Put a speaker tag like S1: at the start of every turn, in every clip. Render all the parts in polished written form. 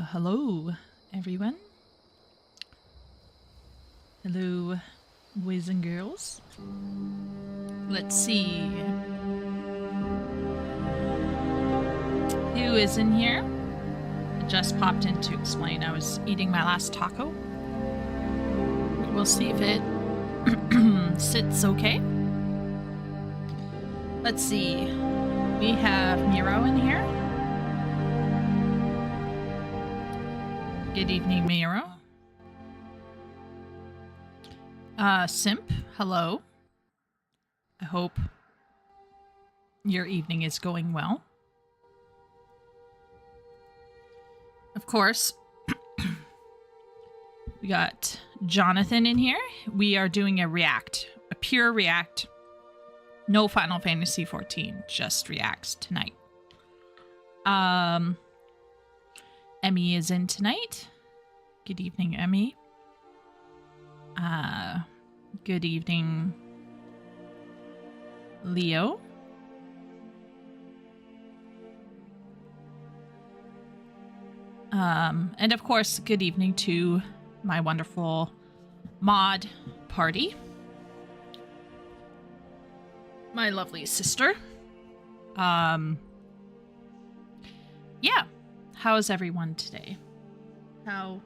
S1: Hello, everyone. Hello, boys and girls. Let's see. Who is in here? I just popped in to explain. I was eating my last taco. We'll see if it sits okay. Let's see. We have Miro in here. Good evening, Miro. Simp, hello. I hope your evening is going well. Of course, we got Jonathan in here. We are doing a react, a pure react. No Final Fantasy XIV, just reacts tonight. Emmy is in tonight. Good evening, Emmy. Good evening, Leo. And of course, good evening to my wonderful mod party. My lovely sister. Yeah. How is everyone today? How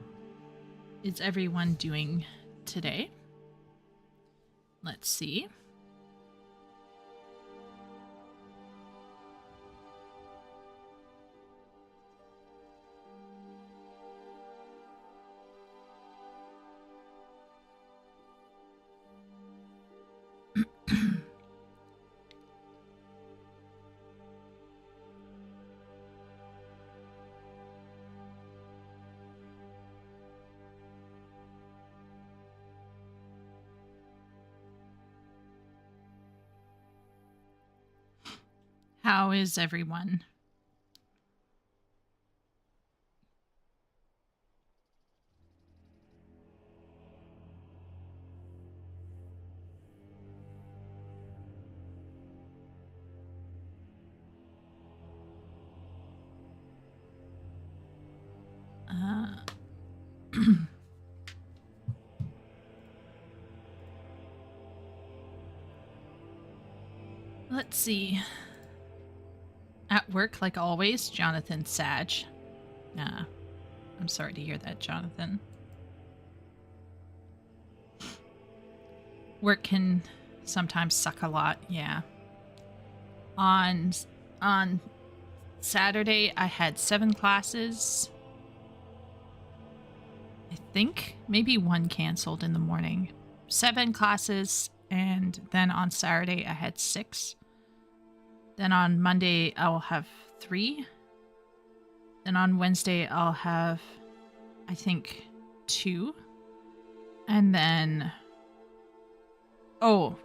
S1: is everyone doing today? Let's see. How is everyone? Let's see. At work, like always, Jonathan Sag. I'm sorry to hear that, Jonathan. Work can sometimes suck a lot, yeah. On Saturday, I had 7 classes. I think maybe 1 canceled in the morning. 7 classes, and then on Saturday, I had 6. Then on Monday, I'll have 3. Then on Wednesday, I'll have, I think, 2. And then, oh,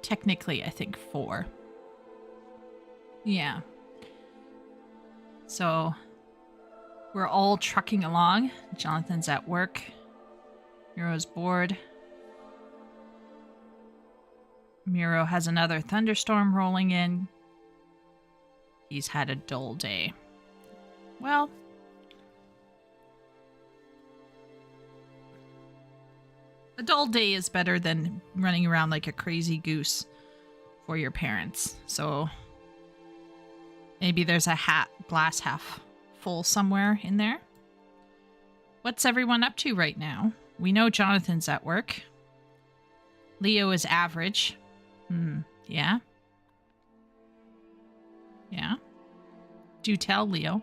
S1: technically, I think 4. Yeah. So, we're all trucking along. Jonathan's at work. Miro's bored. Miro has another thunderstorm rolling in. He's had a dull day. Well, a dull day is better than running around like a crazy goose for your parents. So maybe there's a glass half full somewhere in there. What's everyone up to right now? We know Jonathan's at work. Leo is average. Yeah. Yeah. Do tell, Leo.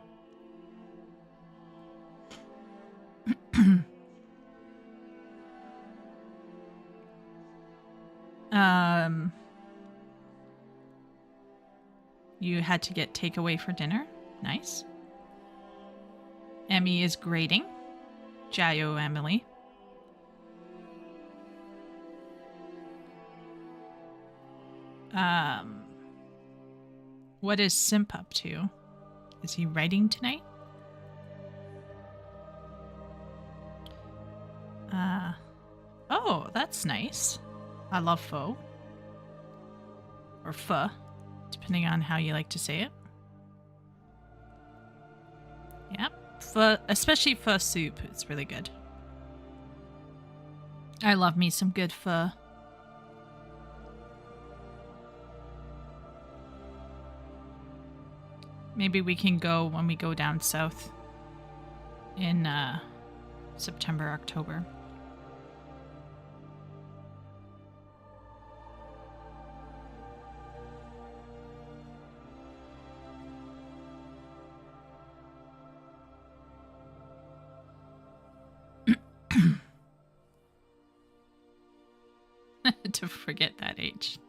S1: You had to get takeaway for dinner? Nice. Emmy is grading. Jayo Emily. What is Simp up to? Is he writing tonight? Oh, that's nice. I love pho. Or pho, depending on how you like to say it. Yep, pho, especially pho soup. It's really good. I love me some good pho. Maybe we can go when we go down south in September, October. To forget that age.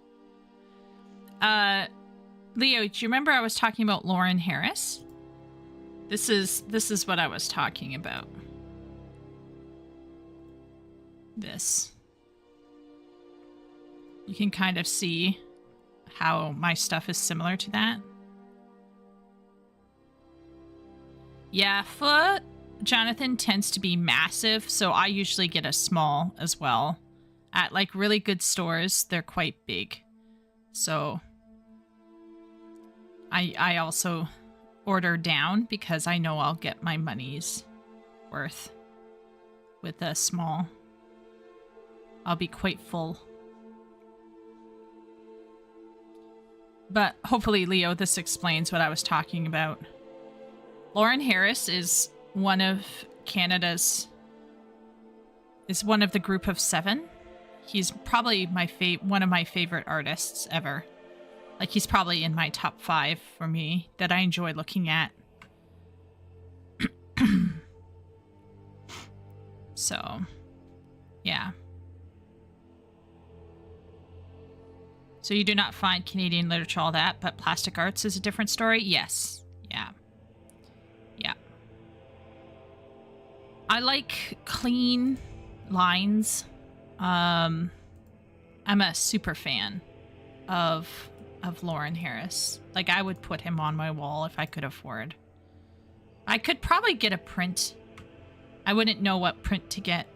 S1: Leo, do you remember I was talking about Lauren Harris? This is what I was talking about. This. You can kind of see how my stuff is similar to that. Yeah, pho, Jonathan, tends to be massive, so I usually get a small as well. At like really good stores, they're quite big. So I also order down because I know I'll get my money's worth with a small. I'll be quite full. But hopefully, Leo, this explains what I was talking about. Lauren Harris is one of Canada's... is one of the group of 7. He's probably one of my favorite artists ever. Like, he's probably in my top 5 for me that I enjoy looking at. So, yeah. So you do not find Canadian literature all that, but plastic arts is a different story? Yes. Yeah. Yeah. I like clean lines. I'm a super fan of Lauren Harris. Like, I would put him on my wall if I could afford. I could probably get a print. I wouldn't know what print to get.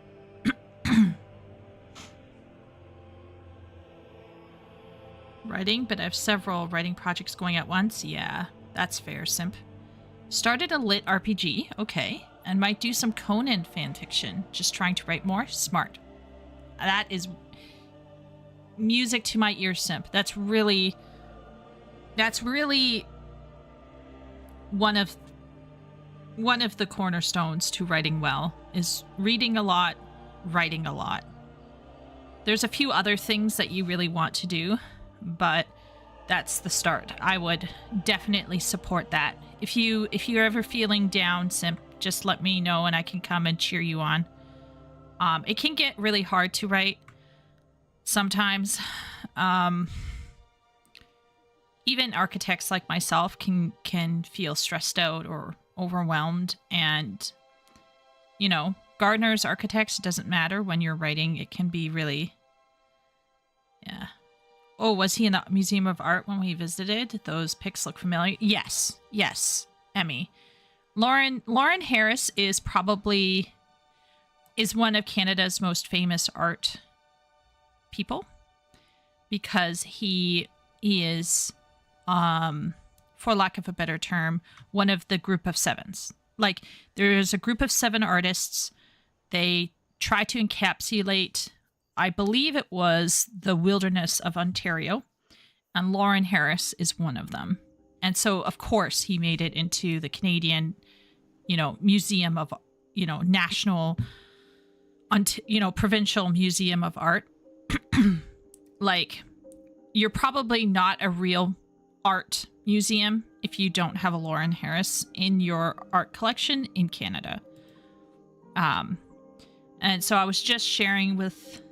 S1: Writing, but I have several writing projects going at once. Yeah, that's fair, simp. Started a lit RPG, okay, and might do some Conan fanfiction. Just trying to write more. Smart. That is music to my ears, simp. That's really one of the cornerstones to writing well, is reading a lot, writing a lot. There's a few other things that you really want to do, but that's the start. I would definitely support that. If you're ever feeling down, simp, just let me know and I can come and cheer you on. It can get really hard to write sometimes. Even architects like myself can feel stressed out or overwhelmed, and gardeners, architects, it doesn't matter. When you're writing, it can be really, yeah. Oh, was he in the Museum of Art when we visited? Those pics look familiar. Yes, Emmy. Lauren Harris is one of Canada's most famous art people, because he is, for lack of a better term, one of the group of 7s. Like, there's a group of 7 artists. They try to encapsulate, I believe it was the wilderness of Ontario, and Lauren Harris is one of them. And so, of course, he made it into the Canadian, Museum of, national, provincial Museum of Art. Like, you're probably not a real art museum if you don't have a Lauren Harris in your art collection in Canada. And so I was just sharing with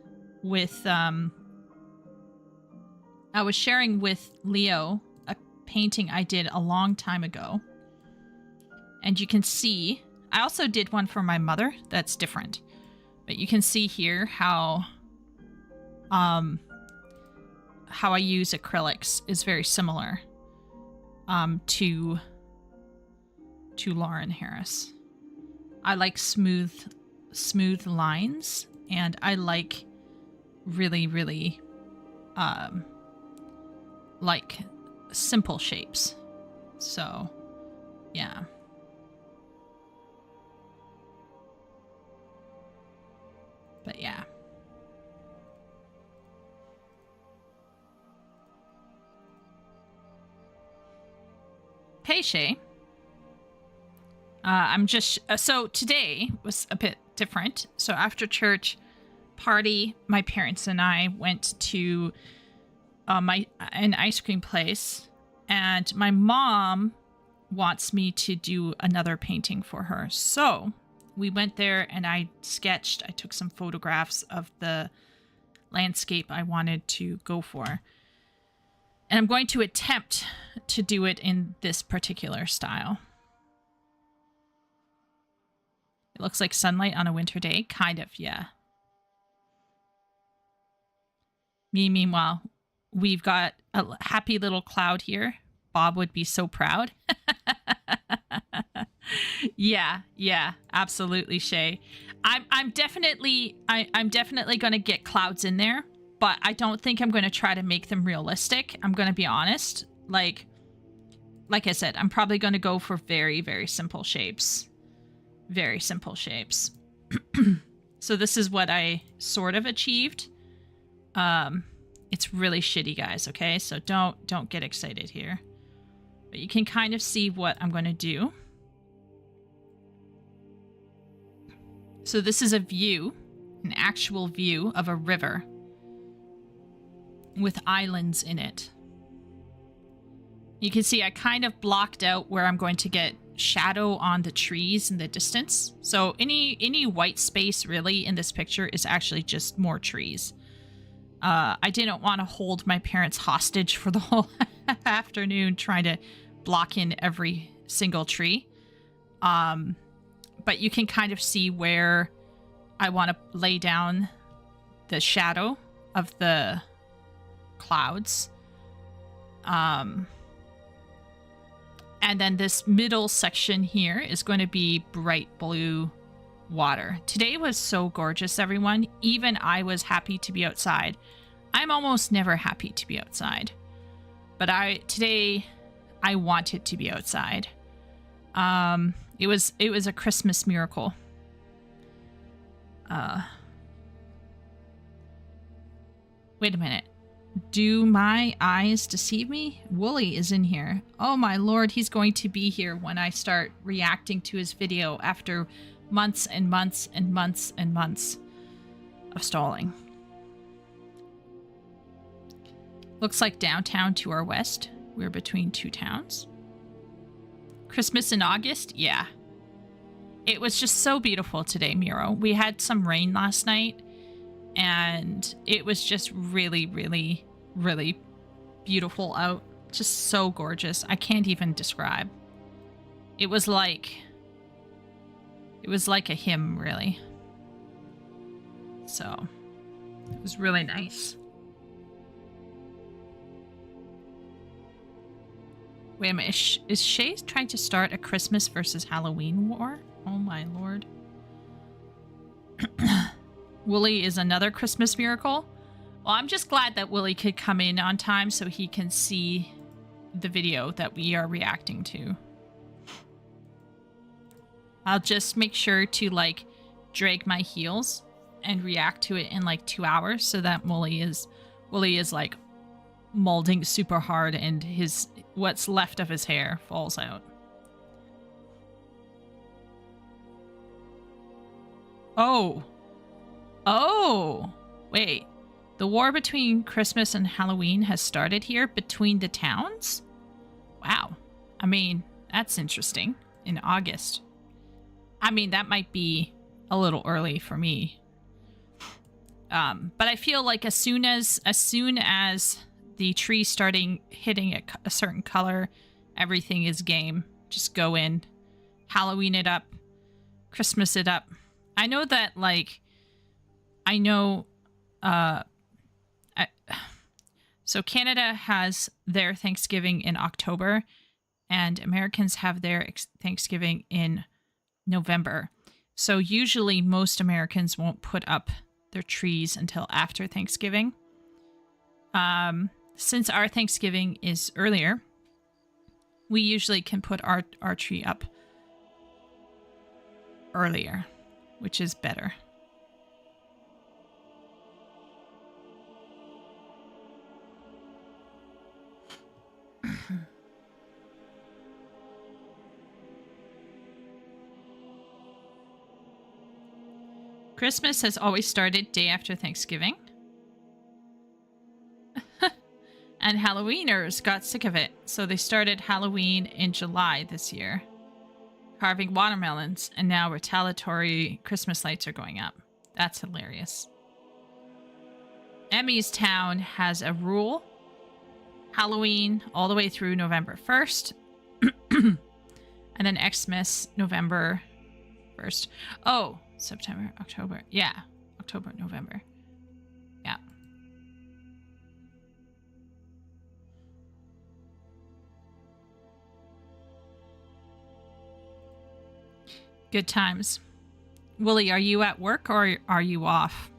S1: Leo a painting I did a long time ago. And you can see, I also did one for my mother that's different. But you can see here how I use acrylics is very similar to Lauren Harris. I like smooth lines, and I like really, really like simple shapes. So, yeah. But yeah. Hey, Shay. I'm just... so today was a bit different. So after church party, my parents and I went to an ice cream place. And my mom wants me to do another painting for her. So we went there and I took some photographs of the landscape I wanted to go for. And I'm going to attempt to do it in this particular style. It looks like sunlight on a winter day. Kind of, yeah. Meanwhile, we've got a happy little cloud here. Bob would be so proud. Yeah, absolutely, Shay. I'm definitely going to get clouds in there, but I don't think I'm going to try to make them realistic. I'm going to be honest. Like I said, I'm probably going to go for very, very simple shapes. Very simple shapes. So this is what I sort of achieved. It's really shitty, guys, okay? So don't get excited here. But you can kind of see what I'm going to do. So this is a view, an actual view of a river with islands in it. You can see I kind of blocked out where I'm going to get shadow on the trees in the distance. So any white space really in this picture is actually just more trees. I didn't want to hold my parents hostage for the whole afternoon trying to block in every single tree. But you can kind of see where I want to lay down the shadow of the clouds. And then this middle section here is going to be bright blue water. Today was so gorgeous, everyone. Even I was happy to be outside. I'm almost never happy to be outside. But today I wanted to be outside. It was a Christmas miracle. Wait a minute. Do my eyes deceive me? Wooly is in here. Oh my lord, he's going to be here when I start reacting to his video after months and months and months and months of stalling. Looks like downtown to our west. We're between two towns. Christmas in August? Yeah. It was just so beautiful today, Miro. We had some rain last night. And it was just really, really, really beautiful out. Just so gorgeous. I can't even describe. It was like a hymn, really. So, it was really nice. Wait a minute. Is Shay trying to start a Christmas versus Halloween war? Oh my lord. Wooly is another Christmas miracle. Well, I'm just glad that Wooly could come in on time so he can see the video that we are reacting to. I'll just make sure to, like, drag my heels and react to it in, like, 2 hours so that Wooly is, like, molding super hard and what's left of his hair falls out. Oh, wait. The war between Christmas and Halloween has started here between the towns? Wow. I mean, that's interesting. In August. I mean, that might be a little early for me. But I feel like as soon as the tree starting hitting a certain color, everything is game. Just go in, Halloween it up, Christmas it up. I know that, like, so Canada has their Thanksgiving in October, and Americans have their Thanksgiving in November. So usually most Americans won't put up their trees until after Thanksgiving. Since our Thanksgiving is earlier, we usually can put our tree up earlier, which is better. Christmas has always started day after Thanksgiving. And Halloweeners got sick of it, so they started Halloween in July this year, carving watermelons, and now retaliatory Christmas lights are going up. That's hilarious. Emmy's town has a rule. Halloween all the way through November 1st. And then Xmas November 1st. Oh, September, October. Yeah, October, November. Yeah. Good times. Wooly, are you at work or are you off?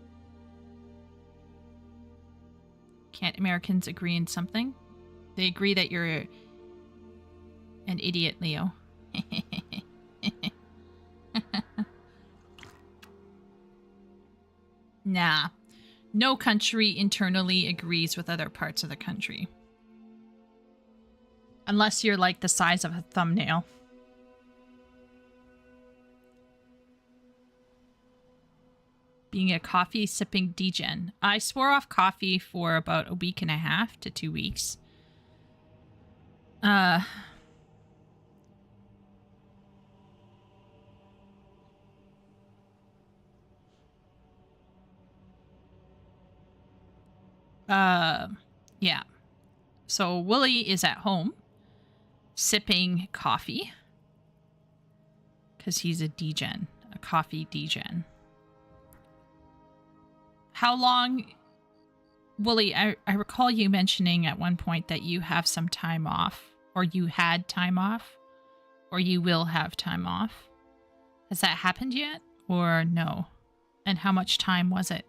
S1: Can't Americans agree on something? They agree that you're an idiot, Leo. Nah. No country internally agrees with other parts of the country. Unless you're like the size of a thumbnail. Being a coffee sipping degen. I swore off coffee for about a week and a half to 2 weeks. Yeah. So Wooly is at home sipping coffee because he's a degen, a coffee degen. How long, Wooly, I recall you mentioning at one point that you have some time off, or you had time off, or you will have time off. Has that happened yet, or no? And how much time was it?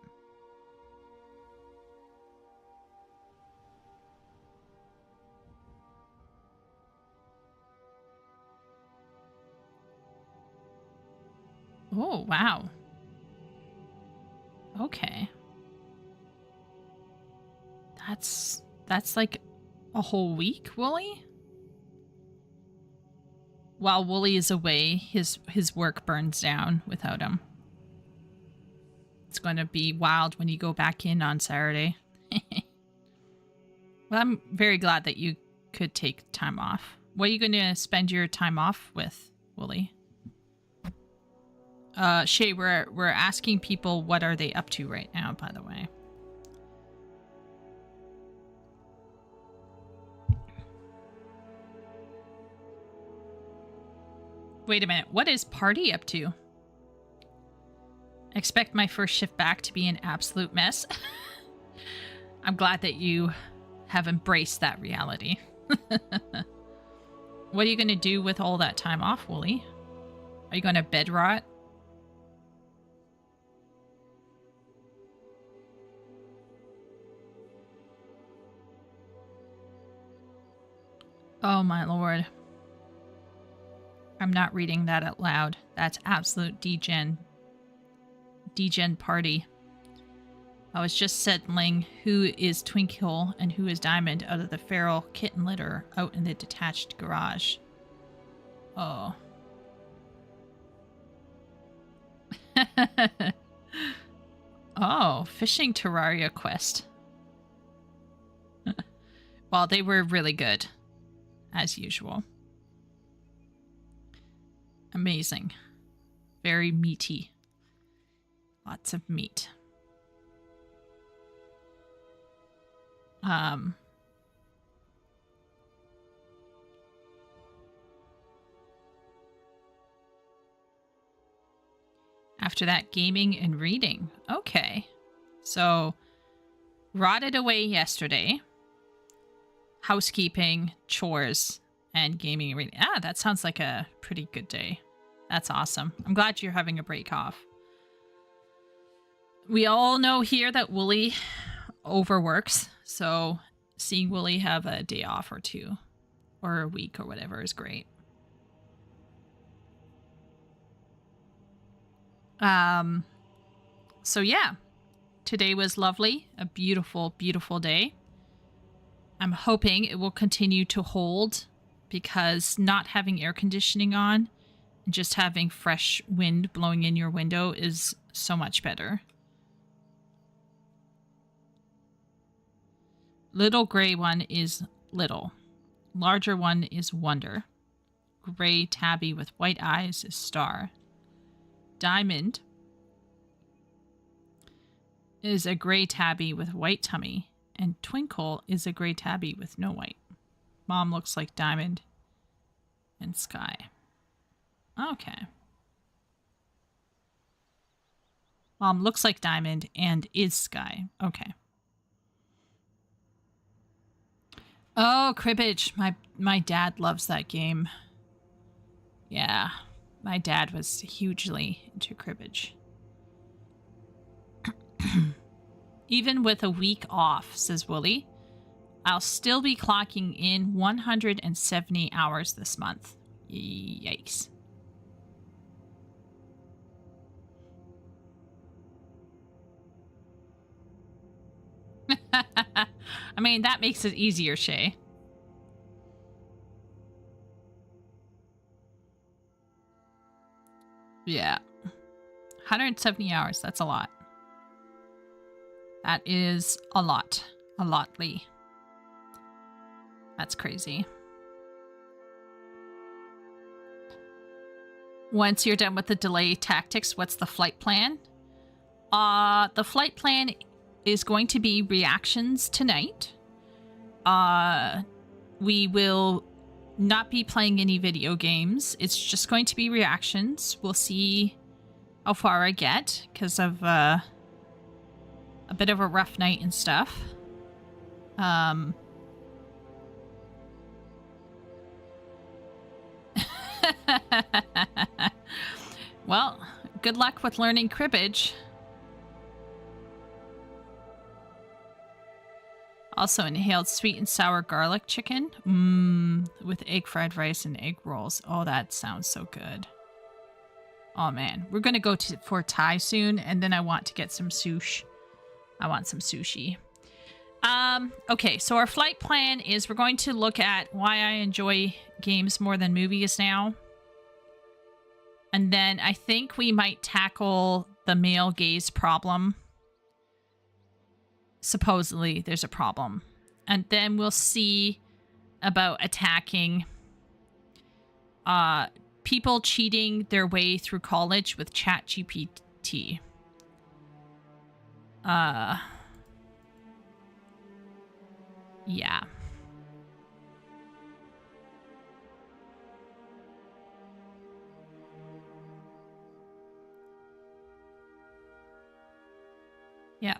S1: Oh, wow. Okay. That's like a whole week, Wooly? While Wooly is away, his work burns down without him. It's going to be wild when you go back in on Saturday. Well, I'm very glad that you could take time off. What are you going to spend your time off with, Wooly? Shay, we're asking people what are they up to right now, by the way. Wait a minute, what is Party up to? Expect my first shift back to be an absolute mess. I'm glad that you have embraced that reality. What are you going to do with all that time off, Wooly? Are you going to bed rot? Oh my lord. I'm not reading that out loud. That's absolute degen. Degen party. I was just settling who is Twinkle and who is Diamond out of the feral kitten litter out in the detached garage. Oh. Oh, fishing Terraria quest. Well, they were really good. As usual. Amazing. Very meaty. Lots of meat. After that, gaming and reading. Okay. So, rotted away yesterday. Housekeeping, chores, and gaming and reading. Ah, that sounds like a pretty good day. That's awesome. I'm glad you're having a break off. We all know here that Wooly overworks, so seeing Wooly have a day off or two, or a week or whatever is great. So yeah, today was lovely. A beautiful, beautiful day. I'm hoping it will continue to hold because not having air conditioning on Just having fresh wind blowing in your window is so much better. Little gray one is little. Larger one is wonder. Gray tabby with white eyes is star. Diamond is a gray tabby with white tummy. And Twinkle is a gray tabby with no white. Mom looks like Diamond and Sky. Okay. Mom looks like Diamond and is Sky. Okay. Oh, cribbage. My dad loves that game. Yeah. My dad was hugely into cribbage. Even with a week off, says Wooly, I'll still be clocking in 170 hours this month. Yikes. I mean, that makes it easier, Shay. Yeah. 170 hours, that's a lot. That is a lot. A lotly. That's crazy. Once you're done with the delay tactics, what's the flight plan? The flight plan is going to be reactions tonight. We will not be playing any video games. It's just going to be reactions. We'll see how far I get because of a bit of a rough night and stuff. Well, good luck with learning cribbage. Also inhaled sweet and sour garlic chicken. With egg fried rice and egg rolls. Oh, that sounds so good. Oh man, we're gonna go for Thai soon, and then I want to get some sushi. I want some sushi. Okay, so our flight plan is we're going to look at why I enjoy games more than movies now. And then I think we might tackle the male gaze problem. Supposedly there's a problem. And then we'll see about attacking people cheating their way through college with ChatGPT. Yeah. Yeah.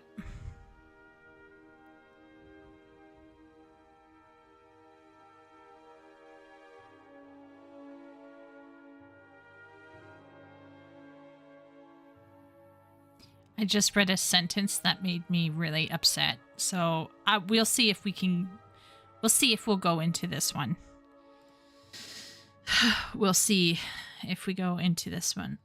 S1: I just read a sentence that made me really upset. So we'll see if we can... We'll see if we'll go into this one. We'll see if we go into this one.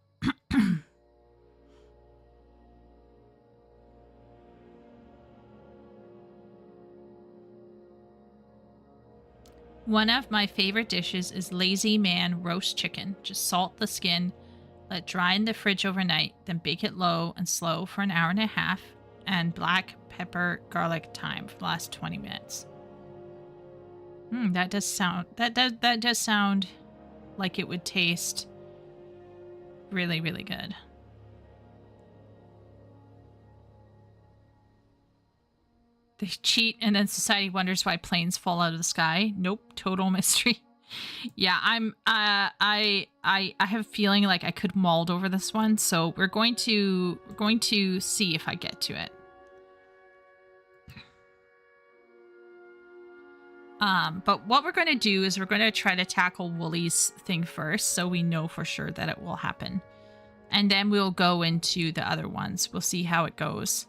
S1: One of my favorite dishes is Lazy Man roast chicken. Just salt the skin, let dry in the fridge overnight, then bake it low and slow for an hour and a half, and black pepper garlic thyme for the last 20 minutes. That does sound that does sound like it would taste really, really good. They cheat and then society wonders why planes fall out of the sky. Nope, total mystery. Yeah, I have a feeling like I could mauled over this one, so we're going to see if I get to it. But what we're going to do is we're going to try to tackle Wooly's thing first, so we know for sure that it will happen. And then we'll go into the other ones. We'll see how it goes.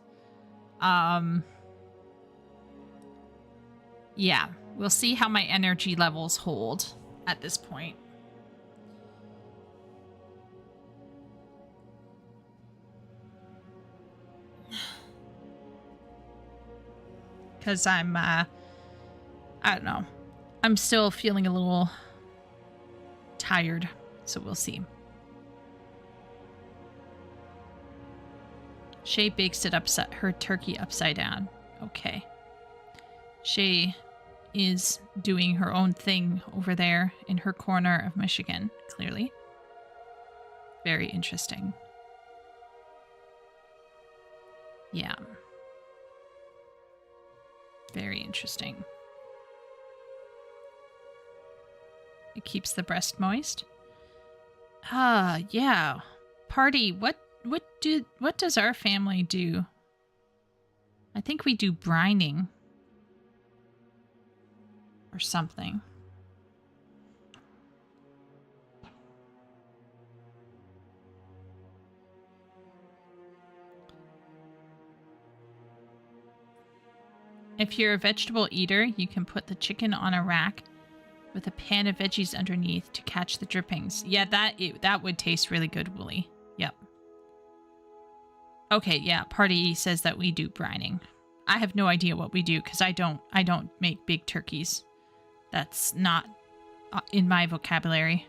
S1: Yeah, we'll see how my energy levels hold at this point. Because I'm, I don't know. I'm still feeling a little tired, so we'll see. Shay bakes it her turkey upside down. Okay. Shay is doing her own thing over there in her corner of Michigan, clearly. Very interesting. Yeah. Very interesting. It keeps the breast moist. Yeah. Party, what does our family do? I think we do brining. Or something. If you're a vegetable eater, you can put the chicken on a rack with a pan of veggies underneath to catch the drippings. Yeah, that would taste really good, Wooly. Yep. Okay, yeah, Party says that we do brining. I have no idea what we do because I don't make big turkeys. That's not in my vocabulary.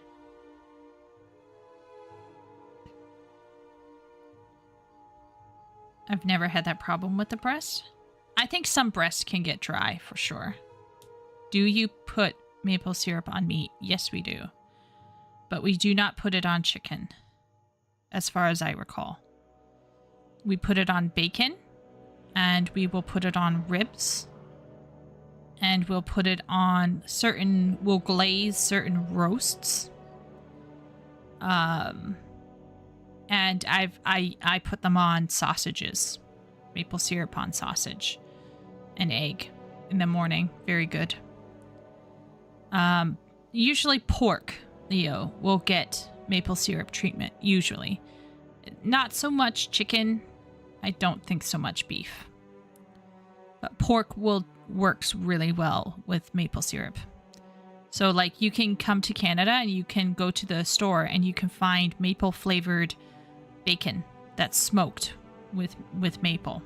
S1: I've never had that problem with the breast. I think some breasts can get dry for sure. Do you put maple syrup on meat? Yes, we do. But we do not put it on chicken, as far as I recall. We put it on bacon, and we will put it on ribs, and we'll put it on we'll glaze certain roasts. And I put them on sausages. Maple syrup on sausage. An egg in the morning. Very good. Usually pork, Leo, will get maple syrup treatment. Usually. Not so much chicken. I don't think so much beef. But pork works really well with maple syrup. So like you can come to Canada and you can go to the store and you can find maple flavored bacon that's smoked with maple.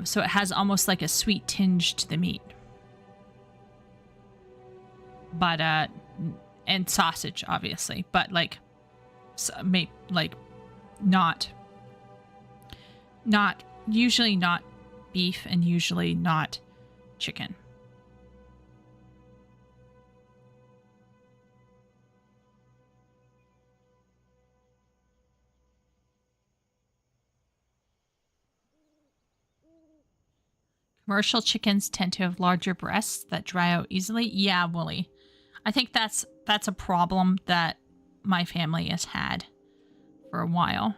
S1: So it has almost like a sweet tinge to the meat. But and sausage obviously, but like not usually not beef and usually not chicken. Commercial chickens tend to have larger breasts that dry out easily. Yeah, Wooly. I think that's a problem that my family has had for a while.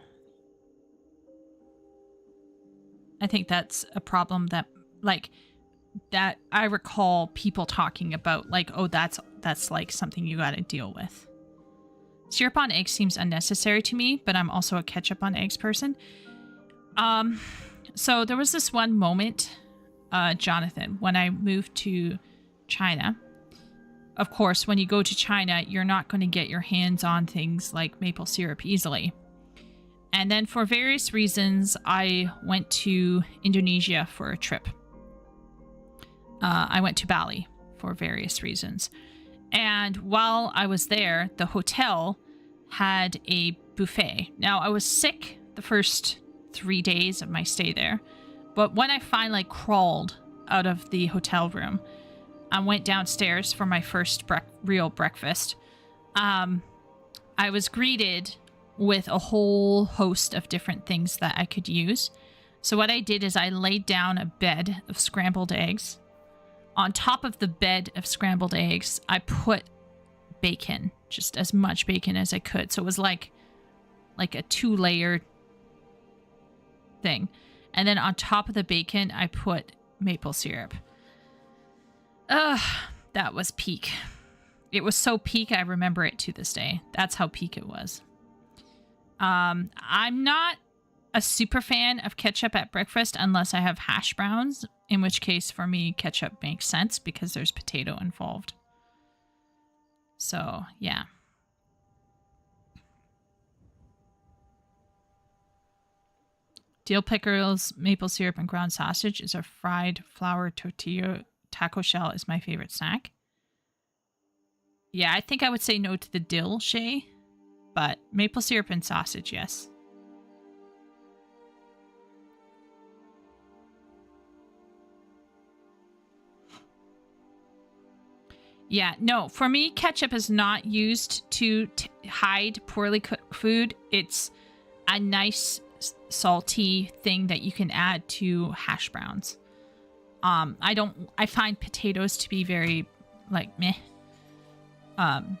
S1: I think that's a problem that I recall people talking about, like, oh, that's like something you gotta deal with. Syrup on eggs seems unnecessary to me, but I'm also a ketchup on eggs person. So there was this one moment, Jonathan, when I moved to China. Of course, when you go to China, you're not going to get your hands on things like maple syrup easily. And then for various reasons, I went to Indonesia for a trip. I went to Bali for various reasons. And while I was there, the hotel had a buffet. Now, I was sick the first 3 days of my stay there. But when I finally crawled out of the hotel room, I went downstairs for my first real breakfast. I was greeted with a whole host of different things that I could use. So what I did is I laid down a bed of scrambled eggs. On top of the bed of scrambled eggs, I put bacon, just as much bacon as I could. So it was like a 2-layer thing. And then on top of the bacon, I put maple syrup. That was peak. It was so peak, I remember it to this day. That's how peak it was. I'm not a super fan of ketchup at breakfast unless I have hash browns, in which case for me ketchup makes sense because there's potato involved. So, yeah. Dill pickles, maple syrup, and ground sausage is a fried flour tortilla taco shell is my favorite snack. Yeah, I think I would say no to the dill, Shay. But maple syrup and sausage, yes. Yeah, no, for me, ketchup is not used to hide poorly cooked food. It's a nice salty thing that you can add to hash browns. I find potatoes to be very, like, meh.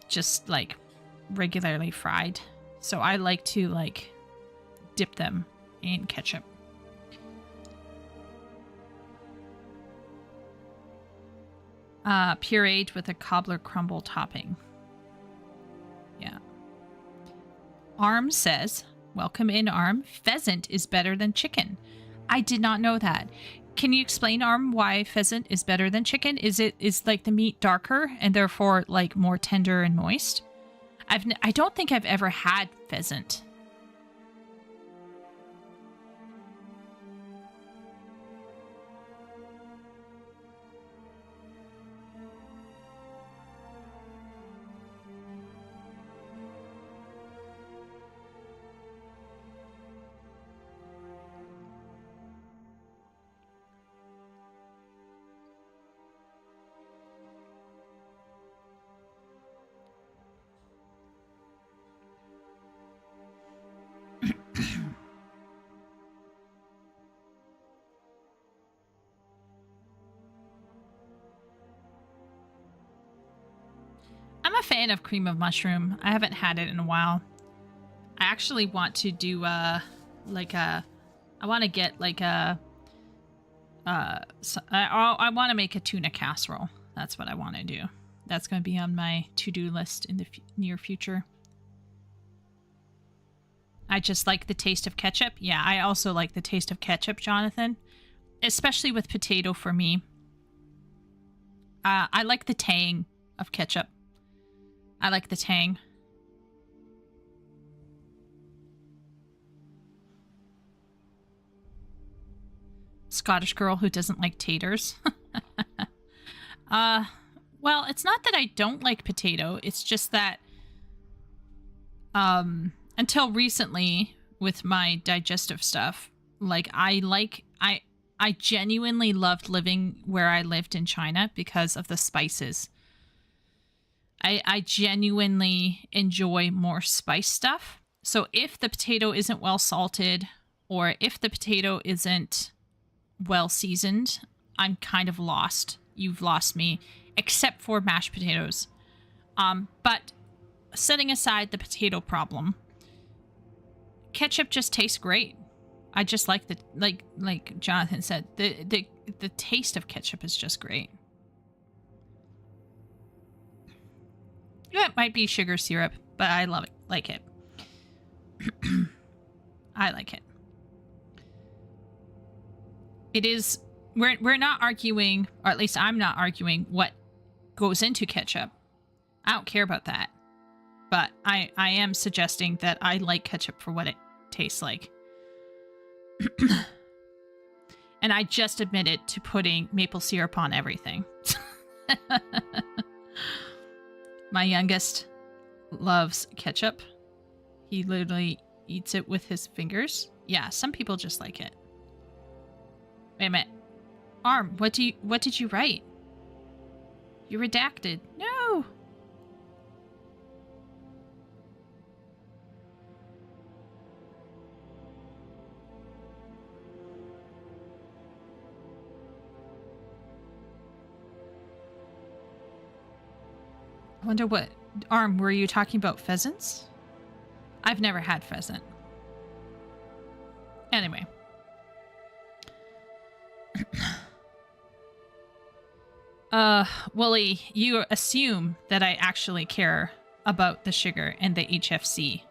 S1: Just, like, regularly fried. So I like to, like, dip them in ketchup. Pureed with a cobbler crumble topping. Yeah. Arm says, welcome in, Arm. Pheasant is better than chicken. I did not know that. Can you explain, Arm, why pheasant is better than chicken? Is like the meat darker and therefore like more tender and moist? I don't think I've ever had pheasant. I'm a fan of cream of mushroom. I haven't had it in a while. I actually want to do I want to get like I want to make a tuna casserole. That's what I want to do. That's going to be on my to-do list in the near future. I just like the taste of ketchup. Yeah, I also like the taste of ketchup, Jonathan. Especially with potato for me. I like the tang of ketchup. I like the tang. Scottish girl who doesn't like taters. Well, it's not that I don't like potato. It's just that until recently with my digestive stuff, like I genuinely loved living where I lived in China because of the spices. I genuinely enjoy more spice stuff. So if the potato isn't well salted or if the potato isn't well seasoned, I'm kind of lost. You've lost me, except for mashed potatoes. But setting aside the potato problem, ketchup just tastes great. I just like the like Jonathan said, the taste of ketchup is just great. It might be sugar syrup, but I love it. Like it. I like it. It is... We're not arguing, or at least I'm not arguing, what goes into ketchup. I don't care about that. But I am suggesting that I like ketchup for what it tastes like. And I just admitted to putting maple syrup on everything. My youngest loves ketchup. He literally eats it with his fingers. Yeah, some people just like it. Wait a minute. Arm, what did you write? You redacted. No. I wonder what... Arm, were you talking about pheasants? I've never had pheasant. Anyway. Wooly, you assume that I actually care about the sugar and the HFC.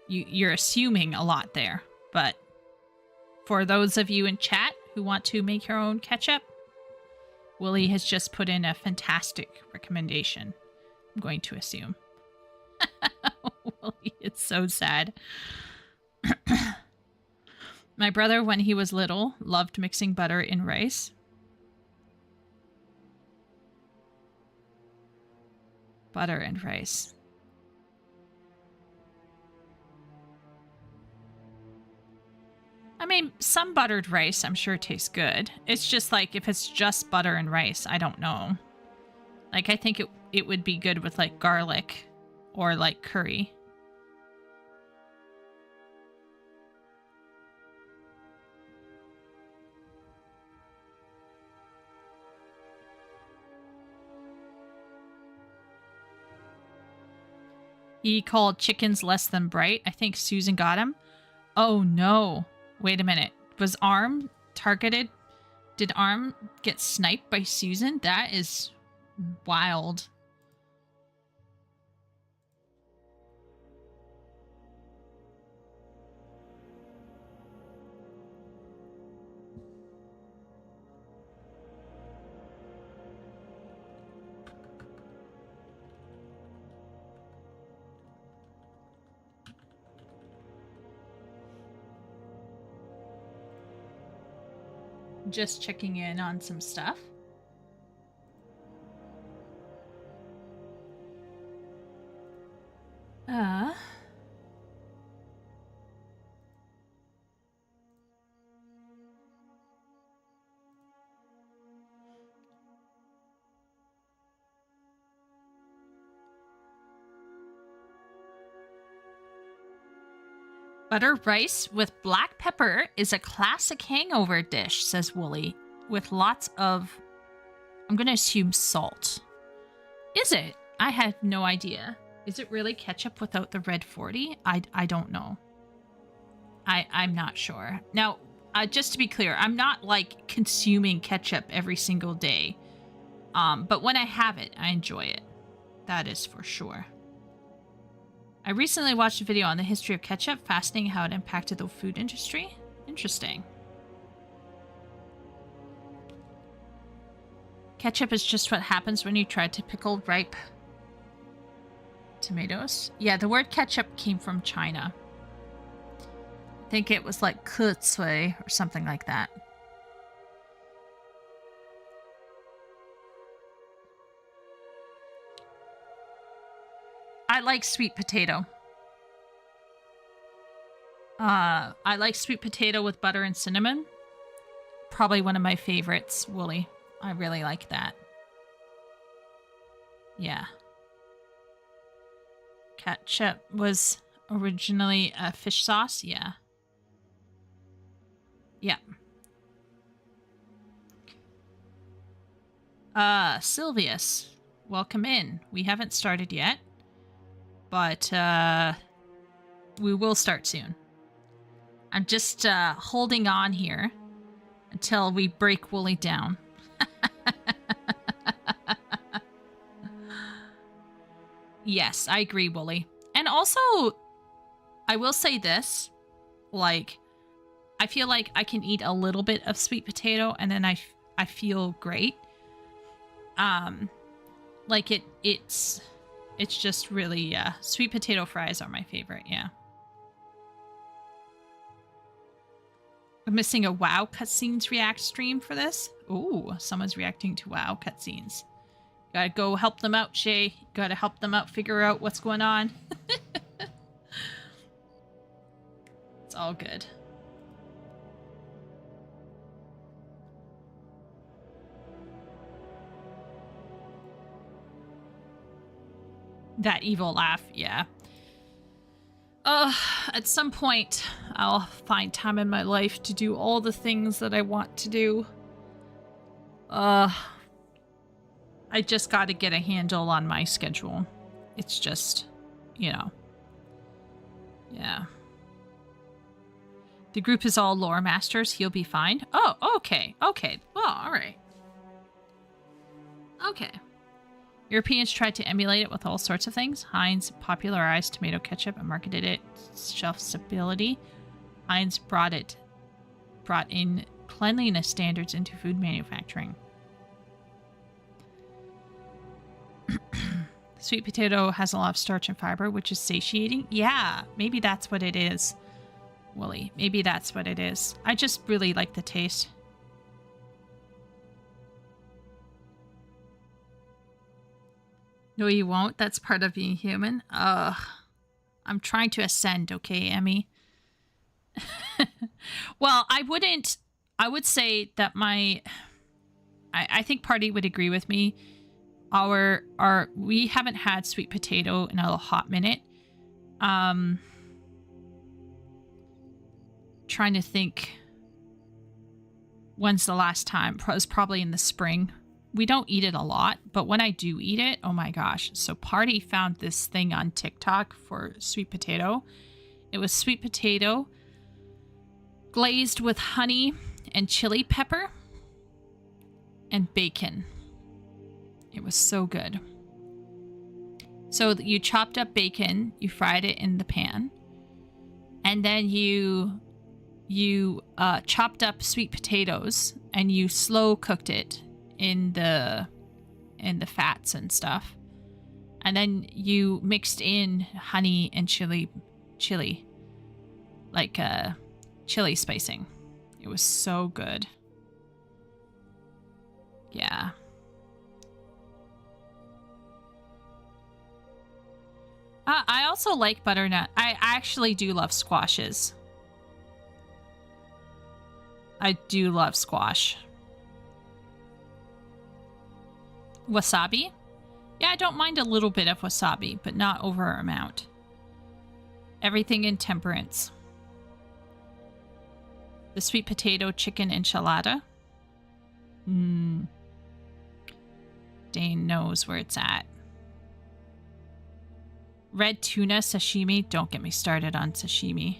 S1: You're assuming a lot there, but for those of you in chat who want to make your own ketchup, Wooly has just put in a fantastic recommendation. I'm going to assume. Wooly, it's so sad. My brother, when he was little, loved mixing butter in rice. Butter and rice. I mean, some buttered rice I'm sure tastes good. It's just like, if it's just butter and rice, I don't know. Like, I think it would be good with, like, garlic or, like, curry. He called chickens less than bright. I think Susan got him. Oh, no. Wait a minute. Was Arm targeted? Did Arm get sniped by Susan? That is wild. Just checking in on some stuff. Butter rice with black pepper is a classic hangover dish, says Wooly, with lots of, I'm going to assume, salt. Is it? I had no idea. Is it really ketchup without the red 40? I don't know. I'm not sure. Now, just to be clear, I'm not like consuming ketchup every single day. But when I have it, I enjoy it. That is for sure. I recently watched a video on the history of ketchup, fascinating how it impacted the food industry. Interesting. Ketchup is just what happens when you try to pickle ripe tomatoes. Yeah, the word ketchup came from China. I think it was like kecui or something like that. I like sweet potato. I like sweet potato with butter and cinnamon. Probably one of my favorites, Wooly. I really like that. Yeah. Ketchup was originally a fish sauce. Yeah. Yeah. Sylvius, welcome in. We haven't started yet. But we will start soon. I'm just holding on here until we break Wooly down. Yes, I agree, Wooly. And also, I will say this. Like, I feel like I can eat a little bit of sweet potato and then I feel great. Like it's just really, yeah. Sweet potato fries are my favorite, yeah. I'm missing a WoW cutscenes react stream for this. Ooh, someone's reacting to WoW cutscenes. Gotta go help them out, Shay. Gotta help them out, figure out what's going on. It's all good. That evil laugh, yeah. At some point, I'll find time in my life to do all the things that I want to do. I just gotta get a handle on my schedule. It's just, you know. Yeah. The group is all lore masters. He'll be fine. Oh, okay. Okay. Well, alright. Okay. Europeans tried to emulate it with all sorts of things. Heinz popularized tomato ketchup and marketed it shelf stability. Heinz brought in cleanliness standards into food manufacturing. Sweet potato has a lot of starch and fiber, which is satiating. Yeah, maybe that's what it is, Wooly. Maybe that's what it is. I just really like the taste. No, you won't. That's part of being human. Ugh. I'm trying to ascend, okay, Emmy? Well, I would say that I think Party would agree with me. we haven't had sweet potato in a hot minute. Trying to think when's the last time. It was probably in the spring. We don't eat it a lot, but when I do eat it, oh my gosh. So Party found this thing on TikTok for sweet potato. It was sweet potato glazed with honey and chili pepper and bacon. It was so good. So you chopped up bacon, you fried it in the pan, and then you chopped up sweet potatoes and you slow cooked it in the fats and stuff. And then you mixed in honey and chili, like chili spicing. It was so good. Yeah. I also like butternut. I actually do love squashes. I do love squash. Wasabi? Yeah, I don't mind a little bit of wasabi, but not over amount. Everything in temperance. The sweet potato chicken enchilada. Dane knows where it's at. Red tuna sashimi. Don't get me started on sashimi.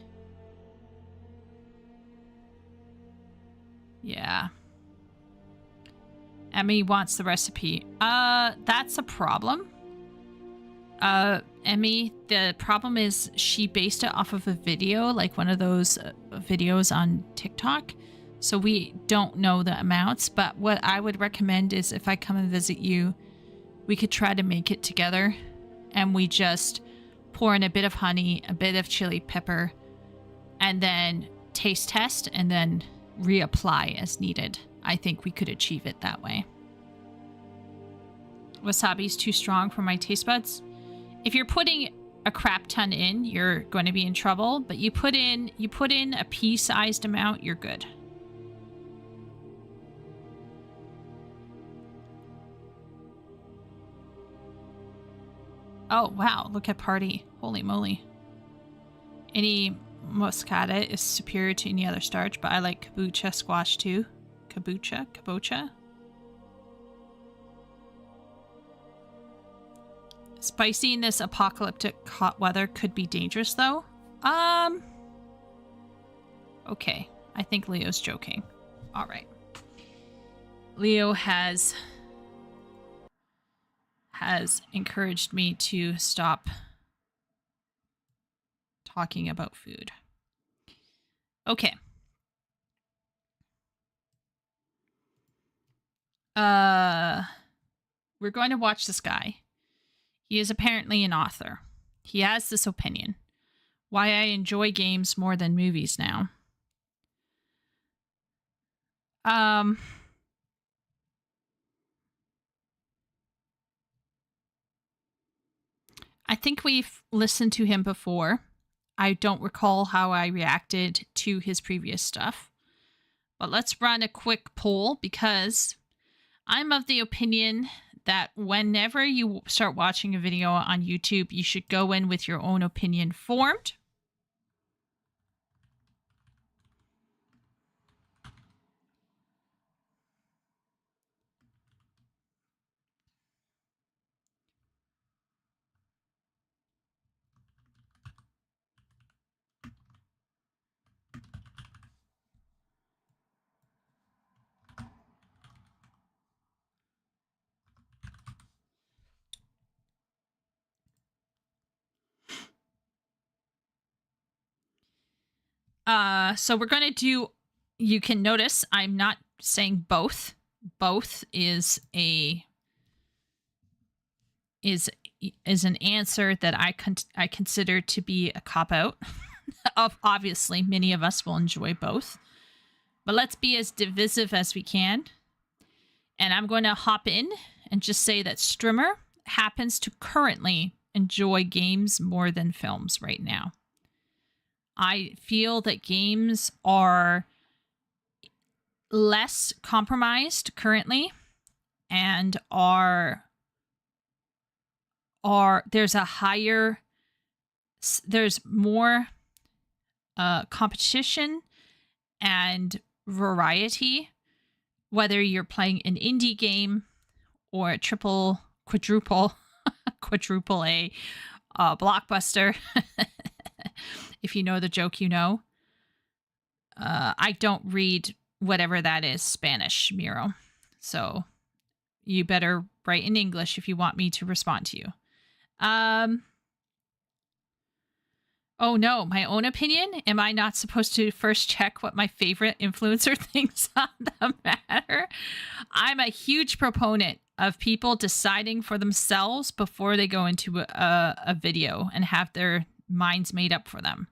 S1: Yeah. Emmy wants the recipe. That's a problem. Emmy, the problem is she based it off of a video, like one of those videos on TikTok. So we don't know the amounts, but what I would recommend is if I come and visit you, we could try to make it together. And we just pour in a bit of honey, a bit of chili pepper, and then taste test, and then reapply as needed. I think we could achieve it that way. Wasabi's too strong for my taste buds. If you're putting a crap ton in, you're going to be in trouble, but you put in a pea-sized amount, you're good. Oh, wow. Look at Party. Holy moly. Any moscata is superior to any other starch, but I like kombucha squash too. Kabocha. Spicy in this apocalyptic hot weather could be dangerous, though. Okay. I think Leo's joking. All right. Leo has encouraged me to stop talking about food. Okay. We're going to watch this guy. He is apparently an author. He has this opinion. Why I enjoy games more than movies now. I think we've listened to him before. I don't recall how I reacted to his previous stuff. But let's run a quick poll because I'm of the opinion that whenever you start watching a video on YouTube, you should go in with your own opinion formed. So we're going to do, you can notice I'm not saying both. Both is an answer that I consider to be a cop-out. Obviously, many of us will enjoy both. But let's be as divisive as we can. And I'm going to hop in and just say that Strimmer happens to currently enjoy games more than films right now. I feel that games are less compromised currently and are there's more competition and variety, whether you're playing an indie game or a quadruple A blockbuster. If you know the joke, you know. I don't read whatever that is, Spanish, Miro. So you better write in English if you want me to respond to you. Oh no, my own opinion? Am I not supposed to first check what my favorite influencer thinks on the matter? I'm a huge proponent of people deciding for themselves before they go into a video and have their minds made up for them.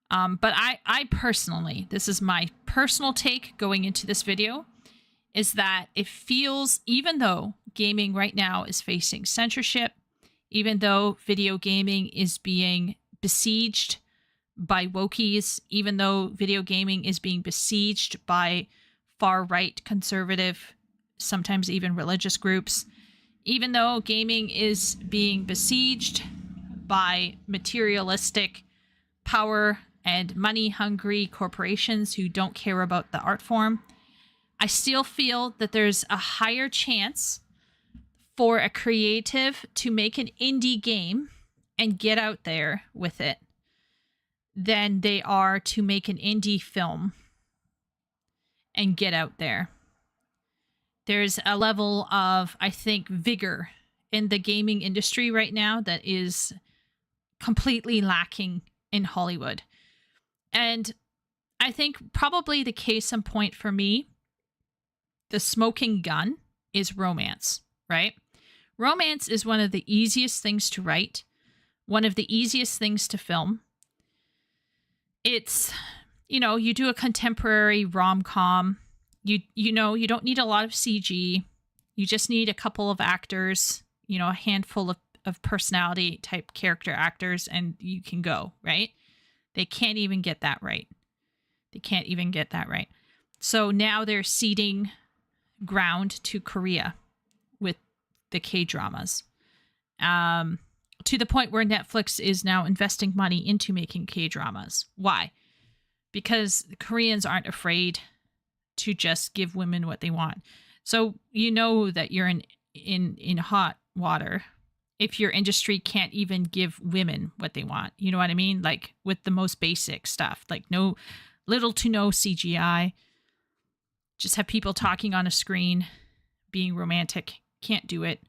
S1: But I personally, this is my personal take going into this video, is that it feels, even though gaming right now is facing censorship, even though video gaming is being besieged by wokies, even though video gaming is being besieged by far-right conservative, sometimes even religious groups, even though gaming is being besieged by materialistic power and money-hungry corporations who don't care about the art form, I still feel that there's a higher chance for a creative to make an indie game and get out there with it than they are to make an indie film and get out there. There's a level of, I think, vigor in the gaming industry right now that is completely lacking in Hollywood. And I think probably the case in point for me, the smoking gun, is romance, right? Romance is one of the easiest things to write, one of the easiest things to film. It's, you do a contemporary rom-com. You don't need a lot of CG. You just need a couple of actors, a handful of personality type character actors, and you can go, right? They can't even get that right. So now they're ceding ground to Korea with the K-dramas. To the point where Netflix is now investing money into making K-dramas. Why? Because the Koreans aren't afraid to just give women what they want. So you know that you're in hot water if your industry can't even give women what they want. You know what I mean? Like with the most basic stuff, like little to no CGI. Just have people talking on a screen, being romantic. Can't do it.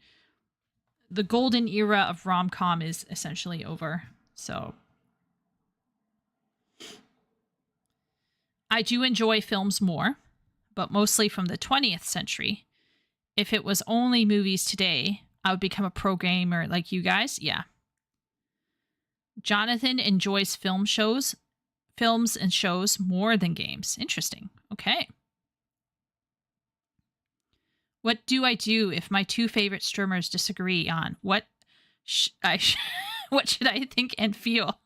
S1: The golden era of rom-com is essentially over. So I do enjoy films more, but mostly from the 20th century. If it was only movies today, I would become a pro gamer like you guys. Yeah. Jonathan enjoys films and shows more than games. Interesting. Okay. What do I do if my two favorite streamers disagree on what should I think and feel?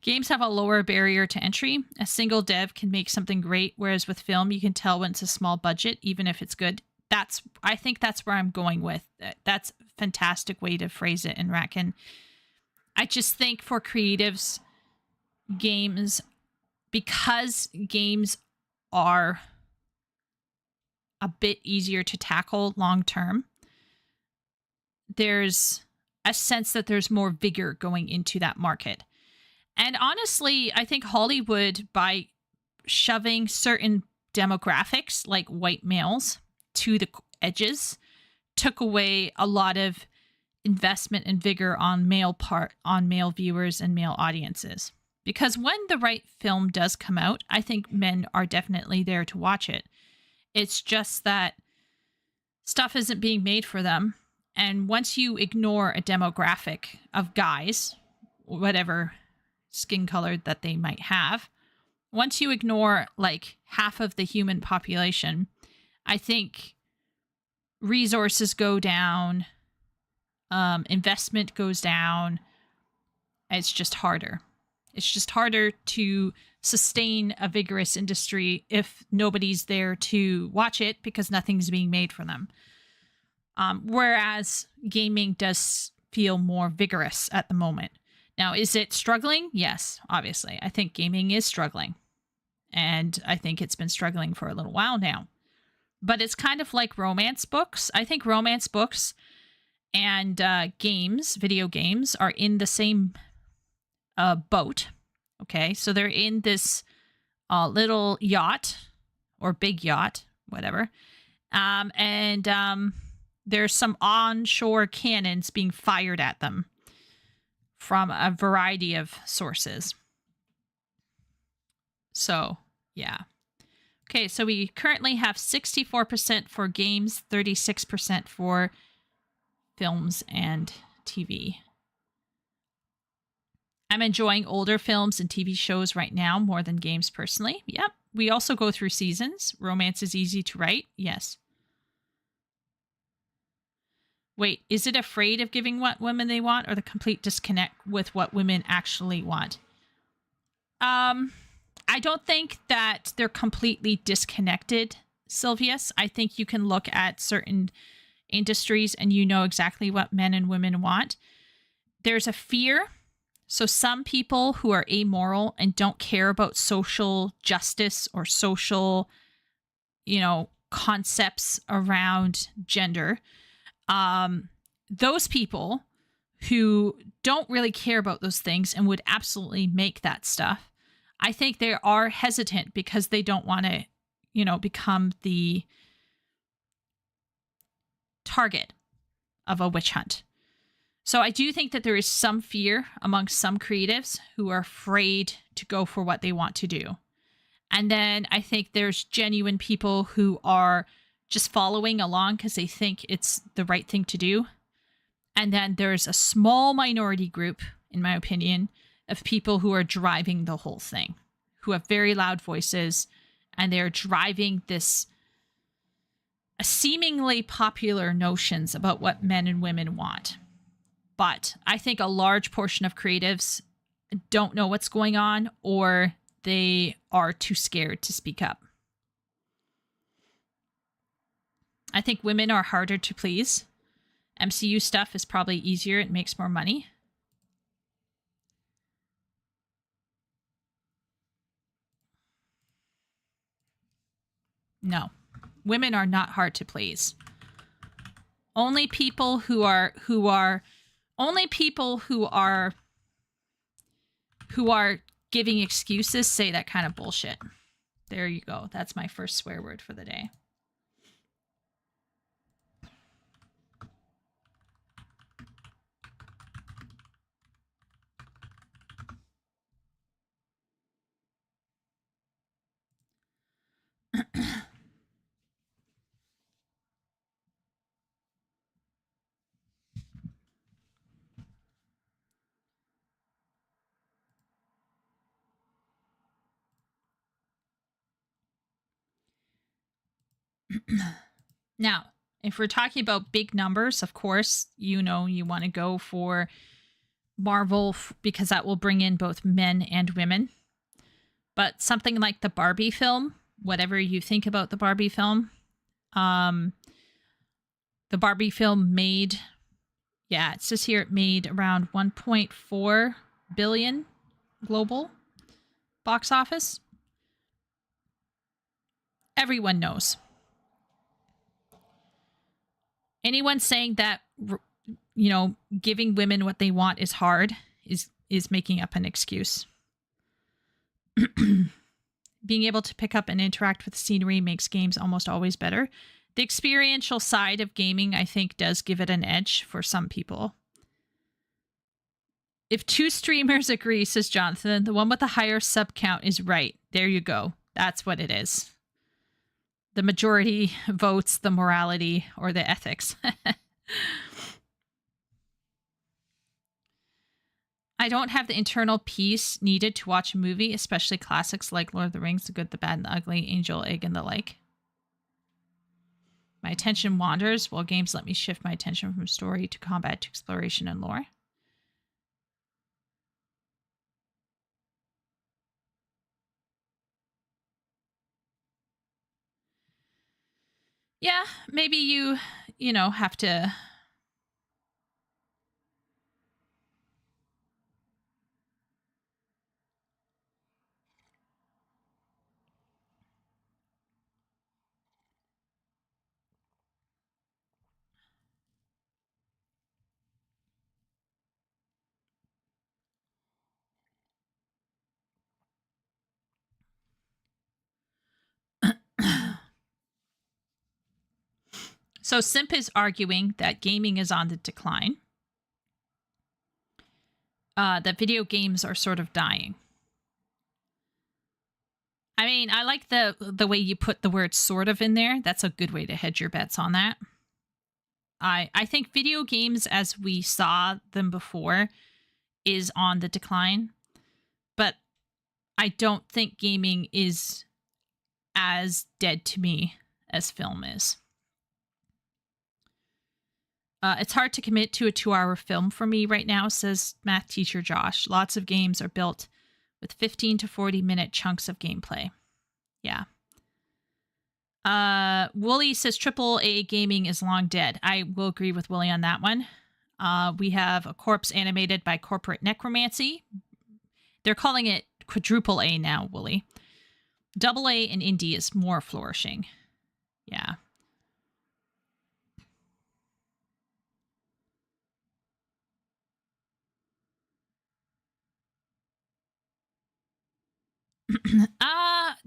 S1: Games have a lower barrier to entry. A single dev can make something great, whereas with film, you can tell when it's a small budget, even if it's good. I think that's where I'm going with. That's a fantastic way to phrase it in Ratkin. I just think for creatives, because games are a bit easier to tackle long term, there's a sense that there's more vigor going into that market. And honestly, I think Hollywood, by shoving certain demographics like white males to the edges, took away a lot of investment and vigor on male viewers and male audiences. Because when the right film does come out, I think men are definitely there to watch it. It's just that stuff isn't being made for them. And once you ignore a demographic of guys, whatever skin color that they might have, once you ignore like half of the human population, I think resources go down, investment goes down. It's just harder. It's just harder to sustain a vigorous industry if nobody's there to watch it because nothing's being made for them. Whereas gaming does feel more vigorous at the moment. Now, is it struggling? Yes, obviously. I think gaming is struggling. And I think it's been struggling for a little while now. But it's kind of like romance books. I think romance books and games, video games, are in the same boat. Okay, so they're in this little yacht or big yacht, whatever. And there's some onshore cannons being fired at them from a variety of sources. So, yeah. Okay, so we currently have 64% for games, 36% for films and TV. I'm enjoying older films and TV shows right now more than games personally. Yep. We also go through seasons. Romance is easy to write. Yes. Wait, is it afraid of giving what women they want, or the complete disconnect with what women actually want? I don't think that they're completely disconnected, Sylvius. I think you can look at certain industries and you know exactly what men and women want. There's a fear. So some people who are amoral and don't care about social justice or social, concepts around gender, those people who don't really care about those things and would absolutely make that stuff, I think they are hesitant because they don't want to, become the target of a witch hunt. So I do think that there is some fear among some creatives who are afraid to go for what they want to do. And then I think there's genuine people who are just following along because they think it's the right thing to do. And then there's a small minority group, in my opinion, of people who are driving the whole thing, who have very loud voices, and they're driving this seemingly popular notions about what men and women want. But I think a large portion of creatives don't know what's going on, or they are too scared to speak up. I think women are harder to please. MCU stuff is probably easier. It makes more money. No, women are not hard to please. Only people who are giving excuses say that kind of bullshit. There you go. That's my first swear word for the day. Now, if we're talking about big numbers, of course, you want to go for Marvel because that will bring in both men and women. But something like the Barbie film, whatever you think about the Barbie film, the Barbie film made, it says here it made around 1.4 billion global box office. Everyone knows. Anyone saying that, giving women what they want is hard is making up an excuse. Being able to pick up and interact with the scenery makes games almost always better. The experiential side of gaming, I think, does give it an edge for some people. If two streamers agree, says Jonathan, the one with the higher sub count is right. There you go. That's what it is. The majority votes the morality or the ethics. I don't have the internal peace needed to watch a movie, especially classics like Lord of the Rings, The Good, the Bad, and the Ugly, Angel, Egg, and the like. My attention wanders, while games let me shift my attention from story to combat to exploration and lore. Yeah, maybe you have to. So Simp is arguing that gaming is on the decline. That video games are sort of dying. I mean, I like the way you put the word sort of in there. That's a good way to hedge your bets on that. I think video games as we saw them before is on the decline, but I don't think gaming is as dead to me as film is. It's hard to commit to a 2-hour film for me right now, says math teacher Josh. Lots of games are built with 15 to 40-minute chunks of gameplay. Yeah. Wooly says AAA gaming is long dead. I will agree with Wooly on that one. We have a corpse animated by Corporate Necromancy. They're calling it quadruple A now, Wooly. Double A and indie is more flourishing. Yeah.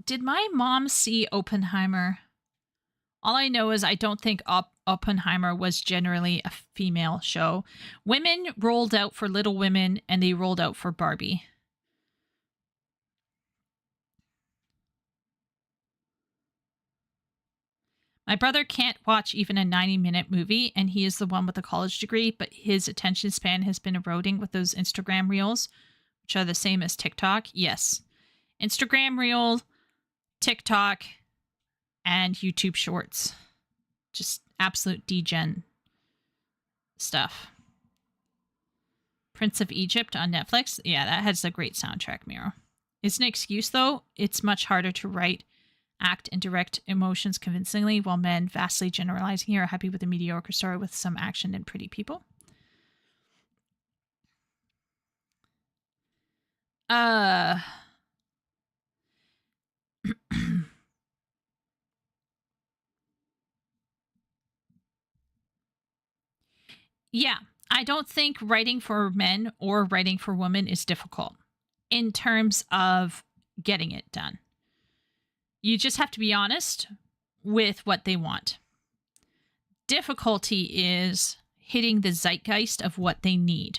S1: Did my mom see Oppenheimer? All I know is I don't think Oppenheimer was generally a female show. Women rolled out for Little Women and they rolled out for Barbie. My brother can't watch even a 90-minute movie, and he is the one with a college degree, but his attention span has been eroding with those Instagram reels, which are the same as TikTok. Yes. Instagram reel, TikTok, and YouTube shorts. Just absolute degen stuff. Prince of Egypt on Netflix. Yeah, that has a great soundtrack, Miro. It's an excuse, though. It's much harder to write, act, and direct emotions convincingly, while men, vastly generalizing here, are happy with a mediocre story with some action and pretty people. Yeah, I don't think writing for men or writing for women is difficult in terms of getting it done. You just have to be honest with what they want. Difficulty is hitting the zeitgeist of what they need.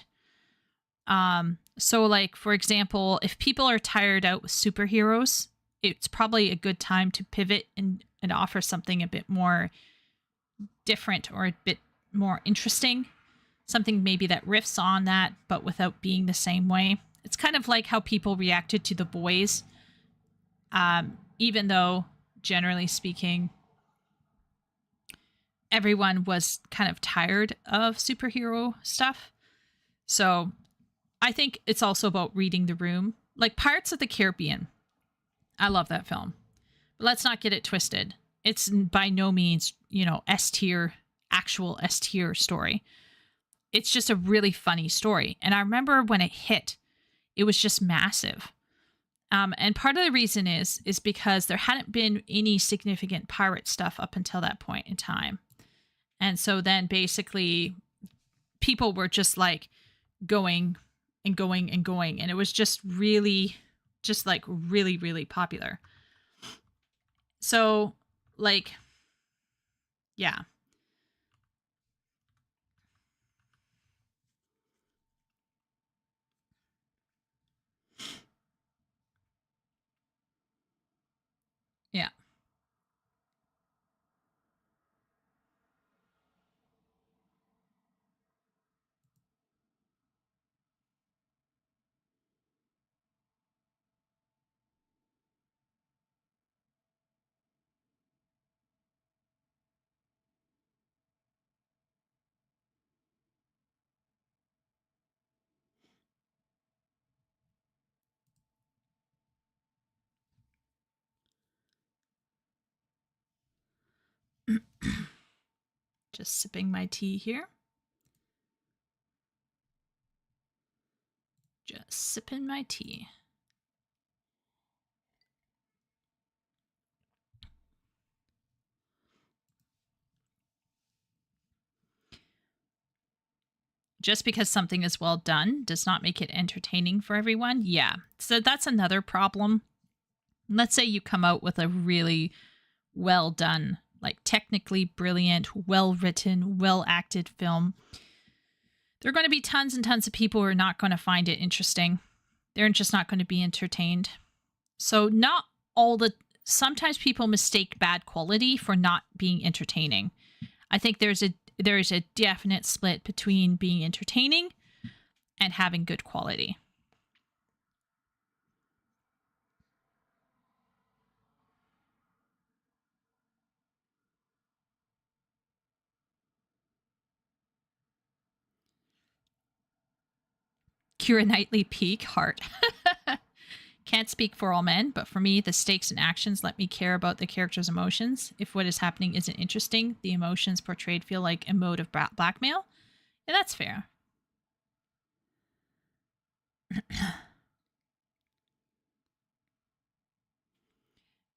S1: So like, for example, if people are tired out with superheroes, it's probably a good time to pivot and offer something a bit more different or a bit more interesting. Something maybe that riffs on that, but without being the same way. It's kind of like how people reacted to The Boys. Even though, generally speaking, everyone was kind of tired of superhero stuff. So I think it's also about reading the room. Like Pirates of the Caribbean. I love that film. But let's not get it twisted. It's by no means, S tier, actual S tier story. It's just a really funny story. And I remember when it hit, it was just massive. And part of the reason is because there hadn't been any significant pirate stuff up until that point in time. And so then basically people were just like going and going and going. And it was just really, really popular. So like, yeah. Yeah. Just sipping my tea here. Just sipping my tea. Just because something is well done does not make it entertaining for everyone. Yeah. So that's another problem. Let's say you come out with a really well done, like technically brilliant, well written, well acted film. There are going to be tons and tons of people who are not going to find it interesting. They're just not going to be entertained. So sometimes people mistake bad quality for not being entertaining. I think there's a definite split between being entertaining and having good quality. Keira Knightley peak heart. Can't speak for all men, but for me, the stakes and actions let me care about the character's emotions. If what is happening isn't interesting, the emotions portrayed feel like a mode of blackmail. Yeah, that's fair.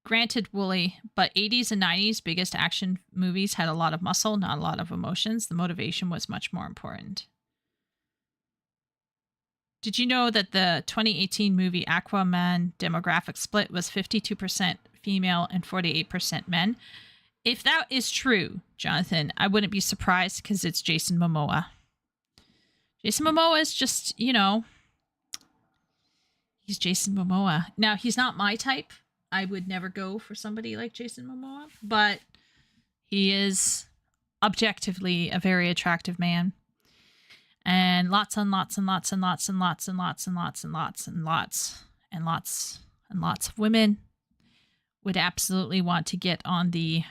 S1: Granted, Wooly, but 80s and 90s biggest action movies had a lot of muscle, not a lot of emotions. The motivation was much more important. Did you know that the 2018 movie Aquaman demographic split was 52% female and 48% men? If that is true, Jonathan, I wouldn't be surprised because it's Jason Momoa. Jason Momoa is just, he's Jason Momoa. Now, he's not my type. I would never go for somebody like Jason Momoa, but he is objectively a very attractive man. And lots and lots and lots and lots and lots and lots and lots and lots and lots and lots and lots of women would absolutely want to get on the...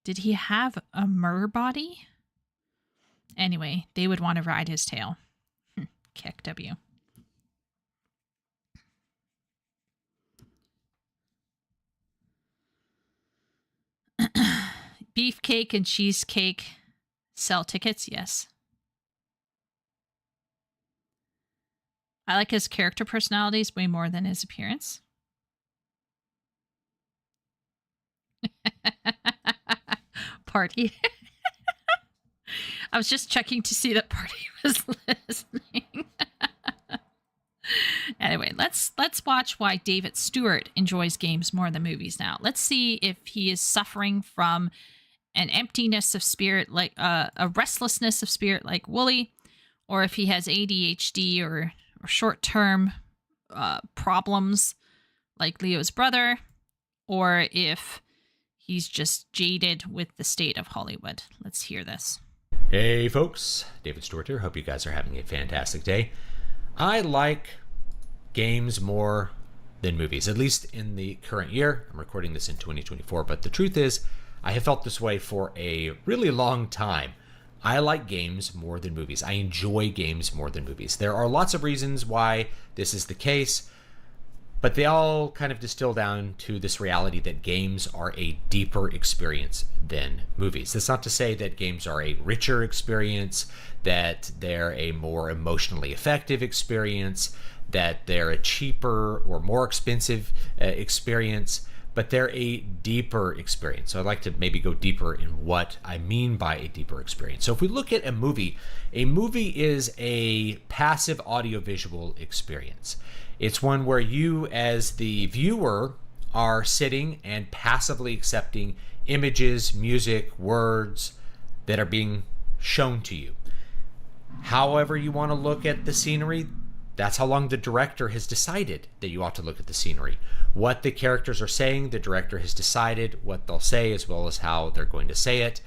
S1: Did he have a mer body? Anyway, they would want to ride his tail. Kick W. Beefcake and cheesecake sell tickets, yes. I like his character personalities way more than his appearance. Party. I was just checking to see that Party was listening. Anyway, let's watch why David Stewart enjoys games more than movies now. Let's see if he is suffering from an emptiness of spirit, like a restlessness of spirit like Wooly, or if he has ADHD or short-term problems like Leo's brother, or if he's just jaded with the state of Hollywood. Let's hear this.
S2: Hey folks, David Stewart here. Hope you guys are having a fantastic day. I like games more than movies, at least in the current year. I'm recording this in 2024, but the truth is, I have felt this way for a really long time. I like games more than movies. I enjoy games more than movies. There are lots of reasons why this is the case, but they all kind of distill down to this reality that games are a deeper experience than movies. That's not to say that games are a richer experience, that they're a more emotionally effective experience, that they're a cheaper or more expensive experience, but they're a deeper experience. So I'd like to maybe go deeper in what I mean by a deeper experience. So if we look at a movie is a passive audiovisual experience. It's one where you, as the viewer, are sitting and passively accepting images, music, words that are being shown to you. However you want to look at the scenery, that's how long the director has decided that you ought to look at the scenery. What the characters are saying, the director has decided what they'll say as well as how they're going to say it.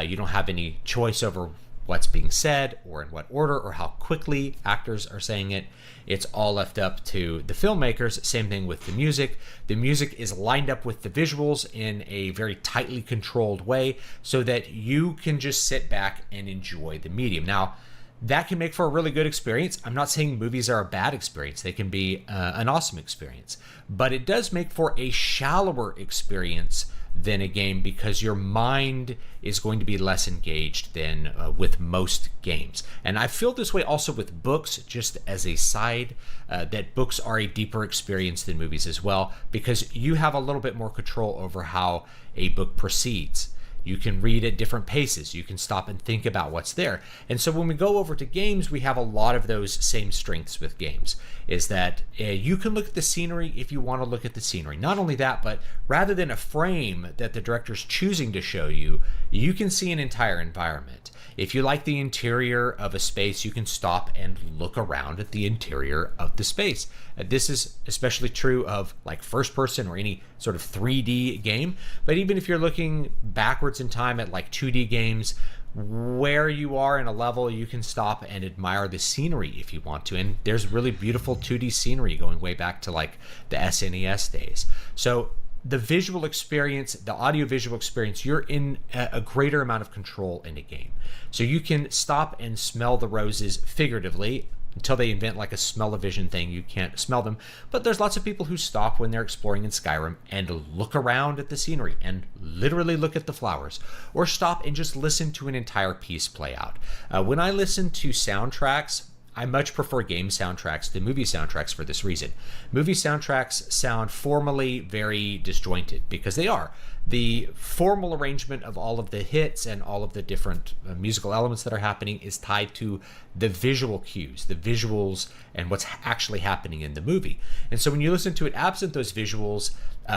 S2: You don't have any choice over what's being said or in what order or how quickly actors are saying it. It's all left up to the filmmakers. Same thing with the music. The music is lined up with the visuals in a very tightly controlled way so that you can just sit back and enjoy the medium. Now, that can make for a really good experience. I'm not saying movies are a bad experience. They can be an awesome experience. But it does make for a shallower experience than a game because your mind is going to be less engaged than with most games. And I feel this way also with books, just as a side, that books are a deeper experience than movies as well, because you have a little bit more control over how a book proceeds. You can read at different paces. You can stop and think about what's there. And so when we go over to games, we have a lot of those same strengths with games, is that you can look at the scenery if you want to look at the scenery. Not only that, but rather than a frame that the director's choosing to show you, you can see an entire environment. If you like the interior of a space, you can stop and look around at the interior of the space. This is especially true of like first person or any sort of 3D game. But even if you're looking backwards in time at like 2D games, where you are in a level, you can stop and admire the scenery if you want to. And there's really beautiful 2D scenery going way back to like the SNES days. So the visual experience, the audio-visual experience, you're in a greater amount of control in a game. So you can stop and smell the roses figuratively until they invent like a smell-o-vision thing. You can't smell them. But there's lots of people who stop when they're exploring in Skyrim and look around at the scenery and literally look at the flowers, or stop and just listen to an entire piece play out. When I listen to soundtracks, I much prefer game soundtracks to movie soundtracks for this reason. Movie soundtracks sound formally very disjointed because they are. The formal arrangement of all of the hits and all of the different musical elements that are happening is tied to the visual cues, the visuals, and what's actually happening in the movie. And so when you listen to it absent those visuals,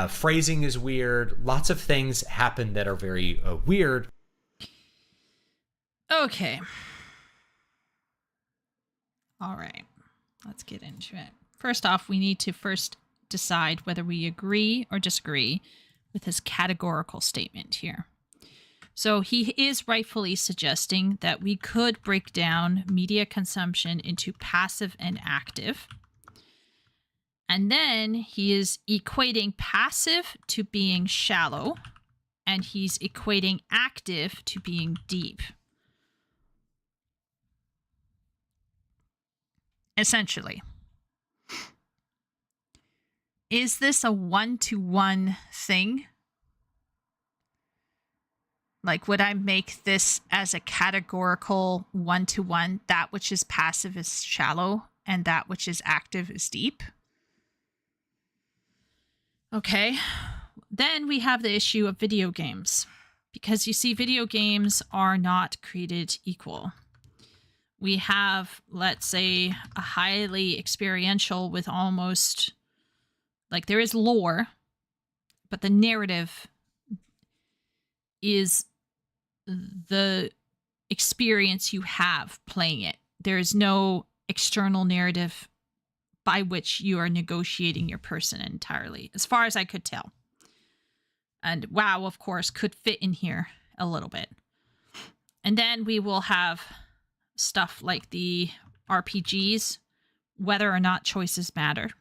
S2: phrasing is weird. Lots of things happen that are very weird.
S1: Okay. All right, let's get into it. First off, we need to first decide whether we agree or disagree with his categorical statement here. So he is rightfully suggesting that we could break down media consumption into passive and active. And then he is equating passive to being shallow, and he's equating active to being deep. Essentially, is this a one-to-one thing? Like, would I make this as a categorical one-to-one? That which is passive is shallow, and that which is active is deep? Okay. Then we have the issue of video games. Because you see, video games are not created equal. We have, let's say, a highly experiential with almost, like, there is lore, but the narrative is the experience you have playing it. There is no external narrative by which you are negotiating your person entirely, as far as I could tell. And WoW, of course, could fit in here a little bit. And then we will have stuff like the RPGs, whether or not choices matter.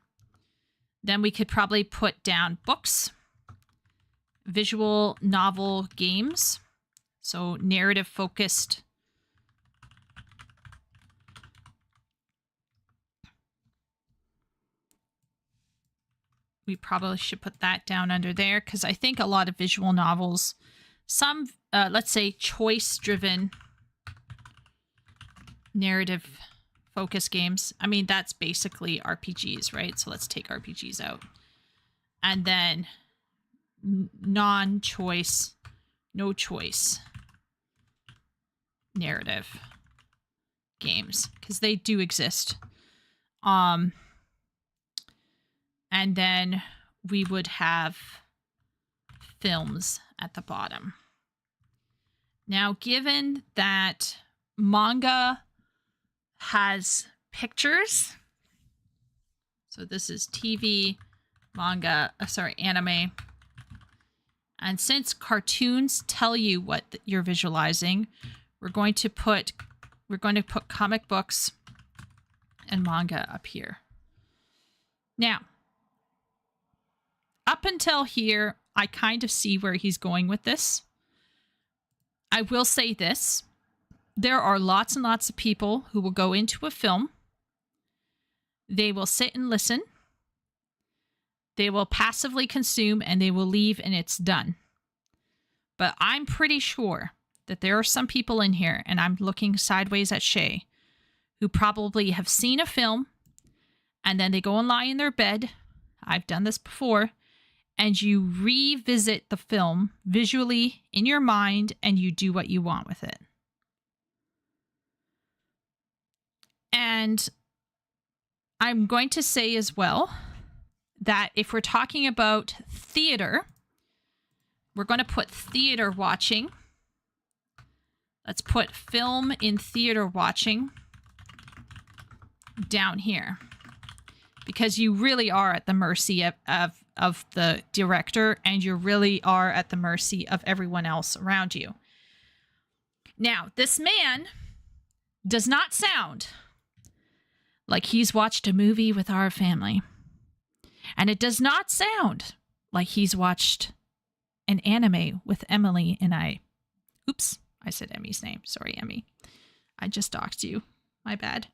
S1: Then we could probably put down books, visual novel games, so narrative focused. We probably should put that down under there because I think a lot of visual novels, some, let's say, choice-driven narrative focus games. I mean, that's basically RPGs, right? So let's take RPGs out. And then non-choice, no choice narrative games, because they do exist. And then we would have films at the bottom. Now, given that manga has pictures, so this is TV, manga, anime, and since cartoons tell you what you're visualizing, we're going to put comic books and manga up here. Now, up until here, I kind of see where he's going with this. I will say this. there are lots and lots of people who will go into a film. They will sit and listen. They will passively consume and they will leave and it's done. But I'm pretty sure that there are some people in here, and I'm looking sideways at Shay, who probably have seen a film and then they go and lie in their bed. I've done this before. And you revisit the film visually in your mind and you do what you want with it. And I'm going to say as well that if we're talking about theater, we're going to put theater watching. Let's put film in theater watching down here, because you really are at the mercy of the director, and you really are at the mercy of everyone else around you. Now, this man does not sound like he's watched a movie with our family. And it does not sound like he's watched an anime with Emily and I. Oops, I said Emmy's name. Sorry, Emmy. I just doxed you. My bad.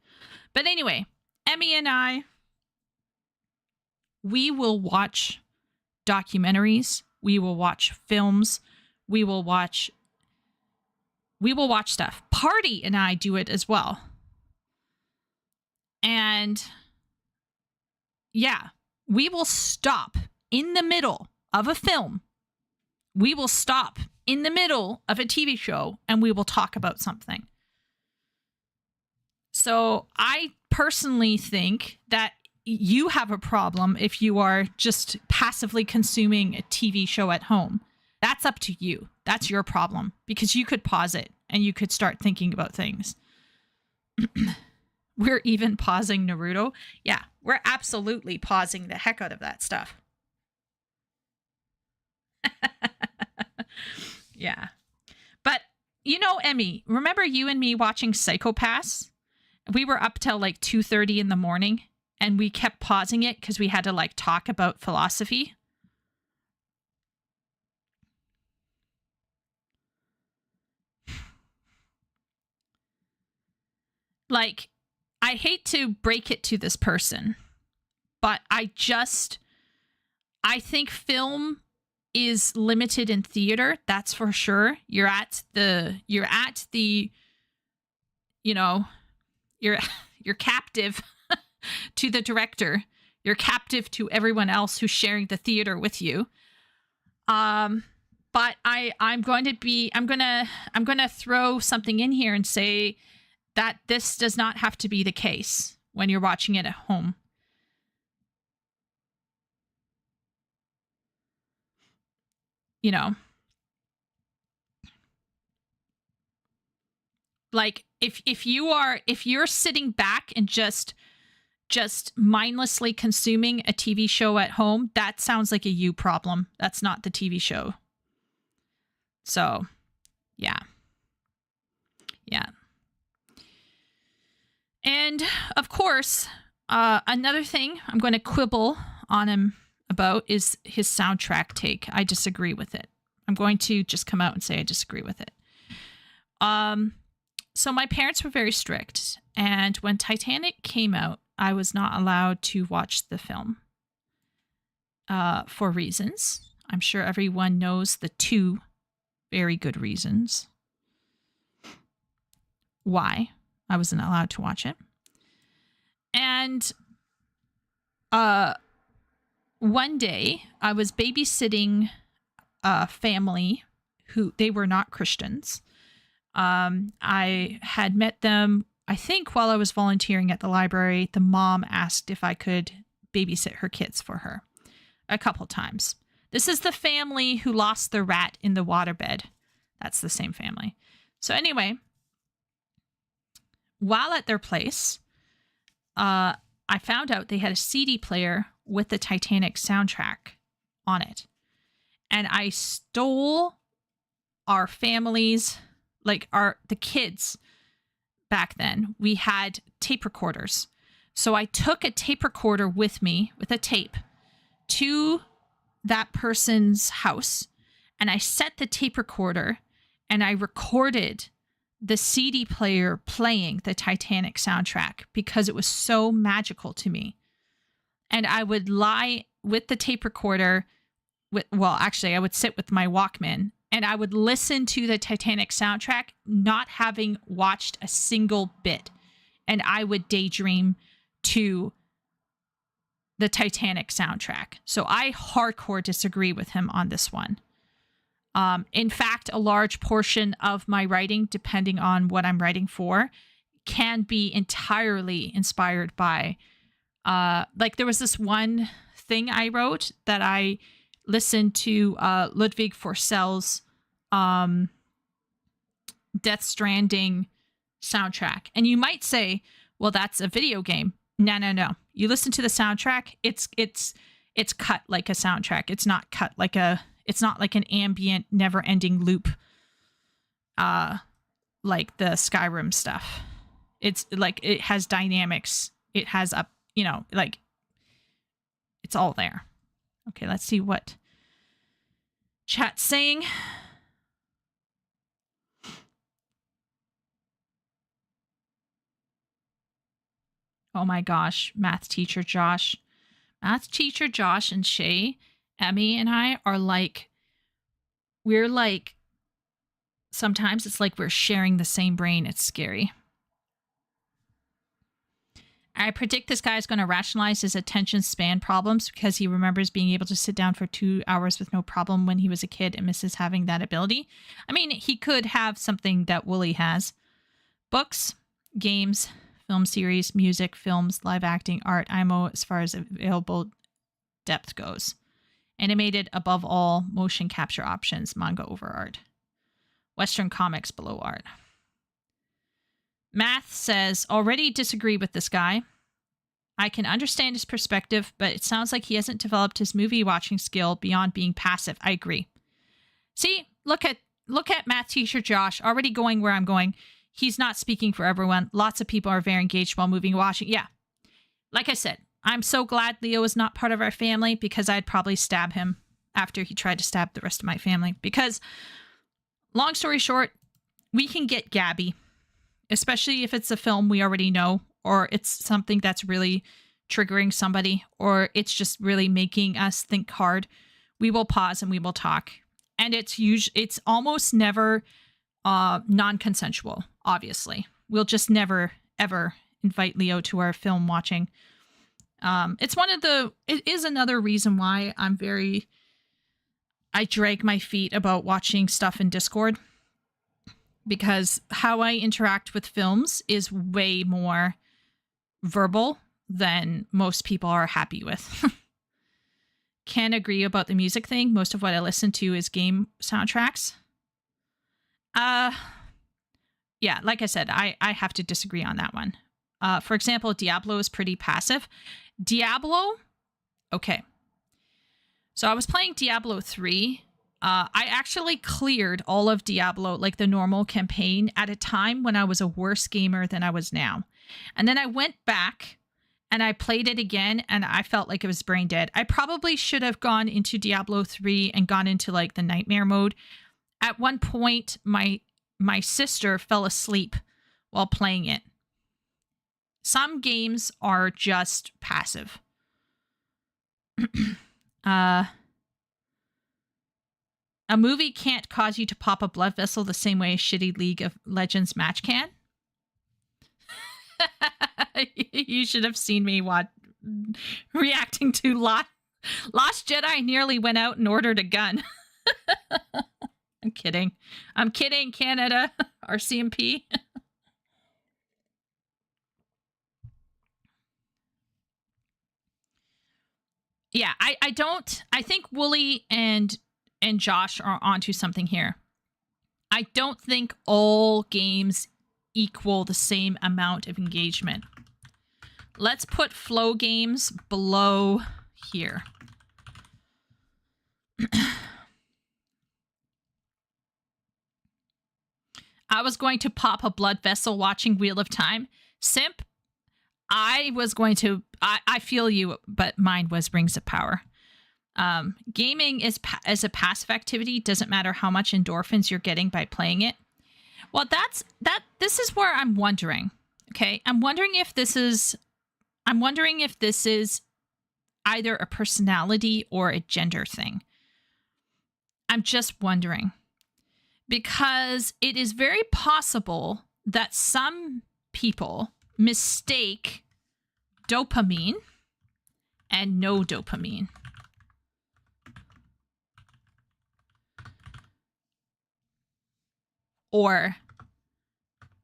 S1: But anyway, Emmy and I, we will watch documentaries. We will watch films. We will watch stuff. Party and I do it as well. And yeah, we will stop in the middle of a film. We will stop in the middle of a TV show and we will talk about something. So I personally think that you have a problem if you are just passively consuming a TV show at home. That's up to you. That's your problem, because you could pause it and you could start thinking about things. We're even pausing Naruto. Yeah, we're absolutely pausing the heck out of that stuff. Yeah. But, you know, Emmy, remember you and me watching Psycho-Pass? We were up till like 2:30 in the morning and we kept pausing it because we had to like talk about philosophy. Like, I hate to break it to this person, but I think film is limited in theater. That's for sure. You're captive to the director. You're captive to everyone else who's sharing the theater with you. But I'm going to throw something in here and say that this does not have to be the case when you're watching it at home. You know, like if you're sitting back and just mindlessly consuming a TV show at home, that sounds like a you problem. That's not the TV show. So, yeah. Yeah. And of course, another thing I'm going to quibble on him about is his soundtrack take. I disagree with it. I'm going to just come out and say I disagree with it. So my parents were very strict, and when Titanic came out, I was not allowed to watch the film for reasons. I'm sure everyone knows the two very good reasons why I wasn't allowed to watch it. And one day I was babysitting a family who, they were not Christians. I had met them, I think, while I was volunteering at the library. The mom asked if I could babysit her kids for her a couple times. This is the family who lost their rat in the waterbed. That's the same family. So anyway, while at their place, I found out they had a CD player with the Titanic soundtrack on it. And I stole our family's, like the kids back then. We had tape recorders. So I took a tape recorder with me, with a tape, to that person's house. And I set the tape recorder and I recorded the CD player playing the Titanic soundtrack because it was so magical to me. And I would lie with the tape recorder. I would sit with my Walkman and I would listen to the Titanic soundtrack, not having watched a single bit. And I would daydream to the Titanic soundtrack. So I hardcore disagree with him on this one. In fact, a large portion of my writing, depending on what I'm writing for, can be entirely inspired by, there was this one thing I wrote that I listened to Ludwig Forsell's Death Stranding soundtrack. And you might say, well, that's a video game. No. You listen to the soundtrack, it's cut like a soundtrack. It's not cut like it's not like an ambient, never-ending loop like the Skyrim stuff. It's like it has dynamics. It has it's all there. Okay, let's see what chat's saying. Oh my gosh, math teacher Josh. Math teacher Josh and Shay, Emmy and I are sometimes it's like we're sharing the same brain. It's scary. I predict this guy is going to rationalize his attention span problems because he remembers being able to sit down for 2 hours with no problem when he was a kid and misses having that ability. I mean, he could have something that Wooly has. Books, games, film series, music, films, live acting, art, IMO as far as available depth goes. Animated above all, motion capture options, manga over art. Western comics below art. Math says, already disagree with this guy. I can understand his perspective, but it sounds like he hasn't developed his movie watching skill beyond being passive. I agree. See, look at math teacher Josh already going where I'm going. He's not speaking for everyone. Lots of people are very engaged while moving watching. Yeah. Like I said, I'm so glad Leo is not part of our family because I'd probably stab him after he tried to stab the rest of my family. Because, long story short, we can get Gabby, especially if it's a film we already know, or it's something that's really triggering somebody, or it's just really making us think hard. We will pause and we will talk. And it's almost never non-consensual, obviously. We'll just never, ever invite Leo to our film watching. It is another reason why I drag my feet about watching stuff in Discord, because how I interact with films is way more verbal than most people are happy with. Can agree about the music thing. Most of what I listen to is game soundtracks. Yeah, like I said, I have to disagree on that one. For example, Diablo is pretty passive. Diablo? Okay. So I was playing Diablo 3. I actually cleared all of Diablo, like the normal campaign, at a time when I was a worse gamer than I was now. And then I went back and I played it again and I felt like it was brain dead. I probably should have gone into Diablo 3 and gone into like the nightmare mode. At one point, my sister fell asleep while playing it. Some games are just passive. A movie can't cause you to pop a blood vessel the same way a shitty League of Legends match can. You should have seen me reacting to Lost Jedi nearly went out and ordered a gun. I'm kidding. Canada. RCMP. Yeah, I think Wooly and Josh are onto something here. I don't think all games equal the same amount of engagement. Let's put flow games below here. I was going to pop a blood vessel watching Wheel of Time. Simp, I feel you, but mine was Rings of Power. Gaming as a passive activity doesn't matter how much endorphins you're getting by playing it. Well, this is where I'm wondering. Okay. I'm wondering if this is either a personality or a gender thing. I'm just wondering. Because it is very possible that some people mistake dopamine and no dopamine. Or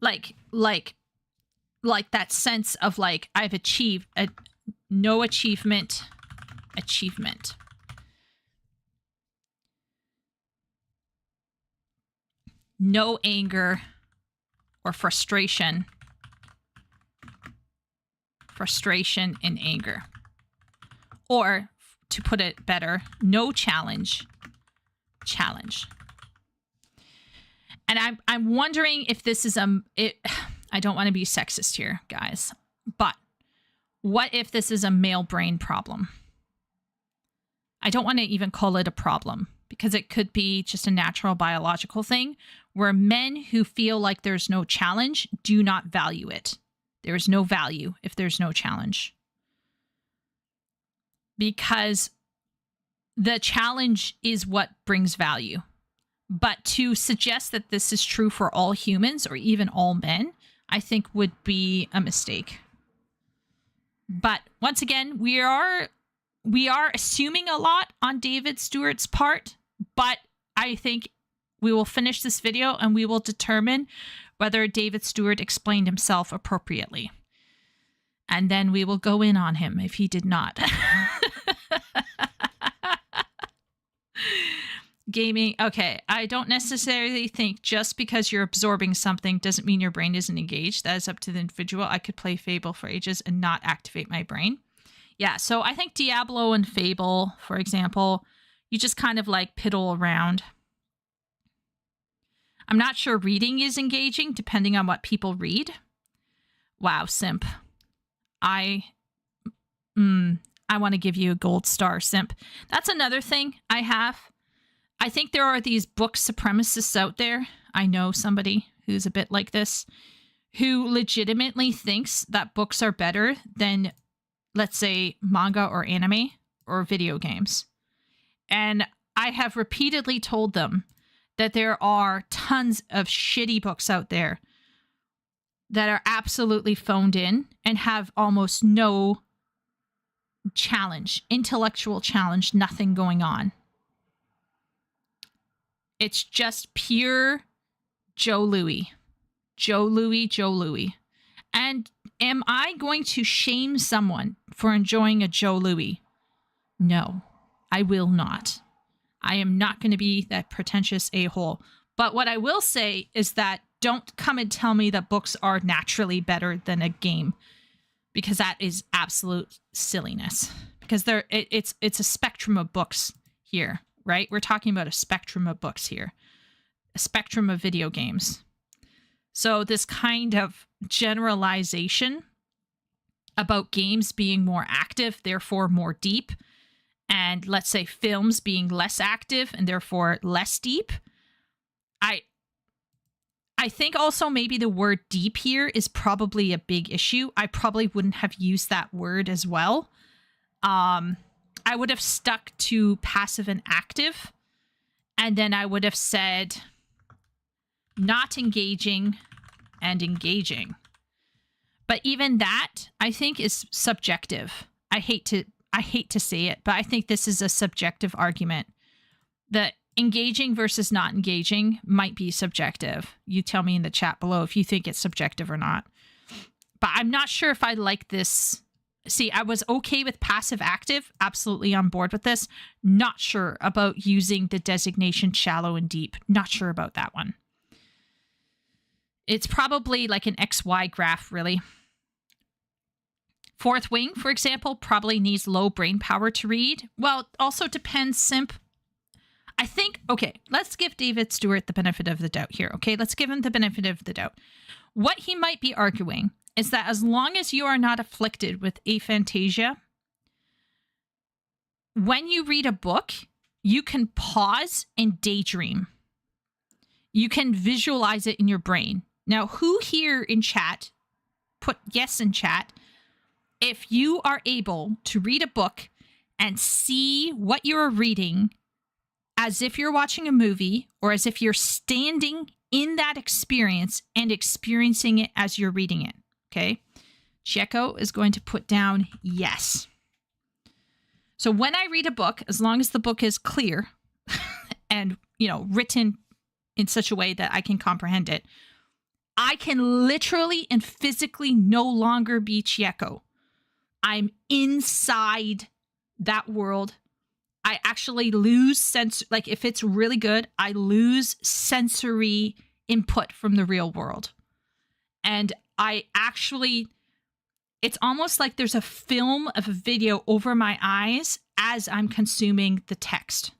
S1: like that sense of like I've achieved no achievement. No anger or frustration. Frustration and anger. Or, to put it better, no challenge. And I'm wondering if this is I don't want to be sexist here, guys, but what if this is a male brain problem? I don't want to even call it a problem because it could be just a natural biological thing where men who feel like there's no challenge do not value it. There is no value if there's no challenge. Because the challenge is what brings value. But to suggest that this is true for all humans or even all men, I think would be a mistake. But once again, we are assuming a lot on David Stewart's part, but I think we will finish this video and we will determine whether David Stewart explained himself appropriately. And then we will go in on him if he did not. Gaming. Okay. I don't necessarily think just because you're absorbing something doesn't mean your brain isn't engaged. That is up to the individual. I could play Fable for ages and not activate my brain. Yeah. So I think Diablo and Fable, for example, you just kind of like piddle around. I'm not sure reading is engaging depending on what people read. Wow, simp. I want to give you a gold star, simp. That's another thing I have. I think there are these book supremacists out there. I know somebody who's a bit like this, who legitimately thinks that books are better than, let's say, manga or anime or video games. And I have repeatedly told them that there are tons of shitty books out there that are absolutely phoned in and have almost no challenge, intellectual challenge, nothing going on. It's just pure Joe Louis. Joe Louis. And am I going to shame someone for enjoying a Joe Louis? No, I will not. I am not going to be that pretentious a-hole. But what I will say is that don't come and tell me that books are naturally better than a game, because that is absolute silliness. Because it's a spectrum of books here, right? We're talking about a spectrum of books here, a spectrum of video games. So this kind of generalization about games being more active, therefore more deep, and let's say films being less active and therefore less deep, I think also maybe the word deep here is probably a big issue. I probably wouldn't have used that word as well. I would have stuck to passive and active, and then I would have said not engaging and engaging. But even that, I think, is subjective. I hate to say it, but I think this is a subjective argument. That engaging versus not engaging might be subjective. You tell me in the chat below if you think it's subjective or not. But I'm not sure if I like this. See, I was okay with passive active, absolutely on board with this. Not sure about using the designation shallow and deep. Not sure about that one. It's probably like an XY graph, really. Fourth Wing, for example, probably needs low brain power to read. Well, it also depends, simp. I think, okay, let's give David Stewart the benefit of the doubt here, okay? Let's give him the benefit of the doubt. What he might be arguing is that as long as you are not afflicted with aphantasia, when you read a book, you can pause and daydream. You can visualize it in your brain. Now, who here in chat, put yes in chat, if you are able to read a book and see what you're reading as if you're watching a movie or as if you're standing in that experience and experiencing it as you're reading it, okay? Chieko is going to put down yes. So when I read a book, as long as the book is clear and, written in such a way that I can comprehend it, I can literally and physically no longer be Chieko. I'm inside that world. I actually lose sense. Like if it's really good, I lose sensory input from the real world. And it's almost like there's a film of a video over my eyes as I'm consuming the text.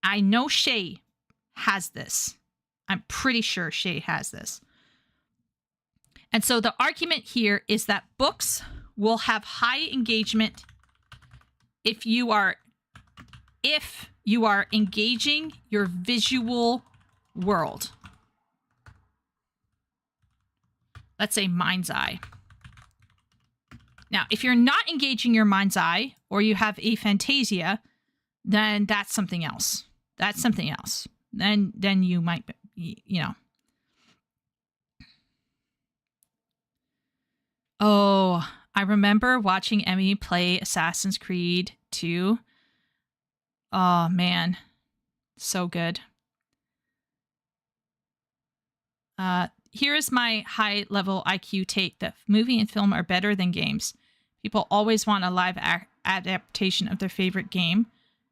S1: I know Shay has this. I'm pretty sure Shay has this. And so the argument here is that books will have high engagement if you are engaging your visual world. Let's say mind's eye. Now, if you're not engaging your mind's eye or you have aphantasia, then that's something else. That's something else. Then you might, Oh, I remember watching Emmy play Assassin's Creed 2. Oh, man. So good. Here is my high-level IQ take that movie and film are better than games. People always want a live adaptation of their favorite game.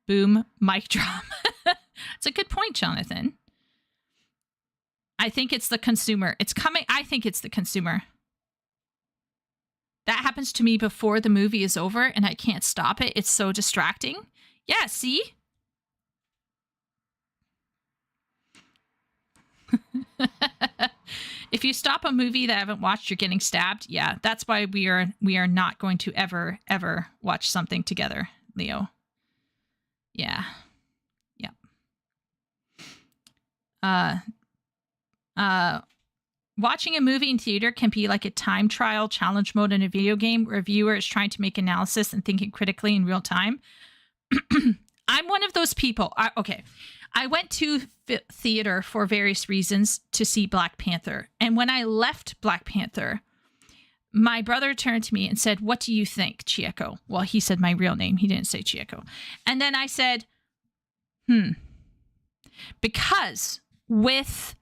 S1: Boom, mic drop. It's a good point, Jonathan. I think it's the consumer. It's coming. I think it's the consumer. That happens to me before the movie is over and I can't stop it. It's so distracting. Yeah, see? If you stop a movie that I haven't watched, you're getting stabbed. Yeah, that's why we are not going to ever watch something together, Leo. Yeah. Watching a movie in theater can be like a time trial challenge mode in a video game where a viewer is trying to make analysis and thinking critically in real time. I'm one of those people. I went to theater for various reasons to see Black Panther. And when I left Black Panther, my brother turned to me and said, "What do you think, Chieko?" Well, he said my real name. He didn't say Chieko. And then I said, because with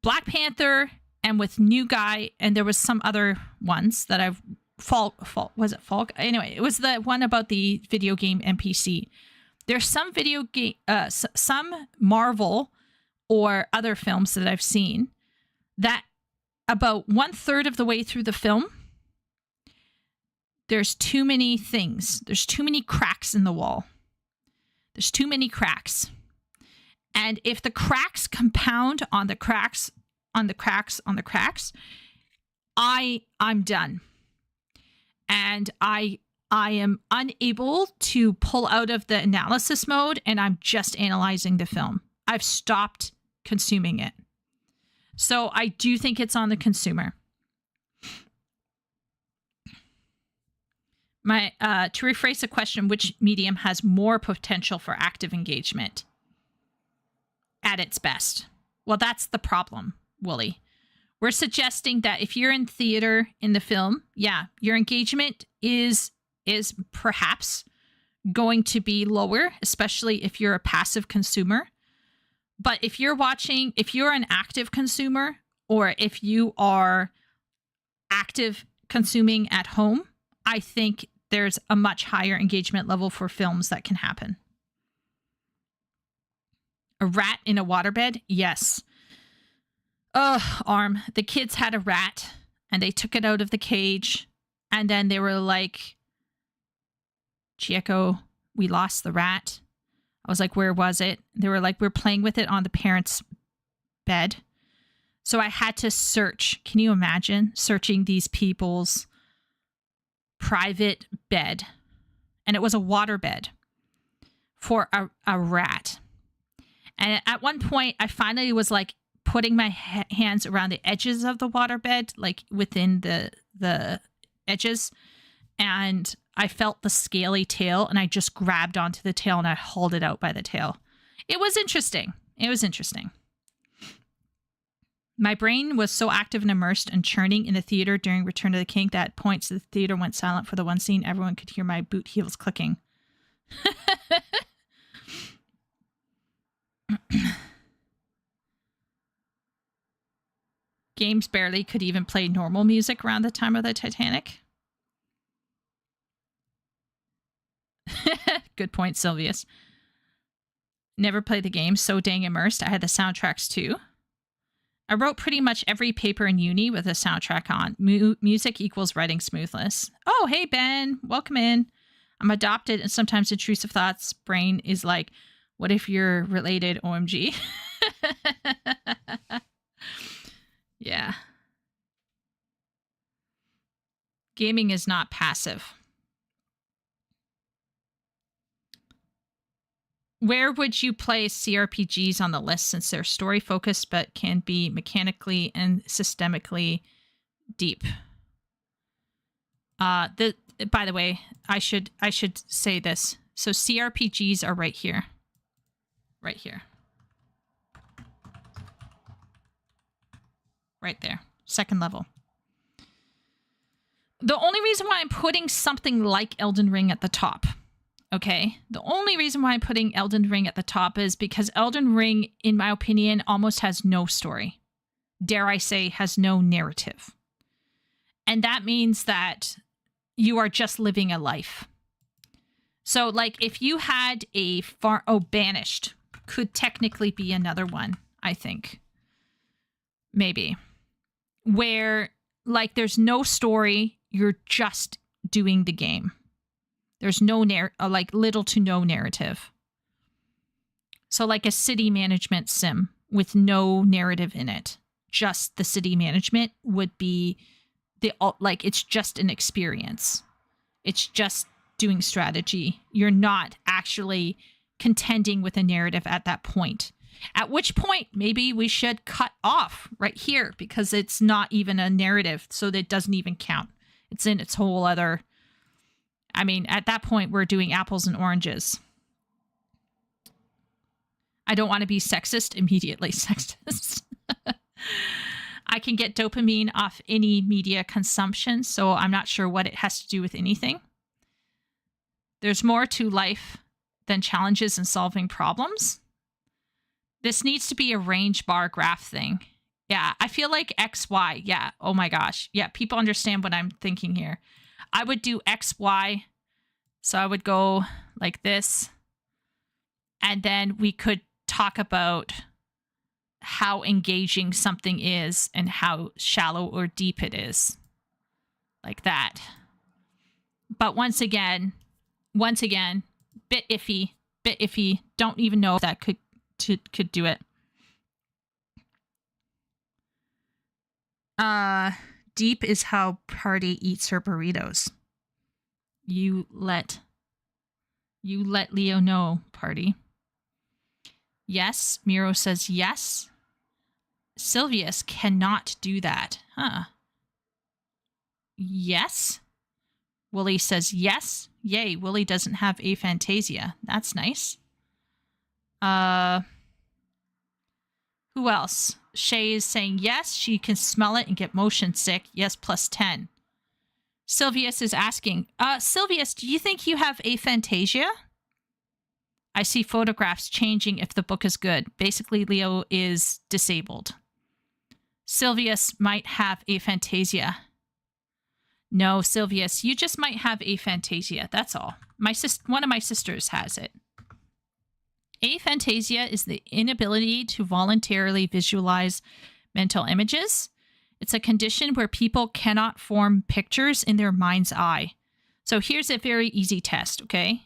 S1: Black Panther and with New Guy, and there was some other ones that I've was it Falk? Anyway, it was the one about the video game NPC. There's some video game, some Marvel or other films that I've seen that about 1/3 of the way through the film, there's too many things. There's too many cracks in the wall. There's too many cracks. And if the cracks compound on the cracks, on the cracks, on the cracks, I'm done. And I am unable to pull out of the analysis mode, and I'm just analyzing the film. I've stopped consuming it. So I do think it's on the consumer. To rephrase the question, which medium has more potential for active engagement at its best? Well, that's the problem, Wooly. We're suggesting that if you're in theater in the film, yeah, your engagement is perhaps going to be lower, especially if you're a passive consumer. But if you're an active consumer, or if you are active consuming at home, I think there's a much higher engagement level for films that can happen. A rat in a waterbed? Yes. Arm. The kids had a rat and they took it out of the cage, and then they were like, "Chieko, we lost the rat." I was like, "Where was it?" They were like, "We're playing with it on the parents' bed." So I had to search. Can you imagine searching these people's private bed? And it was a water bed for a rat. And at one point, I finally was like putting my hands around the edges of the waterbed, like within the edges. And I felt the scaly tail, and I just grabbed onto the tail and I hauled it out by the tail. It was interesting. It was interesting. My brain was so active and immersed and churning in the theater during Return of the King that at points the theater went silent for the one scene. Everyone could hear my boot heels clicking. Games barely could even play normal music around the time of the Titanic. Good point, Sylvius. Never played the game, so dang immersed. I had the soundtracks too. I wrote pretty much every paper in uni with a soundtrack on. Music equals writing smoothness. Oh, hey, Ben. Welcome in. I'm adopted and sometimes intrusive thoughts. Brain is like, what if you're related? OMG. Yeah. Gaming is not passive. Where would you place CRPGs on the list since they're story focused but can be mechanically and systemically deep? By the way, I should say this. So CRPGs are right here. Right here. Right there. Second level. The only reason why I'm putting something like Elden Ring at the top, okay? The only reason why I'm putting Elden Ring at the top is because Elden Ring, in my opinion, almost has no story. Dare I say, has no narrative. And that means that you are just living a life. So, like, if you had a Banished could technically be another one, I think. Maybe. Where, like, there's no story, you're just doing the game. There's no like little to no narrative. So like a city management sim with no narrative in it. Just the city management would be like it's just an experience. It's just doing strategy. You're not actually contending with a narrative at that point. At which point maybe we should cut off right here because it's not even a narrative, so that it doesn't even count. It's in its whole other... I mean, at that point, we're doing apples and oranges. I don't want to be sexist, immediately sexist. I can get dopamine off any media consumption, so I'm not sure what it has to do with anything. There's more to life than challenges and solving problems. This needs to be a range bar graph thing. Yeah, I feel like XY. Yeah, oh my gosh. Yeah, people understand what I'm thinking here. I would do XY. So I would go like this. And then we could talk about how engaging something is and how shallow or deep it is. Like that. But once again, bit iffy. Don't even know if that could do it. Deep is how Party eats her burritos. You let Leo know, Party. Yes, Miro says yes. Sylvius cannot do that. Huh. Yes. Wooly says yes. Yay, Wooly doesn't have aphantasia. That's nice. Who else? Shay is saying yes, she can smell it and get motion sick. Yes, +10. Sylvius is asking, Sylvius, do you think you have aphantasia? I see photographs changing if the book is good. Basically, Leo is disabled. Sylvius might have aphantasia. No, Sylvius, you just might have aphantasia. That's all. One of my sisters has it. Aphantasia is the inability to voluntarily visualize mental images. It's a condition where people cannot form pictures in their mind's eye. So here's a very easy test, okay?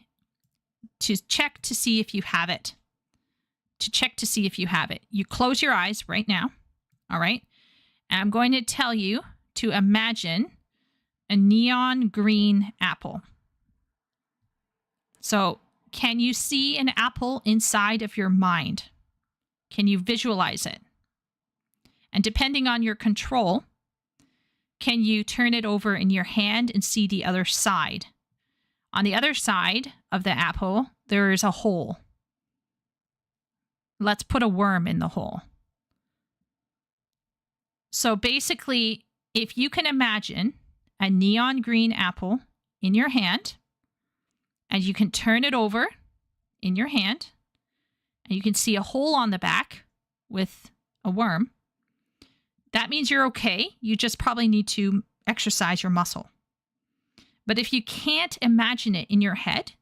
S1: To check to see if you have it. You close your eyes right now, all right? And I'm going to tell you to imagine a neon green apple. So can you see an apple inside of your mind Can you visualize it? And depending on your control, can you turn it over in your hand and see the other side? On the other side of the apple, there is a hole. Let's put a worm in the hole. So basically, if you can imagine a neon green apple in your hand, and you can turn it over in your hand, and you can see a hole on the back with a worm, that means you're okay. You just probably need to exercise your muscle. But if you can't imagine it in your head,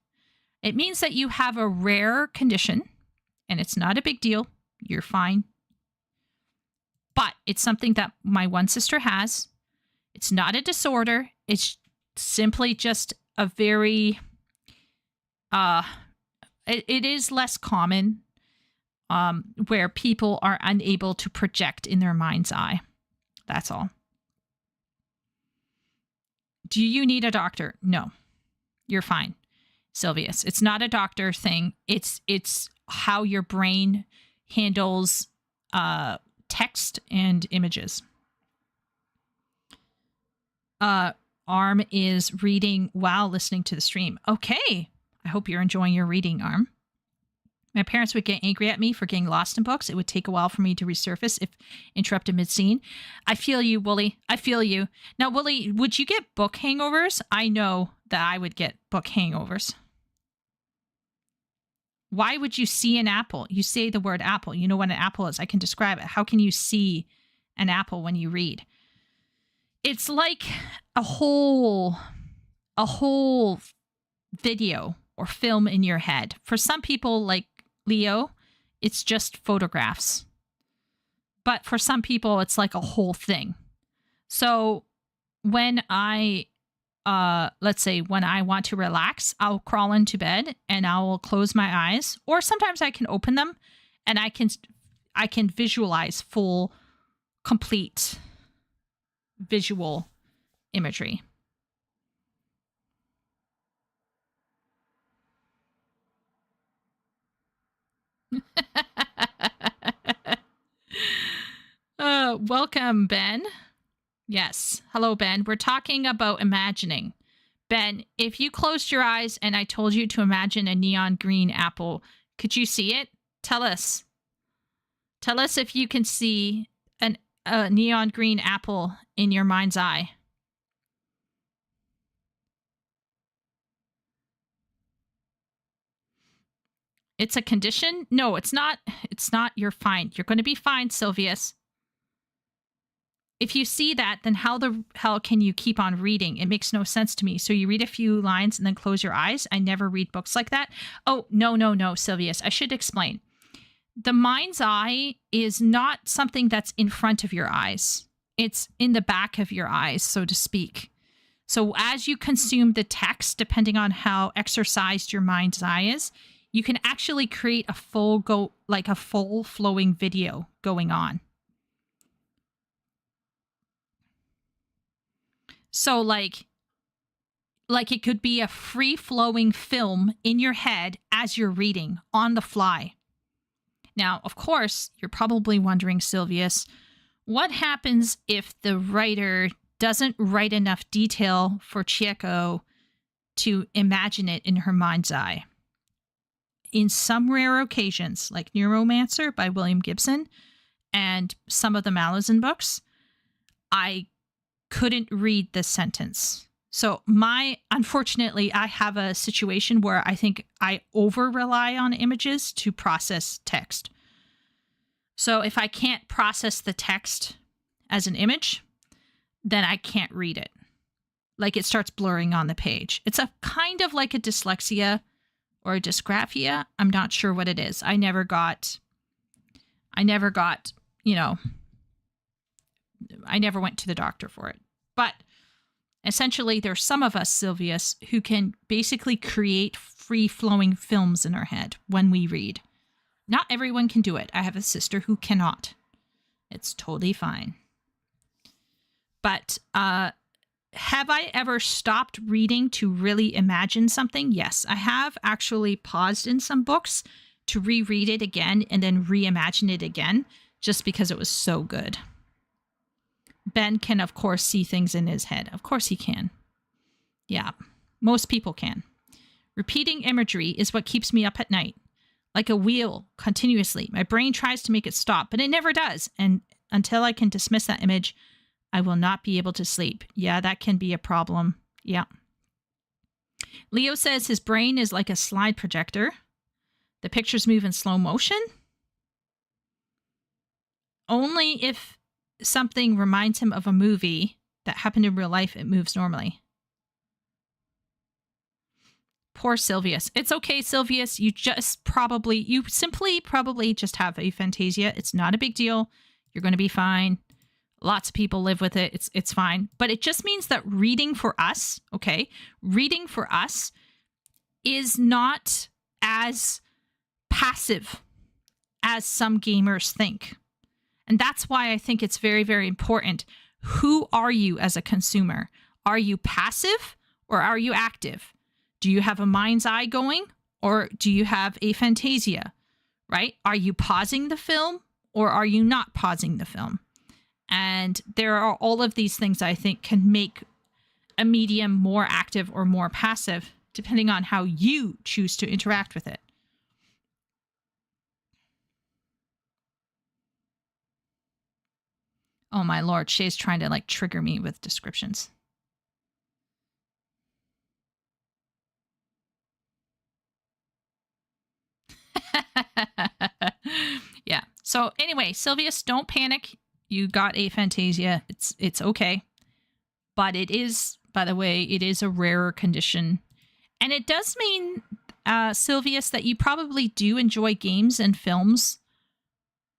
S1: it means that you have a rare condition, and it's not a big deal. You're fine. But it's something that my one sister has. It's not a disorder. It's simply just a very, it is less common where people are unable to project in their mind's eye. That's all. Do you need a doctor? No, you're fine, Silvius. It's not a doctor thing. It's how your brain handles text and images. Arm is reading while listening to the stream. Okay. I hope you're enjoying your reading, Arm. My parents would get angry at me for getting lost in books. It would take a while for me to resurface if interrupted mid-scene. I feel you, Wooly. I feel you. Now, Wooly, would you get book hangovers? I know that I would get book hangovers. Why would you see an apple? You say the word apple. You know what an apple is. I can describe it. How can you see an apple when you read? It's like a whole video or film in your head. For some people like Leo, it's just photographs. But for some people, it's like a whole thing. So when I, let's say when I want to relax, I'll crawl into bed and I will close my eyes, or sometimes I can open them and I can visualize full, complete visual imagery. Welcome, Ben. Yes. Hello, Ben. We're talking about imagining. Ben, if you closed your eyes and I told you to imagine a neon green apple, could you see it? Tell us. Tell us if you can see a neon green apple in your mind's eye. It's a condition? No, it's not. It's not. You're fine. You're going to be fine, Silvius. If you see that, then how the hell can you keep on reading? It makes no sense to me. So you read a few lines and then close your eyes. I never read books like that. Oh, no, Silvius. I should explain. The mind's eye is not something that's in front of your eyes. It's in the back of your eyes, so to speak. So as you consume the text, depending on how exercised your mind's eye is, you can actually create a full flowing video going on. So like it could be a free-flowing film in your head as you're reading on the fly. Now, of course, you're probably wondering, Silvius, what happens if the writer doesn't write enough detail for Chieko to imagine it in her mind's eye? In some rare occasions, like Neuromancer by William Gibson and some of the Malazan books, I couldn't read this sentence. So unfortunately, I have a situation where I think I over-rely on images to process text. So if I can't process the text as an image, then I can't read it. Like it starts blurring on the page. It's a kind of like a dyslexia or a dysgraphia. I'm not sure what it is. I never got, I never went to the doctor for it. But essentially, there's some of us, Silvius, who can basically create free-flowing films in our head when we read. Not everyone can do it. I have a sister who cannot. It's totally fine. But have I ever stopped reading to really imagine something? Yes, I have actually paused in some books to reread it again and then reimagine it again just because it was so good. Ben can, of course, see things in his head. Of course he can. Yeah, most people can. Repeating imagery is what keeps me up at night. Like a wheel, continuously. My brain tries to make it stop, but it never does. And until I can dismiss that image, I will not be able to sleep. Yeah, that can be a problem. Yeah. Leo says his brain is like a slide projector. The pictures move in slow motion. Only if something reminds him of a movie that happened in real life, it moves normally. Poor Sylvius. It's okay, Sylvius. You simply probably just have aphantasia. It's not a big deal. You're going to be fine. Lots of people live with it. It's fine. But it just means that reading for us is not as passive as some gamers think. And that's why I think it's very, very important. Who are you as a consumer? Are you passive or are you active? Do you have a mind's eye going or do you have aphantasia, right? Are you pausing the film or are you not pausing the film? And there are all of these things I think can make a medium more active or more passive, depending on how you choose to interact with it. Oh my lord, Shay's trying to like trigger me with descriptions. Yeah. So anyway, Sylvius, don't panic. You got aphantasia. It's okay. But it is, by the way, it is a rarer condition. And it does mean, Sylvius, that you probably do enjoy games and films.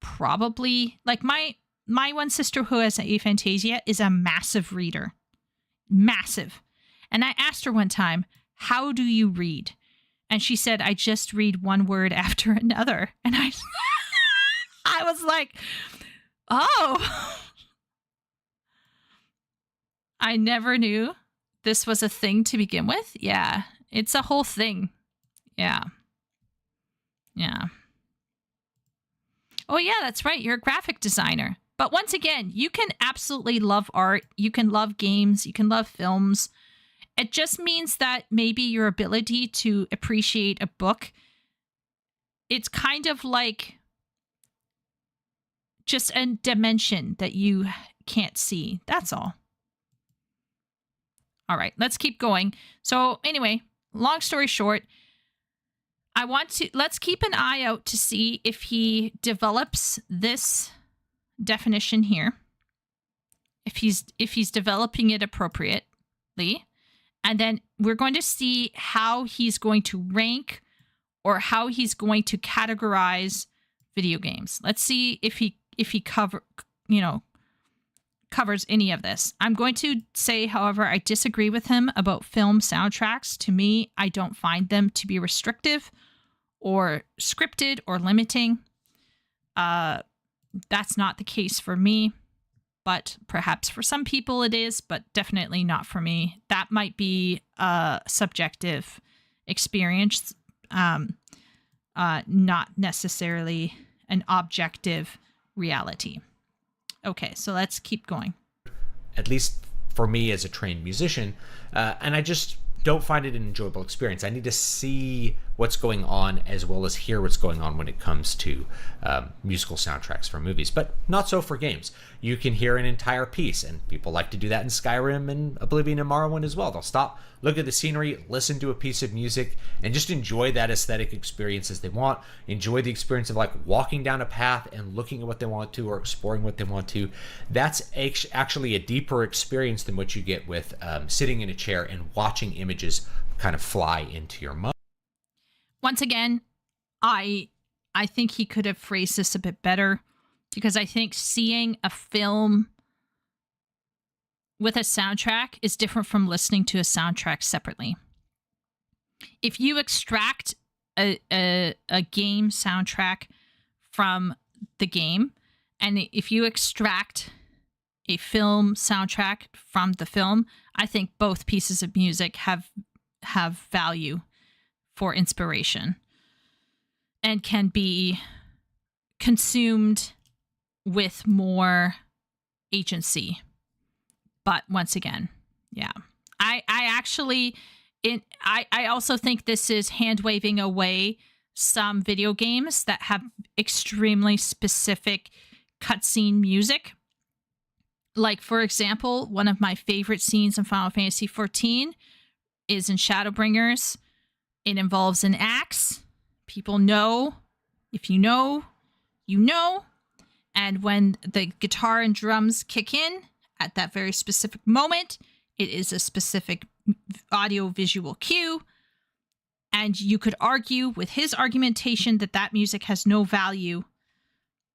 S1: Probably. Like my one sister who has aphantasia is a massive reader. Massive. And I asked her one time, how do you read? And she said, I just read one word after another. And I was like, oh, I never knew this was a thing to begin with. Yeah, it's a whole thing. Yeah. Yeah. Oh, yeah, that's right. You're a graphic designer. But once again, you can absolutely love art. You can love games. You can love films. It just means that maybe your ability to appreciate a book, it's kind of like just a dimension that you can't see. That's all. All right, let's keep going. So anyway, long story short, let's keep an eye out to see if he develops this definition here. If he's developing it appropriately. And then we're going to see how he's going to rank or how he's going to categorize video games. Let's see if he covers any of this. I'm going to say, however, I disagree with him about film soundtracks. To me, I don't find them to be restrictive or scripted or limiting. That's not the case for me. But perhaps for some people it is, but definitely not for me. That might be a subjective experience, not necessarily an objective reality. Okay, so let's keep going.
S2: At least for me as a trained musician, and I just don't find it an enjoyable experience. I need to see what's going on as well as hear what's going on when it comes to musical soundtracks for movies, but not so for games. You can hear an entire piece, and people like to do that in Skyrim and Oblivion and Morrowind as well. They'll stop, look at the scenery, listen to a piece of music, and just enjoy that aesthetic experience as they want. Enjoy the experience of like walking down a path and looking at what they want to or exploring what they want to. That's actually a deeper experience than what you get with sitting in a chair and watching images kind of fly into your mind.
S1: Once again, I think he could have phrased this a bit better, because I think seeing a film with a soundtrack is different from listening to a soundtrack separately. If you extract a game soundtrack from the game, and if you extract a film soundtrack from the film, I think both pieces of music have value for inspiration. and can be consumed with more agency. But once again, yeah. I actually I also think this is hand waving away some video games that have extremely specific cutscene music. Like, for example, one of my favorite scenes in Final Fantasy XIV is in Shadowbringers. It involves an axe. People know. If you know, you know. And when the guitar and drums kick in at that very specific moment, it is a specific audio-visual cue. And you could argue with his argumentation that that music has no value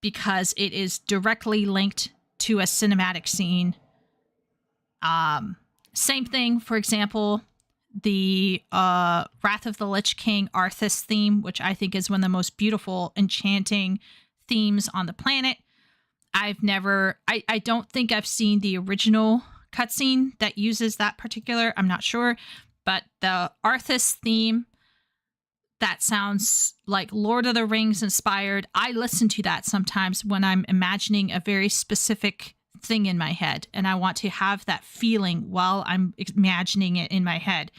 S1: because it is directly linked to a cinematic scene. Same thing, for example, the Wrath of the Lich King Arthas theme, which I think is one of the most beautiful, enchanting themes on the planet. I don't think I've seen the original cutscene that uses that particular, I'm not sure, but the Arthas theme, that sounds like Lord of the Rings inspired. I listen to that sometimes when I'm imagining a very specific thing in my head and I want to have that feeling while I'm imagining it in my head.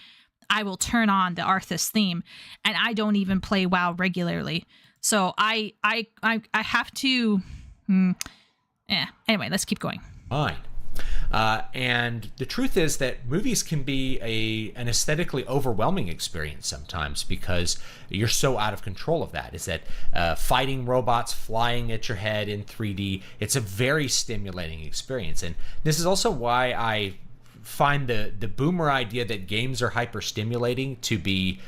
S1: I will turn on the Arthas theme, and I don't even play WoW regularly. So I have to anyway, let's keep going.
S2: Fine. And the truth is that movies can be an aesthetically overwhelming experience sometimes because you're so out of control of that. Is that fighting robots flying at your head in 3D? It's a very stimulating experience. And this is also why I find the boomer idea that games are hyper-stimulating to be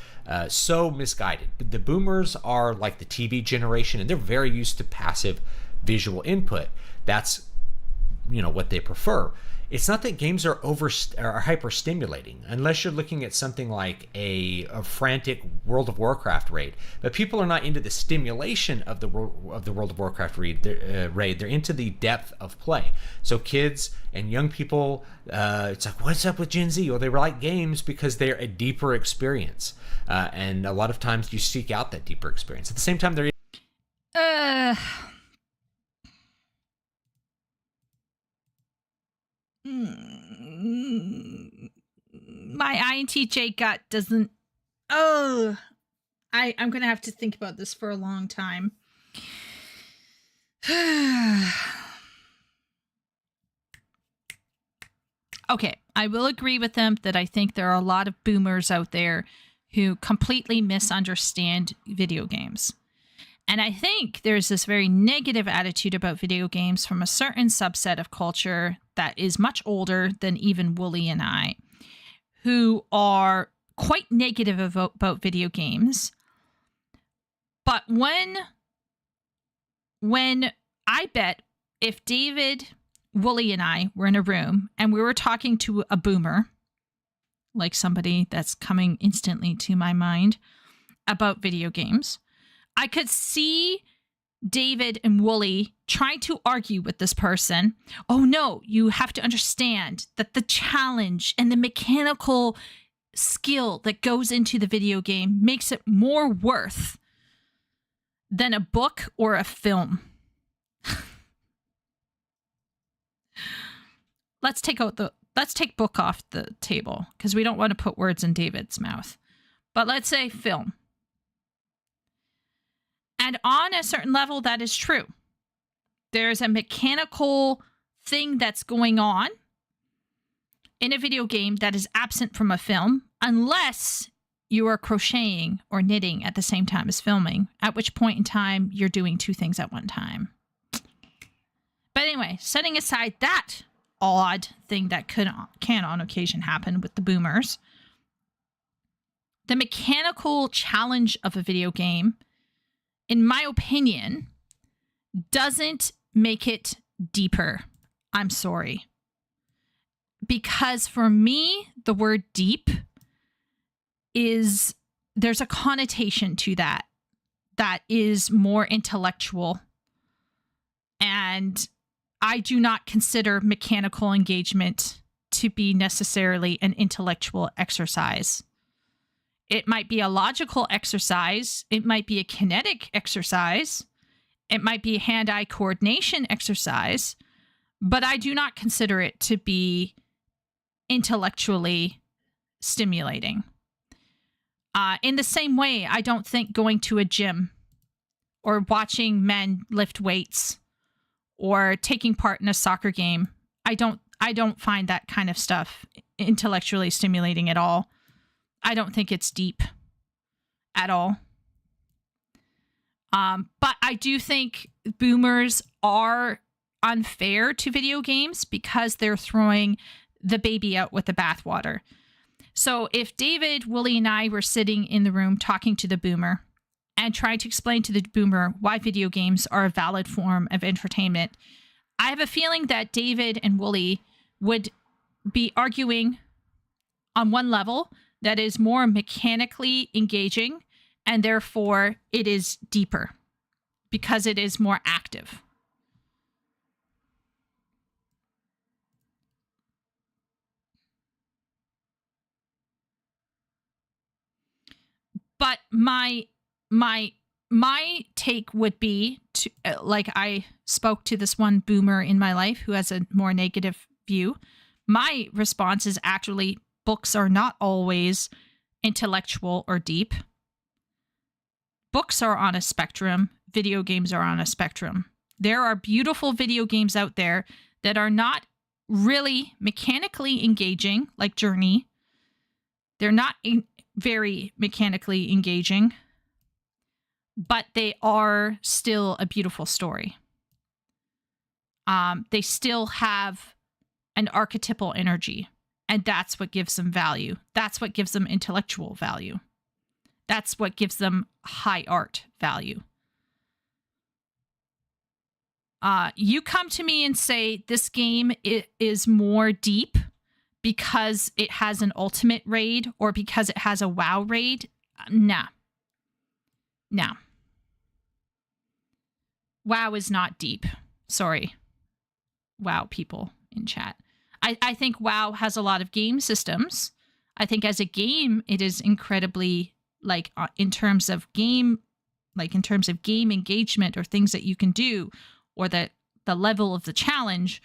S2: so misguided. The boomers are like the TV generation, and they're very used to passive visual input. That's what they prefer. It's not that games are hyper stimulating unless you're looking at something like a frantic World of Warcraft raid. But people are not into the stimulation of the World of Warcraft raid. They're into the depth of play. So kids and young people, it's like, what's up with Gen Z? Well, they like games because they're a deeper experience, and a lot of times you seek out that deeper experience. At the same time,
S1: my INTJ gut doesn't. I'm gonna have to think about this for a long time. Okay, I will agree with them that I think there are a lot of boomers out there who completely misunderstand video games. And I think there's this very negative attitude about video games from a certain subset of culture that is much older than even Wooly and I, who are quite negative about video games. But when I bet if David, Wooly, and I were in a room and we were talking to a boomer, like somebody that's coming instantly to my mind, about video games, I could see David and Wooly trying to argue with this person. Oh no, you have to understand that the challenge and the mechanical skill that goes into the video game makes it more worth than a book or a film. Let's take book off the table because we don't want to put words in David's mouth. But let's say film. And on a certain level, that is true. There's a mechanical thing that's going on in a video game that is absent from a film, unless you are crocheting or knitting at the same time as filming, at which point in time you're doing two things at one time. But anyway, setting aside that odd thing that can on occasion happen with the boomers, the mechanical challenge of a video game, in my opinion, doesn't make it deeper. I'm sorry. Because for me, the word deep there's a connotation to that is more intellectual. And I do not consider mechanical engagement to be necessarily an intellectual exercise. It might be a logical exercise. It might be a kinetic exercise. It might be a hand-eye coordination exercise. But I do not consider it to be intellectually stimulating. In the same way, I don't think going to a gym or watching men lift weights or taking part in a soccer game, I don't find that kind of stuff intellectually stimulating at all. I don't think it's deep at all. But I do think boomers are unfair to video games because they're throwing the baby out with the bathwater. So if David, Wooly, and I were sitting in the room talking to the boomer and trying to explain to the boomer why video games are a valid form of entertainment, I have a feeling that David and Wooly would be arguing on one level that is more mechanically engaging, and therefore it is deeper because it is more active. But my take would be to, like, I spoke to this one boomer in my life who has a more negative view. My response is actually books are not always intellectual or deep. Books are on a spectrum. Video games are on a spectrum. There are beautiful video games out there that are not really mechanically engaging, like Journey. They're not very mechanically engaging, but they are still a beautiful story. They still have an archetypal energy, and that's what gives them value. That's what gives them intellectual value. That's what gives them high art value. You come to me and say this game is more deep because it has an ultimate raid or because it has a WoW raid. Nah. WoW is not deep. Sorry. WoW people in chat. I think WoW has a lot of game systems. I think as a game, it is incredibly, like, in terms of game engagement or things that you can do, or the level of the challenge,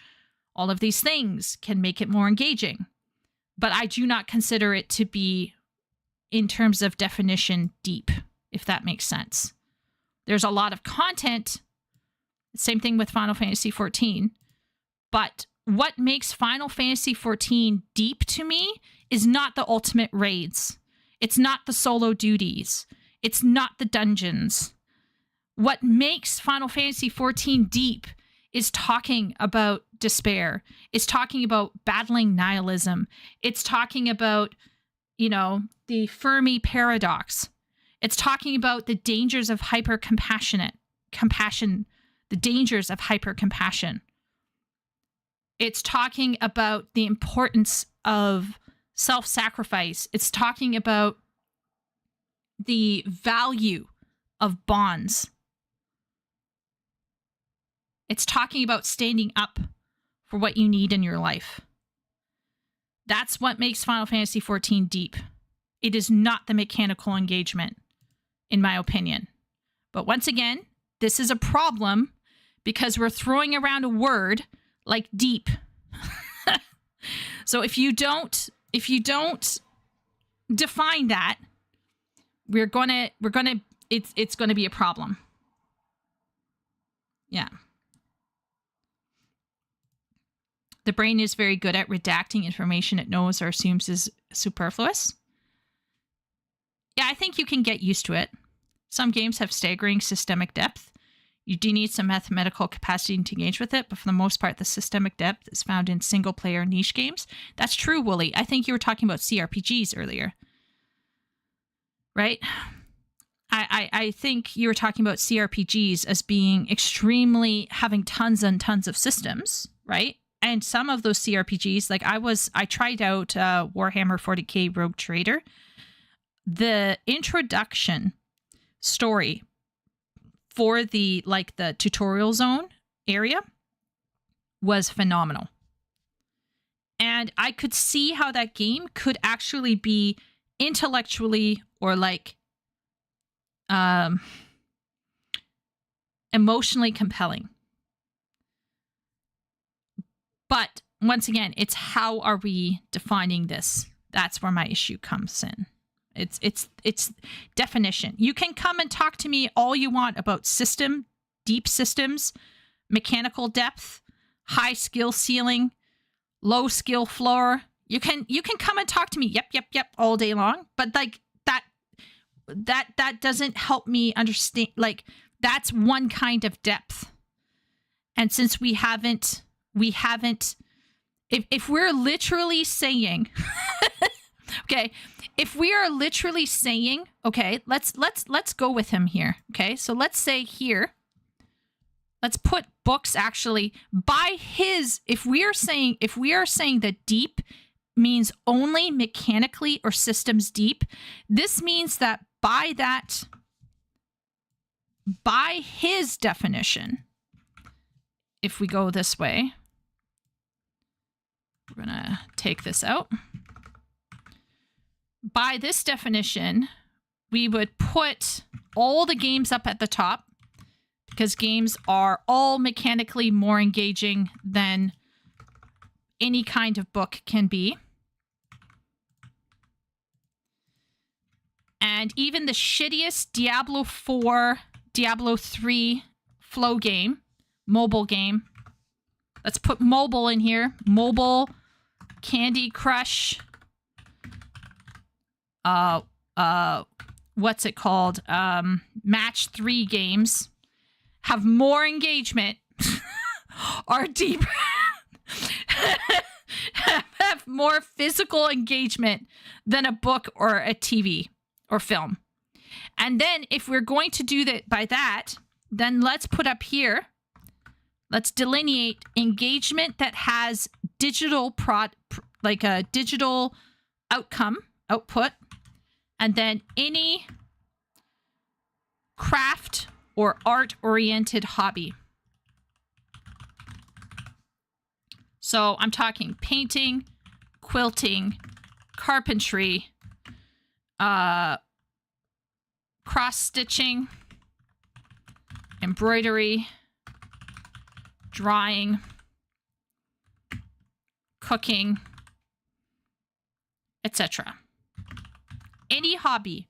S1: all of these things can make it more engaging. But I do not consider it to be, in terms of definition, deep, if that makes sense. There's a lot of content. Same thing with Final Fantasy XIV. But what makes Final Fantasy XIV deep to me is not the ultimate raids. It's not the solo duties. It's not the dungeons. What makes Final Fantasy XIV deep is talking about despair. It's talking about battling nihilism. It's talking about, the Fermi paradox. It's talking about the dangers of compassion, the dangers of hyper-compassion. It's talking about the importance of self-sacrifice. It's talking about the value of bonds. It's talking about standing up for what you need in your life. That's what makes Final Fantasy XIV deep. It is not the mechanical engagement, in my opinion. But once again, this is a problem because we're throwing around a word like deep. So if you don't define that, it's gonna be a problem. Yeah. The brain is very good at redacting information it knows or assumes is superfluous. Yeah, I think you can get used to it. Some games have staggering systemic depth. You do need some mathematical capacity to engage with it, but for the most part, the systemic depth is found in single-player niche games. That's true, Wooly. I think you were talking about CRPGs earlier. Right? I think you were talking about CRPGs as being having tons and tons of systems, right? And some of those CRPGs, like I tried out Warhammer 40k Rogue Trader. The introduction story for the tutorial zone area was phenomenal. And I could see how that game could actually be intellectually or like emotionally compelling. But once again, it's how are we defining this? That's where my issue comes in. It's definition. You can come and talk to me all you want about system, deep systems, mechanical depth, high skill ceiling, low skill floor. You can come and talk to me, yep, all day long. But like that doesn't help me understand. Like that's one kind of depth. And since we haven't. If we're literally saying, okay, if we are literally saying, okay, let's go with him here. Okay, so let's say here, let's put books actually by his. If we are saying that deep means only mechanically or systems deep, this means that by his definition, if we go this way. We're going to take this out. By this definition, we would put all the games up at the top because games are all mechanically more engaging than any kind of book can be. And even the shittiest Diablo 4, Diablo 3 flow game, mobile game. Let's put mobile in here. Mobile, Candy Crush. What's it called? Match 3 games have more engagement, are deeper, have more physical engagement than a book or a TV or film. And then if we're going to do that by that, then let's put up here. Let's delineate engagement that has digital like a digital output, and then any craft or art-oriented hobby. So I'm talking painting, quilting, carpentry, cross-stitching, embroidery, drawing, cooking, etc. Any hobby.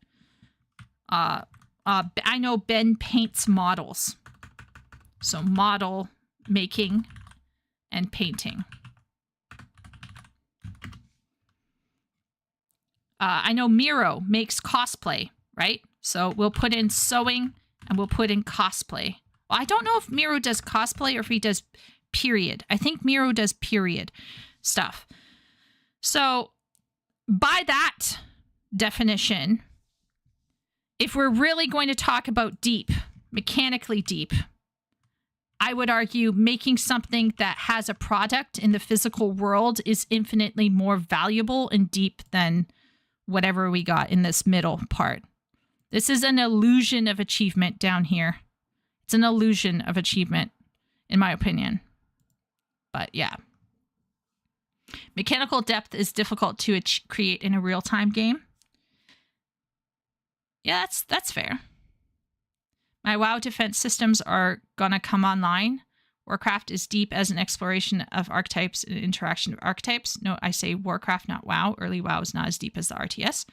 S1: I know Ben paints models. So model making and painting. I know Miro makes cosplay, right? So we'll put in sewing and we'll put in cosplay. Well, I don't know if Miro does cosplay or if he does period. I think Miro does period stuff. So by that definition, if we're really going to talk about deep, mechanically deep, I would argue making something that has a product in the physical world is infinitely more valuable and deep than whatever we got in this middle part. This is an illusion of achievement down here. It's an illusion of achievement, in my opinion. But yeah. Mechanical depth is difficult to create in a real-time game. Yeah, that's fair. My WoW defense systems are gonna come online. Warcraft is deep as an exploration of archetypes and interaction of archetypes. No, I say Warcraft, not WoW. Early WoW is not as deep as the RTS.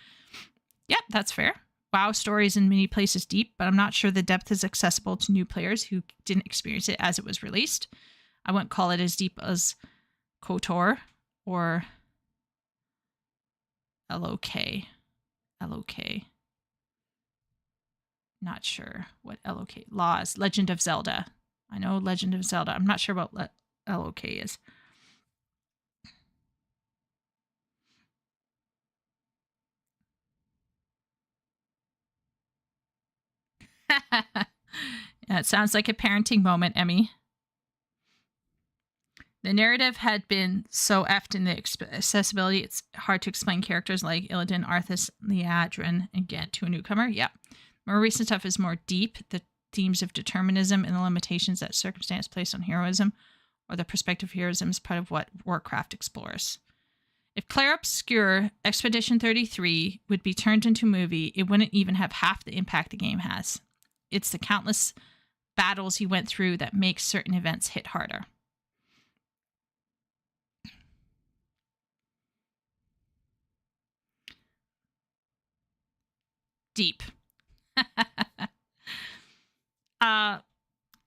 S1: Yep, that's fair. WoW stories in many places deep, but I'm not sure the depth is accessible to new players who didn't experience it as it was released. I wouldn't call it as deep as KOTOR or LOK. Not sure what LOK. Laws. Legend of Zelda. I know Legend of Zelda. I'm not sure what LOK is. Yeah, it sounds like a parenting moment, Emmy. The narrative had been so effed in the accessibility, it's hard to explain characters like Illidan, Arthas, Liadrin, and Gant to a newcomer. Yeah. More recent stuff is more deep. The themes of determinism and the limitations that circumstance placed on heroism or the perspective of heroism is part of what Warcraft explores. If Clair Obscur Expedition 33 would be turned into a movie, it wouldn't even have half the impact the game has. It's the countless battles you went through that make certain events hit harder. Deep.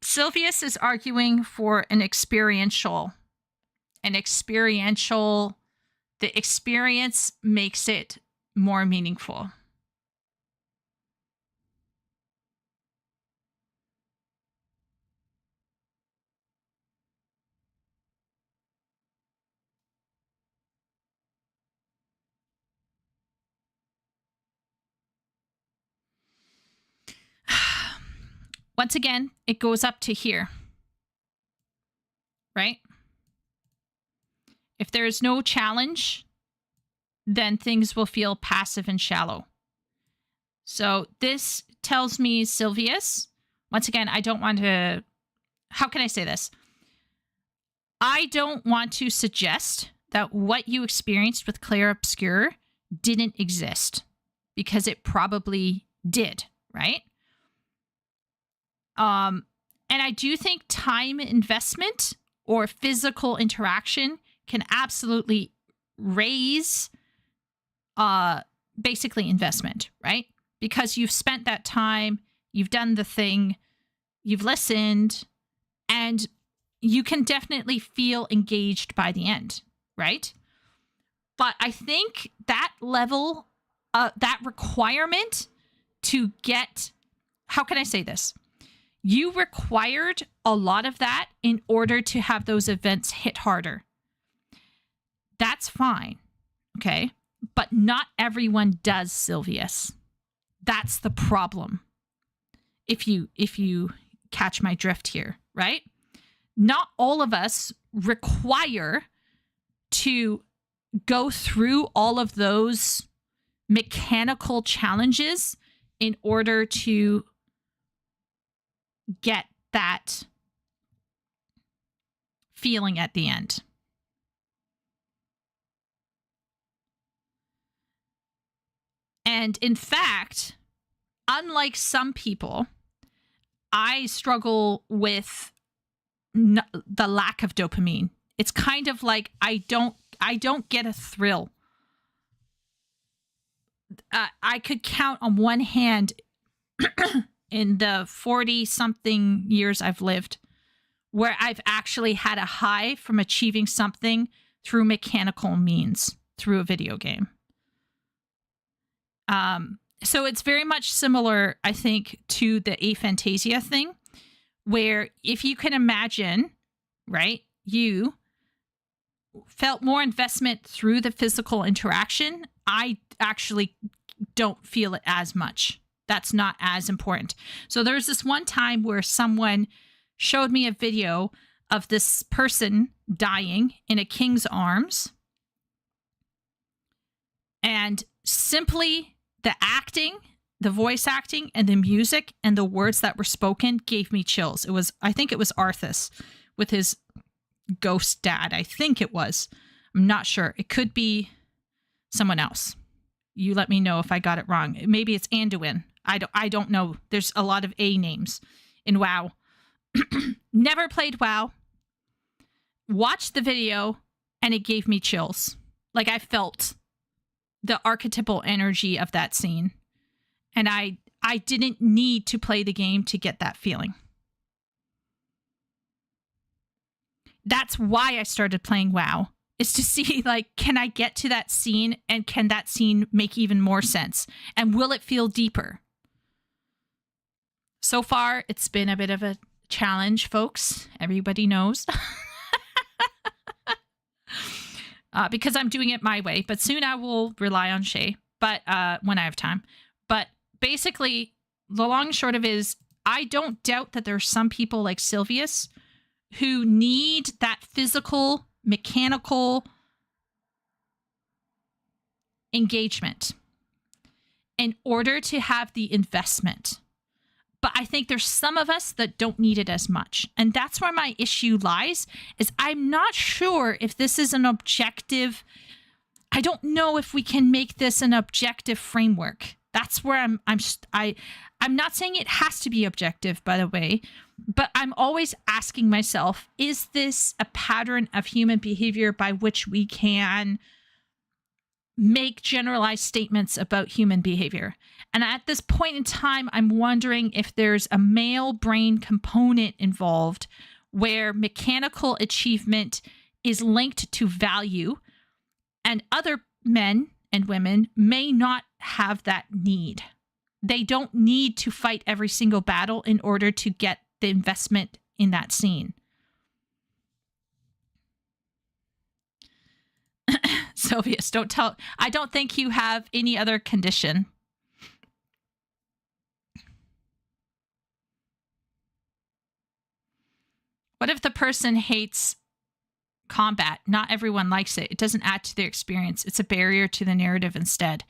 S1: Sylvius is arguing for an experiential. The experience makes it more meaningful. Once again, it goes up to here, right? If there is no challenge, then things will feel passive and shallow. So this tells me, Sylvius, once again, I don't want to, how can I say this? I don't want to suggest that what you experienced with Clair Obscur didn't exist, because it probably did, right? And I do think time investment or physical interaction can absolutely raise basically investment, right? Because you've spent that time, you've done the thing, you've listened, and you can definitely feel engaged by the end, right? But I think that level, that requirement to get, how can I say this? You required a lot of that in order to have those events hit harder. That's fine, okay? But not everyone does, Sylvius. That's the problem. If you catch my drift here, right? Not all of us require to go through all of those mechanical challenges in order to get that feeling at the end. And in fact, unlike some people, I struggle with the lack of dopamine. It's kind of like I don't get a thrill. I could count on one hand in the 40-something years I've lived where I've actually had a high from achieving something through mechanical means, through a video game. So it's very much similar, I think, to the aphantasia thing, where if you can imagine, right, you felt more investment through the physical interaction. I actually don't feel it as much. That's not as important. So there's this one time where someone showed me a video of this person dying in a king's arms. And simply the acting, the voice acting, and the music and the words that were spoken gave me chills. I think it was Arthas with his ghost dad. I think it was. I'm not sure. It could be someone else. You let me know if I got it wrong. Maybe it's Anduin. I don't know. There's a lot of A names in WoW. Never played WoW. Watched the video and it gave me chills. Like I felt the archetypal energy of that scene. And I didn't need to play the game to get that feeling. That's why I started playing WoW. Is to see, like, can I get to that scene and can that scene make even more sense? And will it feel deeper? So far, it's been a bit of a challenge, folks. Everybody knows. Because I'm doing it my way. But soon I will rely on Shay. But when I have time. But basically, the long and short of it is, I don't doubt that there are some people like Sylvius who need that physical, mechanical engagement in order to have the investment. But I think there's some of us that don't need it as much. And that's where my issue lies, is I'm not sure if this is an objective I don't know if we can make this an objective framework. That's where I'm not saying it has to be objective, by the way, but I'm always asking myself, is this a pattern of human behavior by which we can make generalized statements about human behavior? And at this point in time, I'm wondering if there's a male brain component involved where mechanical achievement is linked to value, and other men and women may not have that need. They don't need to fight every single battle in order to get the investment in that scene. Sylvius, don't tell. I don't think you have any other condition. What if the person hates combat? Not everyone likes it. It doesn't add to their experience. It's a barrier to the narrative instead.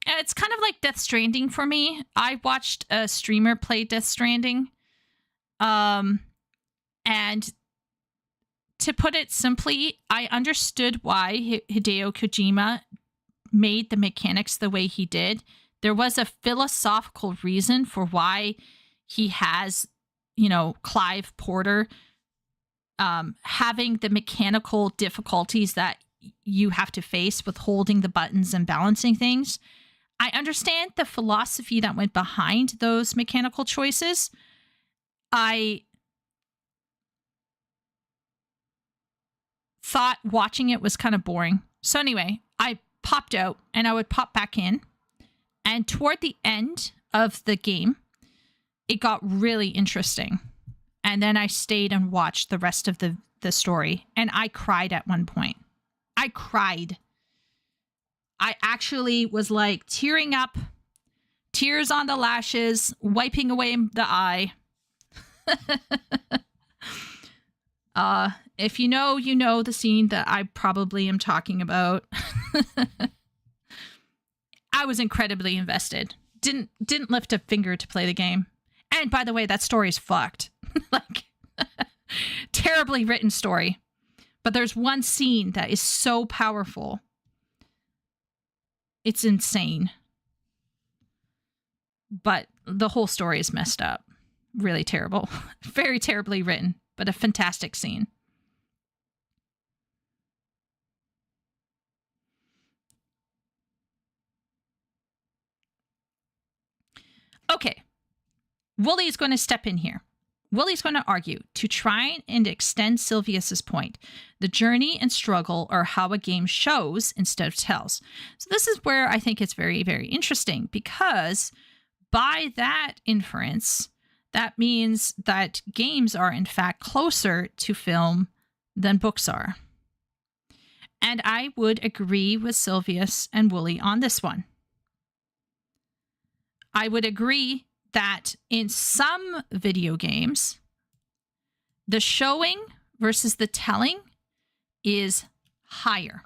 S1: It's kind of like Death Stranding for me. I watched a streamer play Death Stranding. And to put it simply, I understood why Hideo Kojima made the mechanics the way he did. There was a philosophical reason for why he has, Clive Porter having the mechanical difficulties that you have to face with holding the buttons and balancing things. I understand the philosophy that went behind those mechanical choices. I thought watching it was kind of boring. So anyway, I popped out and I would pop back in. And toward the end of the game, it got really interesting. And then I stayed and watched the rest of the story. And I cried at one point. I cried. I actually was like tearing up, tears on the lashes, wiping away the eye. If you know the scene that I probably am talking about. I was incredibly invested. Didn't lift a finger to play the game. And by the way, that story is fucked. Like, terribly written story. But there's one scene that is so powerful. It's insane. But the whole story is messed up. Really terrible. Very terribly written, but a fantastic scene. Okay. Wooly is going to step in here. Wooly's going to argue to try and extend Sylvius's point. The journey and struggle are how a game shows instead of tells. So this is where I think it's very, very interesting, because by that inference, that means that games are in fact closer to film than books are. And I would agree with Sylvius and Wooly on this one. I would agree that in some video games, the showing versus the telling is higher.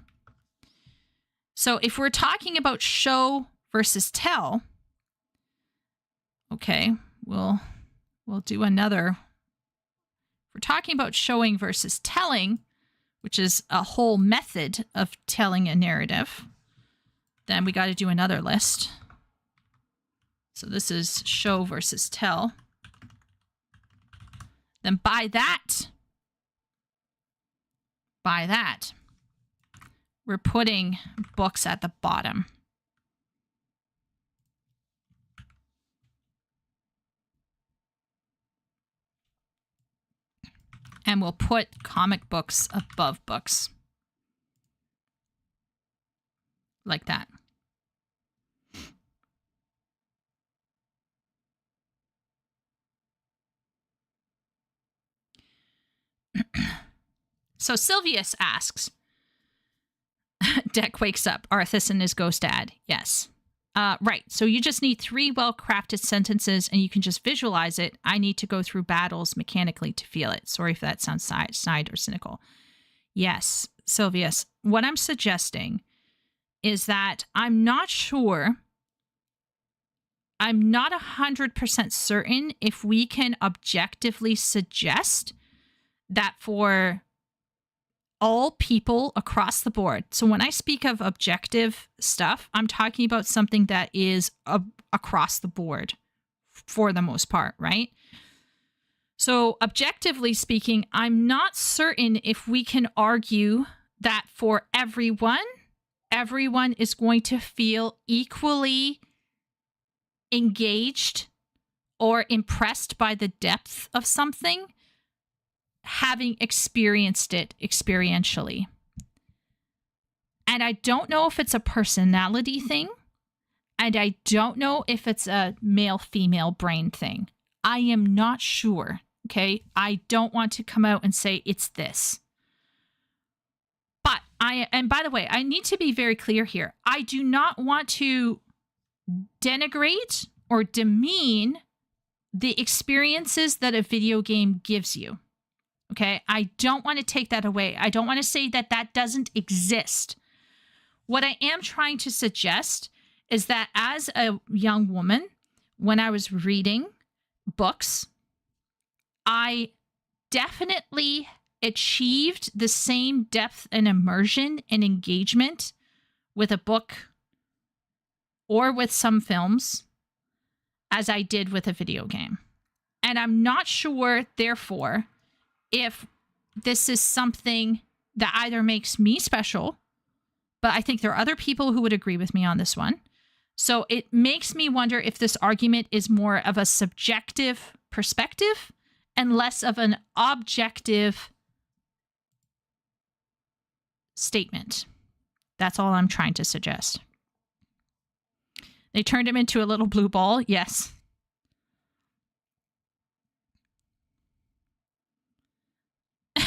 S1: So if we're talking about show versus tell, okay, we'll do another. We're talking about showing versus telling, which is a whole method of telling a narrative. Then we got to do another list. So this is show versus tell. Then by that, we're putting books at the bottom. And we'll put comic books above books. Like that. So Sylvius asks, Deck wakes up, Arthas and his ghost dad. Yes. Right. So you just need 3 well-crafted sentences and you can just visualize it. I need to go through battles mechanically to feel it. Sorry if that sounds snide or cynical. Yes, Sylvius. What I'm suggesting is that I'm not 100% certain if we can objectively suggest that for all people across the board. So when I speak of objective stuff, I'm talking about something that is across the board for the most part, right? So objectively speaking, I'm not certain if we can argue that for everyone is going to feel equally engaged or impressed by the depth of something, having experienced it experientially. And I don't know if it's a personality thing, and I don't know if it's a male-female brain thing. I am not sure, okay? I don't want to come out and say it's this. But and by the way, I need to be very clear here. I do not want to denigrate or demean the experiences that a video game gives you. Okay, I don't want to take that away. I don't want to say that that doesn't exist. What I am trying to suggest is that as a young woman, when I was reading books, I definitely achieved the same depth and immersion and engagement with a book or with some films as I did with a video game. And I'm not sure, therefore, if this is something that either makes me special, but I think there are other people who would agree with me on this one. So it makes me wonder if this argument is more of a subjective perspective and less of an objective statement. That's all I'm trying to suggest. They turned him into a little blue ball. Yes. The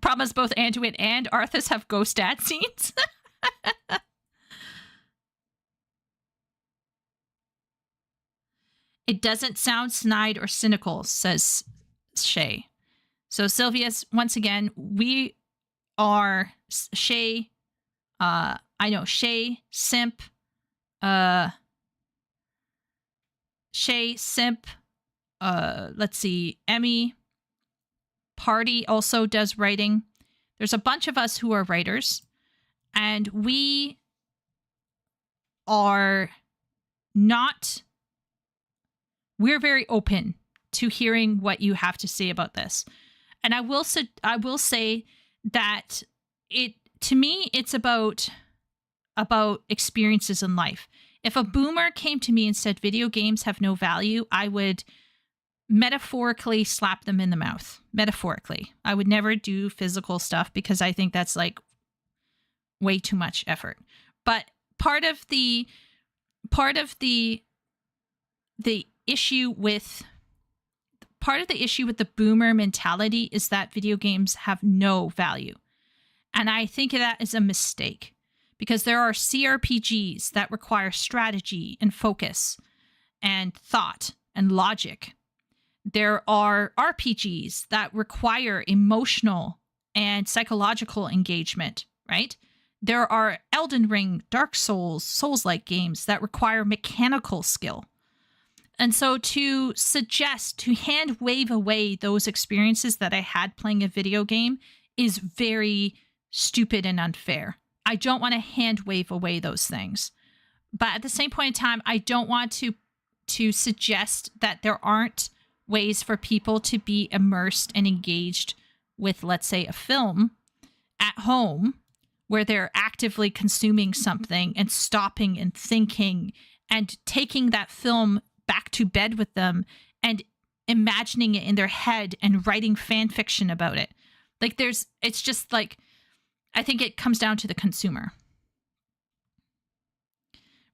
S1: problem is both Anduin and Arthas have ghost dad scenes. It doesn't sound snide or cynical, says Shay. So Sylvius, once again, we are Shay. I know Shay, Simp. Shay, Simp. Let's see, Emmy. Party also does writing. There's a bunch of us who are writers, and we are not. We're very open to hearing what you have to say about this. And I will say that to me it's about experiences in life. If a boomer came to me and said video games have no value, I would metaphorically slap them in the mouth. Metaphorically. I would never do physical stuff because I think that's like way too much effort. But part of the issue with the boomer mentality is that video games have no value. And I think that is a mistake because there are CRPGs that require strategy and focus and thought and logic. There are RPGs that require emotional and psychological engagement, right? There are Elden Ring, Dark Souls, Souls-like games that require mechanical skill. And so to suggest, to hand wave away those experiences that I had playing a video game is very stupid and unfair. I don't want to hand wave away those things. But at the same point in time, I don't want to suggest that there aren't ways for people to be immersed and engaged with, let's say, a film at home where they're actively consuming something and stopping and thinking and taking that film back to bed with them and imagining it in their head and writing fan fiction about it. Like it's just like, I think it comes down to the consumer.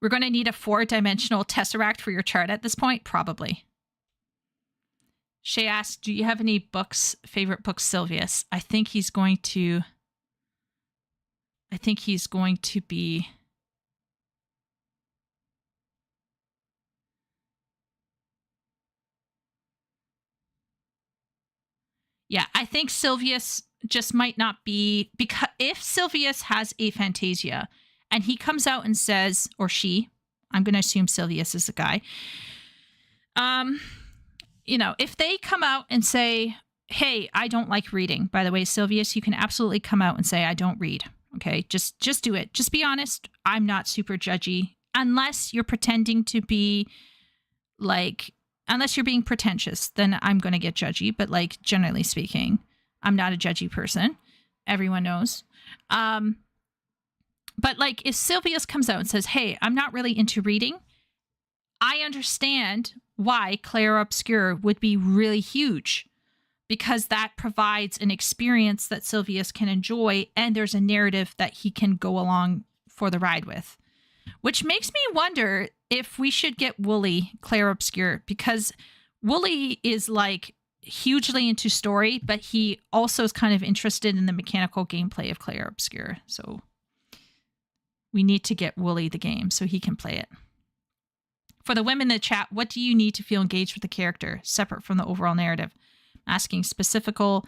S1: We're going to need a 4-dimensional tesseract for your chart at this point? Probably. Shay asks, do you have any favorite books, Sylvius? I think he's going to be... Yeah, I think Sylvius just might not be, because if Sylvius has aphantasia and he comes out and says, or she, I'm going to assume Sylvius is a guy, if they come out and say, hey, I don't like reading. By the way, Sylvius, you can absolutely come out and say I don't read. Okay, just do it. Just be honest. I'm not super judgy unless you're pretending to be like, unless you're being pretentious, then I'm going to get judgy. But like, generally speaking, I'm not a judgy person. Everyone knows. But like, if Sylvius comes out and says, hey, I'm not really into reading, I understand why Claire Obscure would be really huge, because that provides an experience that Sylvius can enjoy, and there's a narrative that he can go along for the ride with. Which makes me wonder if we should get Wooly Claire Obscure, because Wooly is like hugely into story, but he also is kind of interested in the mechanical gameplay of Claire Obscure. So we need to get Wooly the game so he can play it. For the women in the chat, what do you need to feel engaged with the character, separate from the overall narrative? Asking specifical,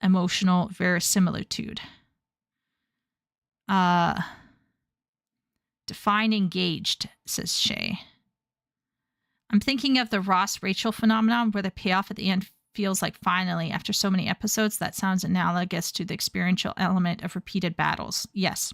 S1: emotional verisimilitude. Define engaged, says Shay. I'm thinking of the Ross Rachel phenomenon, where the payoff at the end feels like finally, after so many episodes. That sounds analogous to the experiential element of repeated battles. Yes.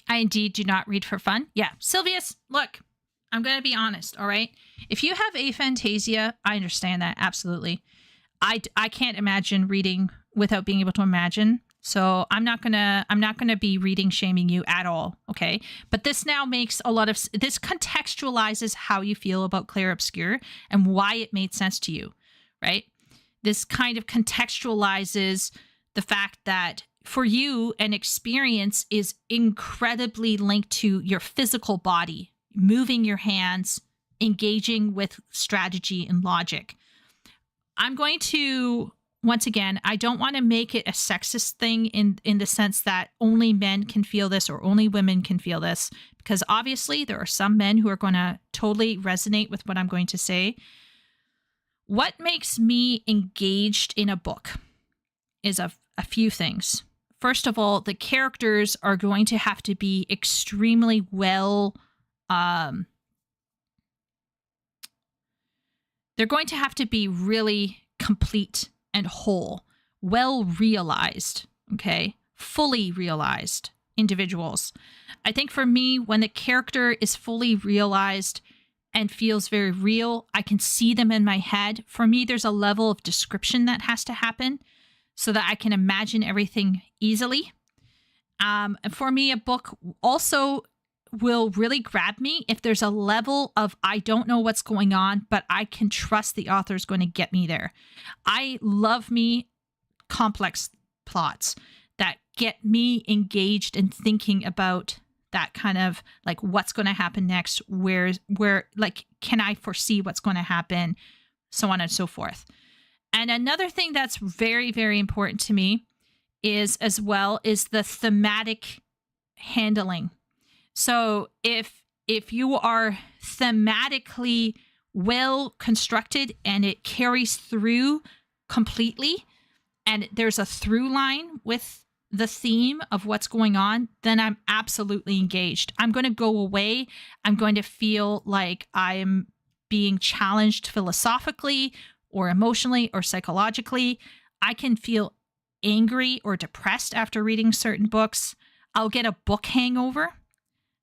S1: I indeed do not read for fun. Yeah. Sylvius, look, I'm going to be honest, all right? If you have aphantasia, I understand that, absolutely. I can't imagine reading without being able to imagine. So I'm not gonna be reading shaming you at all, okay? But this now makes a lot of, this contextualizes how you feel about Claire Obscure and why it made sense to you, right? This kind of contextualizes the fact that for you, an experience is incredibly linked to your physical body, moving your hands, engaging with strategy and logic. I'm going to, once again, I don't want to make it a sexist thing in the sense that only men can feel this or only women can feel this, because obviously there are some men who are going to totally resonate with what I'm going to say. What makes me engaged in a book is a few things. First of all, the characters are going to have to be extremely well, they're going to have to be really complete and whole, well realized, okay? Fully realized individuals. I think for me, when the character is fully realized and feels very real, I can see them in my head. For me, there's a level of description that has to happen so that I can imagine everything easily. For me, a book also will really grab me if there's a level of I don't know what's going on, but I can trust the author is going to get me there. I love me complex plots that get me engaged in thinking about that kind of like what's going to happen next, where like can I foresee what's going to happen, so on and so forth. And another thing that's very, very important to me is the thematic handling. So if you are thematically well constructed and it carries through completely, and there's a through line with the theme of what's going on, then I'm absolutely engaged. I'm going to go away. I'm going to feel like I'm being challenged philosophically or emotionally or psychologically. I can feel angry or depressed after reading certain books. I'll get a book hangover.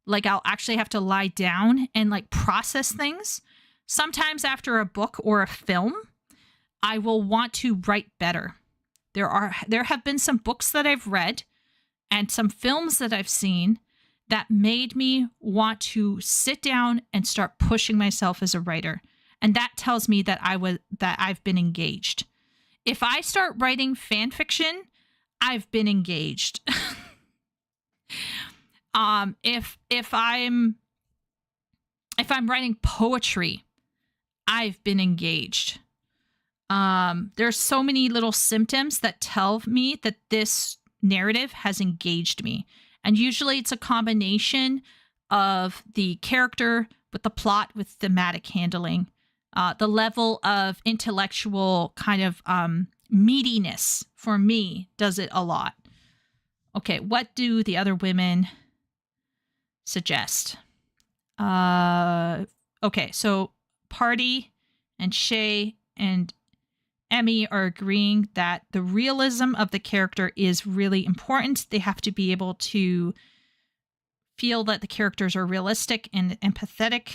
S1: Like I'll actually have to lie down and like process things. Sometimes after a book or a film, I will want to write better. There have been some books that I've read and some films that I've seen that made me want to sit down and start pushing myself as a writer. And that tells me that I've been engaged. If I start writing fan fiction, I've been engaged. If I'm writing poetry, I've been engaged. There's so many little symptoms that tell me that this narrative has engaged me. And usually it's a combination of the character with the plot with thematic handling, the level of intellectual kind of meatiness for me does it a lot. Okay, what do the other women suggest? Okay, so Party and Shay and Emmy are agreeing that the realism of the character is really important. They have to be able to feel that the characters are realistic and empathetic.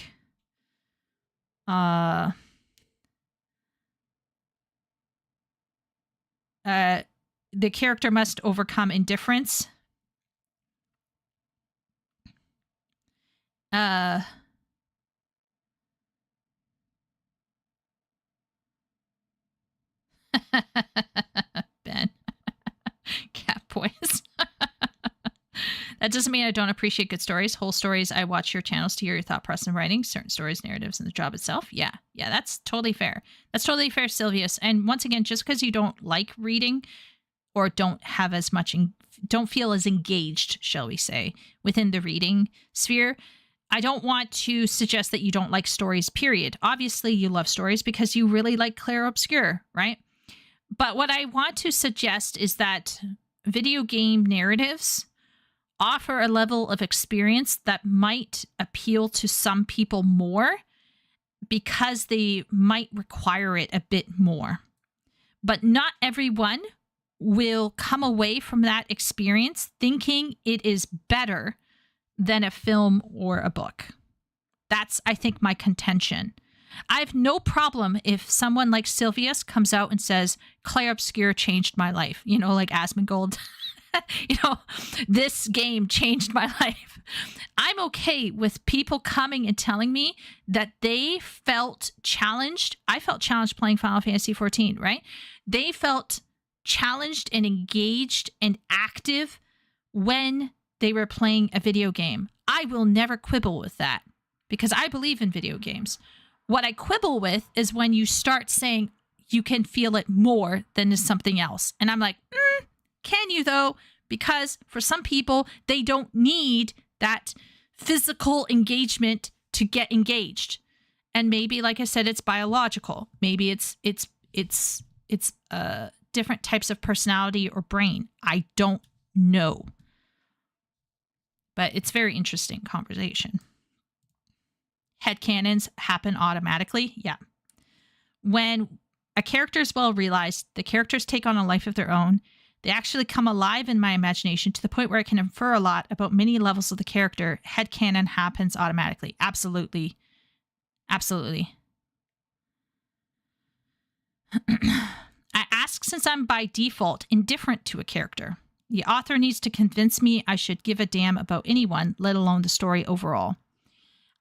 S1: The character must overcome indifference. Ben. Cat boys. That doesn't mean I don't appreciate good stories. Whole stories. I watch your channels to hear your thought process and writing, certain stories, narratives, and the job itself. Yeah, that's totally fair. That's totally fair, Silvius. And once again, just because you don't like reading or don't have as much, don't feel as engaged, shall we say, within the reading sphere, I don't want to suggest that you don't like stories, period. Obviously, you love stories because you really like Clair Obscur, right? But what I want to suggest is that video game narratives offer a level of experience that might appeal to some people more because they might require it a bit more. But not everyone will come away from that experience thinking it is better than a film or a book. That's, I think, my contention. I have no problem if someone like Silvius comes out and says, Clair Obscur changed my life. You know, like Asmongold. You know, this game changed my life. I'm okay with people coming and telling me that they felt challenged. I felt challenged playing Final Fantasy XIV, right? They felt challenged and engaged and active when they were playing a video game. I will never quibble with that because I believe in video games. What I quibble with is when you start saying you can feel it more than something else. And I'm like, can you though? Because for some people, they don't need that physical engagement to get engaged. And maybe, like I said, it's biological. Maybe it's different types of personality or brain. I don't know. But it's very interesting conversation. Headcanons happen automatically. Yeah. When a character is well realized, the characters take on a life of their own. They actually come alive in my imagination to the point where I can infer a lot about many levels of the character. Headcanon happens automatically. Absolutely. Absolutely. I ask since I'm by default indifferent to a character. The author needs to convince me I should give a damn about anyone, let alone the story overall.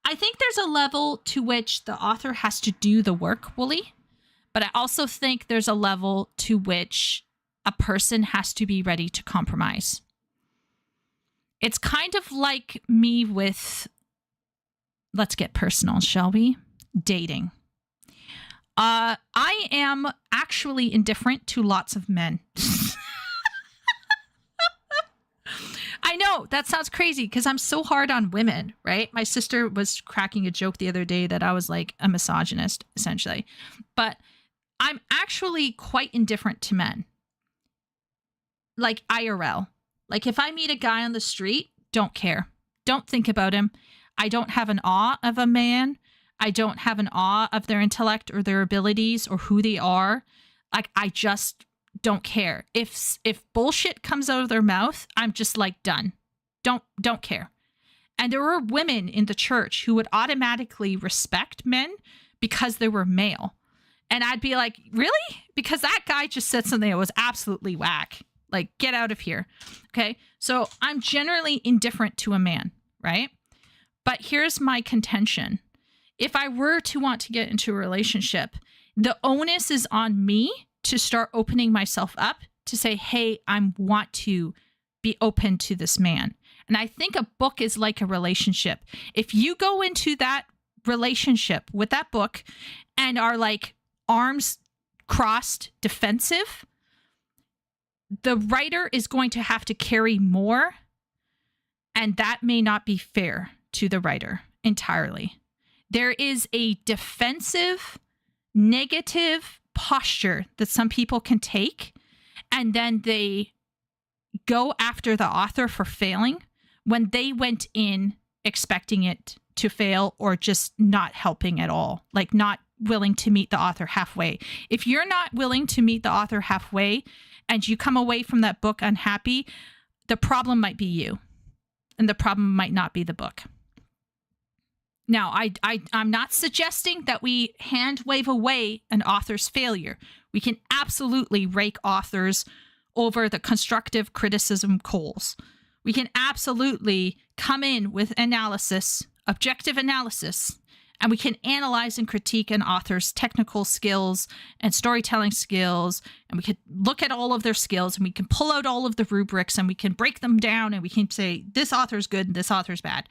S1: I think there's a level to which the author has to do the work, Wooly. But I also think there's a level to which a person has to be ready to compromise. It's kind of like me with, let's get personal, shall we? Dating. I am actually indifferent to lots of men. I know that sounds crazy because I'm so hard on women, right? My sister was cracking a joke the other day that I was like a misogynist, essentially. But I'm actually quite indifferent to men. Like IRL. Like if I meet a guy on the street, don't care. Don't think about him. I don't have an awe of a man. I don't have an awe of their intellect or their abilities or who they are. Like I just don't care. If bullshit comes out of their mouth, I'm just like done. Don't care. And there were women in the church who would automatically respect men because they were male. And I'd be like, really? Because that guy just said something that was absolutely whack. Like, get out of here. Okay. So I'm generally indifferent to a man, right? But here's my contention. If I were to want to get into a relationship, the onus is on me to start opening myself up to say, hey, I want to be open to this man. And I think a book is like a relationship. If you go into that relationship with that book and are like arms crossed defensive, the writer is going to have to carry more, and that may not be fair to the writer entirely. There is a defensive, negative posture that some people can take, and then they go after the author for failing when they went in expecting it to fail or just not helping at all, like not willing to meet the author halfway. If you're not willing to meet the author halfway and you come away from that book unhappy, the problem might be you, and the problem might not be the book. Now, I'm not suggesting that we hand wave away an author's failure. We can absolutely rake authors over the constructive criticism coals. We can absolutely come in with analysis, objective analysis, and we can analyze and critique an author's technical skills and storytelling skills, and we could look at all of their skills, and we can pull out all of the rubrics, and we can break them down, and we can say, this author's good and this author's bad.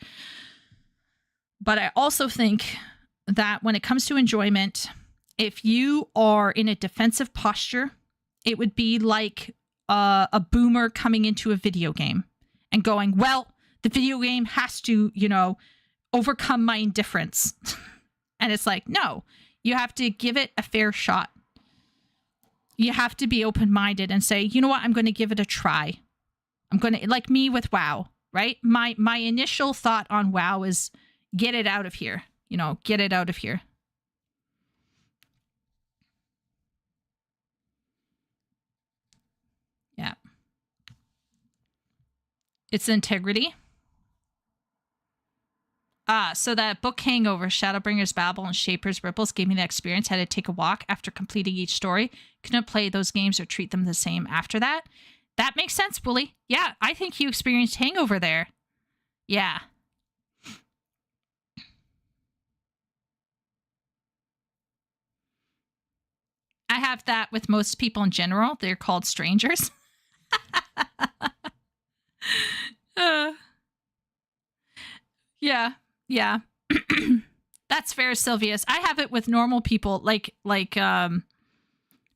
S1: But I also think that when it comes to enjoyment, if you are in a defensive posture, it would be like a boomer coming into a video game and going, well, the video game has to, overcome my indifference. And it's like, no, you have to give it a fair shot. You have to be open-minded and say, you know what, I'm going to give it a try. I'm going to, like me with WoW, right? My initial thought on WoW is, get it out of here. Get it out of here. Yeah. It's integrity. So that book Hangover, Shadowbringers Babble, and Shaper's Ripples gave me the experience. Had to take a walk after completing each story. Couldn't play those games or treat them the same after that. That makes sense, Willie. Yeah, I think you experienced Hangover there. Yeah. I have that with most people in general. They're called strangers. Yeah. That's fair, Sylvius. I have it with normal people, like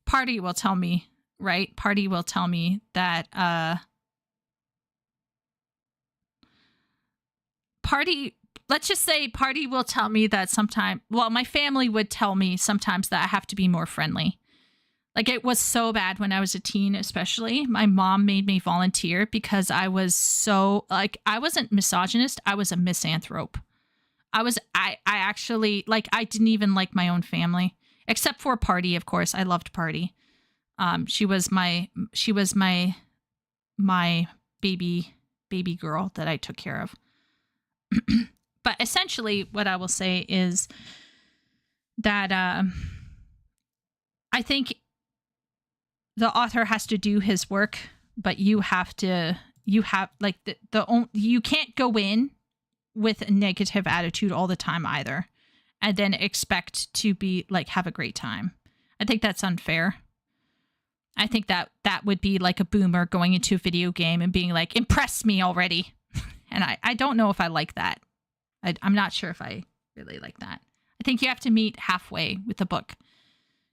S1: Party will tell me, right? Party will tell me that let's just say Party will tell me that sometimes, well, my family would tell me sometimes that I have to be more friendly. Like, it was so bad when I was a teen, especially. My mom made me volunteer because I was so, I wasn't misogynist. I was a misanthrope. I actually, I didn't even like my own family, except for Party, of course. I loved Party. She was my baby girl that I took care of. But essentially what I will say is that I think the author has to do his work, but you can't go in with a negative attitude all the time either, and then expect to be have a great time. I think that's unfair. I think that would be like a boomer going into a video game and being like, impress me already. And I don't know if I like that. I'm not sure if I really like that. I think you have to meet halfway with the book.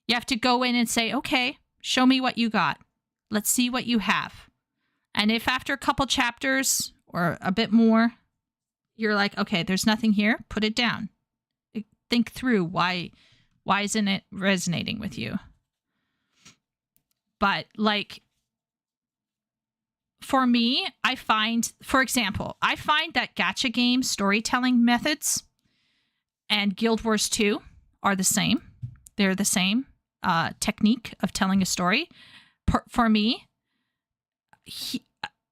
S1: You have to go in and say, okay, show me what you got. Let's see what you have. And if after a couple chapters or a bit more, you're like, okay, there's nothing here, put it down. Think through why isn't it resonating with you? But for me, I find that gacha game storytelling methods and Guild Wars 2 are the same. They're the same technique of telling a story. For me,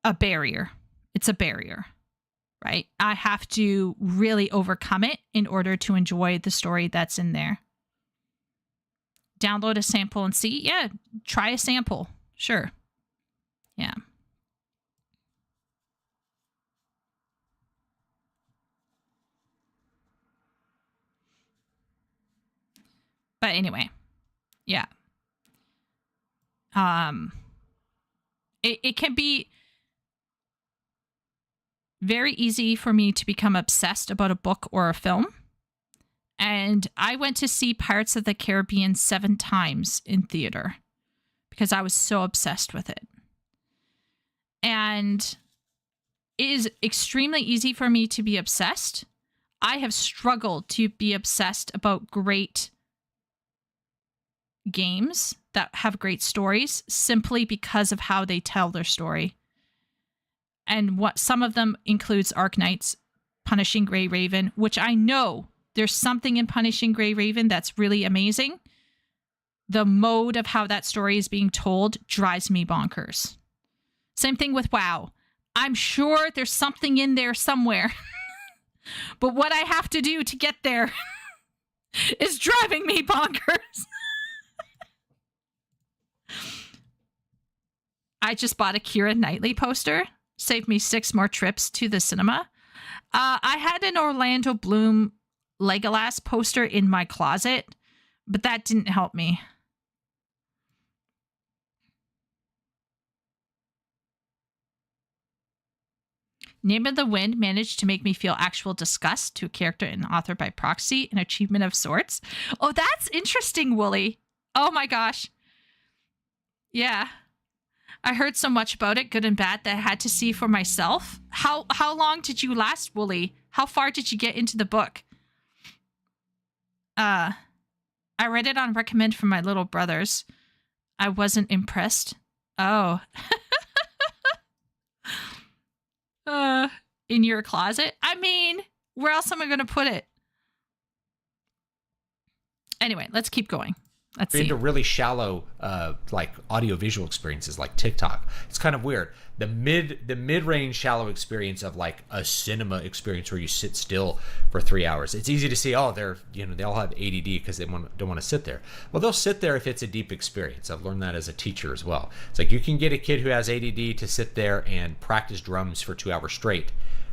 S1: a barrier. It's a barrier, right? I have to really overcome it in order to enjoy the story that's in there. Download a sample and see. Yeah, try a sample. Sure. Yeah. But anyway, yeah. It can be very easy for me to become obsessed about a book or a film. And I went to see Pirates of the Caribbean 7 times in theater because I was so obsessed with it. And it is extremely easy for me to be obsessed. I have struggled to be obsessed about great games that have great stories simply because of how they tell their story. And what some of them includes Arknights, Punishing Gray Raven, which I know there's something in Punishing Gray Raven that's really amazing. The mode of how that story is being told drives me bonkers. Same thing with WoW. I'm sure there's something in there somewhere. But what I have to do to get there is driving me bonkers. I just bought a Keira Knightley poster. Saved me 6 more trips to the cinema. I had an Orlando Bloom Legolas poster in my closet, but that didn't help me. Name of the Wind managed to make me feel actual disgust to a character and author by proxy, an achievement of sorts. Oh, that's interesting, Wooly. Oh my gosh. Yeah. I heard so much about it, good and bad, that I had to see for myself. How long did you last, Wooly? How far did you get into the book? I read it on recommend from my little brothers. I wasn't impressed. Oh. In your closet? I mean, where else am I going to put it? Anyway, let's keep going. Let's see.
S2: Into really shallow, like audio-visual experiences, like TikTok. It's kind of weird. The mid-range shallow experience of like a cinema experience where you sit still for 3 hours. It's easy to see. Oh, they all have ADD because they don't want to sit there. Well, they'll sit there if it's a deep experience. I've learned that as a teacher as well. It's like you can get a kid who has ADD to sit there and practice drums for 2 hours straight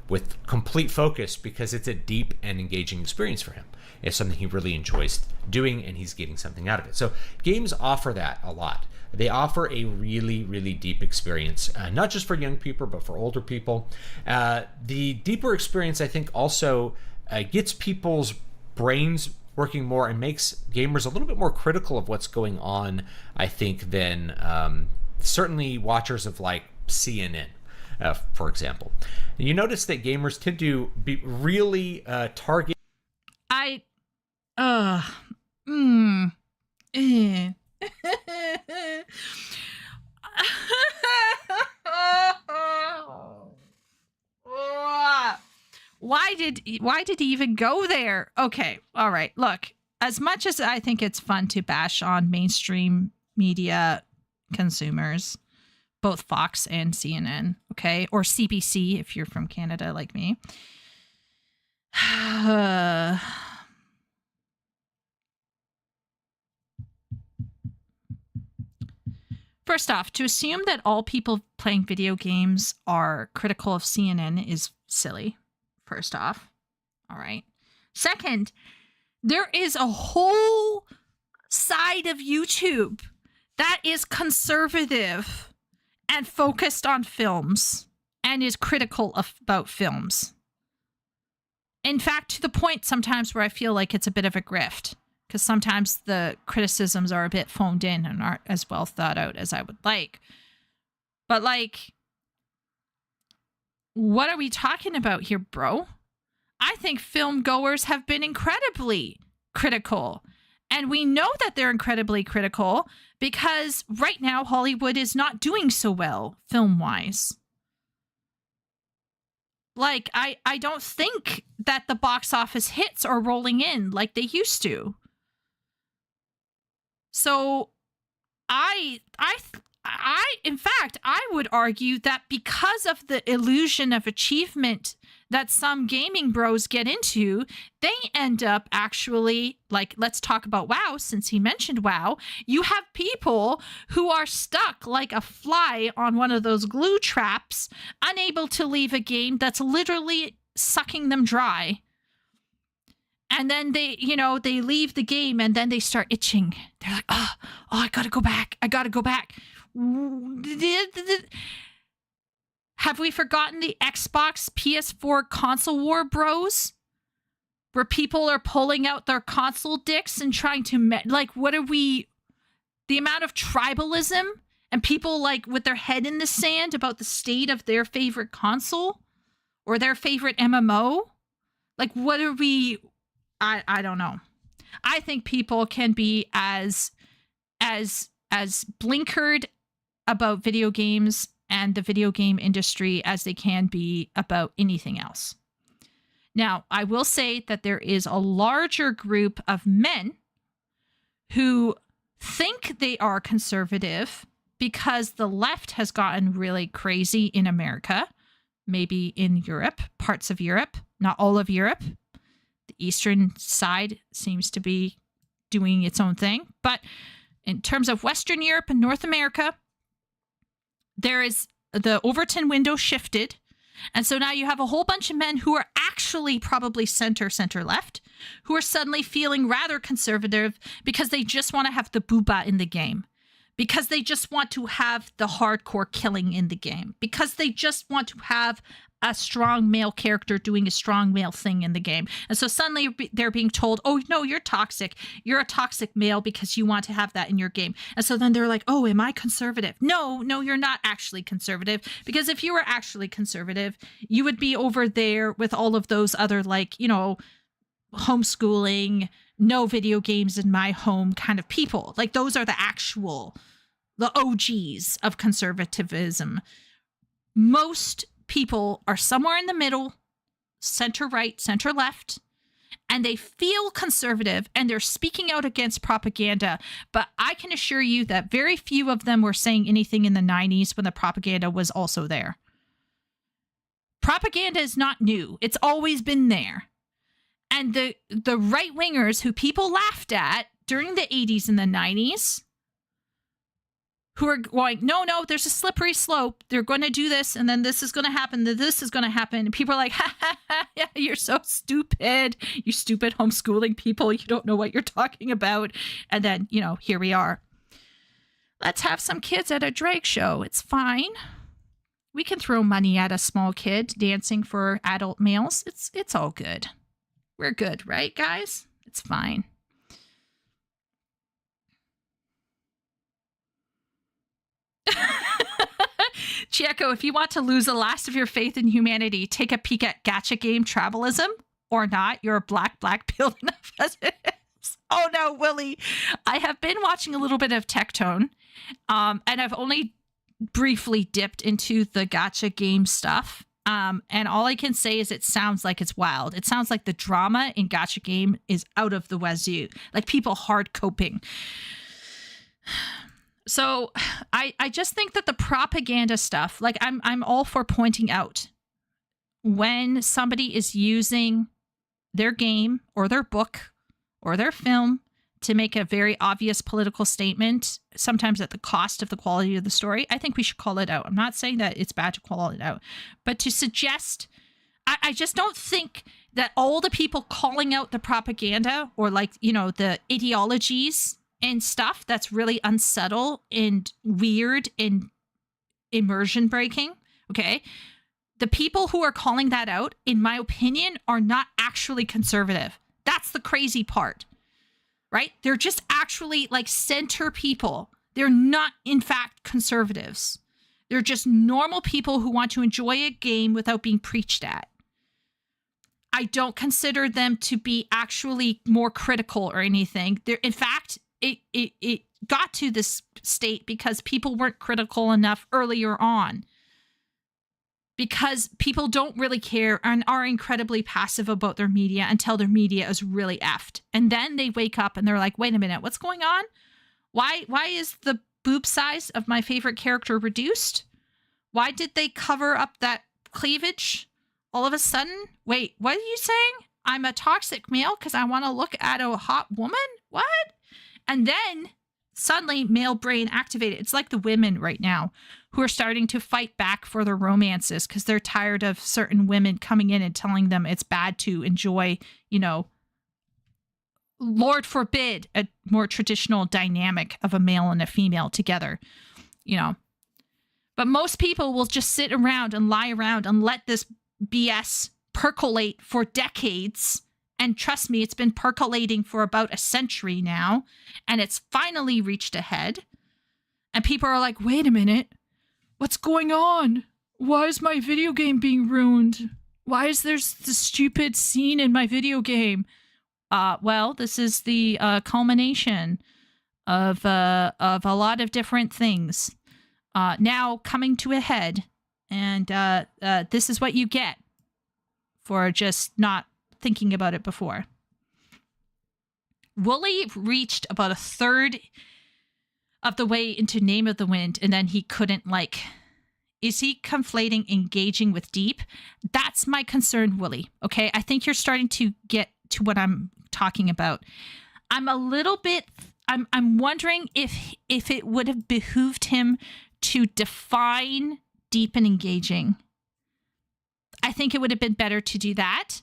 S2: with complete focus because it's a deep and engaging experience for him. It's something he really enjoys doing, and he's getting something out of it. So games offer that a lot. They offer a really, really deep experience, not just for young people, but for older people. The deeper experience, I think, also gets people's brains working more and makes gamers a little bit more critical of what's going on, I think, than certainly watchers of like CNN. For example, and you notice that gamers tend to be really target.
S1: Why did he even go there? Okay, all right. Look, as much as I think it's fun to bash on mainstream media consumers, both Fox and CNN, okay? Or CBC if you're from Canada like me. First off, to assume that all people playing video games are critical of CNN is silly. First off. All right. Second, there is a whole side of YouTube that is conservative and focused on films and is critical about films. In fact, to the point sometimes where I feel like it's a bit of a grift, because sometimes the criticisms are a bit phoned in and aren't as well thought out as I would like. But like, what are we talking about here, bro? I think film goers have been incredibly critical. And we know that they're incredibly critical because right now Hollywood is not doing so well film-wise. Like, I don't think that the box office hits are rolling in like they used to. So in fact, I would argue that because of the illusion of achievement that some gaming bros get into, they end up actually, like, let's talk about WoW, since he mentioned WoW. You have people who are stuck like a fly on one of those glue traps, unable to leave a game that's literally sucking them dry. And then they leave the game and then they start itching. They're like, oh, I gotta go back. Have we forgotten the Xbox PS4 console war, bros? where people are pulling out their console dicks and trying to what are we, the amount of tribalism and people like with their head in the sand about the state of their favorite console or their favorite MMO. Like, what are we, I don't know. I think people can be as blinkered about video games and the video game industry as they can be about anything else. Now, I will say that there is a larger group of men who think they are conservative because the left has gotten really crazy in America, maybe in Europe, parts of Europe, not all of Europe. The eastern side seems to be doing its own thing. But in terms of Western Europe and North America, there is the Overton window shifted. And so now you have a whole bunch of men who are actually probably center left, who are suddenly feeling rather conservative because they just want to have the booba in the game, because they just want to have the hardcore killing in the game, because they just want to have a strong male character doing a strong male thing in the game. And so suddenly they're being told, oh, no, you're toxic. You're a toxic male because you want to have that in your game. And so then they're like, oh, am I conservative? No, you're not actually conservative. Because if you were actually conservative, you would be over there with all of those other, like, you know, homeschooling, no video games in my home kind of people. Like, those are the OGs of conservatism. Most people are somewhere in the middle, center right, center left, and they feel conservative and they're speaking out against propaganda. But I can assure you that very few of them were saying anything in the 90s when the propaganda was also there. Propaganda is not new. It's always been there. And the right-wingers who people laughed at during the 80s and the 90s, who are going, no, there's a slippery slope. They're going to do this, and then this is going to happen, then this is going to happen. And people are like, yeah, you're so stupid. You stupid homeschooling people. You don't know what you're talking about. And then, you know, here we are. Let's have some kids at a drag show. It's fine. We can throw money at a small kid dancing for adult males. It's all good. We're good, right, guys? It's fine. Chieko, if you want to lose the last of your faith in humanity, take a peek at gacha game Tribalism or not. You're a black pilled enough as it is. Oh no, Willie. I have been watching a little bit of Tectone, and I've only briefly dipped into the gacha game stuff. And all I can say is it sounds like it's wild. It sounds like the drama in gacha game is out of the wazoo. Like people hard coping. So I just think that the propaganda stuff, like I'm all for pointing out when somebody is using their game or their book or their film to make a very obvious political statement, sometimes at the cost of the quality of the story. I think we should call it out. I'm not saying that it's bad to call it out, but to suggest, I just don't think that all the people calling out the propaganda or, like, you know, the ideologies and stuff that's really unsubtle and weird and immersion breaking, okay? The people who are calling that out, in my opinion, are not actually conservative. That's the crazy part, right? They're just actually like center people. They're not, in fact, conservatives. They're just normal people who want to enjoy a game without being preached at. I don't consider them to be actually more critical or anything. They're, in fact, it got to this state because people weren't critical enough earlier on. Because people don't really care and are incredibly passive about their media until their media is really effed. And then they wake up and they're like, wait a minute, what's going on? Why is the boob size of my favorite character reduced? Why did they cover up that cleavage all of a sudden? Wait, what are you saying? I'm a toxic male because I want to look at a hot woman? What? And then suddenly male brain activated. It's like the women right now who are starting to fight back for their romances because they're tired of certain women coming in and telling them it's bad to enjoy, you know, Lord forbid, a more traditional dynamic of a male and a female together, you know. But most people will just sit around and lie around and let this BS percolate for decades And trust me, it's been percolating for about a century now, and it's finally reached a head. And people are like, wait a minute, what's going on? Why is my video game being ruined? Why is there this stupid scene in my video game? Well, this is the culmination of a lot of different things now coming to a head. And this is what you get for just not thinking about it before. Wooly reached about a third of the way into Name of the Wind, and then he couldn't, like... Is he conflating engaging with deep? That's my concern, Wooly. Okay, I think you're starting to get to what I'm talking about. I'm a little bit... I'm wondering if it would have behooved him to define deep and engaging. I think it would have been better to do that.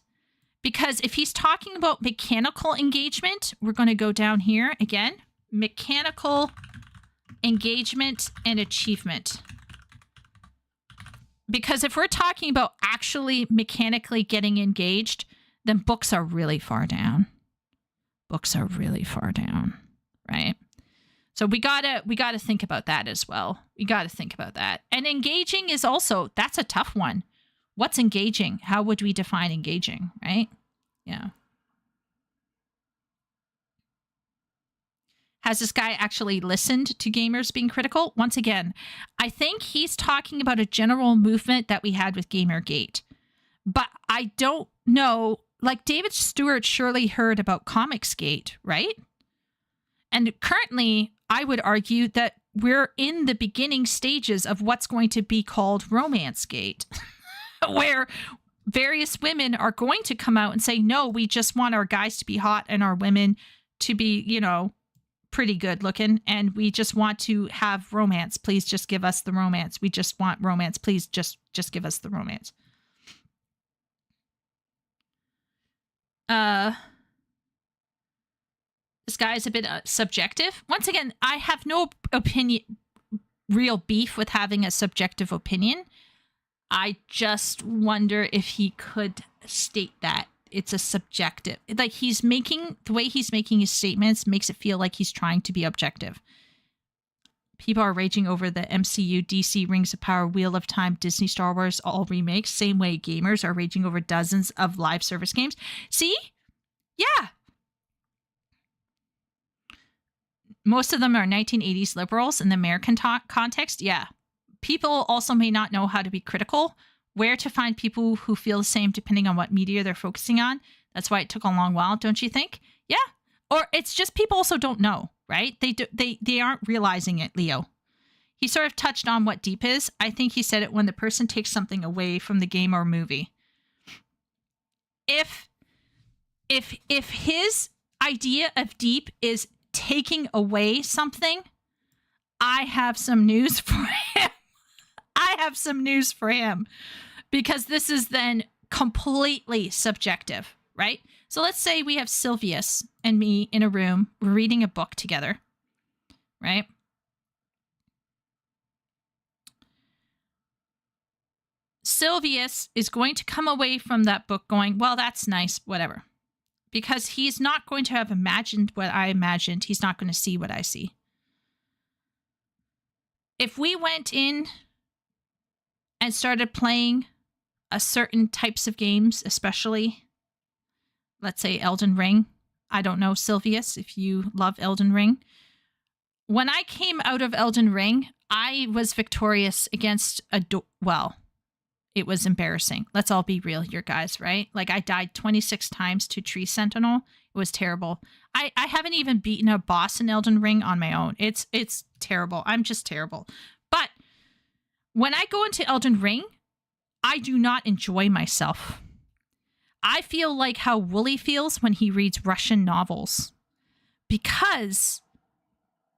S1: Because if he's talking about mechanical engagement, we're going to go down here again. Mechanical engagement and achievement. Because if we're talking about actually mechanically getting engaged, then books are really far down. Books are really far down, right? So we gotta think about that as well. We gotta think about that. And engaging is also, that's a tough one. What's engaging? How would we define engaging, right? Yeah. Has this guy actually listened to gamers being critical? Once again, I think he's talking about a general movement that we had with Gamergate. But I don't know, like David Stewart surely heard about Comicsgate, right? And currently, I would argue that we're in the beginning stages of what's going to be called Romancegate, where various women are going to come out and say, no, we just want our guys to be hot and our women to be, you know, pretty good looking, and we just want to have romance. Please just give us the romance. We just want romance. Please just give us the romance. This guy is a bit subjective. Once again, I have no real beef with having a subjective opinion. I just wonder if he could state that it's a subjective, like the way he's making his statements makes it feel like he's trying to be objective. People are raging over the MCU, DC, Rings of Power, Wheel of Time, Disney, Star Wars, all remakes. Same way gamers are raging over dozens of live service games. See? Yeah. Most of them are 1980s liberals in the American context. Yeah. People also may not know how to be critical, where to find people who feel the same depending on what media they're focusing on. That's why it took a long while, don't you think? Yeah. Or it's just people also don't know, right? They aren't realizing it, Leo. He sort of touched on what deep is. I think he said it when the person takes something away from the game or movie. If his idea of deep is taking away something, I have some news for him. I have some news for him, because this is then completely subjective, right? So let's say we have Sylvius and me in a room. We're reading a book together, right? Sylvius is going to come away from that book going, well, that's nice, whatever. Because he's not going to have imagined what I imagined. He's not going to see what I see. If we went in and started playing a certain types of games, especially, let's say, Elden Ring. I don't know, Sylvius, if you love Elden Ring. When I came out of Elden Ring, I was victorious against well, it was embarrassing. Let's all be real here, guys, right? Like, I died 26 times to Tree Sentinel. It was terrible. I haven't even beaten a boss in Elden Ring on my own. It's terrible. I'm just terrible. But when I go into Elden Ring, I do not enjoy myself. I feel like how Wooly feels when he reads Russian novels, because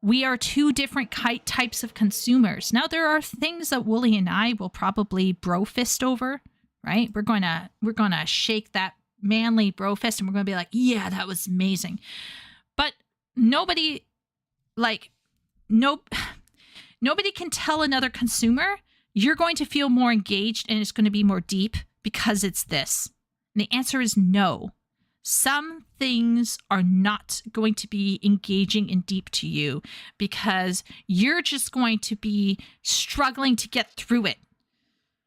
S1: we are two different types of consumers. Now, there are things that Wooly and I will probably bro fist over, right? We're gonna shake that manly bro fist, and we're gonna be like, yeah, that was amazing. But nobody can tell another consumer you're going to feel more engaged and it's going to be more deep because it's this. And the answer is no. some things are not going to be engaging and deep to you because you're just going to be struggling to get through it.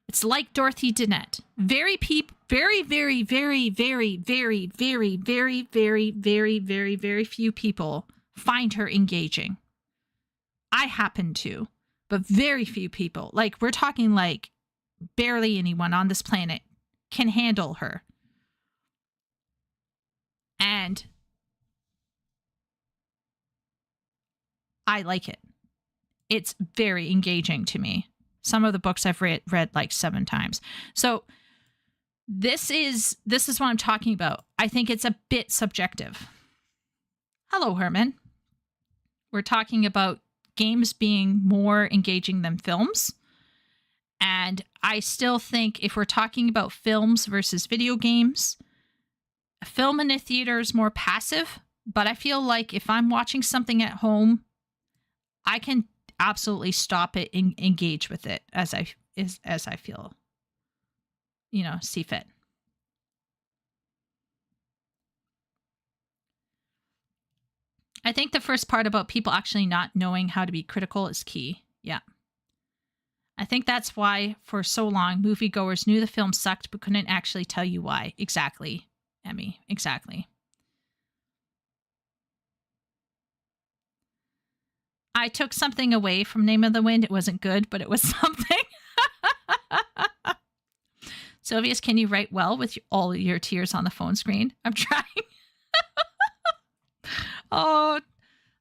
S1: It's like Dorothy Dinette. Very, very, very, very, very, very, very, very, very, very, very, very few people find her engaging. I happen to, but very few people. Like, we're talking like barely anyone on this planet can handle her. And I like it. It's very engaging to me. Some of the books I've read like 7 times. So this is what I'm talking about. I think it's a bit subjective. Hello, Herman. We're talking about games being more engaging than films. And I still think if we're talking about films versus video games, a film in a theater is more passive. But I feel like if I'm watching something at home, I can absolutely stop it and engage with it as I feel, see fit. I think the first part about people actually not knowing how to be critical is key. Yeah. I think that's why for so long moviegoers knew the film sucked but couldn't actually tell you why. Exactly, Emmy. Exactly. I took something away from Name of the Wind. It wasn't good, but it was something. Sylvius, can you write well with all your tears on the phone screen? I'm trying. Oh,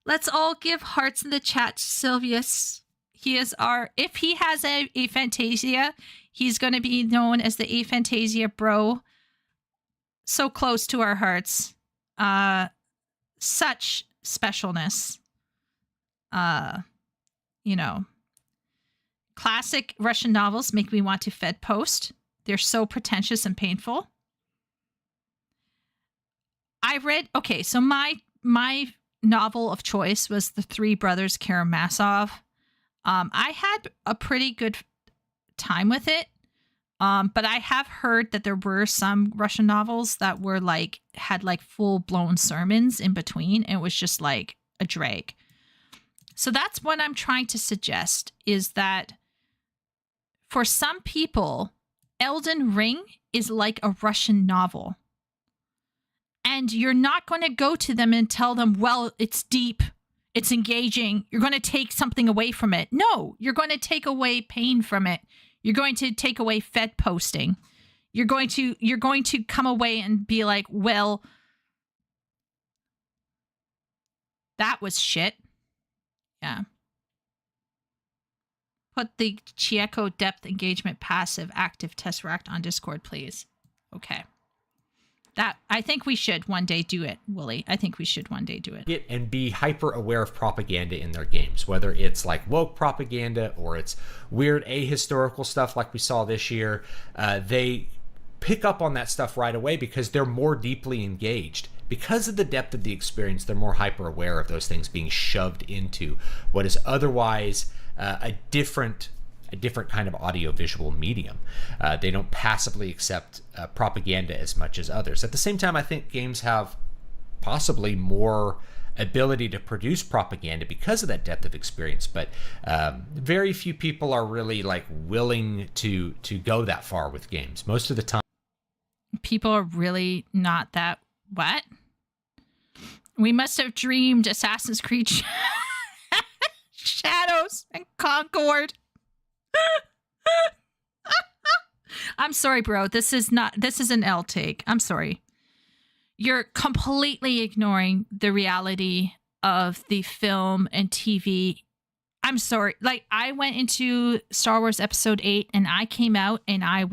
S1: let's all give hearts in the chat to Sylvius. He is if he has a Aphantasia, he's going to be known as the Aphantasia bro. So close to our hearts. Such specialness. Classic Russian novels make me want to Fed post. They're so pretentious and painful. I read, okay, so my novel of choice was The Three Brothers Karamazov. I had a pretty good time with it. But I have heard that there were some Russian novels that were had full blown sermons in between. And it was just like a drag. So that's what I'm trying to suggest is that for some people, Elden Ring is like a Russian novel. And you're not going to go to them and tell them, well, it's deep, it's engaging, you're going to take something away from it. No, you're going to take away pain from it. You're going to take away Fed posting. You're going to come away and be like, well, that was shit. Yeah. Put the Chieko depth engagement passive active Tesseract on Discord, please. Okay. I think we should one day do it, Willie. I think we should one day do it.
S2: And be hyper aware of propaganda in their games, whether it's like woke propaganda or it's weird ahistorical stuff like we saw this year. They pick up on that stuff right away because they're more deeply engaged. Because of the depth of the experience, they're more hyper aware of those things being shoved into what is otherwise a different kind of audiovisual medium. They don't passively accept propaganda as much as others. At the same time, I think games have possibly more ability to produce propaganda because of that depth of experience, but very few people are really willing to go that far with games. Most of the time,
S1: people are really not that. What? We must have dreamed Assassin's Creed Shadows and Concord. I'm sorry, bro. This is an L take. I'm sorry. You're completely ignoring the reality of the film and TV. I'm sorry. I went into Star Wars Episode 8 and I came out and I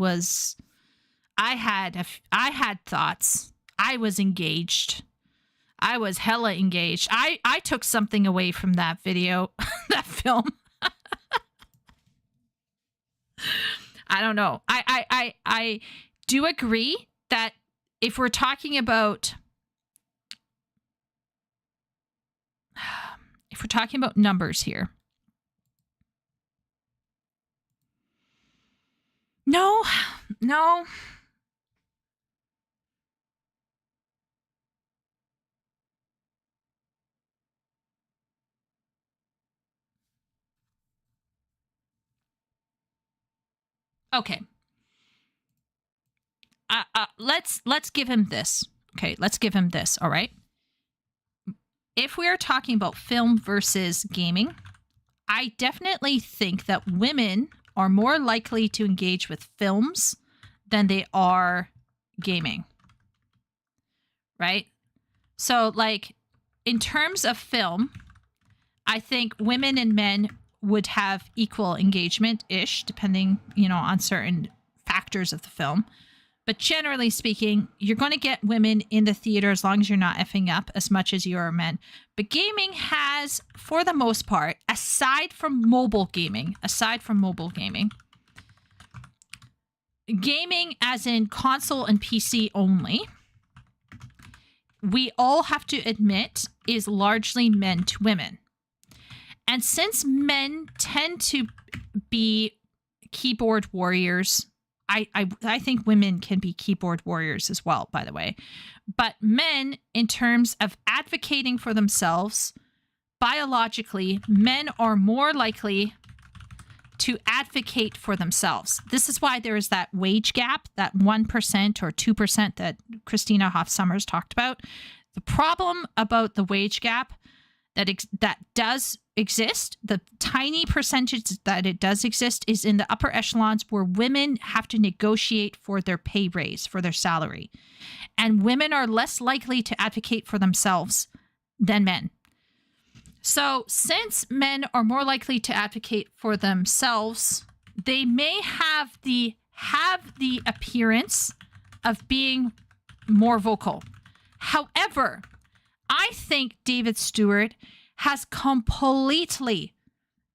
S1: had thoughts. I was engaged. I was hella engaged. I took something away from that video, that film. I don't know. I do agree that if we're talking about numbers here. No. Okay. Let's give him this. Okay, let's give him this. All right. If we are talking about film versus gaming, I definitely think that women are more likely to engage with films than they are gaming. Right? So, like, in terms of film, I think women and men would have equal engagement-ish, depending, on certain factors of the film. But generally speaking, you're going to get women in the theater as long as you're not effing up as much as you are men. But gaming has, for the most part, aside from mobile gaming, gaming as in console and PC only, we all have to admit is largely men to women. And since men tend to be keyboard warriors, I think women can be keyboard warriors as well, by the way. But men, in terms of advocating for themselves, biologically, men are more likely to advocate for themselves. This is why there is that wage gap, that 1% or 2% that Christina Hoff Sommers talked about. The problem about the wage gap that does exist, the tiny percentage that it does exist, is in the upper echelons where women have to negotiate for their pay raise, for their salary. And women are less likely to advocate for themselves than men. So since men are more likely to advocate for themselves, they may have the appearance of being more vocal. However, I think David Stewart has completely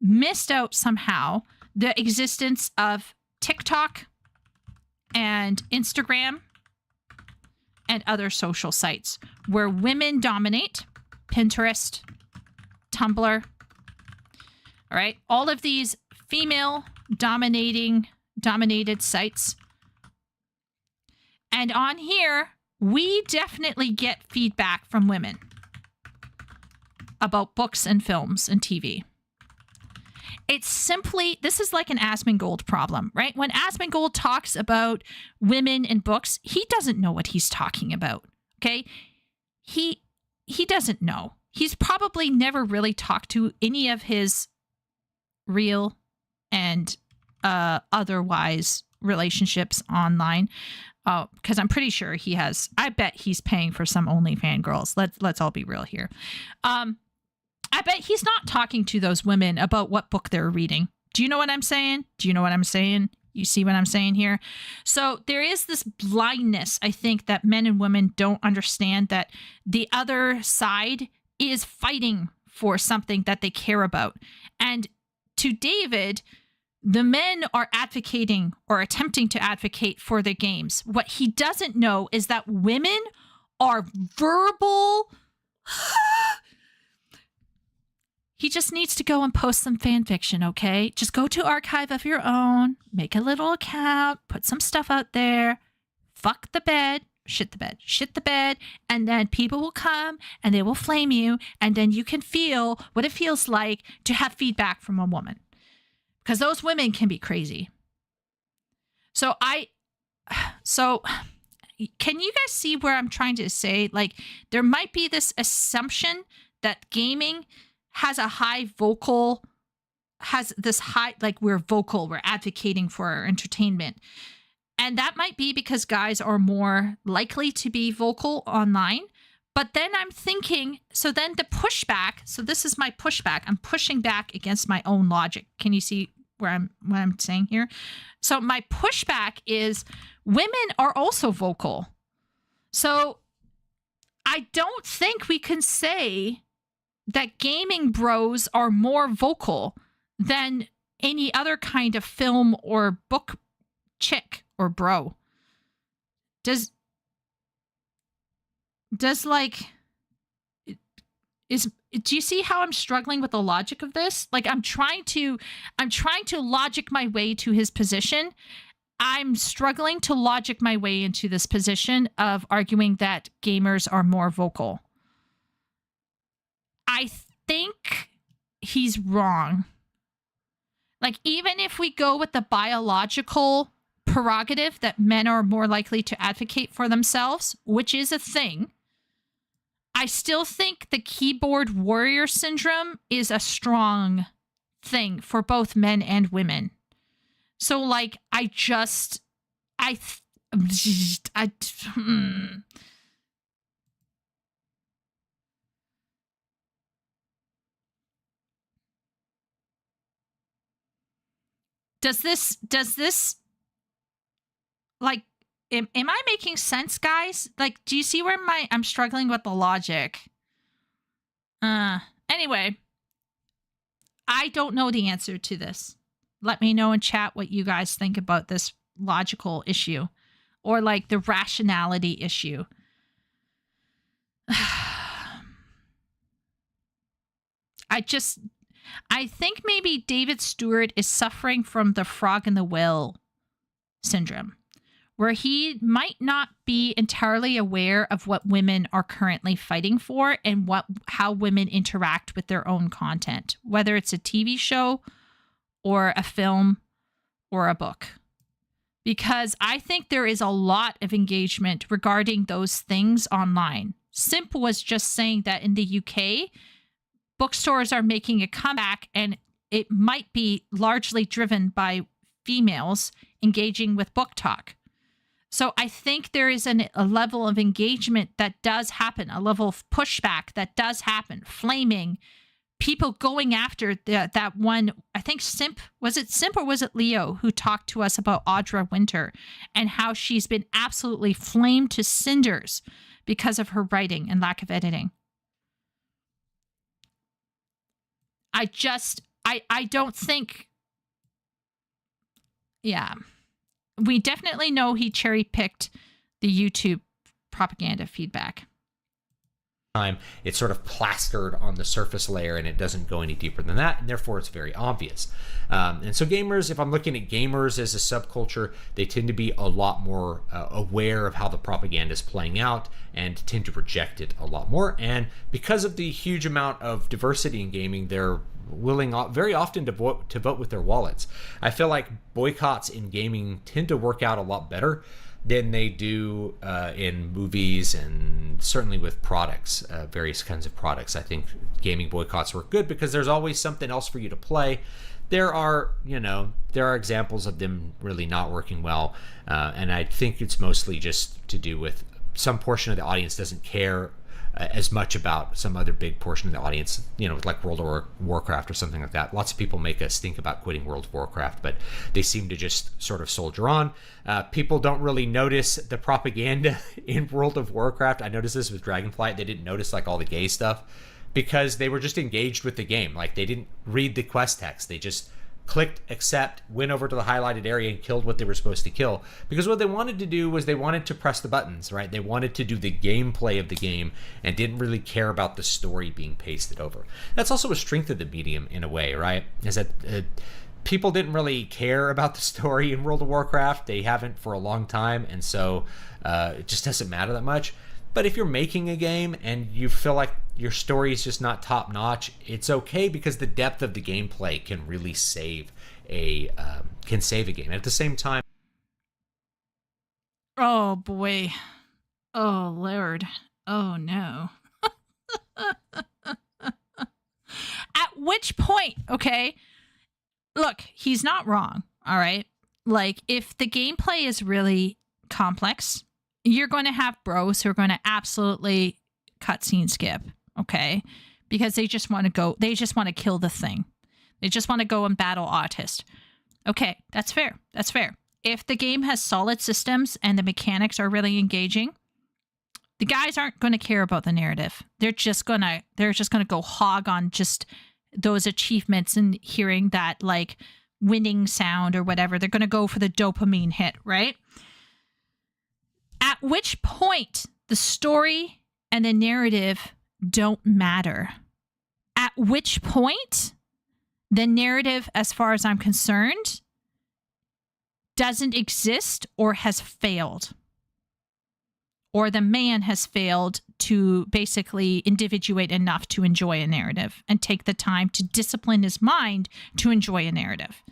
S1: missed out somehow the existence of TikTok and Instagram and other social sites where women dominate. Pinterest, Tumblr. All right. All of these female dominated sites. And on here, we definitely get feedback from women about books and films and TV. It's simply, this is like an Asmongold problem, right? When Asmongold talks about women in books, he doesn't know what he's talking about, okay? He doesn't know. He's probably never really talked to any of his real and otherwise relationships online. Because I'm pretty sure he has. I bet he's paying for some OnlyFans girls. Let's all be real here. I bet he's not talking to those women about what book they're reading. Do you know what I'm saying? You see what I'm saying here? So there is this blindness, I think, that men and women don't understand that the other side is fighting for something that they care about. And to David, the men are advocating or attempting to advocate for their games. What he doesn't know is that women are verbal. He just needs to go and post some fan fiction, okay? Just go to Archive of Your Own, make a little account, put some stuff out there, fuck the bed, shit the bed, and then people will come and they will flame you, and then you can feel what it feels like to have feedback from a woman. Because those women can be crazy. So can you guys see where I'm trying to say? Like, there might be this assumption that gaming has this high, like we're vocal, we're advocating for our entertainment. And that might be because guys are more likely to be vocal online. But then I'm thinking, so then the pushback, so this is my pushback. I'm pushing back against my own logic. Can you see what I'm saying here? So my pushback is women are also vocal. So I don't think we can say that gaming bros are more vocal than any other kind of film or book chick or bro. Do you see how I'm struggling with the logic of this? Like, I'm trying to logic my way to his position. I'm struggling to logic my way into this position of arguing that gamers are more vocal. I think he's wrong. Like, even if we go with the biological prerogative that men are more likely to advocate for themselves, which is a thing, I still think the keyboard warrior syndrome is a strong thing for both men and women. So, like, Does this, like, am I making sense, guys? Like, do you see where I'm struggling with the logic? Anyway, I don't know the answer to this. Let me know in chat what you guys think about this logical issue, or like the rationality issue. I think maybe David Stewart is suffering from the frog in the well syndrome, where he might not be entirely aware of what women are currently fighting for and how women interact with their own content, whether it's a TV show or a film or a book. Because I think there is a lot of engagement regarding those things online. Simp was just saying that in the UK, bookstores are making a comeback, and it might be largely driven by females engaging with book talk. So I think there is a level of engagement that does happen, a level of pushback that does happen, flaming, people going after that one. I think Simp, was it Simp or was it Leo who talked to us about Audra Winter and how she's been absolutely flamed to cinders because of her writing and lack of editing. I don't think, yeah. We definitely know he cherry-picked the YouTube propaganda feedback.
S2: It's sort of plastered on the surface layer, and it doesn't go any deeper than that, and therefore it's very obvious. And so gamers, if I'm looking at gamers as a subculture, they tend to be a lot more aware of how the propaganda is playing out and tend to reject it a lot more. And because of the huge amount of diversity in gaming, they're willing very often to vote with their wallets. I feel like boycotts in gaming tend to work out a lot better than they do in movies, and certainly with products, various kinds of products. I think gaming boycotts work good because there's always something else for you to play. There are examples of them really not working well, and I think it's mostly just to do with some portion of the audience doesn't care as much about some other big portion of the audience, like World of Warcraft or something like that. Lots of people make us think about quitting World of Warcraft, but they seem to just sort of soldier on. People don't really notice the propaganda in World of Warcraft. I noticed this with Dragonflight. They didn't notice like all the gay stuff because they were just engaged with the game. Like they didn't read the quest text. They just clicked accept, went over to the highlighted area and killed what they were supposed to kill, because what they wanted to do was they wanted to press the buttons, right? They wanted to do the gameplay of the game and didn't really care about the story being pasted over. That's also a strength of the medium in a way, right? Is that people didn't really care about the story in World of Warcraft. They haven't for a long time, and so it just doesn't matter that much. But if you're making a game and you feel like your story is just not top notch, it's okay, because the depth of the gameplay can really save a game. At the same time,
S1: oh boy, oh Lord, oh no. At which point, okay, look, he's not wrong. All right, like if the gameplay is really complex, you're going to have bros who are going to absolutely cutscene skip, okay? Because they just want to kill the thing. They just want to go and battle Autist. Okay, that's fair. That's fair. If the game has solid systems and the mechanics are really engaging, the guys aren't going to care about the narrative. They're just going to go hog on just those achievements and hearing that like winning sound or whatever. They're going to go for the dopamine hit, right? At which point the story and the narrative don't matter. At which point the narrative, as far as I'm concerned, doesn't exist or has failed. Or the man has failed to basically individuate enough to enjoy a narrative and take the time to discipline his mind to enjoy a narrative.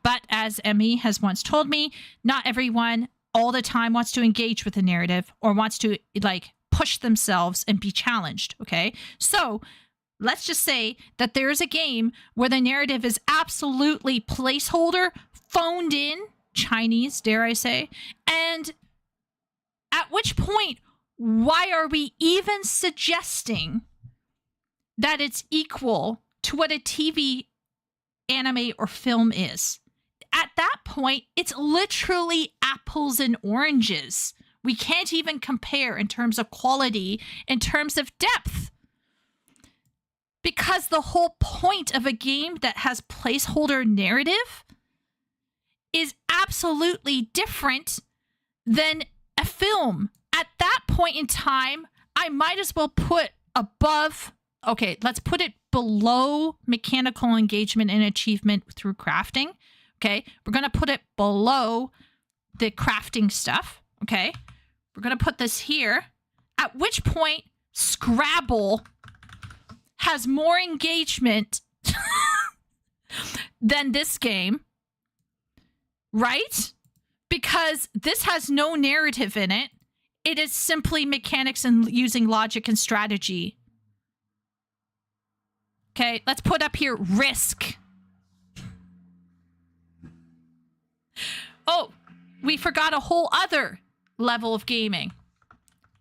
S1: But as Emmy has once told me, not everyone all the time wants to engage with a narrative or wants to like push themselves and be challenged. Okay. So let's just say that there's a game where the narrative is absolutely placeholder, phoned in, Chinese, dare I say, and at which point, why are we even suggesting that it's equal to what a TV, anime, or film is? At that point, it's literally apples and oranges. We can't even compare in terms of quality, in terms of depth. Because the whole point of a game that has placeholder narrative is absolutely different than a film. At that point in time, I might as well put above, okay, let's put it below mechanical engagement and achievement through crafting. Okay, we're going to put it below the crafting stuff. Okay, we're going to put this here, at which point Scrabble has more engagement than this game, right? Because this has no narrative in it. It is simply mechanics and using logic and strategy. Okay, let's put up here Risk. Oh, we forgot a whole other level of gaming.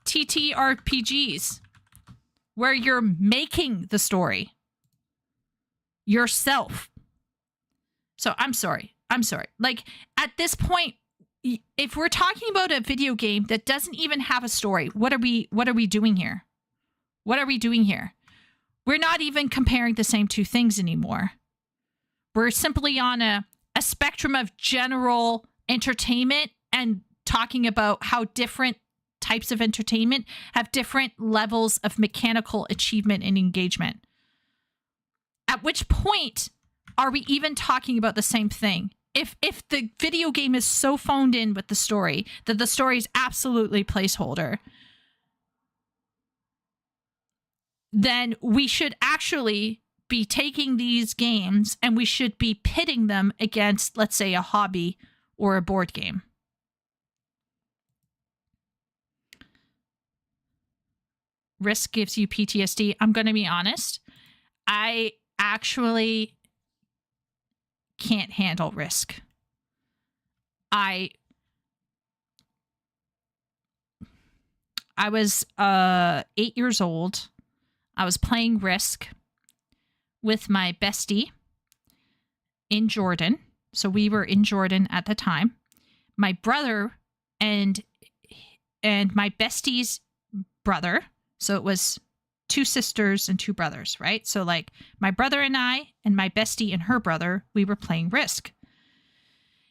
S1: TTRPGs, where you're making the story yourself. So I'm sorry. Like, at this point, if we're talking about a video game that doesn't even have a story, what are we doing here? What are we doing here? We're not even comparing the same two things anymore. We're simply on a spectrum of general entertainment and talking about how different types of entertainment have different levels of mechanical achievement and engagement. At which point are we even talking about the same thing? If the video game is so phoned in with the story that the story is absolutely placeholder, then we should actually be taking these games and we should be pitting them against, let's say, a hobby or a board game. Risk gives you PTSD. I'm going to be honest. I actually can't handle Risk. I was 8 years old. I was playing Risk with my bestie in Jordan. So we were in Jordan at the time. My brother and my bestie's brother. So it was 2 sisters and 2 brothers, right? So like my brother and I and my bestie and her brother, we were playing Risk.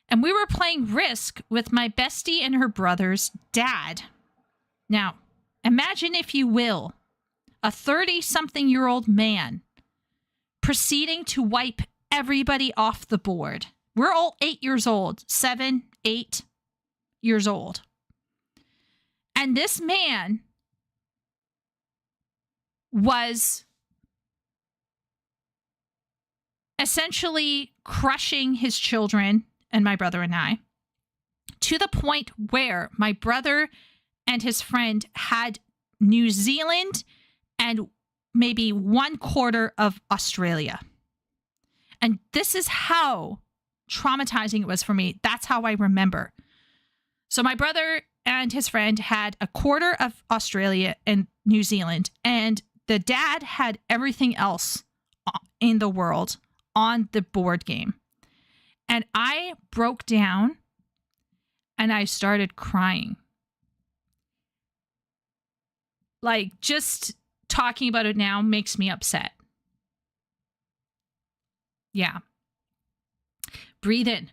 S1: And we were playing Risk with my bestie and her brother's dad. Now, imagine, if you will, a 30-something-year-old man proceeding to wipe everybody off the board. We're all 8 years old, 7, 8 years old. And this man was essentially crushing his children and my brother and I, to the point where my brother and his friend had New Zealand and maybe 1/4 of Australia. And this is how traumatizing it was for me. That's how I remember. So my brother and his friend had 1/4 of Australia and New Zealand, and the dad had everything else in the world on the board game. And I broke down and I started crying. Like, just talking about it now makes me upset. Yeah. Breathe in.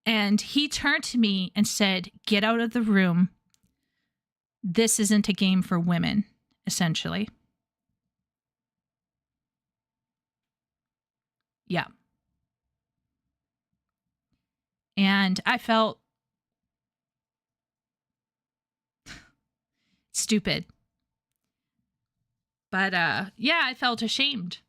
S1: And he turned to me and said, "Get out of the room. This isn't a game for women," essentially. Yeah. And I felt, it's stupid. But yeah, I felt ashamed.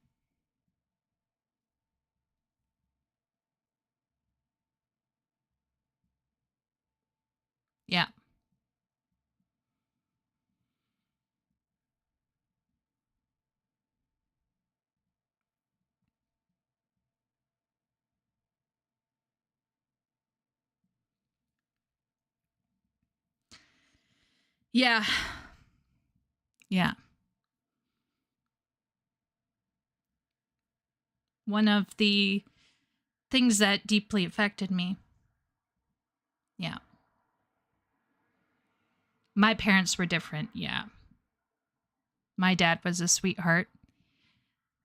S1: Yeah. Yeah. Yeah. One of the things that deeply affected me. Yeah. My parents were different. Yeah. My dad was a sweetheart.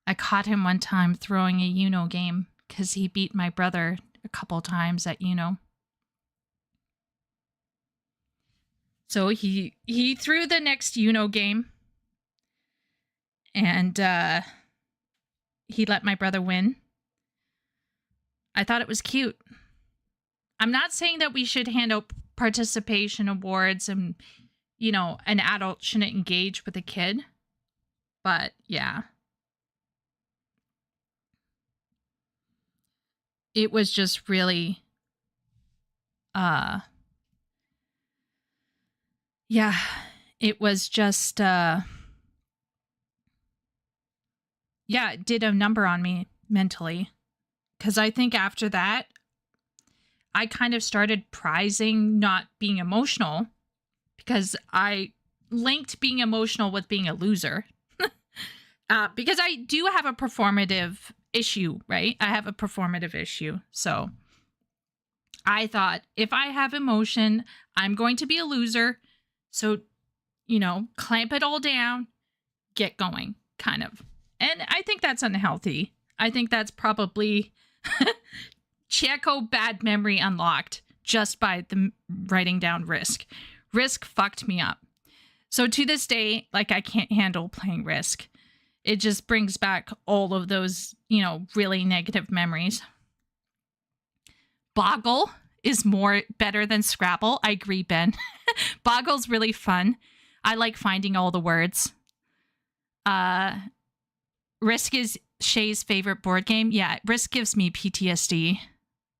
S1: I caught him one time throwing a Uno game because he beat my brother a couple times at Uno. So he threw the next Uno game, and he let my brother win. I thought it was cute. I'm not saying that we should hand out participation awards and, you know, an adult shouldn't engage with a kid. But yeah. It was just really yeah, it was just yeah, it did a number on me mentally. Because I think after that, I kind of started prizing not being emotional because I linked being emotional with being a loser. Because I do have a performative issue, right? I have a performative issue. So I thought if I have emotion, I'm going to be a loser. So, you know, clamp it all down, get going, kind of. And I think that's unhealthy. I think that's probably Checo bad memory unlocked just by the writing down Risk. Risk fucked me up. So to this day, like, I can't handle playing Risk. It just brings back all of those, you know, really negative memories. Boggle is better than Scrabble. I agree, Ben. Boggle's really fun. I like finding all the words. Risk is Shay's favorite board game. Yeah, Risk gives me PTSD.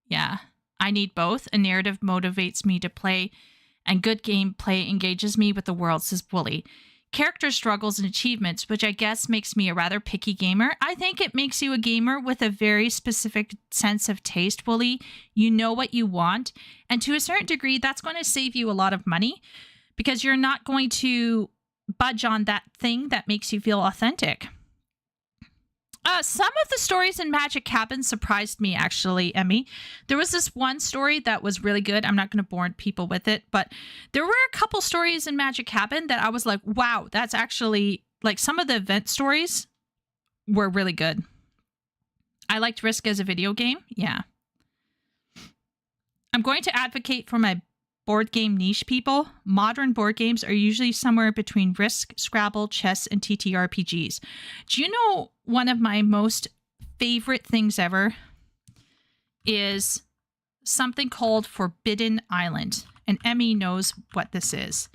S1: Yeah, I need both. A narrative motivates me to play, and good gameplay engages me with the world, says Wooly. Character struggles and achievements, which I guess makes me a rather picky gamer. I think it makes you a gamer with a very specific sense of taste, Wooly. You know what you want. And to a certain degree, that's going to save you a lot of money because you're not going to budge on that thing that makes you feel authentic. Some of the stories in Magic Cabin surprised me, actually, Emmy. There was this one story that was really good. I'm not going to bore people with it, but there were a couple stories in Magic Cabin that I was like, wow, that's actually, like, some of the event stories were really good. I liked Risk as a video game. Yeah. I'm going to advocate for my board game niche people. Modern board games are usually somewhere between Risk, Scrabble, chess, and TTRPGs. Do you know one of my most favorite things ever is something called Forbidden Island? And Emmy knows what this is.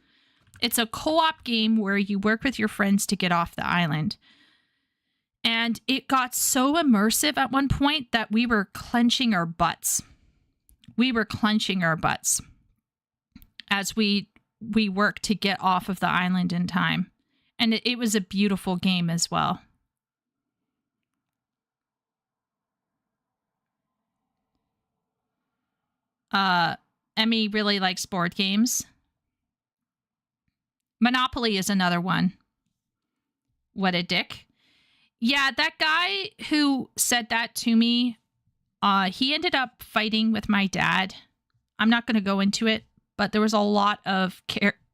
S1: It's a co-op game where you work with your friends to get off the island. And it got so immersive at one point that we were clenching our butts. As we work to get off of the island in time. And it was a beautiful game as well. Emmy really likes board games. Monopoly is another one. What a dick. Yeah, that guy who said that to me, he ended up fighting with my dad. I'm not going to go into it, but there was a lot of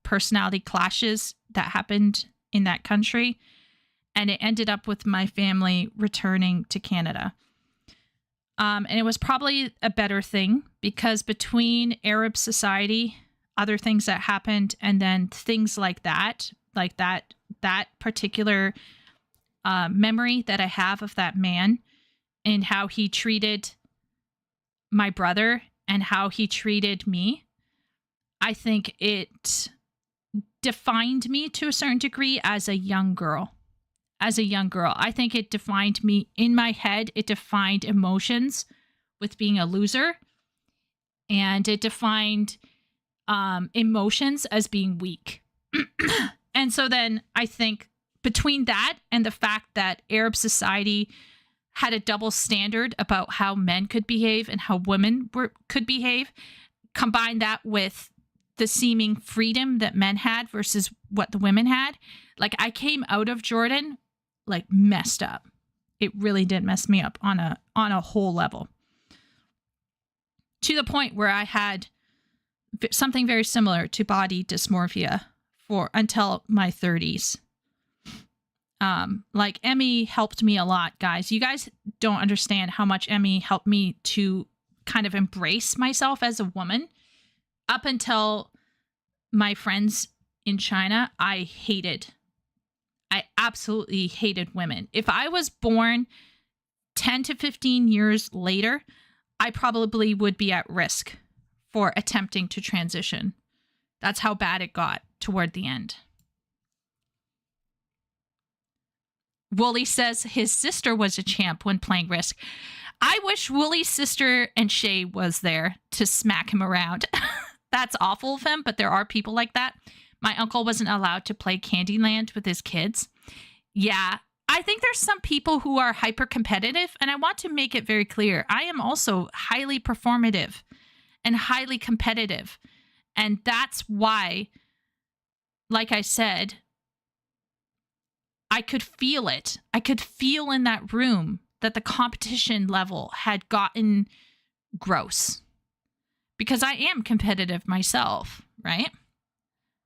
S1: personality clashes that happened in that country, and it ended up with my family returning to Canada. And it was probably a better thing because between Arab society, other things that happened, and then things like that particular memory that I have of that man and how he treated my brother and how he treated me, I think it defined me to a certain degree as a young girl. I think it defined me in my head. It defined emotions with being a loser. And it defined emotions as being weak. And so then I think between that and the fact that Arab society had a double standard about how men could behave and how women could behave, combine that with the seeming freedom that men had versus what the women had. Like, I came out of Jordan like messed up. It really did mess me up on a whole level, to the point where I had something very similar to body dysmorphia for until my 30s. Like, Emmy helped me a lot, guys. You guys don't understand how much Emmy helped me to kind of embrace myself as a woman. Up until my friends in China, I absolutely hated women. If I was born 10 to 15 years later, I probably would be at risk for attempting to transition. That's how bad it got toward the end. Wooly says his sister was a champ when playing Risk. I wish Wooly's sister and Shay was there to smack him around. That's awful of him, but there are people like that. My uncle wasn't allowed to play Candyland with his kids. Yeah, I think there's some people who are hyper competitive, and I want to make it very clear. I am also highly performative and highly competitive. And that's why, like I said, I could feel it. I could feel in that room that the competition level had gotten gross. Because I am competitive myself, right?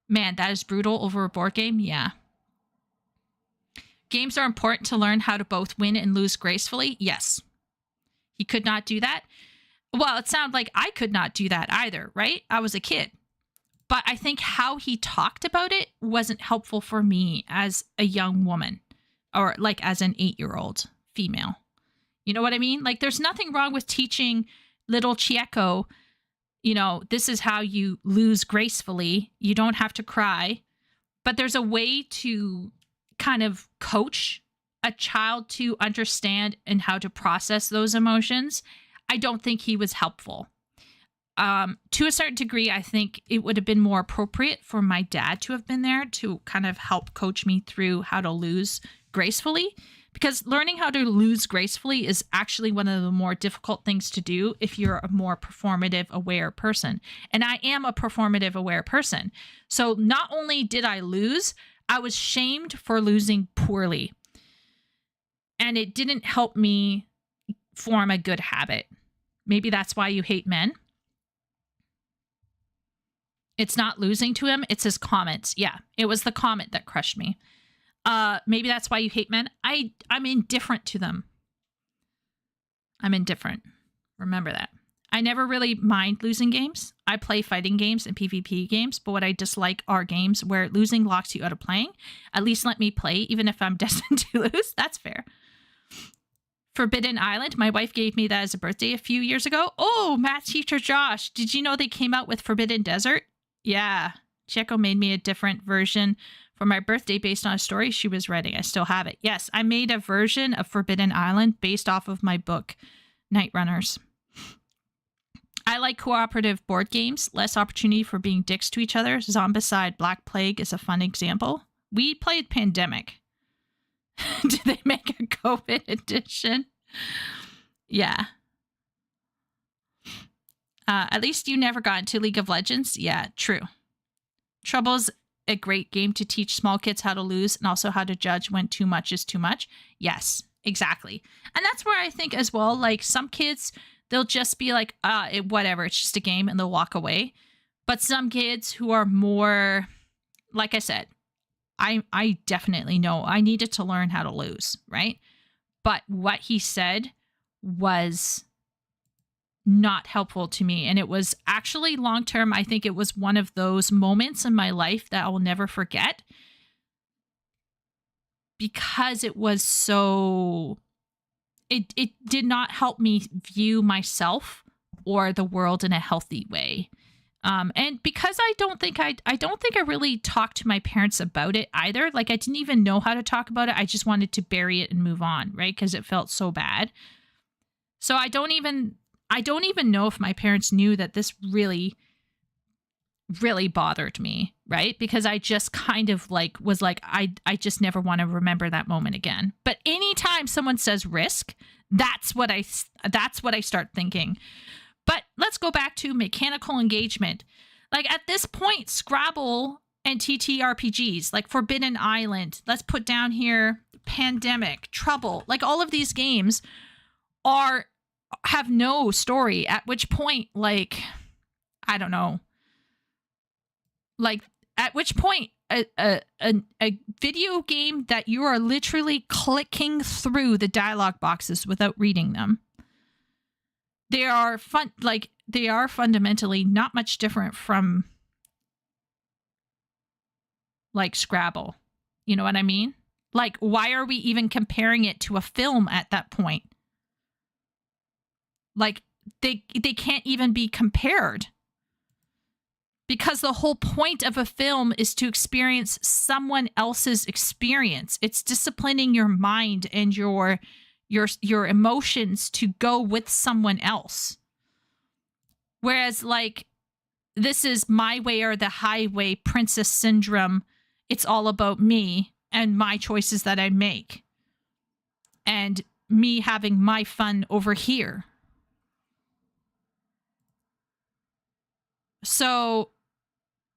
S1: Man, that is brutal over a board game. Yeah. Games are important to learn how to both win and lose gracefully. Yes. He could not do that. Well, it sounded like I could not do that either, right? I was a kid. But I think how he talked about it wasn't helpful for me as a young woman, or like as an 8-year-old female. You know what I mean? Like, there's nothing wrong with teaching little Chieko, you know, this is how you lose gracefully. You don't have to cry. But there's a way to kind of coach a child to understand and how to process those emotions. I don't think he was helpful. To a certain degree, I think it would have been more appropriate for my dad to have been there to kind of help coach me through how to lose gracefully, because learning how to lose gracefully is actually one of the more difficult things to do if you're a more performative aware person. And I am a performative aware person. So not only did I lose, I was shamed for losing poorly. And it didn't help me form a good habit. Maybe that's why you hate men. It's not losing to him. It's his comments. Yeah, it was the comment that crushed me. Maybe that's why you hate men. I'm indifferent to them. I'm indifferent. Remember that. I never really mind losing games. I play fighting games and PvP games, but what I dislike are games where losing locks you out of playing. At least let me play, even if I'm destined to lose. That's fair. Forbidden Island. My wife gave me that as a birthday a few years ago. Oh, math teacher Josh, did you know they came out with Forbidden Desert? Yeah. Chieko made me a different version for my birthday based on a story she was writing. I still have it. Yes, I made a version of Forbidden Island based off of my book, Night Runners. I like cooperative board games. Less opportunity for being dicks to each other. Zombicide Black Plague is a fun example. We played Pandemic. Did they make a COVID edition? Yeah. At least you never got into League of Legends. Yeah, true. Trouble's a great game to teach small kids how to lose and also how to judge when too much is too much. Yes, exactly. And that's where I think as well, like some kids, they'll just be like, whatever, it's just a game, and they'll walk away. But some kids who are more, like I said, I definitely know I needed to learn how to lose, right? But what he said was not helpful to me. And it was actually long-term. I think it was one of those moments in my life that I will never forget, because it was so, it did not help me view myself or the world in a healthy way. And because I don't think I really talked to my parents about it either. Like, I didn't even know how to talk about it. I just wanted to bury it and move on, right? Because it felt so bad. So I don't even know if my parents knew that this really, really bothered me, right? Because I just kind of like was like, I just never want to remember that moment again. But anytime someone says risk, that's what I start thinking. But let's go back to mechanical engagement. Like, at this point, Scrabble and TTRPGs, like Forbidden Island, let's put down here Pandemic, Trouble, like all of these games have no story, at which point, like, I don't know, like, at which point a video game that you are literally clicking through the dialogue boxes without reading them, they are fundamentally not much different from, like, Scrabble. You know what I mean? Like, why are we even comparing it to a film at that point? Like, they can't even be compared. Because the whole point of a film is to experience someone else's experience. It's disciplining your mind and your emotions to go with someone else. Whereas, like, this is my way or the highway, princess syndrome. It's all about me and my choices that I make. And me having my fun over here. So,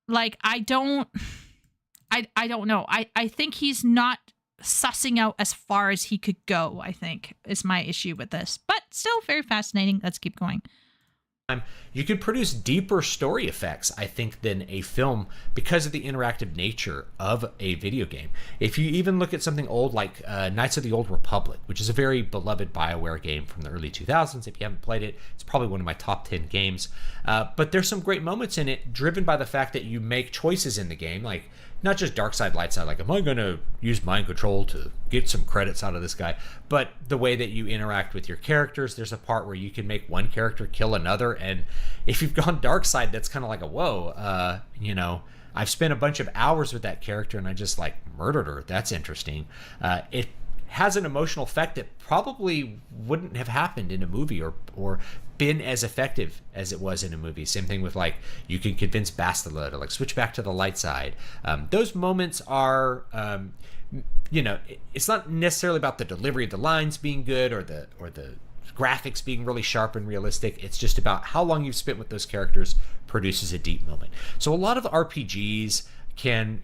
S1: like, I don't know. I think he's not sussing out as far as he could go, I think, is my issue with this. But still very fascinating. Let's keep going.
S2: You could produce deeper story effects, I think, than a film because of the interactive nature of a video game. If you even look at something old like Knights of the Old Republic, which is a very beloved BioWare game from the early 2000s. If you haven't played it, it's probably one of my top 10 games. But there's some great moments in it driven by the fact that you make choices in the game, like not just dark side, light side, like, am I going to use mind control to get some credits out of this guy? But the way that you interact with your characters, there's a part where you can make one character kill another. And if you've gone dark side, that's kind of like a, whoa, I've spent a bunch of hours with that character and I just, like, murdered her. That's interesting. It has an emotional effect that probably wouldn't have happened in a movie or been as effective as it was in a movie. Same thing with, like, you can convince Bastila to, like, switch back to the light side. Those moments are, it's not necessarily about the delivery of the lines being good or the graphics being really sharp and realistic. It's just about how long you've spent with those characters produces a deep moment. So a lot of RPGs can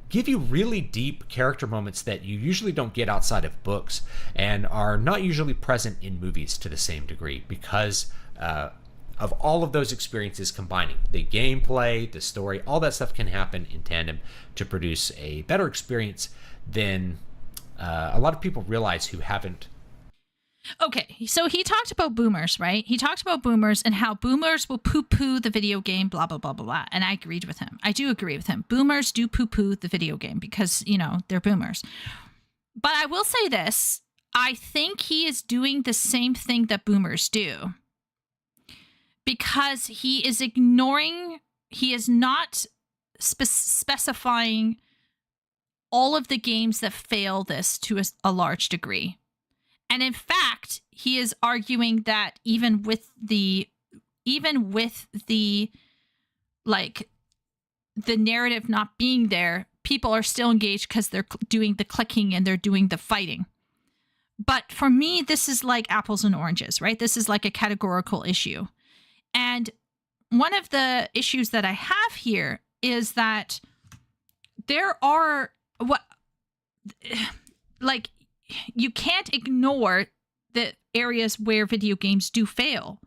S2: give you really deep character moments that you usually don't get outside of books and are not usually present in movies to the same degree because of all of those experiences combining. The gameplay, the story, all that stuff can happen in tandem to produce a better experience than a lot of people realize who haven't.
S1: Okay, so he talked about boomers, right? He talked about boomers and how boomers will poo-poo the video game, blah, blah, blah, blah, blah. And I agreed with him. I do agree with him. Boomers do poo-poo the video game because, they're boomers. But I will say this. I think he is doing the same thing that boomers do. Because he is not specifying all of the games that fail this to a large degree. And in fact, he is arguing that even with the like the narrative not being there, people are still engaged because they're doing the clicking and they're doing the fighting. But for me, this is like apples and oranges, right? This is like a categorical issue. And one of the issues that I have here is that there are you can't ignore the areas where video games do fail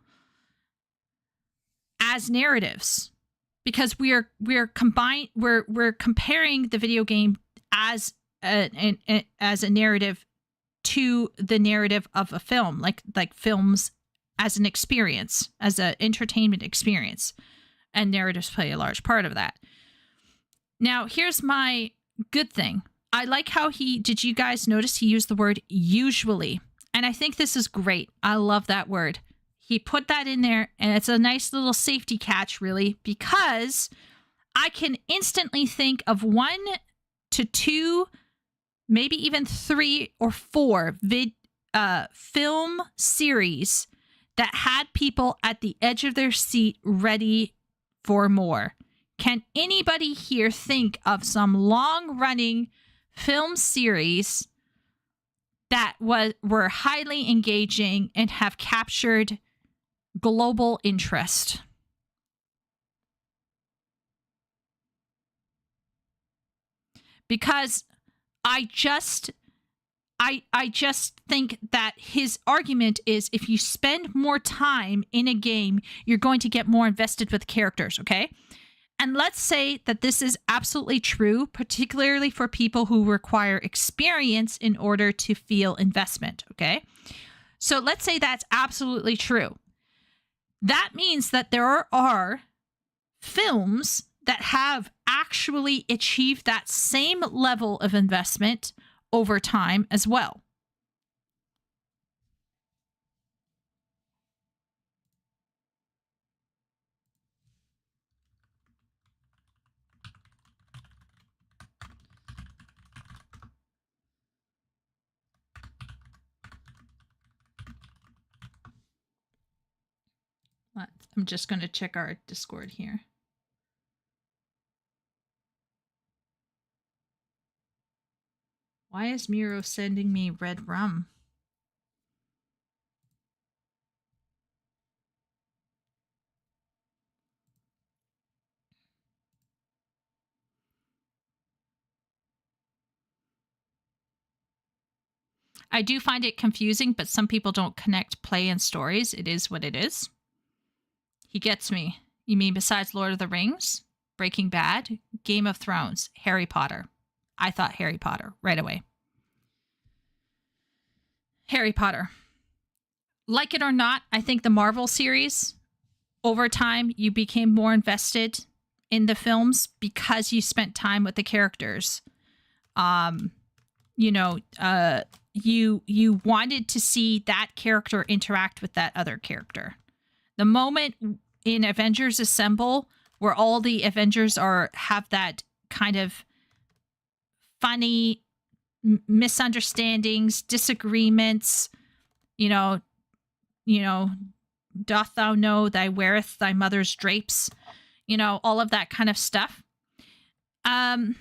S1: as narratives, because we're comparing the video game as a narrative to the narrative of a film, like films as an experience, as an entertainment experience, and narratives play a large part of that. Now, here's my good thing. I like how did you guys notice he used the word usually? And I think this is great. I love that word. he put that in there, and it's a nice little safety catch, really, because I can instantly think of 1 to 2, maybe even 3 or 4 film series that had people at the edge of their seat ready for more. Can anybody here think of some long-running film series that were highly engaging and have captured global interest? Because I just think that his argument is if you spend more time in a game, you're going to get more invested with characters, okay? And let's say that this is absolutely true, particularly for people who require experience in order to feel investment, okay? So let's say that's absolutely true. That means that there are films that have actually achieved that same level of investment over time as well. I'm just going to check our Discord here. Why is Miro sending me red rum? I do find it confusing, but some people don't connect play and stories. It is what it is. He gets me. You mean besides Lord of the Rings, Breaking Bad, Game of Thrones, Harry Potter? I thought Harry Potter right away. Harry Potter. Like it or not, I think the Marvel series, over time, you became more invested in the films because you spent time with the characters. You wanted to see that character interact with that other character. The moment in Avengers Assemble where all the Avengers have that kind of funny misunderstandings, disagreements, doth thou know thy weareth thy mother's drapes, all of that kind of stuff. I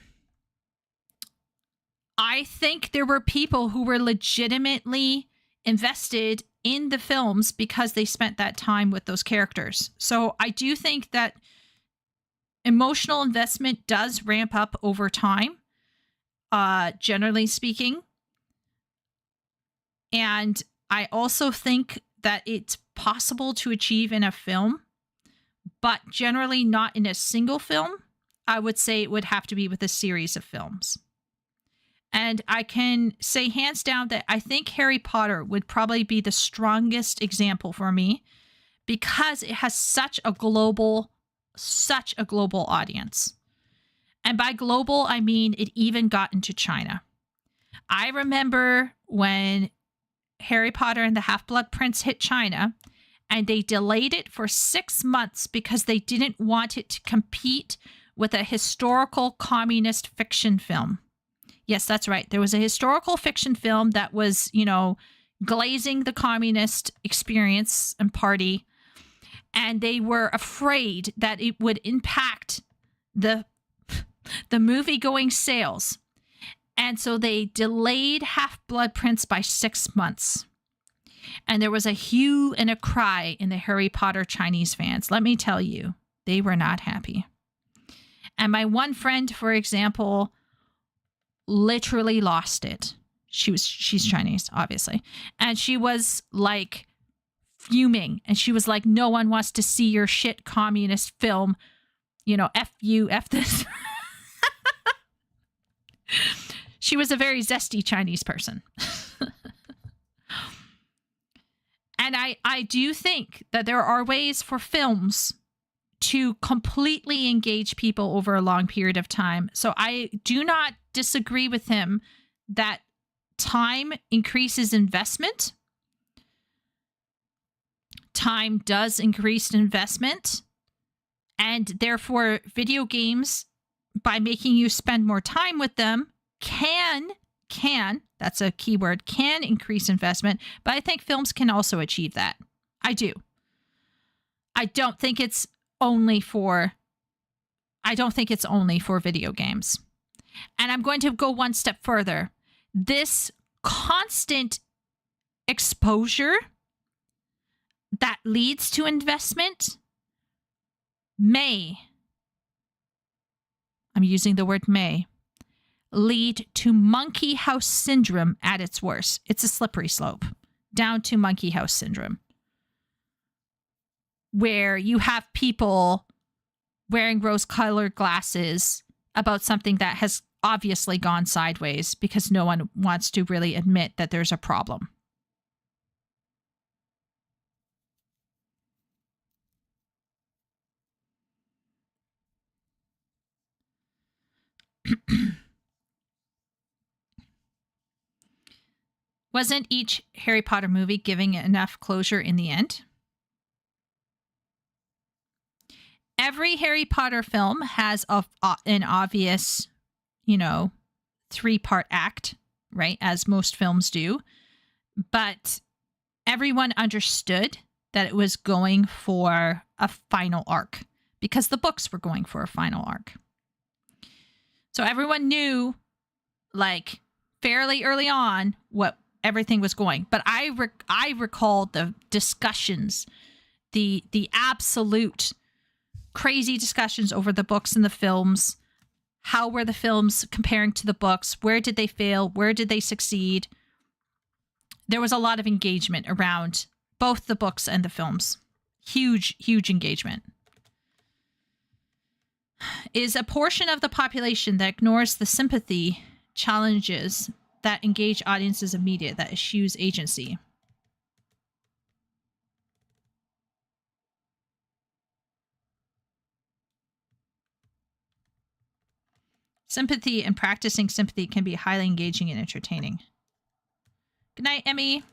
S1: think there were people who were legitimately invested in the films because they spent that time with those characters. So I do think that emotional investment does ramp up over time, generally speaking. And I also think that it's possible to achieve in a film, but generally not in a single film. I would say it would have to be with a series of films. And I can say hands down that I think Harry Potter would probably be the strongest example for me because it has such a global audience. And by global, I mean it even got into China. I remember when Harry Potter and the Half-Blood Prince hit China, and they delayed it for 6 months because they didn't want it to compete with a historical communist fiction film. Yes, that's right. There was a historical fiction film that was, glazing the communist experience and party. And they were afraid that it would impact the movie-going sales. And so they delayed Half-Blood Prince by 6 months. And there was a hue and a cry in the Harry Potter Chinese fans. Let me tell you, they were not happy. And my one friend, for example, literally lost it. She's Chinese, obviously. And she was like fuming. And she was like, no one wants to see your shit communist film. F you, F this. She was a very zesty Chinese person. And I do think that there are ways for films to completely engage people over a long period of time. So I do not disagree with him that time increases investment. time does increase investment, and therefore video games, by making you spend more time with them, can, that's a key word, can increase investment. But I think films can also achieve that. I do. I don't think it's only for video games. And I'm going to go one step further. This constant exposure that leads to investment may, I'm using the word may, lead to monkey house syndrome at its worst. It's a slippery slope down to monkey house syndrome, where you have people wearing rose-colored glasses about something that has obviously gone sideways because no one wants to really admit that there's a problem. Wasn't each Harry Potter movie giving enough closure in the end? Every Harry Potter film has an obvious, 3-part act, right? As most films do. But everyone understood that it was going for a final arc because the books were going for a final arc. So everyone knew, like, fairly early on what everything was going. But I recall the discussions, the absolute crazy discussions over the books and the films. How were the films comparing to the books? Where did they fail? Where did they succeed? There was a lot of engagement around both the books and the films. Huge, huge engagement. Is a portion of the population that ignores the sympathy challenges that engage audiences of media that eschews agency. Sympathy and practicing sympathy can be highly engaging and entertaining. Good night, Emmy.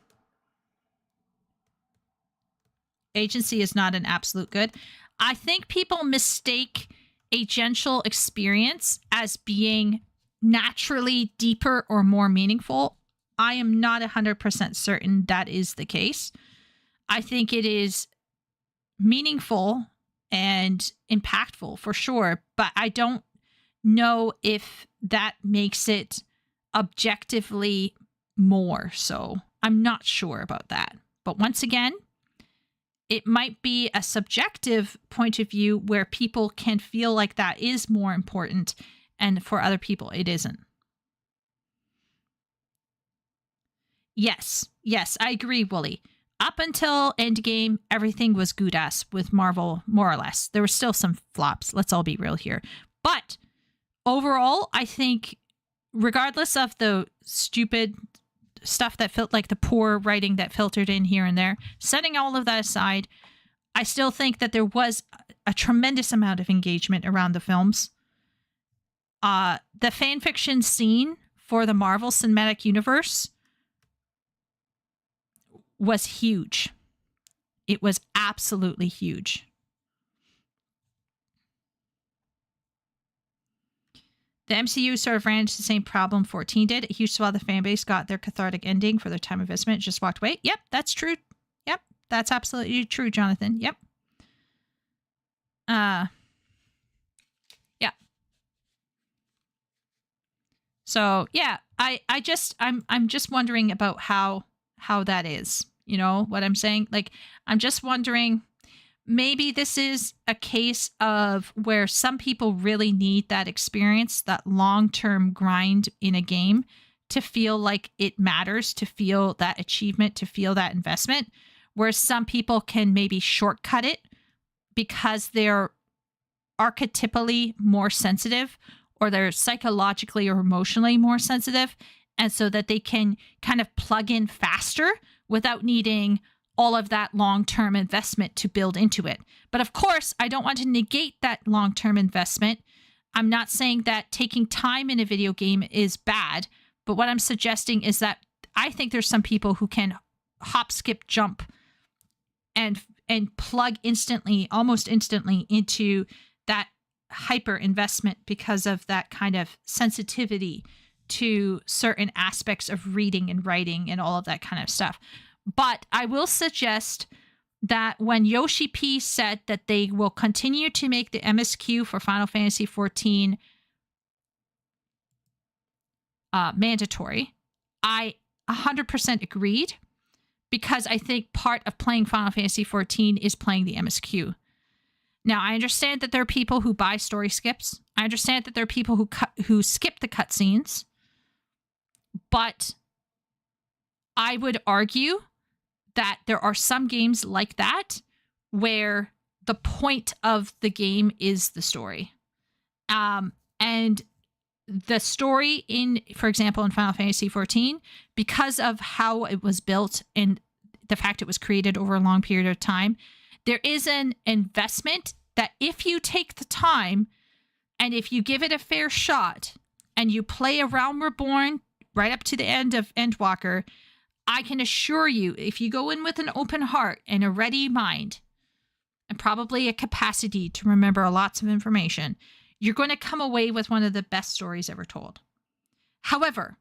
S1: Agency is not an absolute good. I think people mistake agential experience as being naturally deeper or more meaningful. I am not 100% certain that is the case. I think it is meaningful and impactful for sure, but I don't know if that makes it objectively more so. I'm not sure about that. But once again, it might be a subjective point of view where people can feel like that is more important, and for other people, it isn't. Yes, I agree, Wooly. Up until Endgame, everything was good-ass with Marvel, more or less. There were still some flops. Let's all be real here. But overall, I think, regardless of the stupid stuff that felt like the poor writing that filtered in here and there, setting all of that aside, I still think that there was a tremendous amount of engagement around the films. The fan fiction scene for the Marvel Cinematic Universe was huge. It was absolutely huge. The MCU sort of ran into the same problem 14 did. A huge swath of the fan base got their cathartic ending for their time investment, just walked away. Yep, that's true. Yep, that's absolutely true, Jonathan. Yep. Yeah. So yeah, I'm just wondering about how that is. You know what I'm saying? Like, I'm just wondering, maybe this is a case of where some people really need that experience, that long-term grind in a game to feel like it matters, to feel that achievement, to feel that investment, where some people can maybe shortcut it because they're archetypally more sensitive, or they're psychologically or emotionally more sensitive, and so that they can kind of plug in faster without needing all of that long-term investment to build into it. But of course, I don't want to negate that long-term investment. I'm not saying that taking time in a video game is bad, but what I'm suggesting is that I think there's some people who can hop, skip, jump, and and plug instantly, almost instantly, into that hyper investment because of that kind of sensitivity to certain aspects of reading and writing and all of that kind of stuff. But I will suggest that when Yoshi P said that they will continue to make the MSQ for Final Fantasy XIV mandatory, I 100% agreed, because I think part of playing Final Fantasy XIV is playing the MSQ. Now, I understand that there are people who buy story skips. I understand that there are people who skip the cutscenes. But I would argue that there are some games like that where the point of the game is the story. And the story in, for example, in Final Fantasy XIV, because of how it was built and the fact it was created over a long period of time, there is an investment that if you take the time and if you give it a fair shot and you play A Realm Reborn right up to the end of Endwalker, I can assure you, if you go in with an open heart and a ready mind and probably a capacity to remember lots of information, you're going to come away with one of the best stories ever told. However,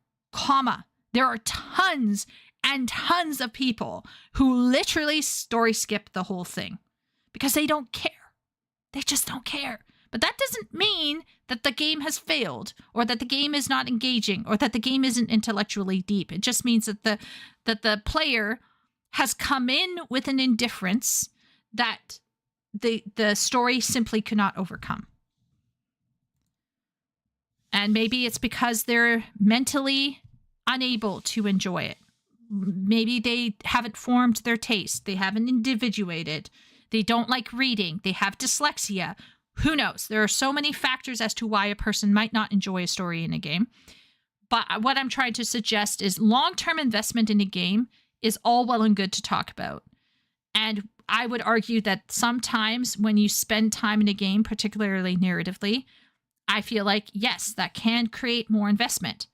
S1: there are tons and tons of people who literally story skip the whole thing because they don't care. They just don't care. But that doesn't mean that the game has failed or that the game is not engaging or that the game isn't intellectually deep. It just means that the player has come in with an indifference that the story simply could not overcome. And maybe it's because they're mentally unable to enjoy it. Maybe they haven't formed their taste. They haven't individuated. They don't like reading. They have dyslexia. Who knows? There are so many factors as to why a person might not enjoy a story in a game. But what I'm trying to suggest is long-term investment in a game is all well and good to talk about. And I would argue that sometimes when you spend time in a game, particularly narratively, I feel like, yes, that can create more investment.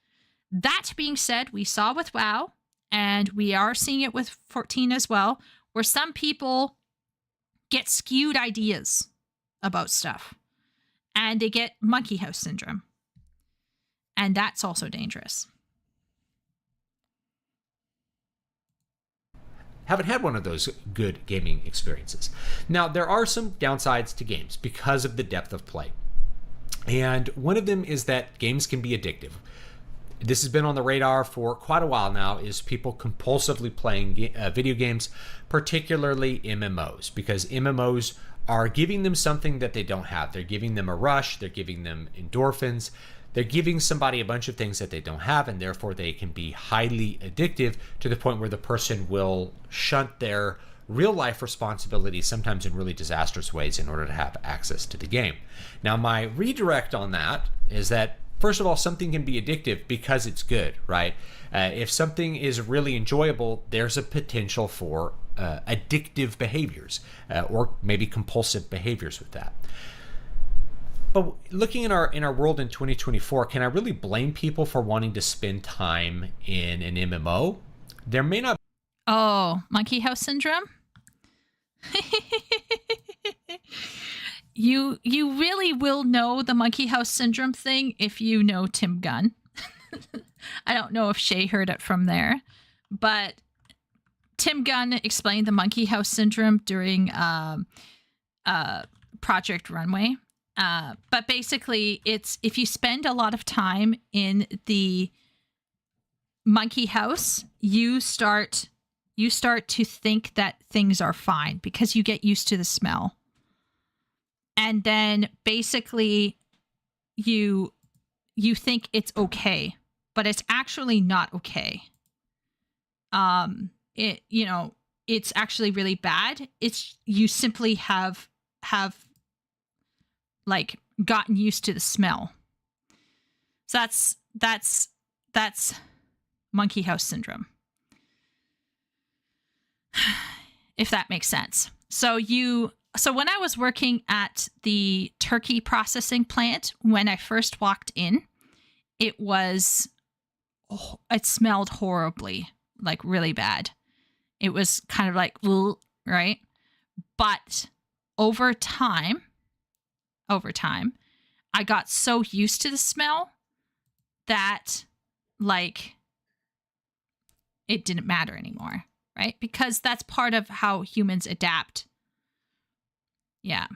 S1: That being said, we saw with WoW, and we are seeing it with 14 as well, where some people get skewed ideas about stuff and they get monkey house syndrome, and that's also dangerous.
S2: Haven't had one of those good gaming experiences. Now, there are some downsides to games because of the depth of play, and one of them is that games can be addictive. This has been on the radar for quite a while now, is people compulsively playing video games, particularly MMOs, because MMOs are giving them something that they don't have. They're giving them a rush, they're giving them endorphins, they're giving somebody a bunch of things that they don't have, and therefore they can be highly addictive to the point where the person will shunt their real life responsibilities, sometimes in really disastrous ways, in order to have access to the game. Now, my redirect on that is that, first of all, something can be addictive because it's good, right? If something is really enjoyable, there's a potential for addictive behaviors or maybe compulsive behaviors with that. But looking in our world in 2024, can I really blame people for wanting to spend time in an MMO? There may not.
S1: Oh, monkey house syndrome? You really will know the monkey house syndrome thing if you know Tim Gunn. I don't know if Shay heard it from there, but Tim Gunn explained the monkey house syndrome during Project Runway. But basically, it's if you spend a lot of time in the monkey house, you start to think that things are fine because you get used to the smell. And then basically you think it's okay, but it's actually not okay. It's actually really bad. It's you simply have like gotten used to the smell. So that's monkey house syndrome. If that makes sense. So when I was working at the turkey processing plant, when I first walked in, it smelled horribly, like really bad. It was kind of like, right? But over time, I got so used to the smell that, like, it didn't matter anymore, right? Because that's part of how humans adapt. Yeah.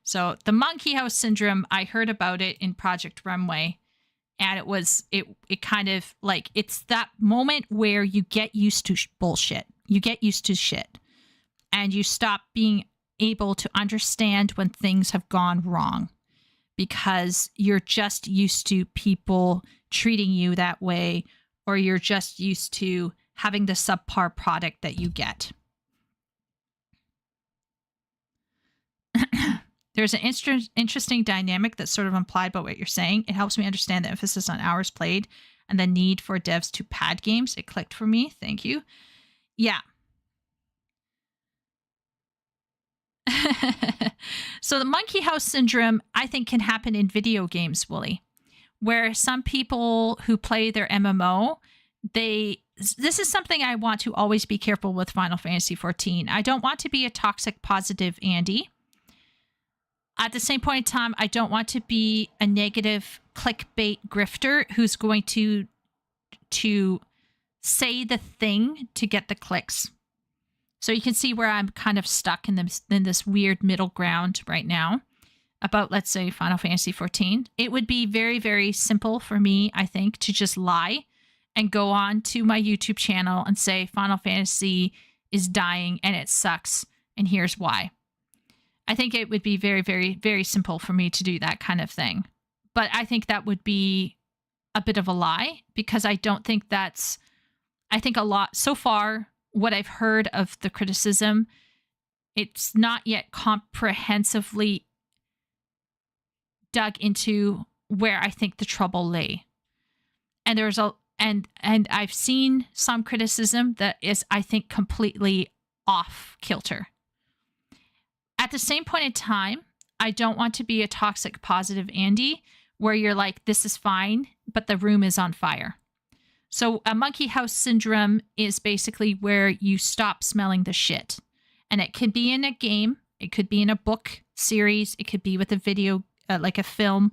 S1: So the monkey house syndrome, I heard about it in Project Runway, and it kind of like, it's that moment where you get used to bullshit. You get used to shit, and you stop being able to understand when things have gone wrong, because you're just used to people treating you that way, or you're just used to having the subpar product that you get. There's an interesting dynamic that's sort of implied by what you're saying. It helps me understand the emphasis on hours played and the need for devs to pad games. It clicked for me. Thank you. Yeah. So the monkey house syndrome, I think, can happen in video games, Wooly, where some people who play their MMO, this is something I want to always be careful with Final Fantasy XIV. I don't want to be a toxic positive Andy. At the same point in time, I don't want to be a negative clickbait grifter who's going to say the thing to get the clicks. So you can see where I'm kind of stuck in this weird middle ground right now about, let's say, Final Fantasy XIV. It would be very, very simple for me, I think, to just lie and go on to my YouTube channel and say Final Fantasy is dying and it sucks, and here's why. I think it would be very, very, very simple for me to do that kind of thing. But I think that would be a bit of a lie, because I don't think I think a lot so far, what I've heard of the criticism, it's not yet comprehensively dug into where I think the trouble lay. And there's and I've seen some criticism that is, I think, completely off kilter. At the same point in time, I don't want to be a toxic positive Andy where you're like, this is fine, but the room is on fire. So a monkey house syndrome is basically where you stop smelling the shit. And it could be in a game. It could be in a book series. It could be with a video, like a film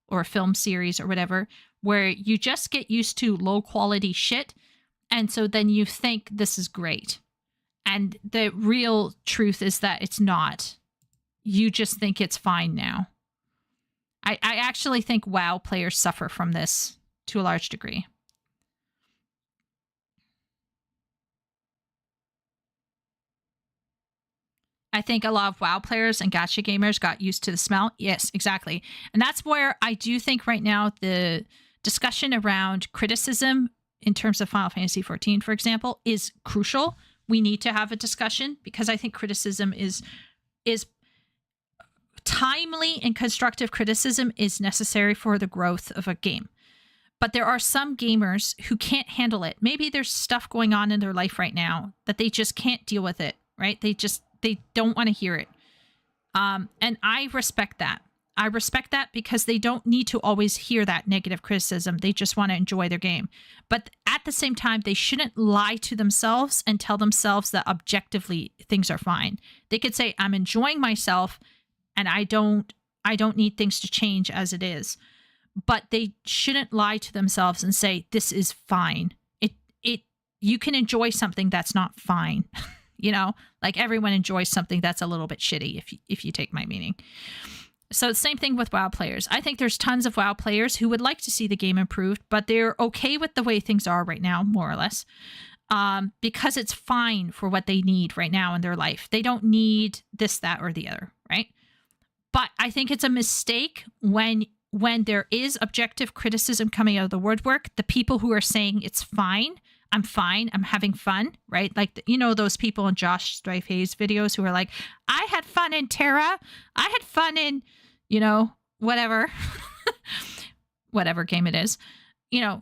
S1: or a film series or whatever, where you just get used to low quality shit. And so then you think this is great. And the real truth is that it's not. You just think it's fine now. I actually think WoW players suffer from this to a large degree. I think a lot of WoW players and gacha gamers got used to the smell. Yes, exactly. And that's where I do think right now the discussion around criticism in terms of Final Fantasy XIV, for example, is crucial. We need to have a discussion, because I think criticism is timely, and constructive criticism is necessary for the growth of a game. But there are some gamers who can't handle it. Maybe there's stuff going on in their life right now that they just can't deal with it, right? They don't want to hear it. And I respect that. I respect that, because they don't need to always hear that negative criticism. They just want to enjoy their game. But at the same time, they shouldn't lie to themselves and tell themselves that objectively things are fine. They could say, I'm enjoying myself and I don't need things to change as it is. But they shouldn't lie to themselves and say, this is fine. You can enjoy something that's not fine. You know, like everyone enjoys something that's a little bit shitty, if you take my meaning. So same thing with WoW players. I think there's tons of WoW players who would like to see the game improved, but they're okay with the way things are right now, more or less, because it's fine for what they need right now in their life. They don't need this, that, or the other, right? But I think it's a mistake when there is objective criticism coming out of the woodwork, the people who are saying it's fine, I'm fine, I'm having fun, right? Like, you know, those people in Josh Strife Hayes videos who are like, I had fun in Terra. I had fun in, you know, whatever, whatever game it is. You know,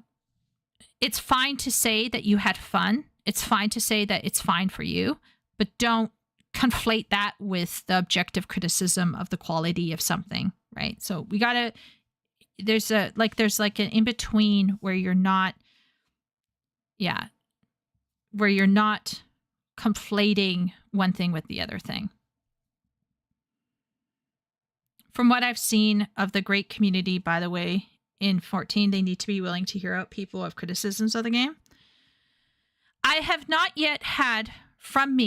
S1: it's fine to say that you had fun. It's fine to say that it's fine for you, but don't conflate that with the objective criticism of the quality of something, right? So we gotta, there's like an in-between where you're not, yeah, where you're not conflating one thing with the other thing. From what I've seen of the great community, by the way, in 14, they need to be willing to hear out people of criticisms of the game. I have not yet had from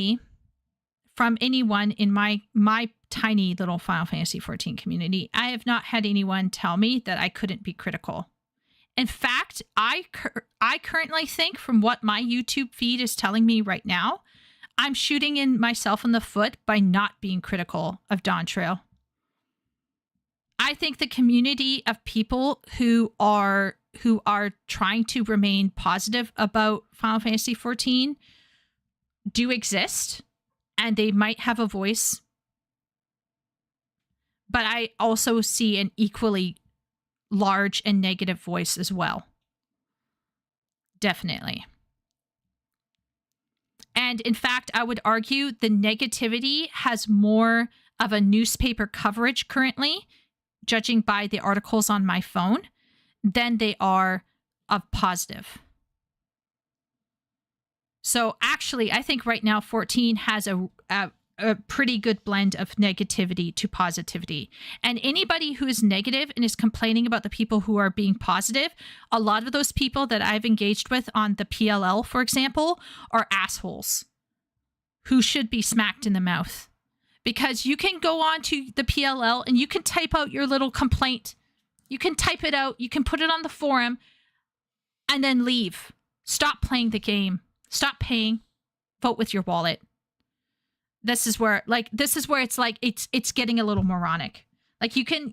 S1: anyone in my tiny little Final Fantasy 14 community, I have not had anyone tell me that I couldn't be critical. In fact, I currently think, from what my YouTube feed is telling me right now, I'm shooting in myself in the foot by not being critical of Dawntrail. I think the community of people who are trying to remain positive about Final Fantasy 14 do exist, and they might have a voice. But I also see an equally large and negative voice as well. Definitely. And in fact, I would argue the negativity has more of a newspaper coverage currently, judging by the articles on my phone, than they are of positive. So actually, I think right now 14 has a pretty good blend of negativity to positivity. And anybody who is negative and is complaining about the people who are being positive, a lot of those people that I've engaged with on the PLL, for example, are assholes who should be smacked in the mouth. Because you can go on to the PLL and you can type out your little complaint. You can type it out. You can put it on the forum and then leave. Stop playing the game. Stop paying. Vote with your wallet. This is where it's like it's getting a little moronic. Like you can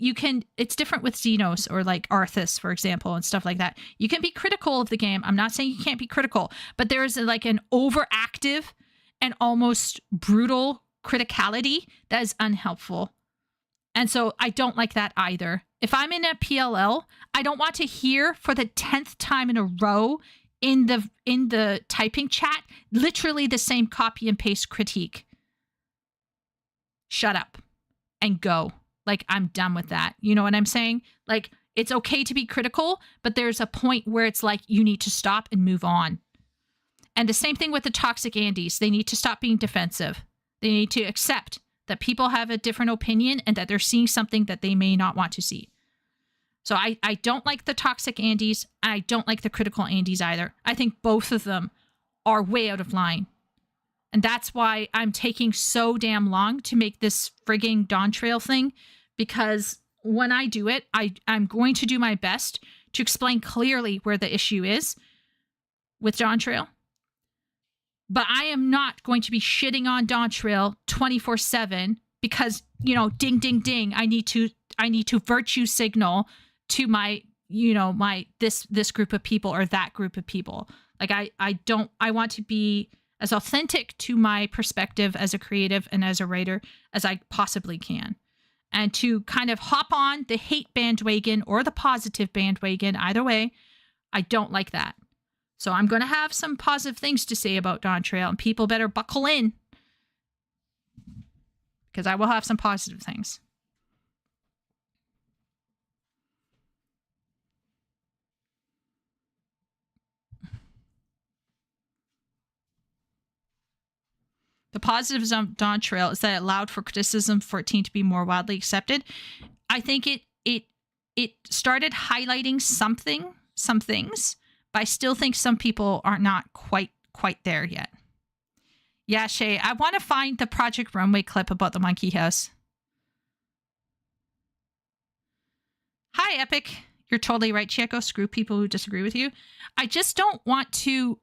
S1: it's different with Xenos or like Arthas, for example, and stuff like that. You can be critical of the game. I'm not saying you can't be critical, but there is like an overactive and almost brutal criticality that is unhelpful. And so I don't like that either. If I'm in a PLL, I don't want to hear for the 10th time in a row in the typing chat literally the same copy and paste critique. Shut up and go. Like, I'm done with that. You know what I'm saying? Like, it's okay to be critical, but there's a point where it's like you need to stop and move on. And the same thing with the toxic Andes. They need to stop being defensive. They need to accept that people have a different opinion and that they're seeing something that they may not want to see. So I don't like the toxic Andes. And I don't like the critical Andes either. I think both of them are way out of line. And that's why I'm taking so damn long to make this frigging Dawntrail thing, because when I do it, I'm going to do my best to explain clearly where the issue is with Dawntrail. But I am not going to be shitting on Dawntrail 24/7 because, you know, ding, ding, ding. I need to virtue signal to my, you know, my this group of people or that group of people. Like I want to be as authentic to my perspective as a creative and as a writer as I possibly can. And to kind of hop on the hate bandwagon or the positive bandwagon, either way, I don't like that. So I'm going to have some positive things to say about Dawntrail, and people better buckle in, because I will have some positive things. The positives of Dawntrail is that it allowed for criticism 14 to be more widely accepted. I think it started highlighting some things, but I still think some people are not quite there yet. Yeah, Shay, I want to find the Project Runway clip about the monkey house. Hi, Epic. You're totally right, Chieko. Screw people who disagree with you. I just don't want to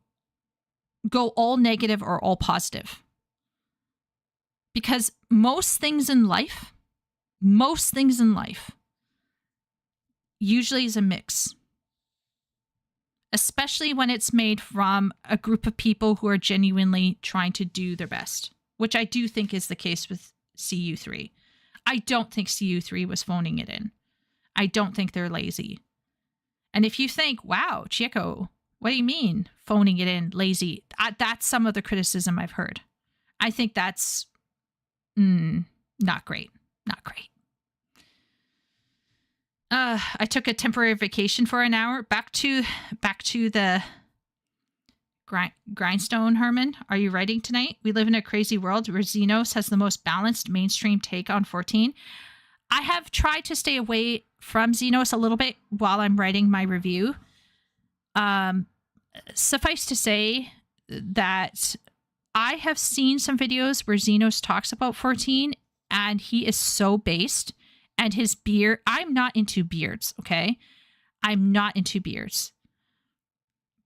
S1: go all negative or all positive. Because most things in life usually is a mix. Especially when it's made from a group of people who are genuinely trying to do their best, which I do think is the case with CU3. I don't think CU3 was phoning it in. I don't think they're lazy. And if you think, wow, Chieko, what do you mean phoning it in, lazy? That's some of the criticism I've heard. I think that's not great. Not great. I took a temporary vacation for an hour back to the Grindstone Herman, are you writing tonight? We live in a crazy world where Xenos has the most balanced mainstream take on 14. I have tried to stay away from Xenos a little bit while I'm writing my review. Suffice to say that I have seen some videos where Xenos talks about 14, and he is so based. And his beard, I'm not into beards, okay? I'm not into beards.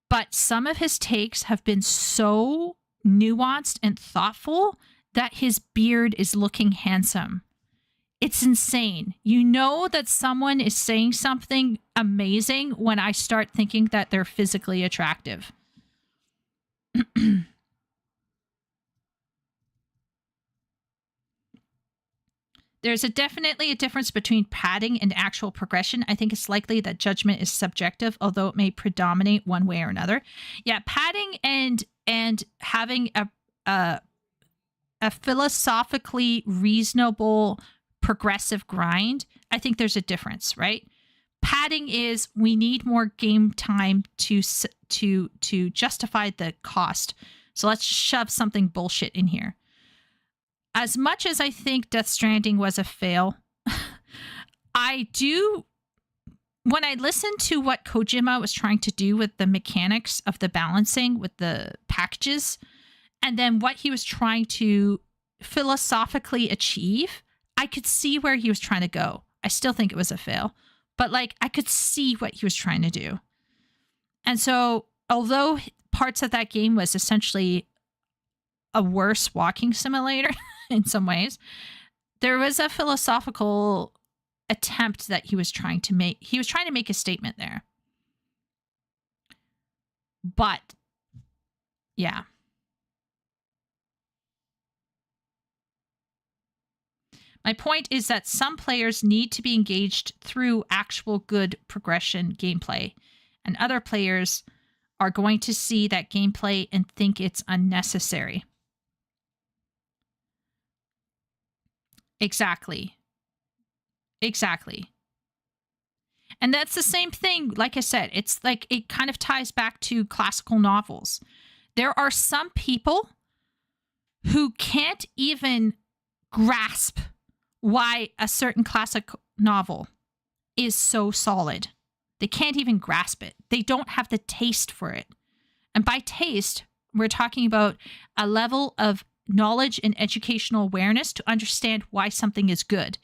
S1: But some of his takes have been so nuanced and thoughtful that his beard is looking handsome. It's insane. You know that someone is saying something amazing when I start thinking that they're physically attractive. There's definitely a difference between padding and actual progression. I think it's likely that judgment is subjective, although it may predominate one way or another. Yeah, padding and having a philosophically reasonable progressive grind, I think there's a difference, right? Padding is we need more game time to justify the cost. So let's shove something bullshit in here. As much as I think Death Stranding was a fail, I do, when I listened to what Kojima was trying to do with the mechanics of the balancing with the packages, and then what he was trying to philosophically achieve, I could see where he was trying to go. I still think it was a fail, but like I could see what he was trying to do. And so, although parts of that game was essentially a worse walking simulator in some ways, there was a philosophical attempt that he was trying to make. He was trying to make a statement there. But, yeah. My point is that some players need to be engaged through actual good progression gameplay, and other players are going to see that gameplay and think it's unnecessary. Exactly. And that's the same thing. Like I said, it's like it kind of ties back to classical novels. There are some people who can't even grasp why a certain classic novel is so solid. They can't even grasp it. They don't have the taste for it. And by taste, we're talking about a level of knowledge and educational awareness to understand why something is good.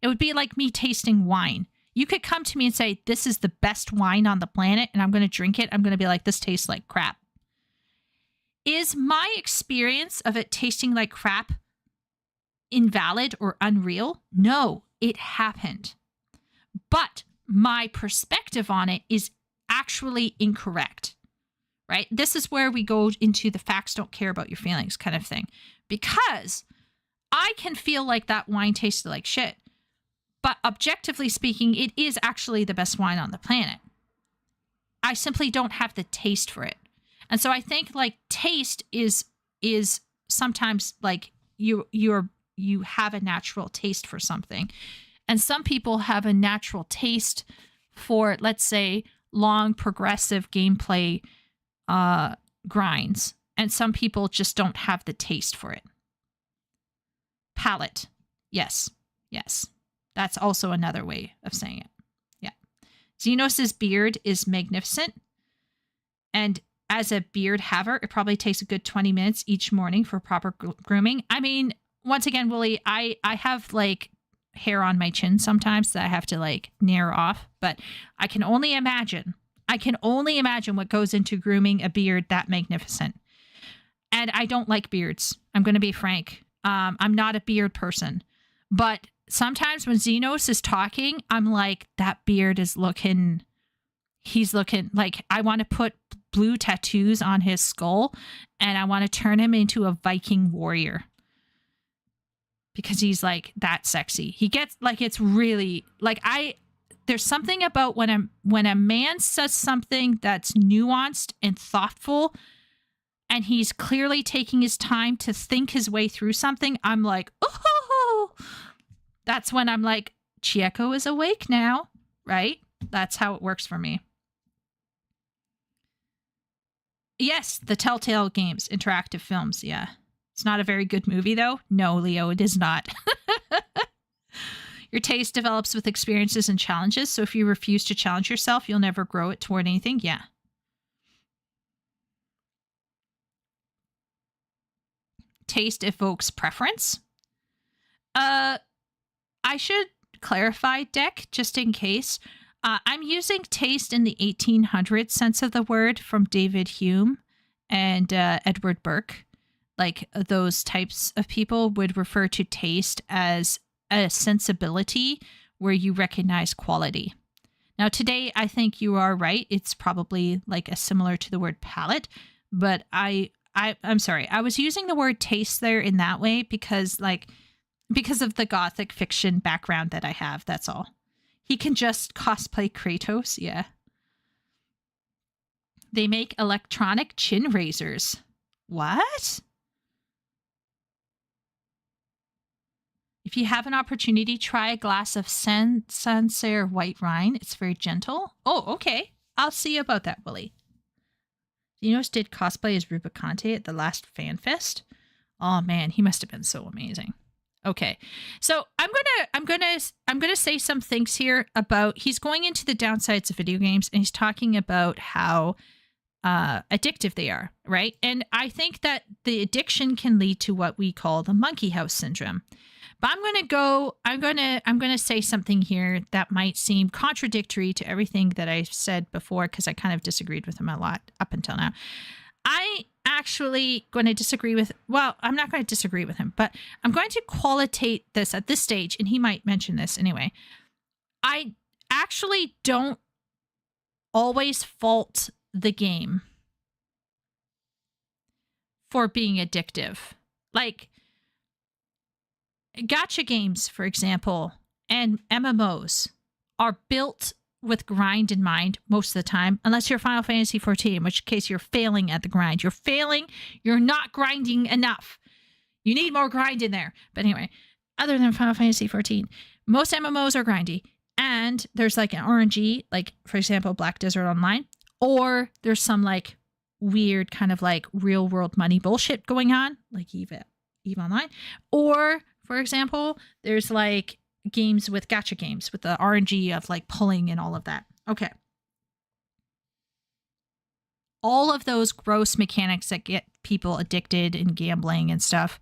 S1: It would be like me tasting wine. You could come to me and say, this is the best wine on the planet, and I'm going to drink it. I'm going to be like, this tastes like crap. Is my experience of it tasting like crap invalid or unreal? No, it happened. But my perspective on it is actually incorrect, right? This is where we go into the facts don't care about your feelings kind of thing. Because I can feel like that wine tasted like shit. But objectively speaking, it is actually the best wine on the planet. I simply don't have the taste for it. And so I think like taste is sometimes like you have a natural taste for something. And some people have a natural taste for, let's say, long progressive gameplay grinds. And some people just don't have the taste for it. Palate. Yes. That's also another way of saying it. Yeah. Xenos' beard is magnificent. And as a beard haver, it probably takes a good 20 minutes each morning for proper grooming. I mean, once again, Wooly, I have like hair on my chin sometimes that I have to like narrow off. But I can only imagine what goes into grooming a beard that magnificent. And I don't like beards. I'm going to be frank. I'm not a beard person. But sometimes when Xenos is talking, I'm like, that beard is looking... He's looking like I want to put blue tattoos on his skull and I want to turn him into a Viking warrior. Because he's like that sexy. He gets like, it's really like there's something about when a man says something that's nuanced and thoughtful and he's clearly taking his time to think his way through something, I'm like, oh, that's when I'm like, Chieko is awake now, right? That's how it works for me. Yes, the Telltale Games, interactive films. Yeah. It's not a very good movie, though. No, Leo, it is not. Your taste develops with experiences and challenges. So if you refuse to challenge yourself, you'll never grow it toward anything. Yeah. Taste evokes preference. I should clarify, Deck, just in case. I'm using taste in the 1800s sense of the word from David Hume and Edward Burke. Like those types of people would refer to taste as a sensibility where you recognize quality. Now, today, I think you are right. It's probably like a similar to the word palate, but I'm sorry. I was using the word taste there in that way because of the gothic fiction background that I have. That's all. He can just cosplay Kratos. Yeah. They make electronic chin razors. What? If you have an opportunity, try a glass of Sancerre white wine. It's very gentle. Oh, okay. I'll see about that, Willie. Dinos did cosplay as Rubicante at the last fan fest. Oh man, he must have been so amazing. Okay, so I'm gonna say some things here about he's going into the downsides of video games and he's talking about how addictive they are, right? And I think that the addiction can lead to what we call the monkey house syndrome. But I'm gonna say something here that might seem contradictory to everything that I said before because I kind of disagreed with him a lot up until now. I actually going to disagree with, well, I'm not going to disagree with him, but I'm going to qualitate this at this stage, and he might mention this anyway. I actually don't always fault the game for being addictive. Like, gacha games, for example, and MMOs are built with grind in mind most of the time, unless you're Final Fantasy XIV, in which case you're failing at the grind. You're failing. You're not grinding enough. You need more grind in there. But anyway, other than Final Fantasy XIV, most MMOs are grindy. And there's like an RNG, like, for example, Black Desert Online, or there's some like weird kind of like real world money bullshit going on, like EVE Online. Or, for example, there's like games with gacha games with the RNG of like pulling and all of that. Okay. All of those gross mechanics that get people addicted in gambling and stuff.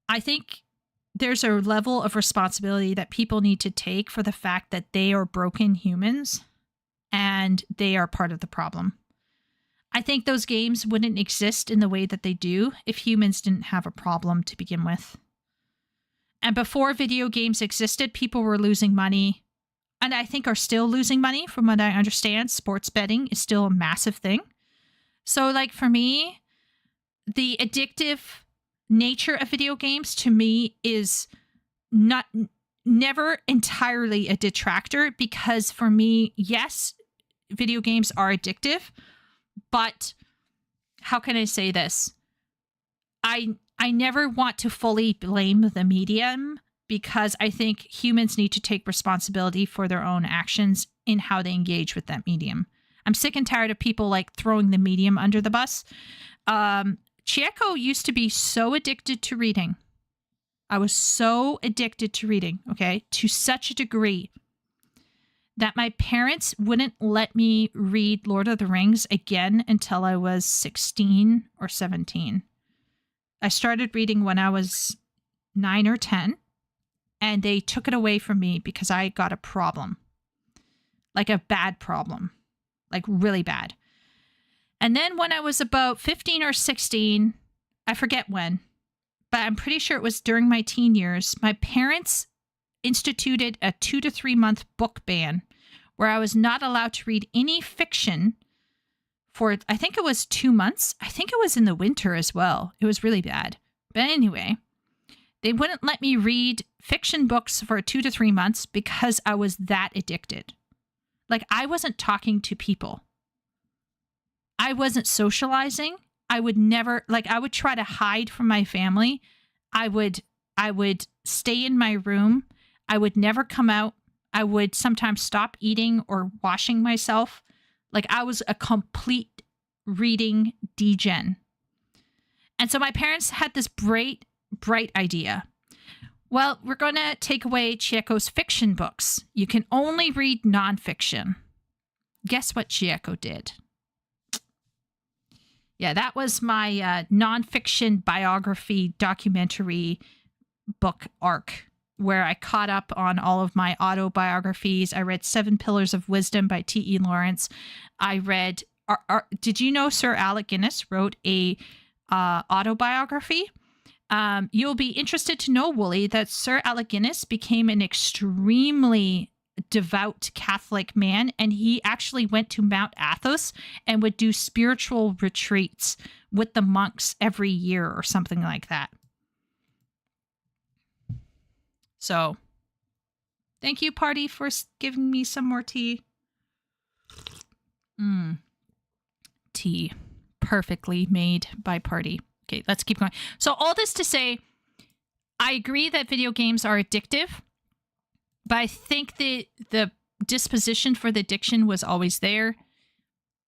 S1: I think there's a level of responsibility that people need to take for the fact that they are broken humans and they are part of the problem. I think those games wouldn't exist in the way that they do if humans didn't have a problem to begin with. And before video games existed, people were losing money, and I think are still losing money. From what I understand, sports betting is still a massive thing. So, like, for me, the addictive nature of video games to me is never entirely a detractor, because for me, yes, video games are addictive, but how can I say this? I never want to fully blame the medium, because I think humans need to take responsibility for their own actions in how they engage with that medium. I'm sick and tired of people like throwing the medium under the bus. Chieko used to be so addicted to reading. I was so addicted to reading, okay, to such a degree that my parents wouldn't let me read Lord of the Rings again until I was 16 or 17. I started reading when I was 9 or 10, and they took it away from me because I got a problem. Like a bad problem. Like really bad. And then when I was about 15 or 16, I forget when, but I'm pretty sure it was during my teen years, my parents instituted a 2 to 3 month book ban where I was not allowed to read any fiction for, I think it was 2 months. I think it was in the winter as well. It was really bad. But anyway, they wouldn't let me read fiction books for 2 to 3 months because I was that addicted. Like, I wasn't talking to people. I wasn't socializing. I would never, like, I would try to hide from my family. I would stay in my room. I would never come out. I would sometimes stop eating or washing myself. Like, I was a complete reading degen. And so my parents had this bright idea. Well, we're going to take away Chieko's fiction books. You can only read nonfiction. Guess what Chieko did? Yeah, that was my nonfiction biography documentary book arc, where I caught up on all of my autobiographies. I read 7 Pillars of Wisdom by T.E. Lawrence. I read, did you know Sir Alec Guinness wrote a autobiography? You'll be interested to know, Wooly, that Sir Alec Guinness became an extremely devout Catholic man, and he actually went to Mount Athos and would do spiritual retreats with the monks every year or something like that. So, thank you, Party, for giving me some more tea. Tea. Perfectly made by Party. Okay, let's keep going. So, all this to say, I agree that video games are addictive, but I think the disposition for the addiction was always there.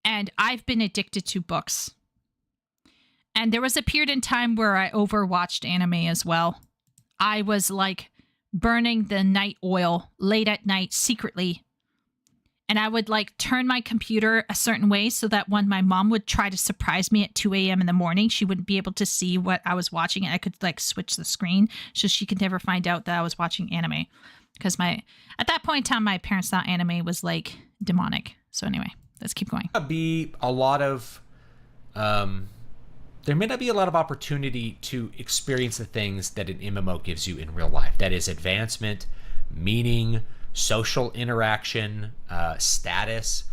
S1: And I've been addicted to books. And there was a period in time where I overwatched anime as well. I was like burning the night oil late at night secretly. And I would like turn my computer a certain way so that when my mom would try to surprise me at 2 a.m. in the morning, she wouldn't be able to see what I was watching. And I could like switch the screen so she could never find out that I was watching anime. Because at that point in time, my parents thought anime was like demonic. So anyway, let's keep going.
S2: Be a lot of, there may not be a lot of opportunity to experience the things that an MMO gives you in real life. That is advancement, meaning, social interaction, status.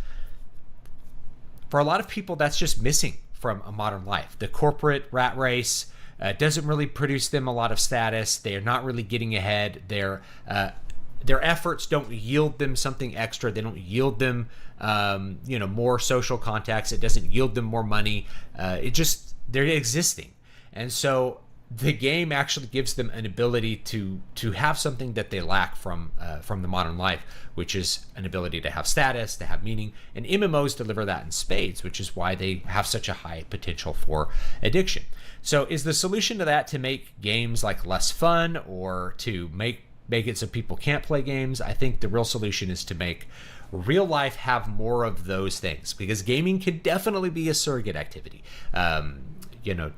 S2: For a lot of people, that's just missing from a modern life. The corporate rat race doesn't really produce them a lot of status. They are not really getting ahead. Their efforts don't yield them something extra. They don't yield them, more social contacts. It doesn't yield them more money. They're existing. And so the game actually gives them an ability to have something that they lack from the modern life, which is an ability to have status, to have meaning. And MMOs deliver that in spades, which is why they have such a high potential for addiction. So is the solution to that to make games like less fun, or to make it so people can't play games? I think the real solution is to make real life have more of those things, because gaming can definitely be a surrogate activity.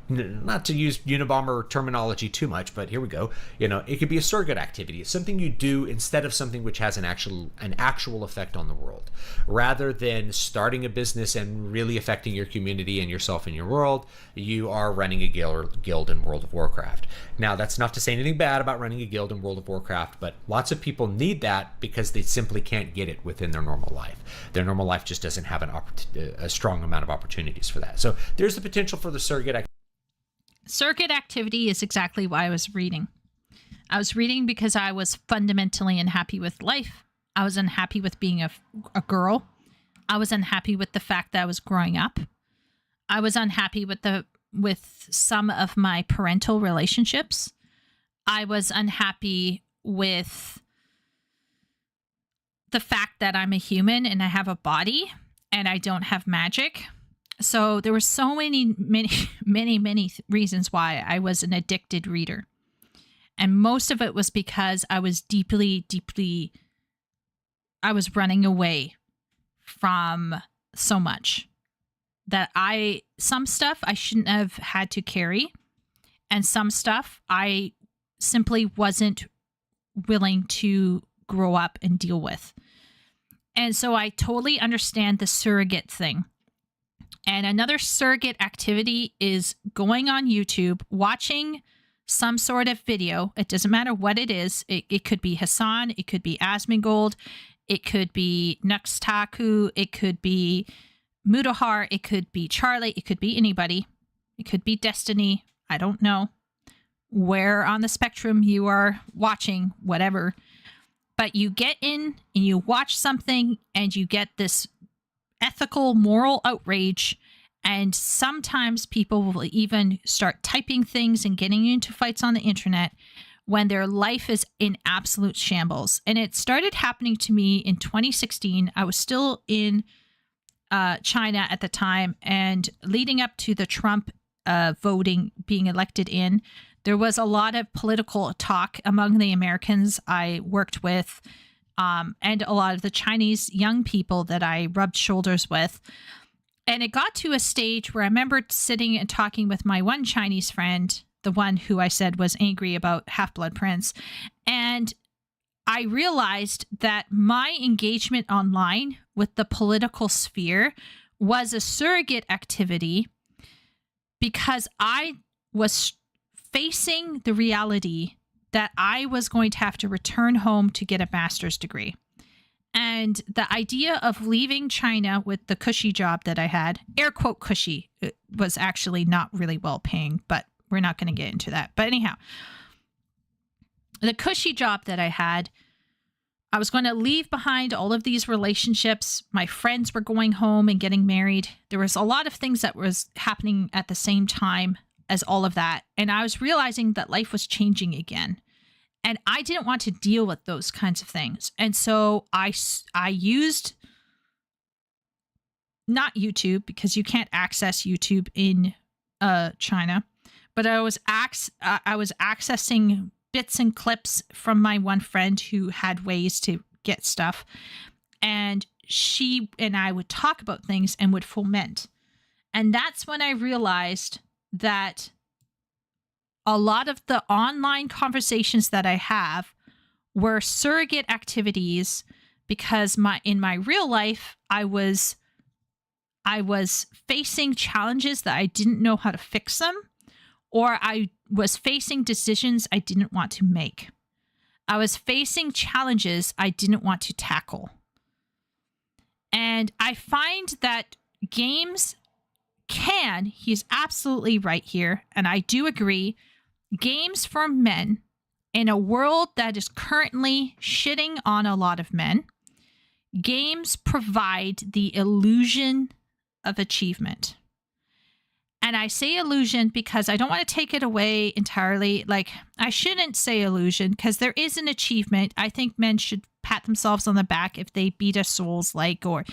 S2: Not to use Unabomber terminology too much, but here we go. It could be a surrogate activity. It's something you do instead of something which has an actual effect on the world. Rather than starting a business and really affecting your community and yourself and your world, you are running a guild in World of Warcraft. Now, that's not to say anything bad about running a guild in World of Warcraft, but lots of people need that because they simply can't get it within their normal life. Their normal life just doesn't have a strong amount of opportunities for that. So there's the potential for the surrogate
S1: activity is exactly why I was reading. I was reading because I was fundamentally unhappy with life. I was unhappy with being a girl. I was unhappy with the fact that I was growing up. I was unhappy with some of my parental relationships. I was unhappy with the fact that I'm a human and I have a body and I don't have magic. So there were so many reasons why I was an addicted reader. And most of it was because I was I was running away from so much that some stuff I shouldn't have had to carry. And some stuff I simply wasn't willing to grow up and deal with. And so I totally understand the surrogate thing. And another surrogate activity is going on YouTube, watching some sort of video. It doesn't matter what it is. It could be Hassan. It could be Asmongold. It could be Nuxtaku. It could be Mudahar. It could be Charlie. It could be anybody. It could be Destiny. I don't know where on the spectrum you are watching, whatever. But you get in and you watch something and you get this ethical, moral outrage, and sometimes people will even start typing things and getting into fights on the internet when their life is in absolute shambles. And it started happening to me in 2016. I was still in China at the time, and leading up to the Trump voting being elected in, there was a lot of political talk among the Americans I worked with, and a lot of the Chinese young people that I rubbed shoulders with. And it got to a stage where I remember sitting and talking with my one Chinese friend, the one who I said was angry about Half-Blood Prince. And I realized that my engagement online with the political sphere was a surrogate activity because I was facing the reality that I was going to have to return home to get a master's degree. And the idea of leaving China with the cushy job that I had, air quote cushy, it was actually not really well paying, but we're not going to get into that. But anyhow, the cushy job that I had, I was going to leave behind all of these relationships. My friends were going home and getting married. There was a lot of things that was happening at the same time as all of that. And I was realizing that life was changing again. And I didn't want to deal with those kinds of things. And so I used not YouTube, because you can't access YouTube in China, but I was accessing bits and clips from my one friend who had ways to get stuff. And she and I would talk about things and would foment. And that's when I realized that a lot of the online conversations that I have were surrogate activities, because in my real life, I was facing challenges that I didn't know how to fix them, or I was facing decisions I didn't want to make. I was facing challenges I didn't want to tackle. And I find that games he's absolutely right here, and I do agree, games for men in a world that is currently shitting on a lot of men, games provide the illusion of achievement. And I say illusion because I don't want to take it away entirely. Like, I shouldn't say illusion because there is an achievement. I think men should pat themselves on the back if they beat a Souls-like, or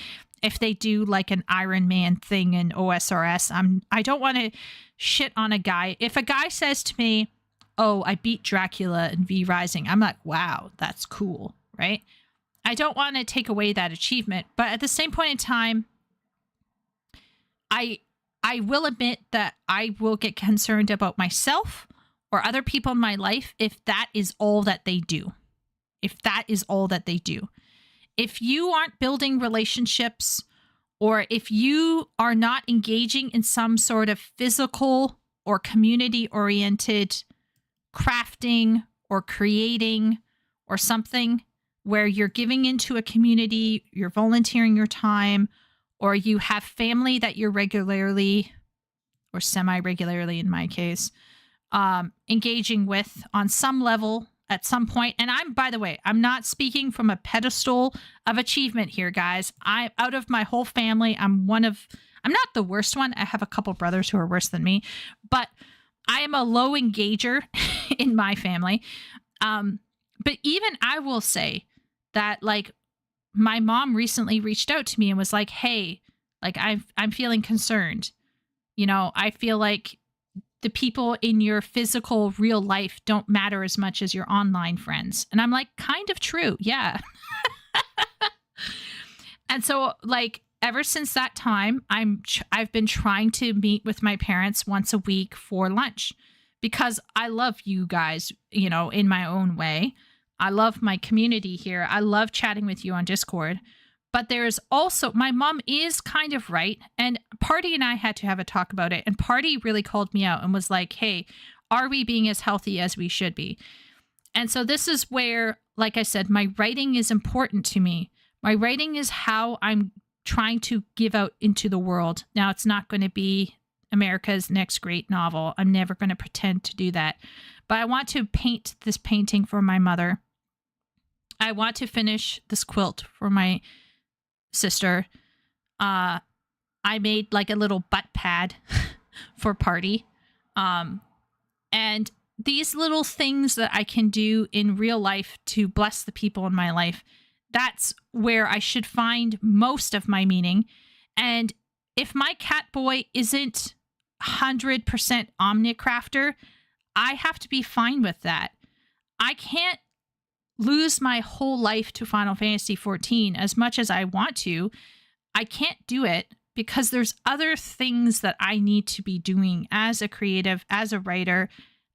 S1: if they do like an Iron Man thing in OSRS. I don't want to shit on a guy. If a guy says to me, oh, I beat Dracula in V Rising, I'm like, wow, that's cool, right? I don't want to take away that achievement. But at the same point in time, I will admit that I will get concerned about myself or other people in my life if that is all that they do. If that is all that they do. If you aren't building relationships, or if you are not engaging in some sort of physical or community-oriented crafting or creating or something where you're giving into a community, you're volunteering your time, or you have family that you're regularly or semi-regularly in my case, engaging with on some level at some point. And by the way, I'm not speaking from a pedestal of achievement here, guys. Out of my whole family, I'm not the worst one. I have a couple brothers who are worse than me, but I am a low engager in my family. But even I will say that, like, my mom recently reached out to me and was like, hey, like, I'm feeling concerned. You know, I feel like the people in your physical real life don't matter as much as your online friends. And I'm like, kind of true. Yeah. And so, like, ever since that time, I've been trying to meet with my parents once a week for lunch, because I love you guys, you know, in my own way. I love my community here. I love chatting with you on Discord. But there's also, my mom is kind of right. And Party and I had to have a talk about it. And Party really called me out and was like, hey, are we being as healthy as we should be? And so this is where, like I said, my writing is important to me. My writing is how I'm trying to give out into the world. Now, it's not going to be America's next great novel. I'm never going to pretend to do that. But I want to paint this painting for my mother. I want to finish this quilt for my sister. I made like a little butt pad for Party. And these little things that I can do in real life to bless the people in my life, that's where I should find most of my meaning. And if my cat boy isn't 100% Omnicrafter, I have to be fine with that. I can't lose my whole life to Final Fantasy XIV as much as I want to. I can't do it because there's other things that I need to be doing as a creative, as a writer,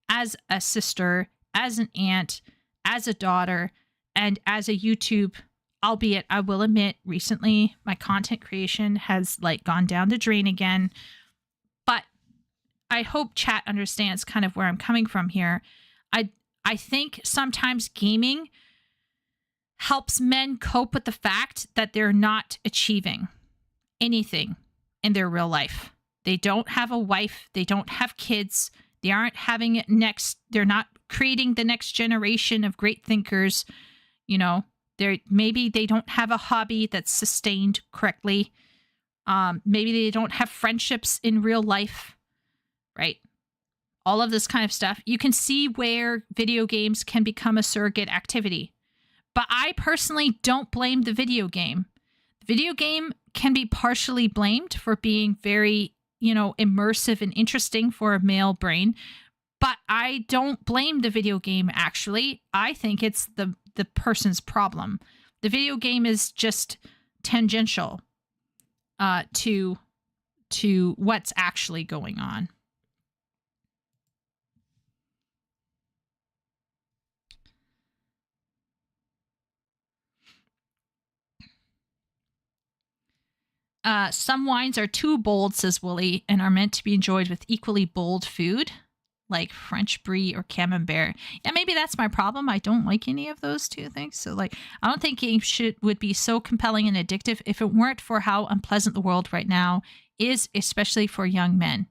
S1: as a sister, as an aunt, as a daughter, and as a YouTube. Albeit, I will admit, recently my content creation has gone down the drain again. But I hope chat understands kind of where I'm coming from here. I think sometimes gaming helps men cope with the fact that they're not achieving anything in their real life. They don't have a wife. They don't have kids. They aren't having it next. They're not creating the next generation of great thinkers. Maybe they don't have a hobby that's sustained correctly. Maybe they don't have friendships in real life, right? All of this kind of stuff. You can see where video games can become a surrogate activity. But I personally don't blame the video game. The video game can be partially blamed for being very, immersive and interesting for a male brain. But I don't blame the video game, actually. I think it's the person's problem. The video game is just tangential to what's actually going on. Some wines are too bold, says Wooly, and are meant to be enjoyed with equally bold food, like French Brie or Camembert. Yeah, maybe that's my problem. I don't like any of those two things. So, I don't think games would be so compelling and addictive if it weren't for how unpleasant the world right now is, especially for young men.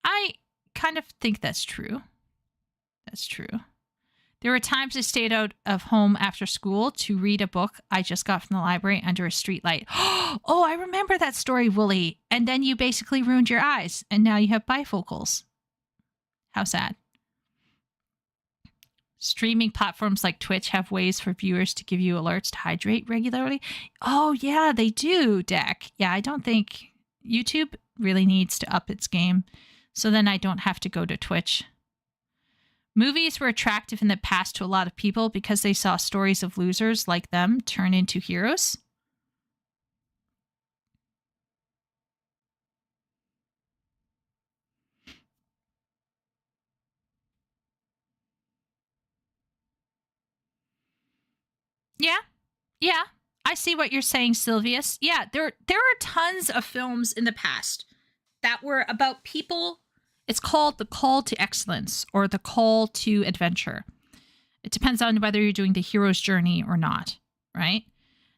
S1: I kind of think that's true. That's true. There were times I stayed out of home after school to read a book I just got from the library under a streetlight. Oh, I remember that story, Wooly. And then you basically ruined your eyes, and now you have bifocals. How sad. Streaming platforms like Twitch have ways for viewers to give you alerts to hydrate regularly. Oh, yeah, they do, Deck. Yeah, I don't think YouTube really needs to up its game. So then I don't have to go to Twitch. Movies were attractive in the past to a lot of people because they saw stories of losers like them turn into heroes. Yeah, I see what you're saying, Sylvius. Yeah, there are tons of films in the past that were about people. It's called the call to excellence or the call to adventure. It depends on whether you're doing the hero's journey or not, right?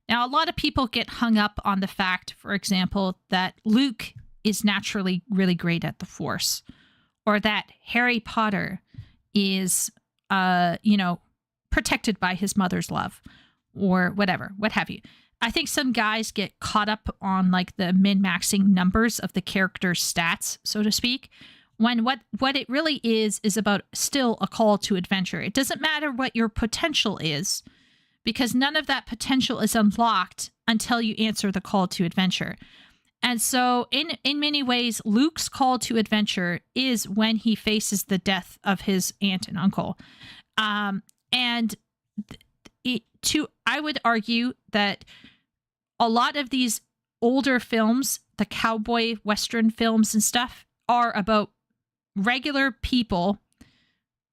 S1: Now, a lot of people get hung up on the fact, for example, that Luke is naturally really great at the Force, or that Harry Potter is, protected by his mother's love, or whatever, what have you. I think some guys get caught up on the min-maxing numbers of the character's stats, so to speak, when what it really is about still a call to adventure. It doesn't matter what your potential is, because none of that potential is unlocked until you answer the call to adventure. And so in many ways, Luke's call to adventure is when he faces the death of his aunt and uncle. I would argue that a lot of these older films, the cowboy Western films and stuff, are about regular people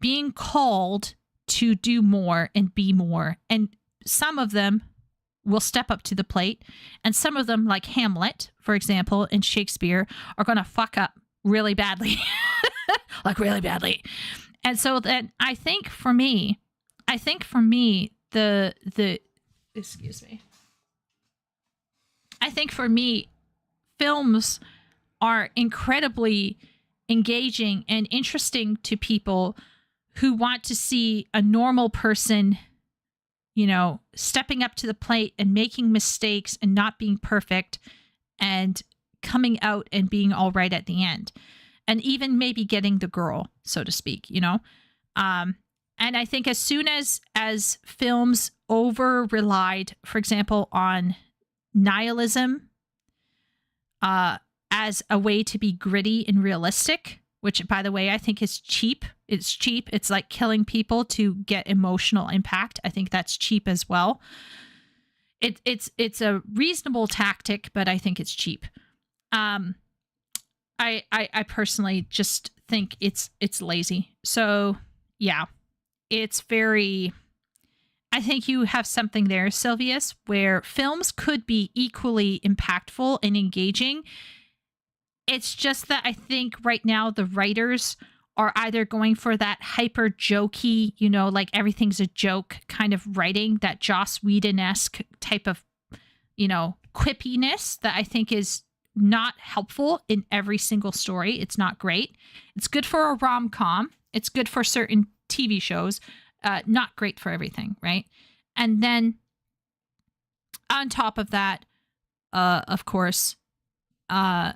S1: being called to do more and be more. And some of them will step up to the plate. And some of them, like Hamlet, for example, in Shakespeare, are going to fuck up really badly. Really badly. And so then I think for me, excuse me. I think for me, films are incredibly engaging and interesting to people who want to see a normal person, stepping up to the plate and making mistakes and not being perfect and coming out and being all right at the end. And even maybe getting the girl, so to speak, and I think as soon as films over-relied, for example, on nihilism, as a way to be gritty and realistic, which, by the way, I think is cheap. It's cheap. It's like killing people to get emotional impact. I think that's cheap as well. It's a reasonable tactic, but I think it's cheap. I personally just think it's lazy. So yeah, it's very. I think you have something there, Sylvius, where films could be equally impactful and engaging. It's just that I think right now the writers are either going for that hyper jokey, like everything's a joke kind of writing, that Joss Whedon-esque type of, quippiness that I think is not helpful in every single story. It's not great. It's good for a rom-com. It's good for certain TV shows. Not great for everything, right? And then on top of that, of course, I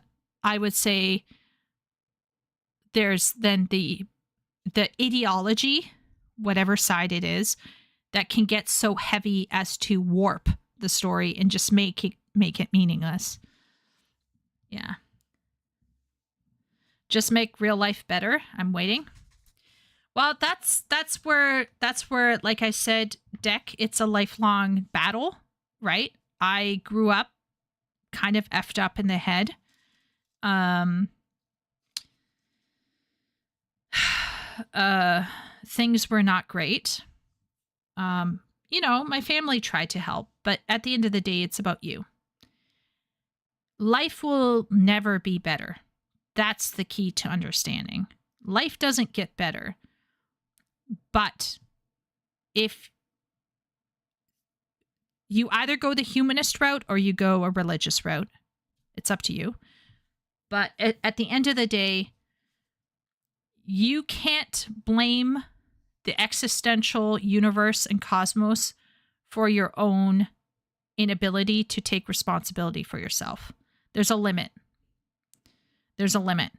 S1: would say there's then the ideology, whatever side it is, that can get so heavy as to warp the story and just make it meaningless. Yeah. Just make real life better. I'm waiting. Well, that's where, like I said, Deck, it's a lifelong battle, right? I grew up kind of effed up in the head. Things were not great. My family tried to help, but at the end of the day, it's about you. Life will never be better. That's the key to understanding. Life doesn't get better. But if you either go the humanist route or you go a religious route, it's up to you. But at the end of the day, you can't blame the existential universe and cosmos for your own inability to take responsibility for yourself. There's a limit. There's a limit.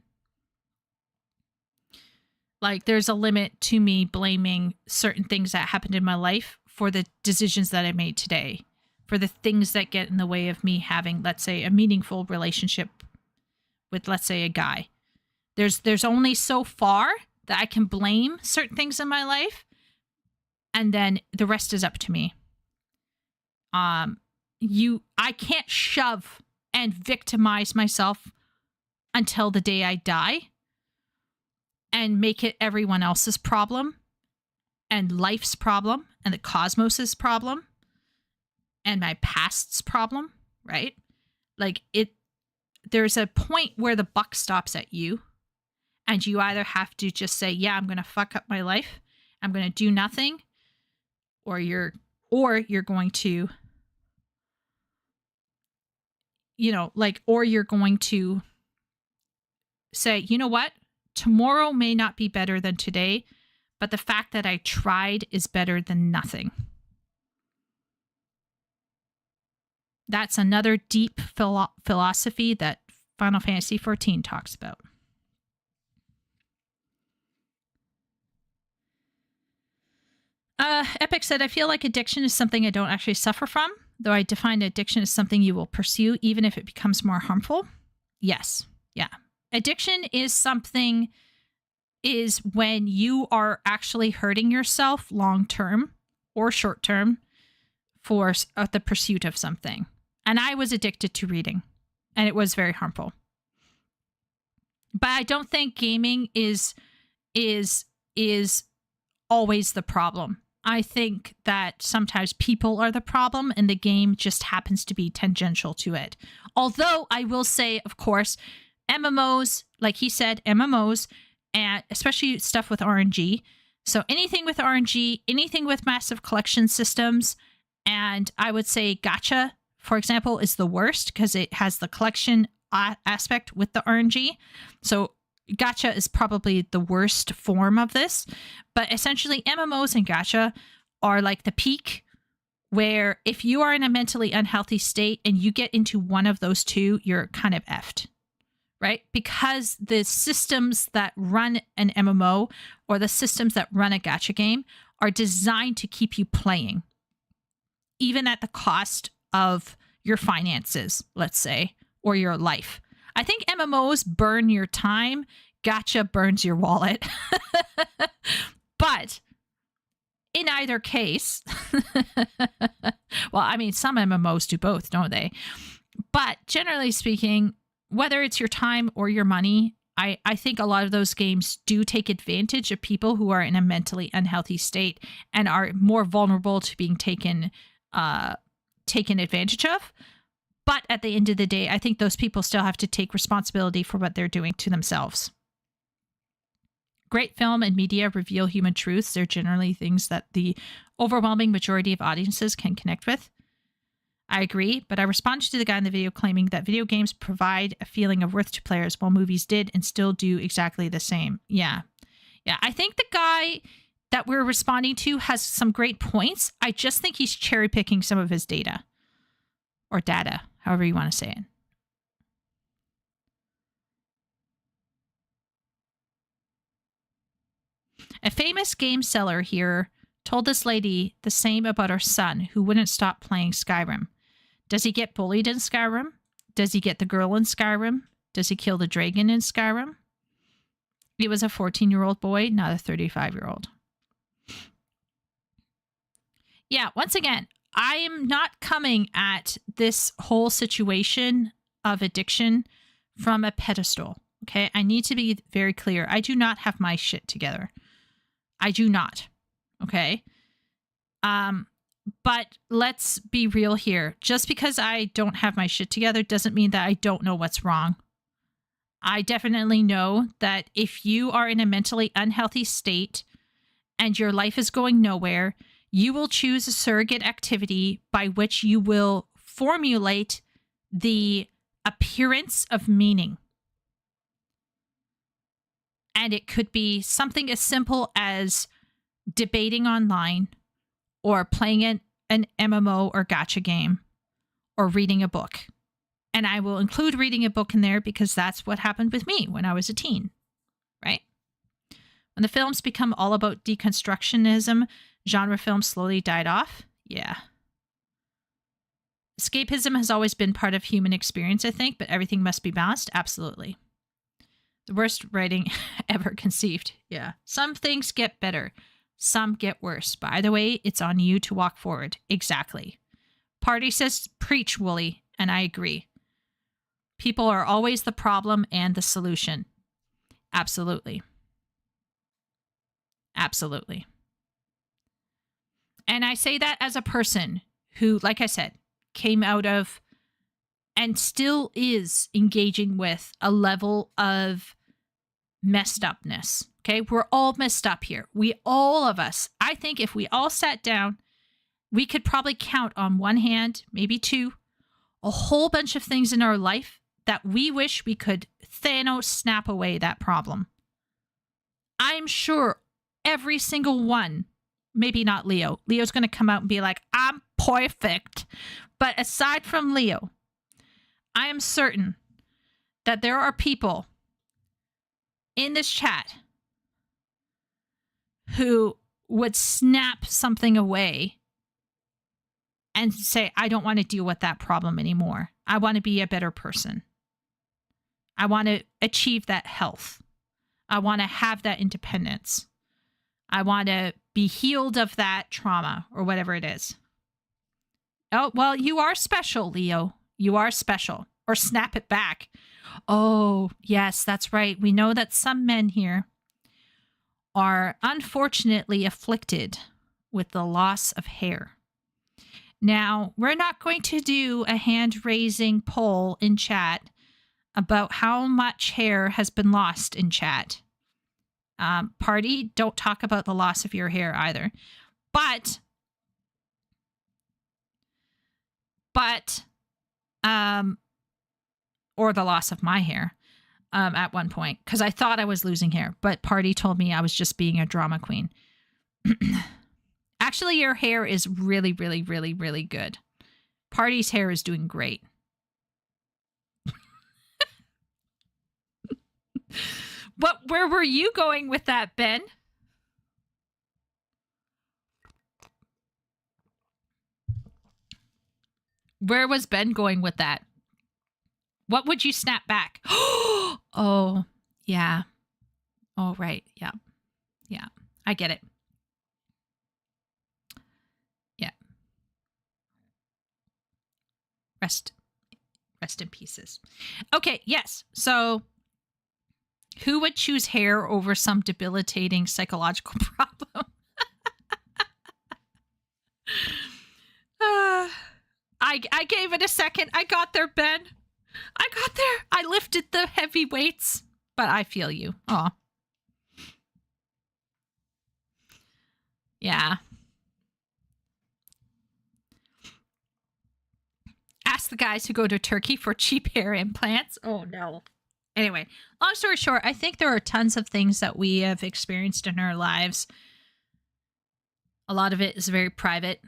S1: Like, there's a limit to me blaming certain things that happened in my life for the decisions that I made today, for the things that get in the way of me having, let's say, a meaningful relationship with, let's say, a guy. There's only so far that I can blame certain things in my life, and then the rest is up to me. I can't shove and victimize myself until the day I die and make it everyone else's problem and life's problem and the cosmos's problem and my past's problem, right? Like, there's a point where the buck stops at you, and you either have to just say, yeah, I'm going to fuck up my life, I'm going to do nothing, or you're going to, or you're going to say, you know what? Tomorrow may not be better than today, but the fact that I tried is better than nothing. That's another deep philosophy that Final Fantasy XIV talks about. Epic said, I feel like addiction is something I don't actually suffer from, though I define addiction as something you will pursue even if it becomes more harmful. Yes. Yeah. Addiction is when you are actually hurting yourself long-term or short-term for the pursuit of something. And I was addicted to reading, and it was very harmful. But I don't think gaming is always the problem. I think that sometimes people are the problem, and the game just happens to be tangential to it. Although I will say, of course, MMOs, like he said, MMOs, and especially stuff with RNG. So anything with RNG, anything with massive collection systems, and I would say gacha, for example, is the worst because it has the collection aspect with the RNG. So gacha is probably the worst form of this. But essentially, MMOs and gacha are like the peak, where if you are in a mentally unhealthy state and you get into one of those two, you're kind of effed. Right? Because the systems that run an MMO or the systems that run a gacha game are designed to keep you playing, even at the cost of your finances, let's say, or your life. I think MMOs burn your time. Gacha burns your wallet. But in either case, well, I mean, some MMOs do both, don't they? But generally speaking, whether it's your time or your money, I think a lot of those games do take advantage of people who are in a mentally unhealthy state and are more vulnerable to being taken advantage of. But at the end of the day, I think those people still have to take responsibility for what they're doing to themselves. Great film and media reveal human truths. They're generally things that the overwhelming majority of audiences can connect with. I agree, but I responded to the guy in the video claiming that video games provide a feeling of worth to players while movies did and still do exactly the same. Yeah. I think the guy that we're responding to has some great points. I just think he's cherry picking some of his data. Or data, however you want to say it. A famous game seller here told this lady the same about her son who wouldn't stop playing Skyrim. Does he get bullied in Skyrim? Does he get the girl in Skyrim? Does he kill the dragon in Skyrim? It was a 14-year-old boy, not a 35-year-old. Yeah, once again, I am not coming at this whole situation of addiction from a pedestal, okay? I need to be very clear. I do not have my shit together. I do not, okay? But let's be real here. Just because I don't have my shit together doesn't mean that I don't know what's wrong. I definitely know that if you are in a mentally unhealthy state and your life is going nowhere, you will choose a surrogate activity by which you will formulate the appearance of meaning. And it could be something as simple as debating online or playing an MMO or gacha game or reading a book. And I will include reading a book in there because that's what happened with me when I was a teen, right? When the films become all about deconstructionism, genre films slowly died off. Yeah. Escapism has always been part of human experience, I think, but everything must be balanced. Absolutely. The worst writing ever conceived. Yeah. Some things get better. Some get worse. But either way, it's on you to walk forward. Exactly. Party says, preach, Wooly. And I agree. People are always the problem and the solution. Absolutely. Absolutely. And I say that as a person who, like I said, came out of and still is engaging with a level of messed upness. Okay, we're all messed up here. All of us, I think if we all sat down, we could probably count on one hand, maybe two, a whole bunch of things in our life that we wish we could Thanos snap away that problem. I'm sure every single one, maybe not Leo. Leo's going to come out and be like, I'm perfect. But aside from Leo, I am certain that there are people in this chat who would snap something away and say, I don't want to deal with that problem anymore. I want to be a better person. I want to achieve that health. I want to have that independence. I want to be healed of that trauma or whatever it is. Oh, well, you are special, Leo. You are special. Or snap it back. Oh, yes, that's right. We know that some men here are unfortunately afflicted with the loss of hair. Now, we're not going to do a hand-raising poll in chat about how much hair has been lost in chat. Party, don't talk about the loss of your hair either. But, or the loss of my hair at one point, because I thought I was losing hair, but Party told me I was just being a drama queen. Actually, your hair is really, really, really, really good. Party's hair is doing great. Where were you going with that, Ben? Where was Ben going with that? What would you snap back? Oh, yeah. Oh, right. Yeah. Yeah. I get it. Yeah. Rest in pieces. Okay, yes. So who would choose hair over some debilitating psychological problem? I gave it a second. I got there, Ben. I got there. I lifted the heavy weights, but I feel you. Aw. Yeah. Ask the guys who go to Turkey for cheap hair implants. Oh, no. Anyway, long story short, I think there are tons of things that we have experienced in our lives. A lot of it is very private.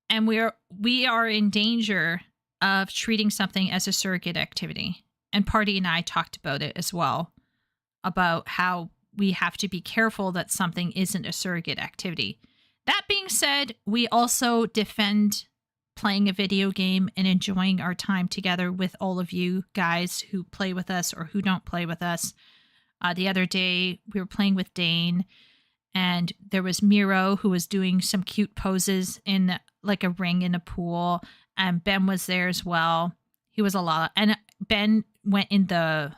S1: And we are in danger of treating something as a surrogate activity. And Party and I talked about it as well, about how we have to be careful that something isn't a surrogate activity. That being said, we also defend playing a video game and enjoying our time together with all of you guys who play with us or who don't play with us. The other day, we were playing with Dane, and there was Miro who was doing some cute poses in like a ring in a pool, and Ben was there as well. He was a lot, and Ben went in the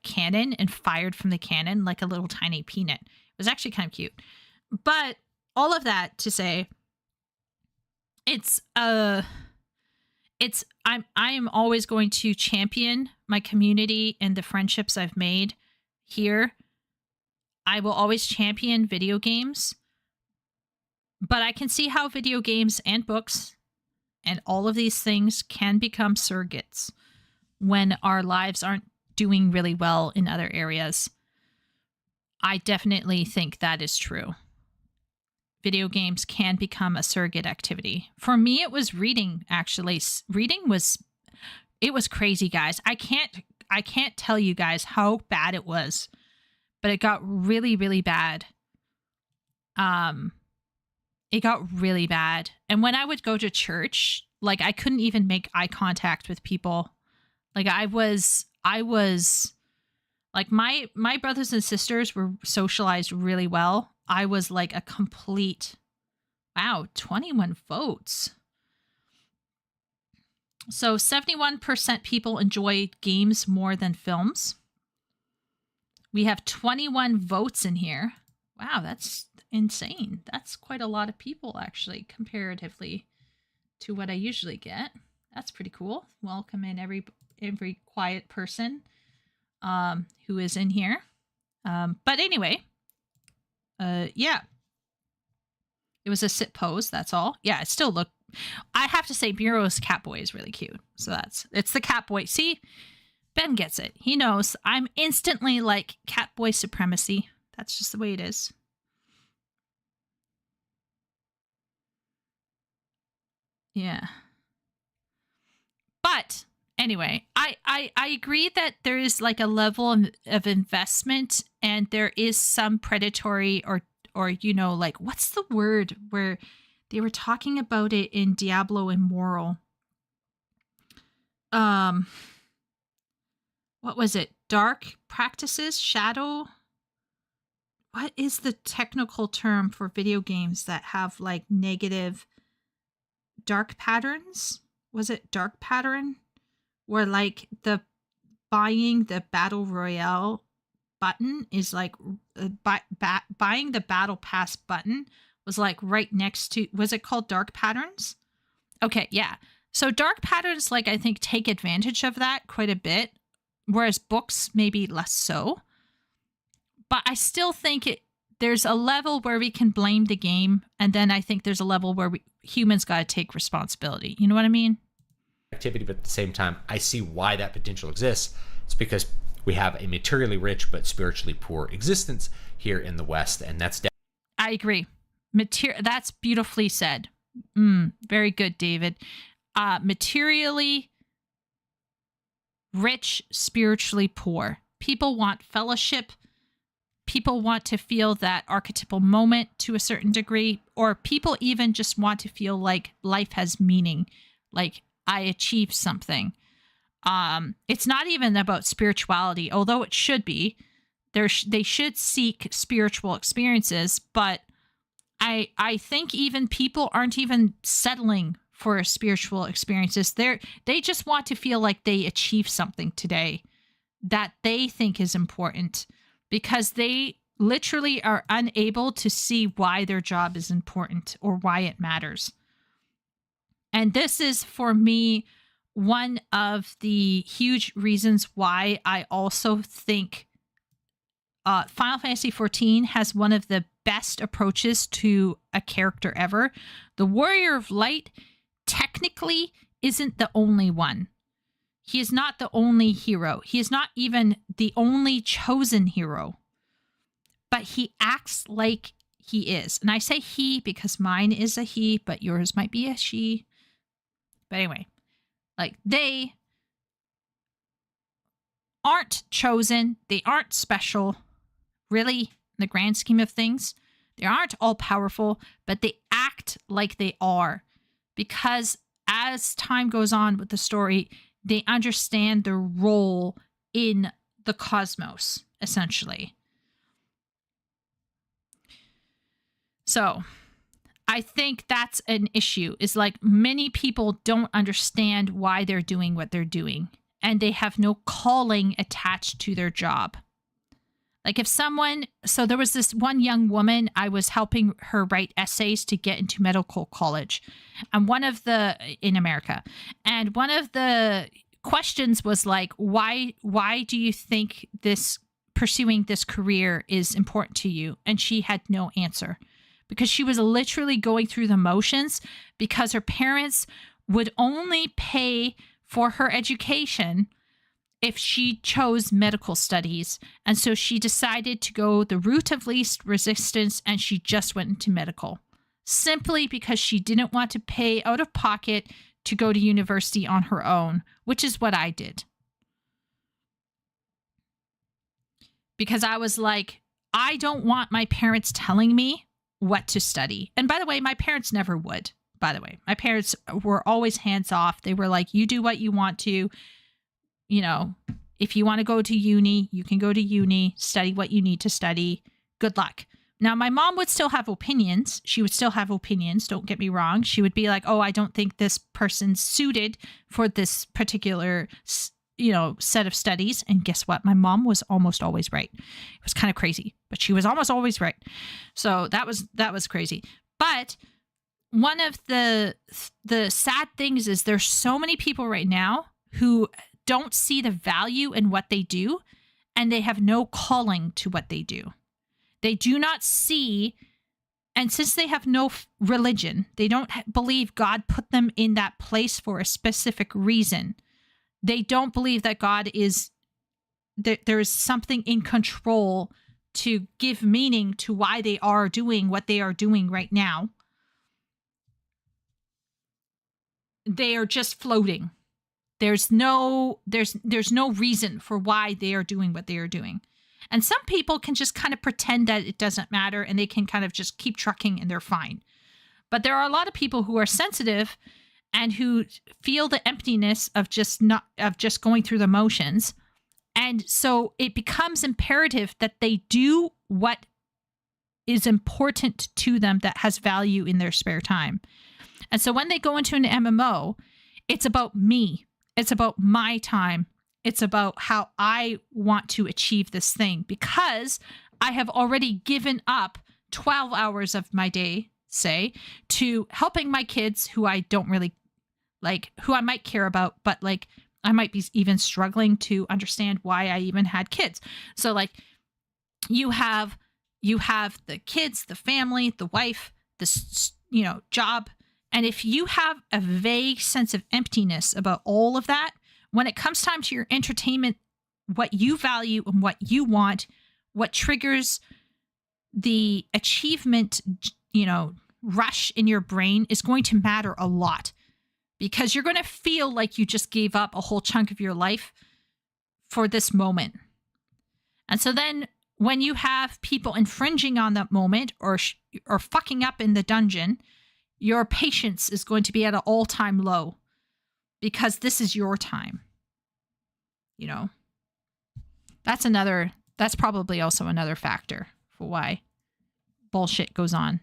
S1: cannon and fired from the cannon like a little tiny peanut. It was actually kind of cute. But all of that to say, I am always going to champion my community and the friendships I've made here. I will always champion video games, but I can see how video games and books and all of these things can become surrogates when our lives aren't doing really well in other areas. I definitely think that is true. Video games can become a surrogate activity. For me, it was reading, actually. Reading was crazy, guys. I can't tell you guys how bad it was, but it got really, really bad. It got really bad. And when I would go to church, like I couldn't even make eye contact with people. Like I was like my brothers and sisters were socialized really well. I was like a complete, wow, 21 votes. So 71% people enjoy games more than films. We have 21 votes in here. Wow, that's insane. That's quite a lot of people, actually, comparatively to what I usually get. That's pretty cool. Welcome in every quiet person who is in here. But anyway, yeah. It was a sit pose, that's all. Yeah, it still looked... I have to say, Miro's Catboy is really cute. So it's the Catboy. See? Ben gets it. He knows. I'm instantly like Catboy supremacy. That's just the way it is. Yeah. But anyway, I agree that there is like a level of investment, and there is some predatory or you know, like, what's the word where they were talking about it in Diablo Immortal? What was it? Dark practices? Shadow? What is the technical term for video games that have like negative dark patterns? Was it dark pattern? Where like the buying the battle royale button is like buying the battle pass button was like right next to, was it called dark patterns? Okay, yeah. So dark patterns, like, I think take advantage of that quite a bit, whereas books maybe less so. But I still think there's a level where we can blame the game, and then I think there's a level where humans got to take responsibility. You know what I mean?
S2: Activity, but at the same time, I see why that potential exists. It's because we have a materially rich but spiritually poor existence here in the West, and that's...
S1: I agree. That's beautifully said. Very good, David. Materially rich, spiritually poor. People want fellowship. People want to feel that archetypal moment to a certain degree, or people even just want to feel like life has meaning, like I achieved something. It's not even about spirituality, although it should be. They should seek spiritual experiences, but I think even people aren't even settling for spiritual experiences. They just want to feel like they achieved something today that they think is important, because they literally are unable to see why their job is important or why it matters. And this is, for me, one of the huge reasons why I also think Final Fantasy XIV has one of the best approaches to a character ever. The Warrior of Light technically isn't the only one. He is not the only hero. He is not even the only chosen hero. But he acts like he is. And I say he because mine is a he, but yours might be a she. But anyway, like, they aren't chosen. They aren't special. Really, in the grand scheme of things, they aren't all powerful, but they act like they are, because as time goes on with the story, they understand their role in the cosmos, essentially. So I think that's an issue, is like, many people don't understand why they're doing what they're doing, and they have no calling attached to their job. Like, if someone, so there was this one young woman, I was helping her write essays to get into medical college, and in America, and one of the questions was like, why do you think pursuing this career is important to you? And she had no answer, because she was literally going through the motions, because her parents would only pay for her education if she chose medical studies. And so she decided to go the route of least resistance, and she just went into medical, simply because she didn't want to pay out of pocket to go to university on her own, which is what I did. Because I was like, I don't want my parents telling me what to study. And by the way, my parents never would. By the way, my parents were always hands off. They were like, you do what you want to. You know, if you want to go to uni, you can go to uni, study what you need to study. Good luck. Now, my mom would still have opinions. She would still have opinions. Don't get me wrong. She would be like, oh, I don't think this person's suited for this particular, set of studies. And guess what? My mom was almost always right. It was kind of crazy, but she was almost always right. So that was crazy. But one of the sad things is there's so many people right now who don't see the value in what they do, and they have no calling to what they do. They do not see, and since they have no religion, they don't believe God put them in that place for a specific reason. They don't believe that God is, there is something in control to give meaning to why they are doing what they are doing right now. They are just floating. There's no reason for why they are doing what they are doing. And some people can just kind of pretend that it doesn't matter, and they can kind of just keep trucking and they're fine. But there are a lot of people who are sensitive and who feel the emptiness of just going through the motions. And so it becomes imperative that they do what is important to them, that has value in their spare time. And so when they go into an MMO, it's about me. It's about my time. It's about how I want to achieve this thing, because I have already given up 12 hours of my day, say, to helping my kids who I don't really like, who I might care about, but like I might be even struggling to understand why I even had kids. So like you have the kids, the family, the wife, this, job. And if you have a vague sense of emptiness about all of that, when it comes time to your entertainment, what you value and what you want, what triggers the achievement, rush in your brain is going to matter a lot, because you're going to feel like you just gave up a whole chunk of your life for this moment. And so then when you have people infringing on that moment or fucking up in the dungeon, your patience is going to be at an all-time low, because this is your time. you know. That's probably also another factor for why bullshit goes on.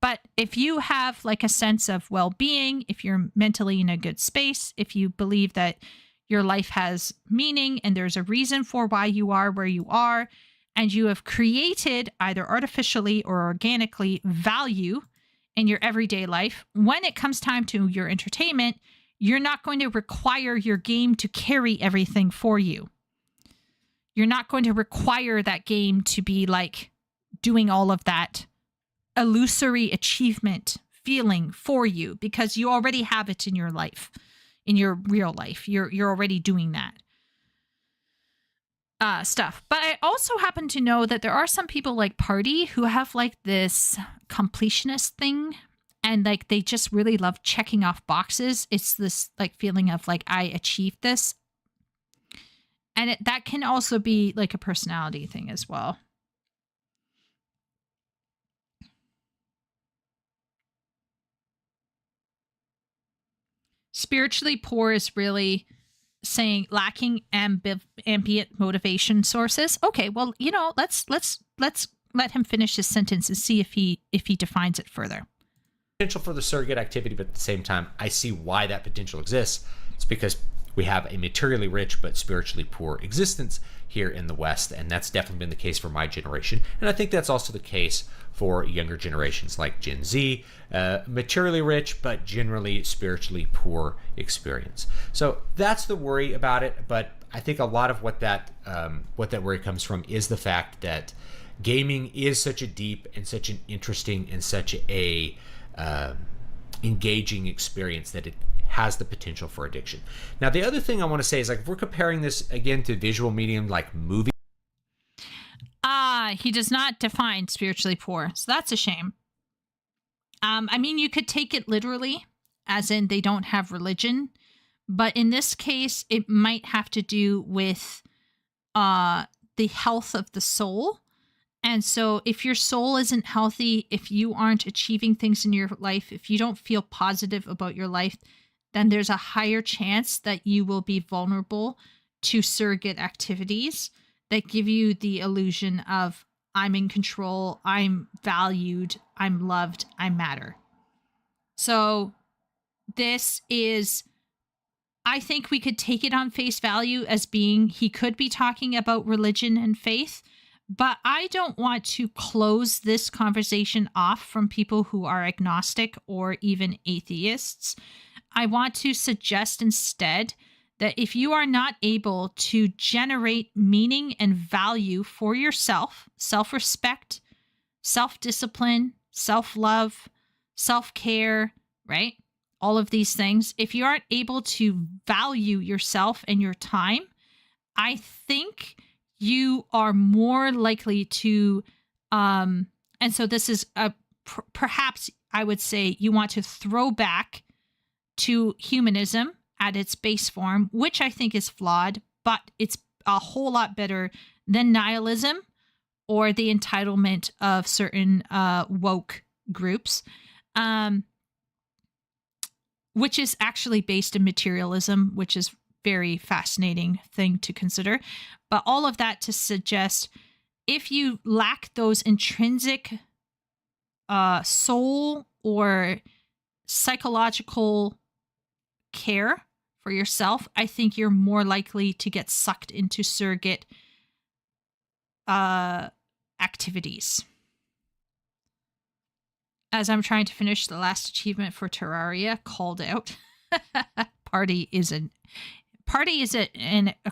S1: But if you have like a sense of well-being, if you're mentally in a good space, if you believe that your life has meaning and there's a reason for why you are where you are, and you have created either artificially or organically value in your everyday life, when it comes time to your entertainment, you're not going to require your game to carry everything for you. You're not going to require that game to be like doing all of that illusory achievement feeling for you, because you already have it in your life, in your real life. You're already doing that stuff. But I also happen to know that there are some people like Party who have like this completionist thing, and like they just really love checking off boxes. It's this like feeling of like, I achieved this. And that can also be like a personality thing as well. Spiritually poor is really saying lacking ambient motivation sources. Okay, well, you know, let's let him finish his sentence and see if he defines it further.
S2: Potential for the surrogate activity, but at the same time, I see why that potential exists. It's because we have a materially rich but spiritually poor existence here in the West, and that's definitely been the case for my generation. And I think that's also the case for younger generations like Gen Z. Materially rich but generally spiritually poor experience. So that's the worry about it. But I think a lot of what that worry comes from is the fact that gaming is such a deep and such an interesting and such a engaging experience that it has the potential for addiction. Now, the other thing I want to say is, like, if we're comparing this again to visual medium like movie.
S1: He does not define spiritually poor, so that's a shame. I mean, you could take it literally, as in they don't have religion, but in this case, it might have to do with the health of the soul. And so if your soul isn't healthy, if you aren't achieving things in your life, if you don't feel positive about your life, then there's a higher chance that you will be vulnerable to surrogate activities that give you the illusion of I'm in control, I'm valued, I'm loved, I matter. So this is, I think we could take it on face value as being, he could be talking about religion and faith, but I don't want to close this conversation off from people who are agnostic or even atheists. I want to suggest instead that if you are not able to generate meaning and value for yourself, self-respect, self-discipline, self-love, self-care, right? All of these things, if you aren't able to value yourself and your time, I think you are more likely to, and so this is perhaps I would say you want to throw back to humanism at its base form, which I think is flawed, but it's a whole lot better than nihilism or the entitlement of certain woke groups, which is actually based in materialism, which is very fascinating thing to consider. But all of that to suggest if you lack those intrinsic soul or psychological care for yourself, I think you're more likely to get sucked into surrogate activities. As I'm trying to finish, the last achievement for Terraria called out. Party is a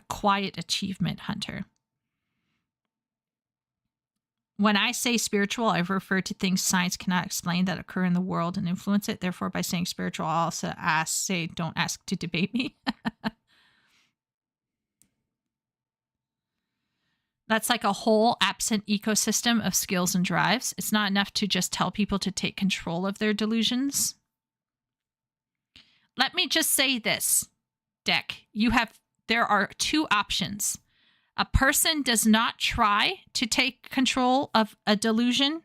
S1: quiet achievement hunter. When I say spiritual, I refer to things science cannot explain that occur in the world and influence it. Therefore, by saying spiritual, I also don't ask to debate me. That's like a whole absent ecosystem of skills and drives. It's not enough to just tell people to take control of their delusions. Let me just say this, Deck. There are two options. A person does not try to take control of a delusion,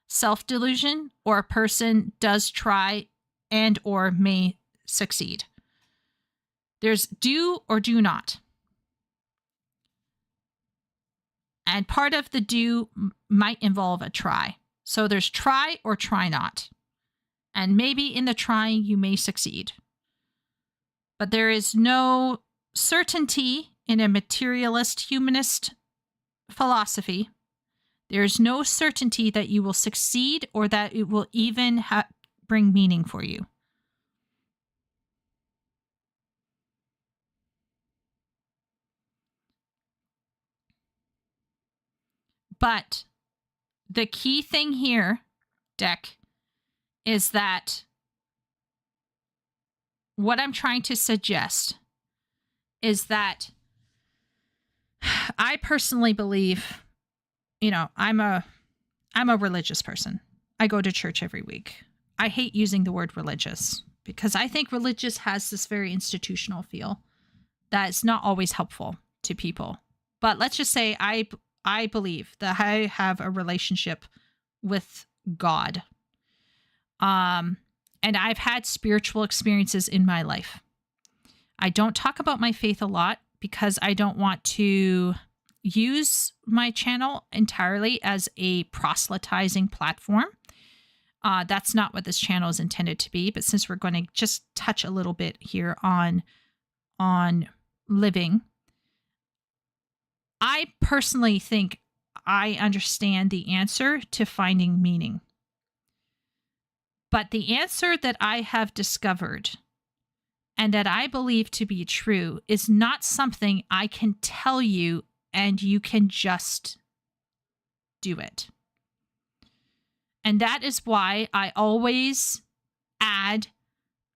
S1: self-delusion, or a person does try and or may succeed. There's do or do not. And part of the do might involve a try. So there's try or try not. And maybe in the trying, you may succeed. But there is no certainty in a materialist humanist philosophy. There's no certainty that you will succeed or that it will even bring meaning for you. But the key thing here, Deck, is that what I'm trying to suggest is that I personally believe, I'm a religious person. I go to church every week. I hate using the word religious because I think religious has this very institutional feel that's not always helpful to people. But let's just say I believe that I have a relationship with God. And I've had spiritual experiences in my life. I don't talk about my faith a lot because I don't want to use my channel entirely as a proselytizing platform. That's not what this channel is intended to be. But since we're going to just touch a little bit here on living, I personally think I understand the answer to finding meaning. But the answer that I have discovered and that I believe to be true is not something I can tell you and you can just do it. And that is why I always add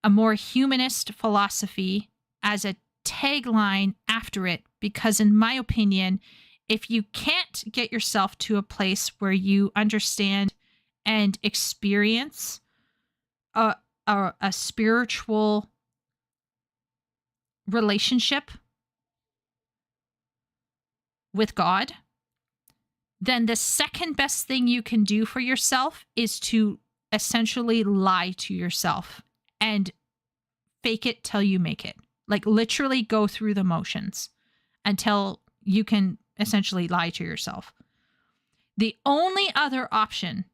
S1: a more humanist philosophy as a tagline after it, because in my opinion, if you can't get yourself to a place where you understand and experience a spiritual relationship with God, then the second best thing you can do for yourself is to essentially lie to yourself and fake it till you make it. Like literally go through the motions until you can essentially lie to yourself. The only other option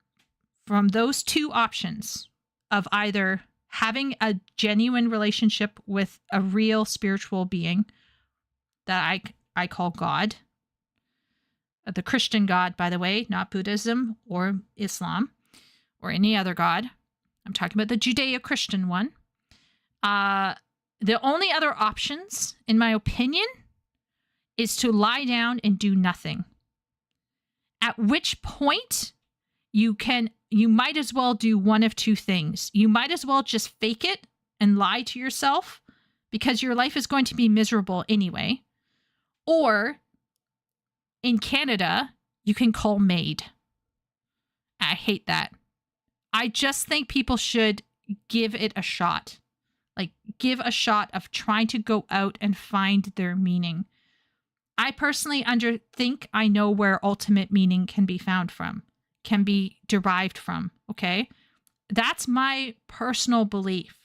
S1: from those two options of either having a genuine relationship with a real spiritual being that I call God, the Christian God, by the way, not Buddhism or Islam or any other God. I'm talking about the Judeo-Christian one. The only other options, in my opinion, is to lie down and do nothing. At which point you might as well do one of two things. You might as well just fake it and lie to yourself because your life is going to be miserable anyway. Or in Canada, you can call maid. I hate that. I just think people should give it a shot. Like, give a shot of trying to go out and find their meaning. I personally think I know where ultimate meaning can be found from, can be derived from, okay? That's my personal belief.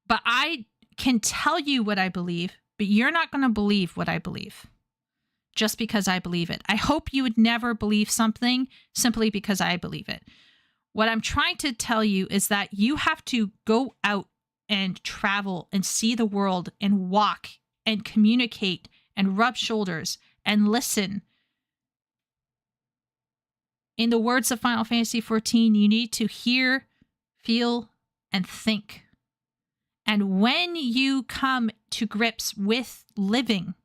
S1: But I can tell you what I believe, but you're not going to believe what I believe just because I believe it. I hope you would never believe something simply because I believe it. What I'm trying to tell you is that you have to go out and travel and see the world and walk and communicate and rub shoulders and listen. In the words of Final Fantasy XIV, you need to hear, feel, and think. And when you come to grips with living,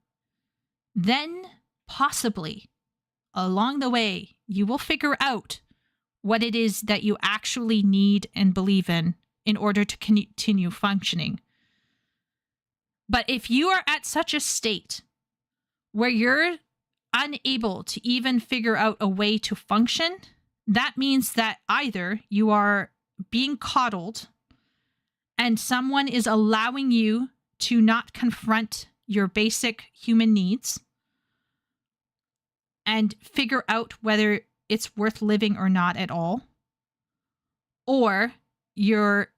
S1: then possibly along the way, you will figure out what it is that you actually need and believe in order to continue functioning. But if you are at such a state where you're unable to even figure out a way to function, that means that either you are being coddled and someone is allowing you to not confront your basic human needs and figure out whether it's worth living or not at all, or you're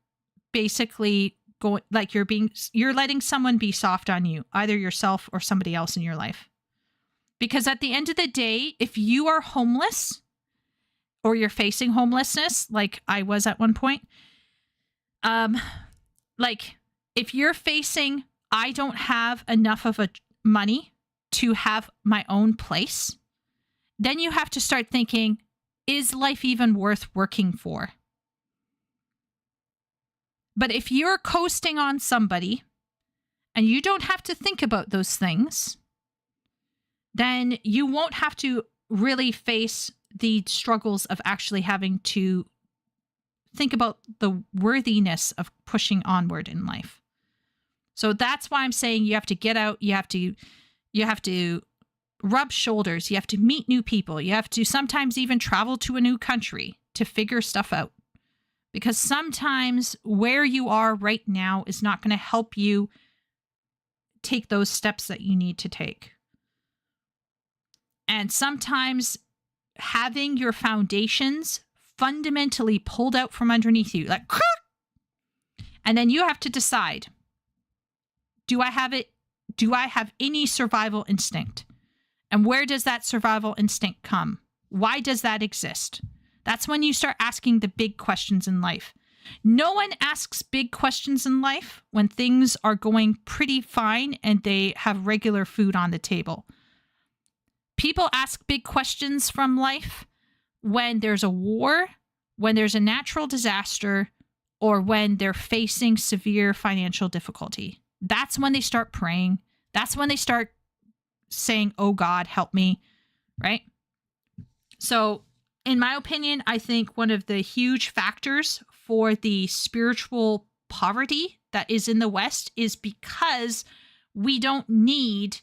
S1: basically going like you're letting someone be soft on you, either yourself or somebody else in your life. Because at the end of the day, if you are homeless or you're facing homelessness, like I was at one point, like if you're facing, I don't have enough of a money to have my own place, then you have to start thinking, is life even worth working for? But if you're coasting on somebody and you don't have to think about those things, then you won't have to really face the struggles of actually having to think about the worthiness of pushing onward in life. So that's why I'm saying you have to get out, you have to rub shoulders, you have to meet new people, you have to sometimes even travel to a new country to figure stuff out. Because sometimes where you are right now is not going to help you take those steps that you need to take. And sometimes having your foundations fundamentally pulled out from underneath you, like, and then you have to decide, do I have it? Do I have any survival instinct? And where does that survival instinct come? Why does that exist? That's when you start asking the big questions in life. No one asks big questions in life when things are going pretty fine and they have regular food on the table. People ask big questions from life when there's a war, when there's a natural disaster, or when they're facing severe financial difficulty. That's when they start praying. That's when they start saying, oh God, help me, right? So in my opinion, I think one of the huge factors for the spiritual poverty that is in the West is because we don't need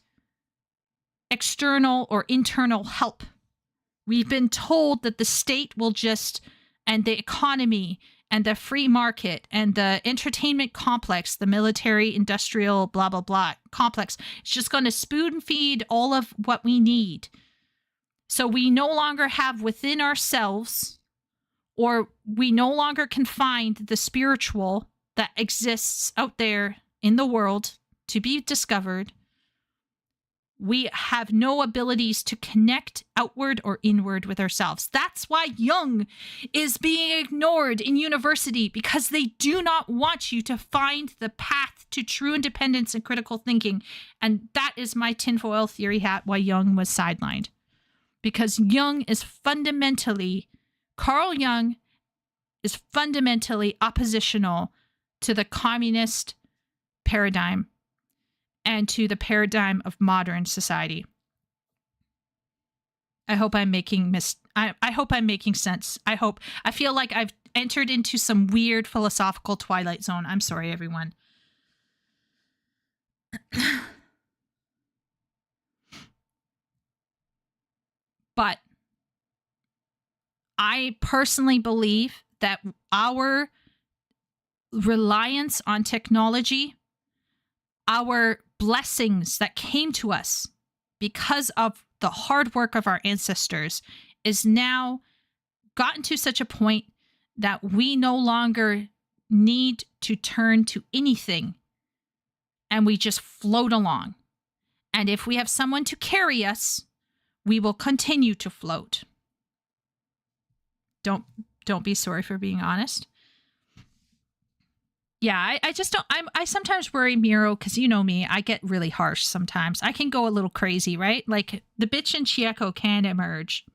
S1: external or internal help. We've been told that the state will just, and the economy and the free market and the entertainment complex, the military, industrial, blah, blah, blah complex, it's just going to spoon feed all of what we need. So we no longer have within ourselves, or we no longer can find the spiritual that exists out there in the world to be discovered. We have no abilities to connect outward or inward with ourselves. That's why Jung is being ignored in university, because they do not want you to find the path to true independence and critical thinking. And that is my tinfoil theory hat why Jung was sidelined. Because Jung is fundamentally, Carl Jung is fundamentally oppositional to the communist paradigm and to the paradigm of modern society. I hope I'm making I hope I'm making sense. I feel like I've entered into some weird philosophical twilight zone. I'm sorry, everyone. But I personally believe that our reliance on technology, our blessings that came to us because of the hard work of our ancestors, is now gotten to such a point that we no longer need to turn to anything, and we just float along. And if we have someone to carry us, we will continue to float. Don't be sorry for being honest. Yeah, I just don't. I sometimes worry, Miro, because you know me, I get really harsh sometimes. I can go a little crazy, right? Like the bitch in Chieko can emerge.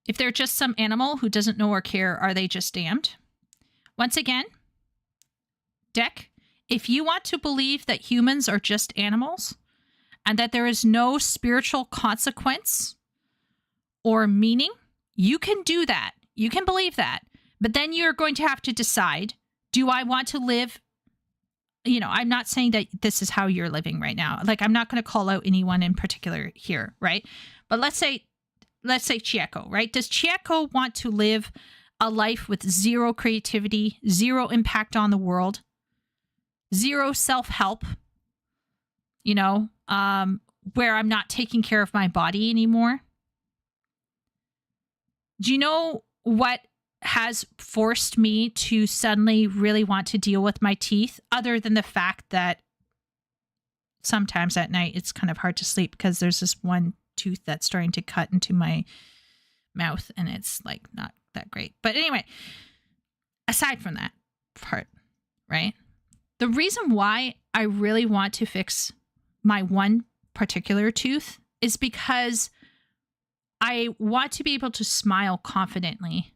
S1: If they're just some animal who doesn't know or care, are they just damned? Once again, Deck, if you want to believe that humans are just animals and that there is no spiritual consequence or meaning, you can do that. You can believe that. But then you're going to have to decide, do I want to live? You know, I'm not saying that this is how you're living right now. Like, I'm not going to call out anyone in particular here, right? But let's say Chieko, right? Does Chieko want to live a life with zero creativity, zero impact on the world, zero self-help, you know, where I'm not taking care of my body anymore? Do you know what has forced me to suddenly really want to deal with my teeth, other than the fact that sometimes at night it's kind of hard to sleep because there's this one tooth that's starting to cut into my mouth and it's like not that great. But anyway, aside from that part, right? The reason why I really want to fix my one particular tooth is because I want to be able to smile confidently.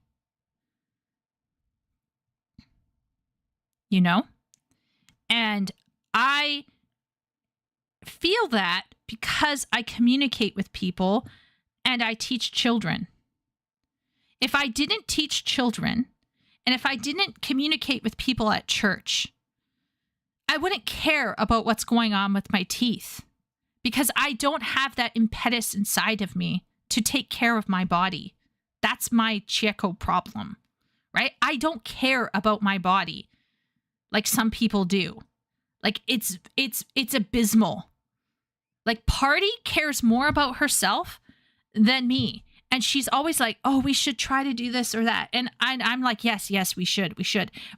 S1: You know? And I feel that because I communicate with people and I teach children. If I didn't teach children and if I didn't communicate with people at church, I wouldn't care about what's going on with my teeth because I don't have that impetus inside of me to take care of my body. That's my Chieko problem, right? I don't care about my body like some people do. Like it's abysmal. Like Party cares more about herself than me. And she's always like, oh, we should try to do this or that. And I'm like, yes, we should.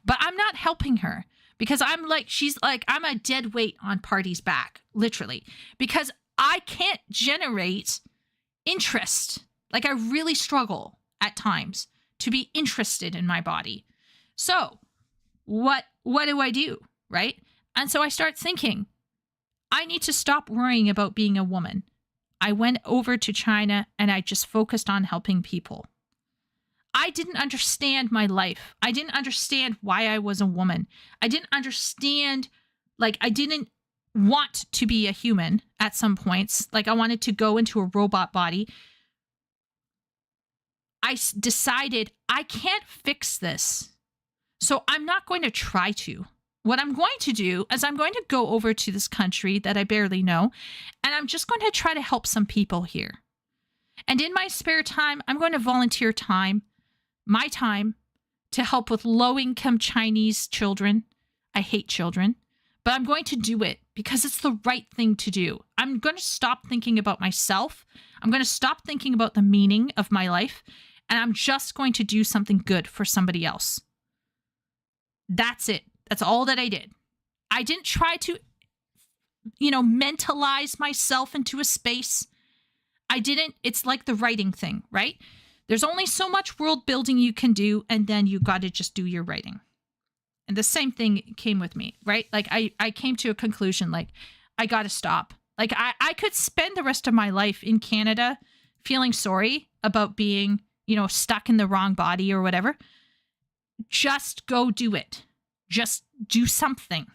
S1: But I'm not helping her because she's like, I'm a dead weight on Party's back, literally, because I can't generate interest. Like I really struggle at times to be interested in my body. So what do I do, right? And so I start thinking, I need to stop worrying about being a woman. I went over to China and I just focused on helping people. I didn't understand my life. I didn't understand why I was a woman. I didn't understand, like I didn't want to be a human at some points. Like I wanted to go into a robot body. I decided I can't fix this. So I'm not going to try to. What I'm going to do is I'm going to go over to this country that I barely know, and I'm just going to try to help some people here. And in my spare time, I'm going to volunteer my time, to help with low-income Chinese children. I hate children, but I'm going to do it because it's the right thing to do. I'm going to stop thinking about myself. I'm going to stop thinking about the meaning of my life, and I'm just going to do something good for somebody else. That's it. That's all that I did. I didn't try to, mentalize myself into a space. It's like the writing thing, right? There's only so much world building you can do, and then you got to just do your writing. And the same thing came with me, right? Like I came to a conclusion, like I got to stop. Like I could spend the rest of my life in Canada feeling sorry about being, stuck in the wrong body or whatever. Just go do it. Just do something.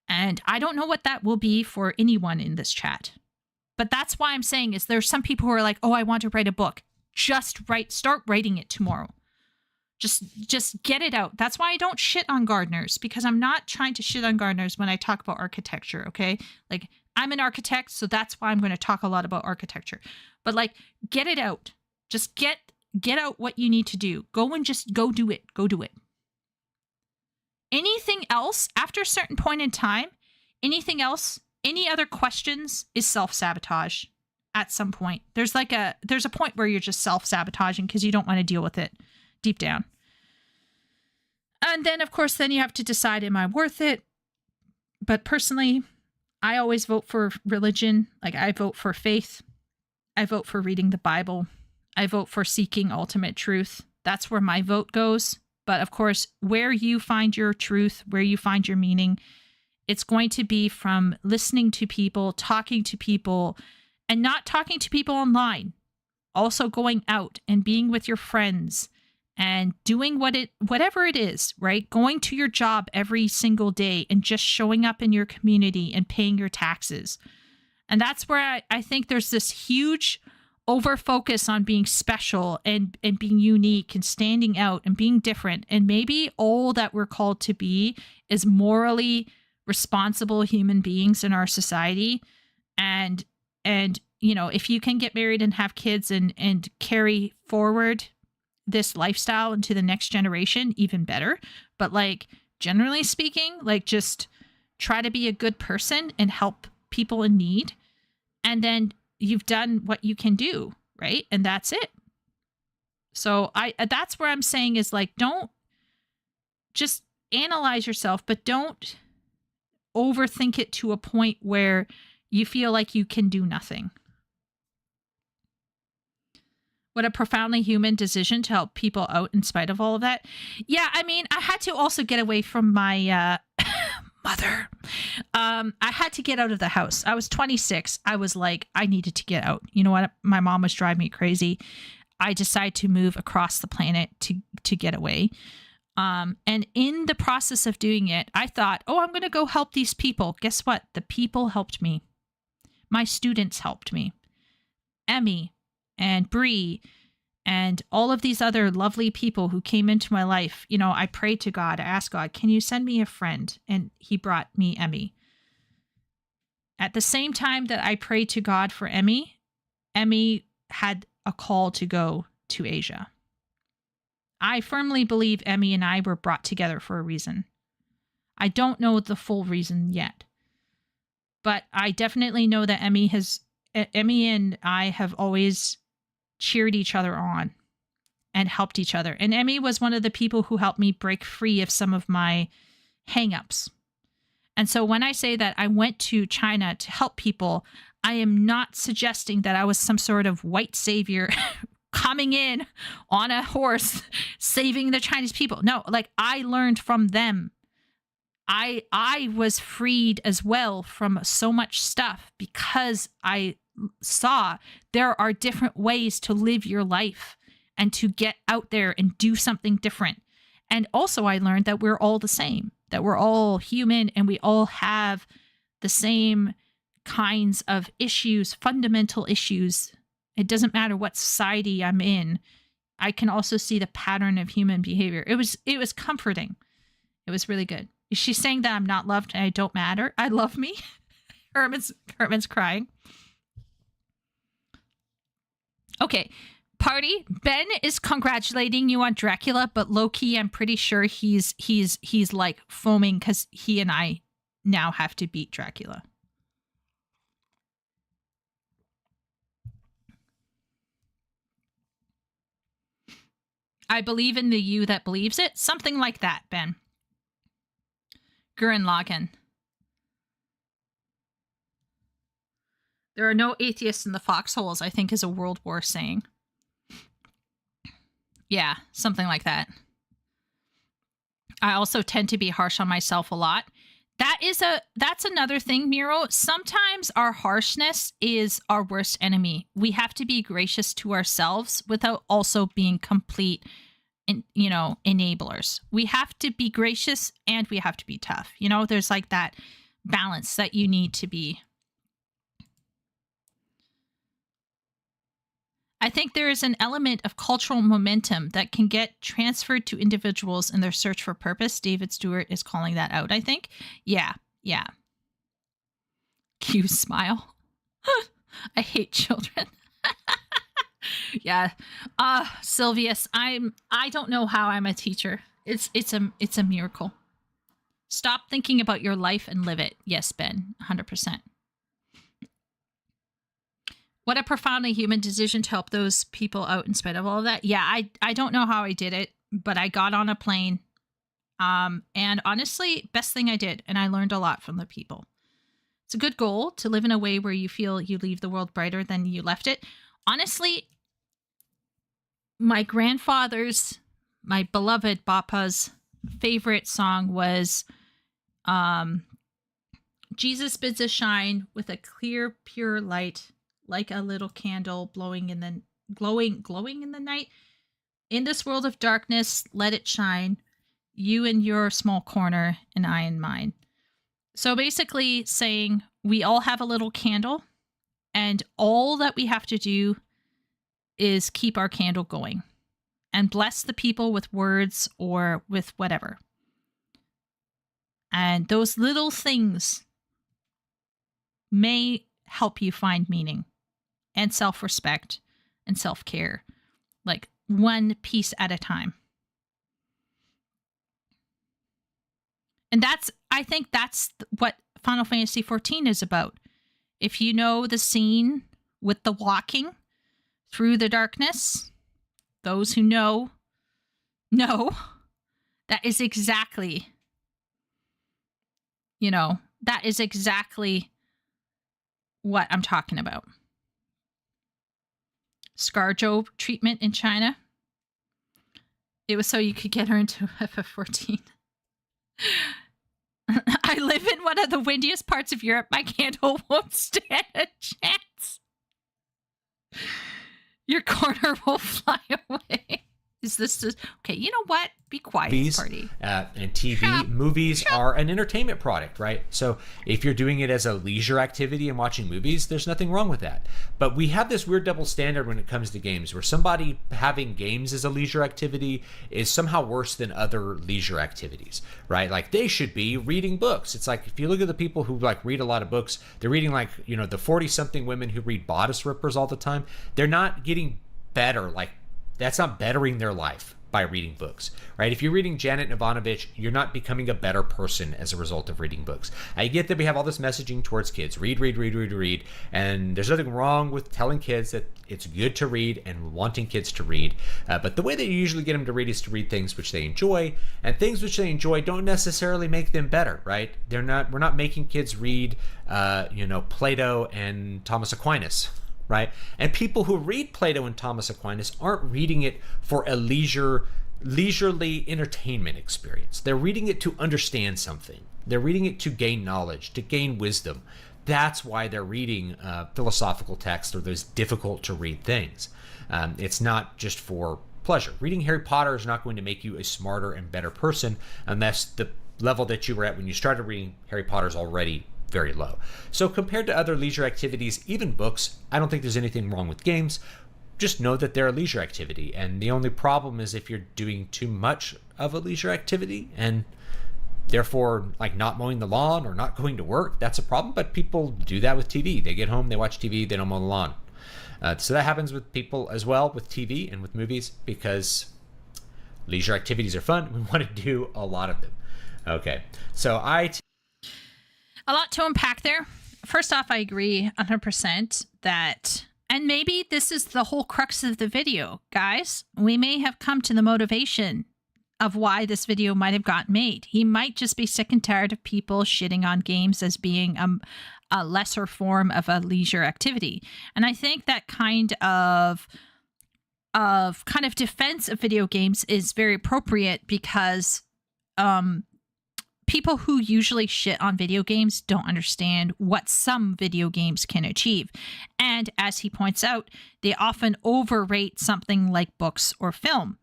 S1: And I don't know what that will be for anyone in this chat. But that's why I'm saying is there's some people who are like, oh, I want to write a book. Start writing it tomorrow. Just get it out. That's why I don't shit on gardeners, because I'm not trying to shit on gardeners when I talk about architecture, okay? Like, I'm an architect, so that's why I'm going to talk a lot about architecture. But like, get it out. Just get out what you need to do. Go do it. Go do it. Anything else, after a certain point in time, anything else, any other questions is self-sabotage at some point. There's a point where you're just self-sabotaging because you don't want to deal with it deep down. And then, of course, then you have to decide, am I worth it? But personally, I always vote for religion. Like, I vote for faith. I vote for reading the Bible. I vote for seeking ultimate truth. That's where my vote goes. But of course, where you find your truth, where you find your meaning, it's going to be from listening to people, talking to people, and not talking to people online. Also going out and being with your friends and doing whatever it is, right? Going to your job every single day and just showing up in your community and paying your taxes. And that's where I think there's this huge over focus on being special and being unique and standing out and being different. And maybe all that we're called to be is morally responsible human beings in our society. And if you can get married and have kids and carry forward this lifestyle into the next generation, even better. But like, generally speaking, like, just try to be a good person and help people in need. And then you've done what you can do, right? And that's it. So that's where I'm saying is like, don't just analyze yourself, but don't overthink it to a point where you feel like you can do nothing. What a profoundly human decision to help people out in spite of all of that. Yeah, I mean, I had to also get away from my mother. I had to get out of the house. I was 26. I was like, I needed to get out. You know what? My mom was driving me crazy. I decided to move across the planet to get away. And in the process of doing it, I thought, oh, I'm going to go help these people. Guess what? The people helped me. My students helped me. Emmy and Bree and all of these other lovely people who came into my life. You know, I prayed to God. I asked God, can you send me a friend? And he brought me Emmy. At the same time that I prayed to God for Emmy, Emmy had a call to go to Asia. I firmly believe Emmy and I were brought together for a reason. I don't know the full reason yet, but I definitely know that Emmy and I have always cheered each other on and helped each other. And Emmy was one of the people who helped me break free of some of my hangups. And so when I say that I went to China to help people, I am not suggesting that I was some sort of white savior coming in on a horse, saving the Chinese people. No, like I learned from them. I was freed as well from so much stuff because I saw there are different ways to live your life and to get out there and do something different. And also I learned that we're all the same, that we're all human and we all have the same kinds of issues, fundamental issues. It doesn't matter what society I'm in. I can also see the pattern of human behavior. It was comforting. It was really good. She's saying that I'm not loved and I don't matter. I love me. Herman's crying. Okay. Party. Ben is congratulating you on Dracula, but low-key, I'm pretty sure he's like foaming because he and I now have to beat Dracula. I believe in the you that believes it. Something like that, Ben. Gurren Lagann. There are no atheists in the foxholes, I think is a World War saying. Yeah, something like that. I also tend to be harsh on myself a lot. That's another thing, Miro. Sometimes our harshness is our worst enemy. We have to be gracious to ourselves without also being complete, enablers. We have to be gracious and we have to be tough. There's like that balance that you need to be. I think there is an element of cultural momentum that can get transferred to individuals in their search for purpose. David Stewart is calling that out, I think. Yeah. Cue smile. I hate children. Yeah. Sylvius, I don't know how I'm a teacher. It's a miracle. Stop thinking about your life and live it. Yes, Ben, 100%. What a profoundly human decision to help those people out in spite of all of that. Yeah, I don't know how I did it, but I got on a plane. And honestly, best thing I did. And I learned a lot from the people. It's a good goal to live in a way where you feel you leave the world brighter than you left it. Honestly, my grandfather's, my beloved Bapa's favorite song was Jesus bids us shine with a clear, pure light, like a little candle glowing in the night. In this world of darkness, let it shine. You in your small corner and I in mine. So basically saying we all have a little candle and all that we have to do is keep our candle going and bless the people with words or with whatever. And those little things may help you find meaning and self-respect and self-care, like one piece at a time. And I think that's what Final Fantasy XIV is about. If you know the scene with the walking through the darkness, those who know, that is exactly, that is exactly what I'm talking about. ScarJo treatment in China. It was so you could get her into FF14. I live in one of the windiest parts of Europe. My candle won't stand a chance. Your corner will fly away. Is this okay? You know what? Be quiet,
S2: movies,
S1: party.
S2: And TV. Movies are an entertainment product, right? So if you're doing it as a leisure activity and watching movies, there's nothing wrong with that. But we have this weird double standard when it comes to games, where somebody having games as a leisure activity is somehow worse than other leisure activities, right? Like they should be reading books. It's like if you look at the people who like read a lot of books, they're reading like, the 40-something women who read bodice rippers all the time. They're not getting better. Like that's not bettering their life by reading books, right? If you're reading Janet Ivanovich, you're not becoming a better person as a result of reading books. I get that we have all this messaging towards kids. Read. And there's nothing wrong with telling kids that it's good to read and wanting kids to read. But the way that you usually get them to read is to read things which they enjoy. And things which they enjoy don't necessarily make them better, right? We're not making kids read, Plato and Thomas Aquinas, right? And people who read Plato and Thomas Aquinas aren't reading it for a leisurely entertainment experience. They're reading it to understand something. They're reading it to gain knowledge, to gain wisdom. That's why they're reading philosophical texts or those difficult to read things. It's not just for pleasure. Reading Harry Potter is not going to make you a smarter and better person unless the level that you were at when you started reading Harry Potter is already very low. So compared to other leisure activities, even books, I don't think there's anything wrong with games. Just know that they're a leisure activity. And the only problem is if you're doing too much of a leisure activity and therefore like not mowing the lawn or not going to work, that's a problem. But people do that with TV. They get home, they watch TV, they don't mow the lawn. So that happens with people as well with TV and with movies because leisure activities are fun. We want to do a lot of them. Okay, so
S1: a lot to unpack there. First off, I agree 100% that, and maybe this is the whole crux of the video, guys. We may have come to the motivation of why this video might have gotten made. He might just be sick and tired of people shitting on games as being a lesser form of a leisure activity. And I think that kind of defense of video games is very appropriate because people who usually shit on video games don't understand what some video games can achieve. And as he points out, they often overrate something like books or film.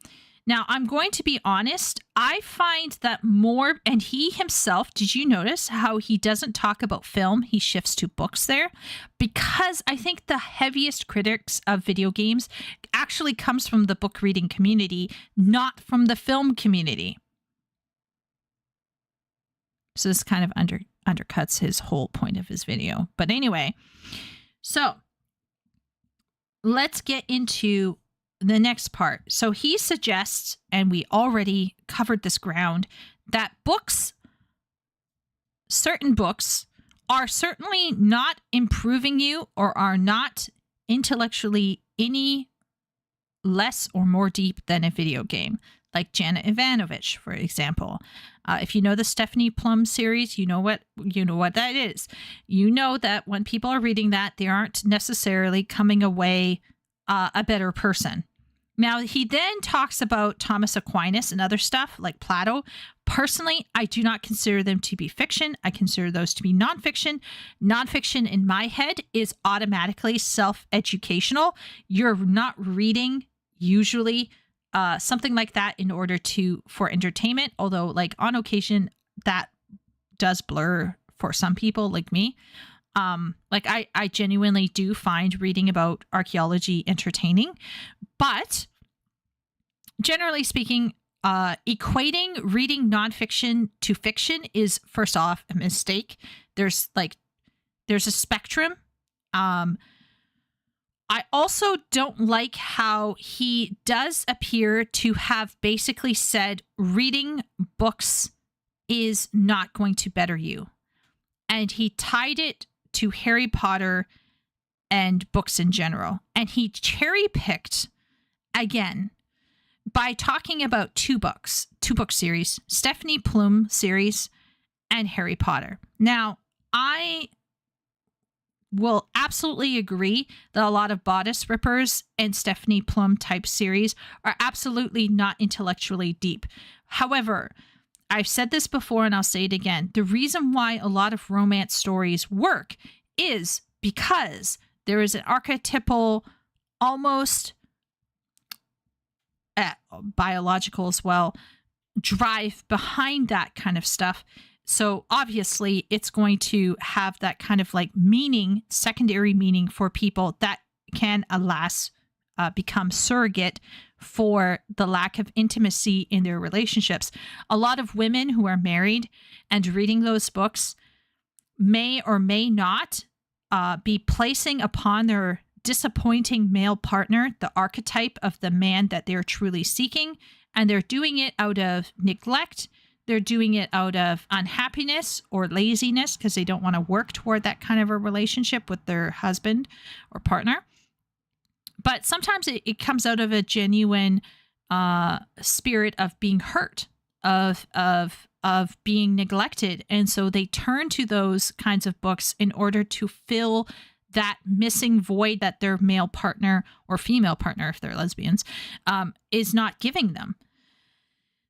S1: Now, I'm going to be honest, I find that more, and he himself, did you notice how he doesn't talk about film? He shifts to books there because I think the heaviest critics of video games actually comes from the book reading community, not from the film community. So this kind of undercuts his whole point of his video. But anyway, so let's get into the next part. So he suggests, and we already covered this ground, that certain books are certainly not improving you or are not intellectually any less or more deep than a video game. Like Janet Ivanovich, for example. If you know the Stephanie Plum series, you know what that is. You know that when people are reading that, they aren't necessarily coming away a better person. Now, he then talks about Thomas Aquinas and other stuff like Plato. Personally, I do not consider them to be fiction. I consider those to be nonfiction. Nonfiction in my head is automatically self-educational. You're not reading usually something like that in order for entertainment, although like on occasion that does blur for some people like me. Like I genuinely do find reading about archaeology entertaining, but generally speaking, equating reading nonfiction to fiction is first off a mistake. There's a spectrum. I also don't like how he does appear to have basically said reading books is not going to better you. And he tied it to Harry Potter and books in general. And he cherry-picked, again, by talking about two book series, Stephanie Plum series and Harry Potter. Now, I will absolutely agree that a lot of Bodice Rippers and Stephanie Plum type series are absolutely not intellectually deep. However, I've said this before and I'll say it again. The reason why a lot of romance stories work is because there is an archetypal, almost biological as well, drive behind that kind of stuff. So obviously it's going to have that kind of like meaning, secondary meaning for people that can, alas, become surrogate for the lack of intimacy in their relationships. A lot of women who are married and reading those books may or may not be placing upon their disappointing male partner the archetype of the man that they're truly seeking, and they're doing it out of neglect. They're doing it out of unhappiness or laziness because they don't want to work toward that kind of a relationship with their husband or partner. But sometimes it comes out of a genuine spirit of being hurt, of being neglected. And so they turn to those kinds of books in order to fill that missing void that their male partner or female partner, if they're lesbians, is not giving them.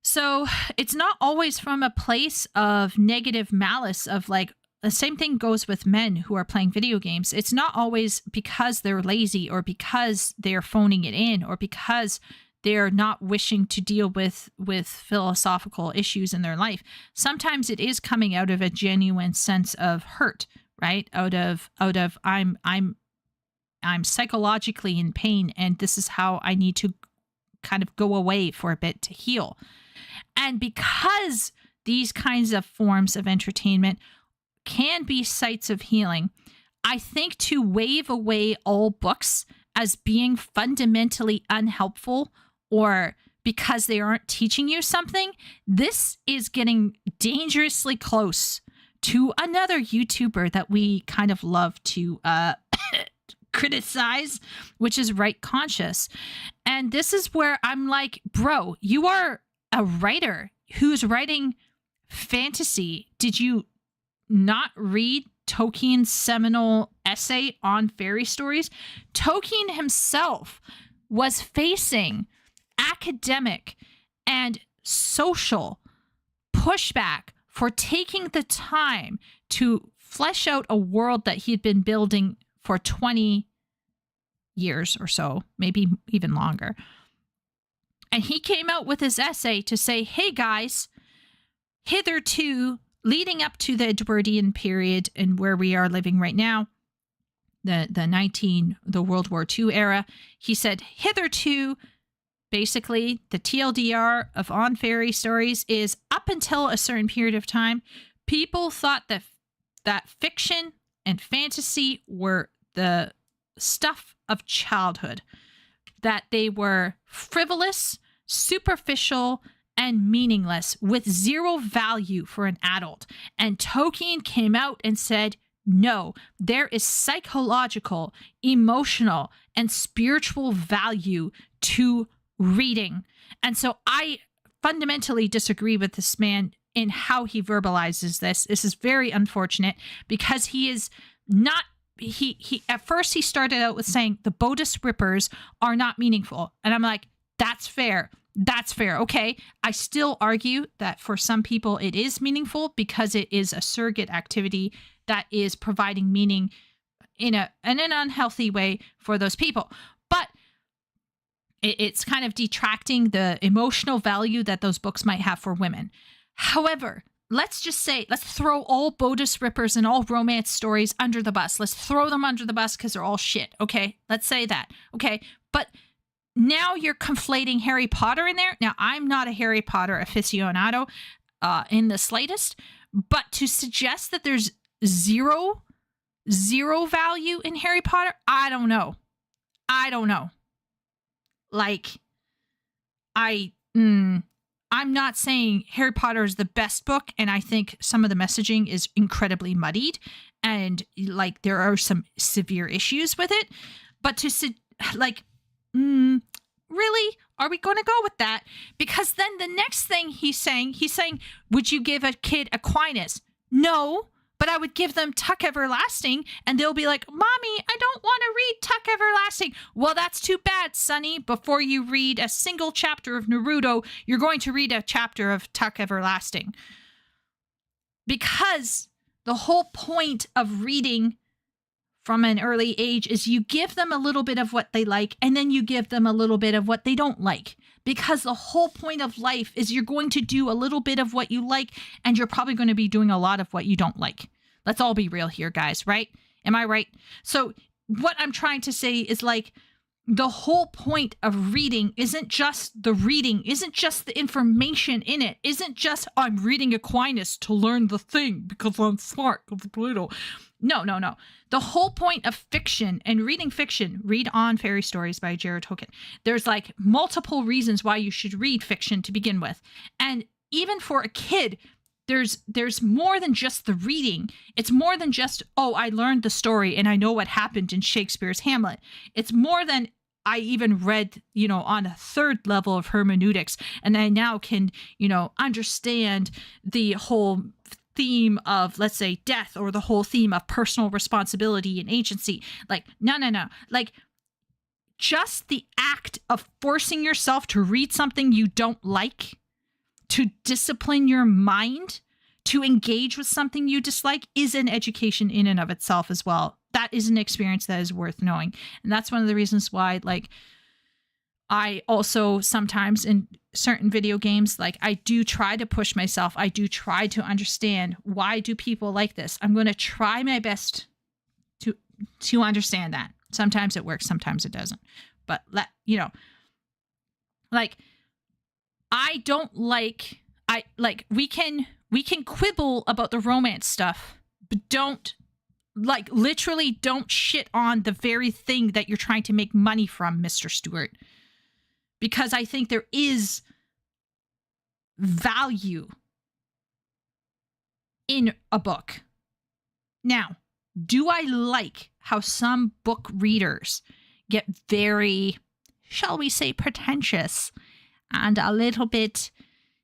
S1: So it's not always from a place of negative malice of like, the same thing goes with men who are playing video games. It's not always because they're lazy or because they're phoning it in or because they're not wishing to deal with philosophical issues in their life. Sometimes it is coming out of a genuine sense of hurt, right? Out of I'm psychologically in pain and this is how I need to kind of go away for a bit to heal. And because these kinds of forms of entertainment can be sites of healing, I think to wave away all books as being fundamentally unhelpful or because they aren't teaching you something, this is getting dangerously close to another YouTuber that we kind of love to criticize, which is Right Conscious. And this is where I'm like, bro, you are a writer who's writing fantasy. Did you not read Tolkien's seminal essay on fairy stories? Tolkien himself was facing academic and social pushback for taking the time to flesh out a world that he had been building for 20 years or so, maybe even longer. And he came out with his essay to say, hey guys, hitherto, leading up to the Edwardian period and where we are living right now, the World War II era, he said, hitherto, basically, the TLDR of On Fairy Stories is up until a certain period of time, people thought that fiction and fantasy were the stuff of childhood, that they were frivolous, superficial, and meaningless with zero value for an adult. And Tolkien came out and said, no, there is psychological, emotional, and spiritual value to reading. And so I fundamentally disagree with this man in how he verbalizes this. This is very unfortunate because he is not, he at first he started out with saying the Bodice Rippers are not meaningful. And I'm like, that's fair. That's fair. Okay. I still argue that for some people it is meaningful because it is a surrogate activity that is providing meaning in an unhealthy way for those people. But it's kind of detracting the emotional value that those books might have for women. However, let's throw all Bodice Rippers and all romance stories under the bus. Let's throw them under the bus because they're all shit. Okay. Let's say that. Okay. But now you're conflating Harry Potter in there. Now, I'm not a Harry Potter aficionado in the slightest, but to suggest that there's zero value in Harry Potter, I don't know. Like, I'm not saying Harry Potter is the best book, and I think some of the messaging is incredibly muddied, and like there are some severe issues with it. But really? Are we going to go with that? Because then the next thing he's saying, would you give a kid Aquinas? No, but I would give them Tuck Everlasting, and they'll be like, Mommy, I don't want to read Tuck Everlasting. Well, that's too bad, Sonny. Before you read a single chapter of Naruto, you're going to read a chapter of Tuck Everlasting. Because the whole point of reading from an early age is you give them a little bit of what they like, and then you give them a little bit of what they don't like. Because the whole point of life is you're going to do a little bit of what you like, and you're probably going to be doing a lot of what you don't like. Let's all be real here, guys, right? Am I right? So what I'm trying to say is, like, the whole point of reading isn't just the reading, isn't just the information in it, isn't just, I'm reading Aquinas to learn the thing because I'm smart, because Plato. No. The whole point of fiction and reading fiction, read On Fairy Stories by Jared Tolkien. There's like multiple reasons why you should read fiction to begin with. And even for a kid, there's more than just the reading. It's more than just, oh, I learned the story and I know what happened in Shakespeare's Hamlet. It's more than I even read, on a third level of hermeneutics, and I now can, understand the whole theme of, let's say, death, or the whole theme of personal responsibility and agency. Like, no. Like, just the act of forcing yourself to read something you don't like, to discipline your mind, to engage with something you dislike, is an education in and of itself as well. That is an experience that is worth knowing. And that's one of the reasons why, like, I also sometimes in certain video games, like, I do try to push myself. I do try to understand, why do people like this? I'm going to try my best to understand that. Sometimes it works, sometimes it doesn't. But like, I don't like, we can quibble about the romance stuff, but literally don't shit on the very thing that you're trying to make money from, Mr. Stewart. Because I think there is value in a book. Now, do I like how some book readers get very, shall we say, pretentious and a little bit,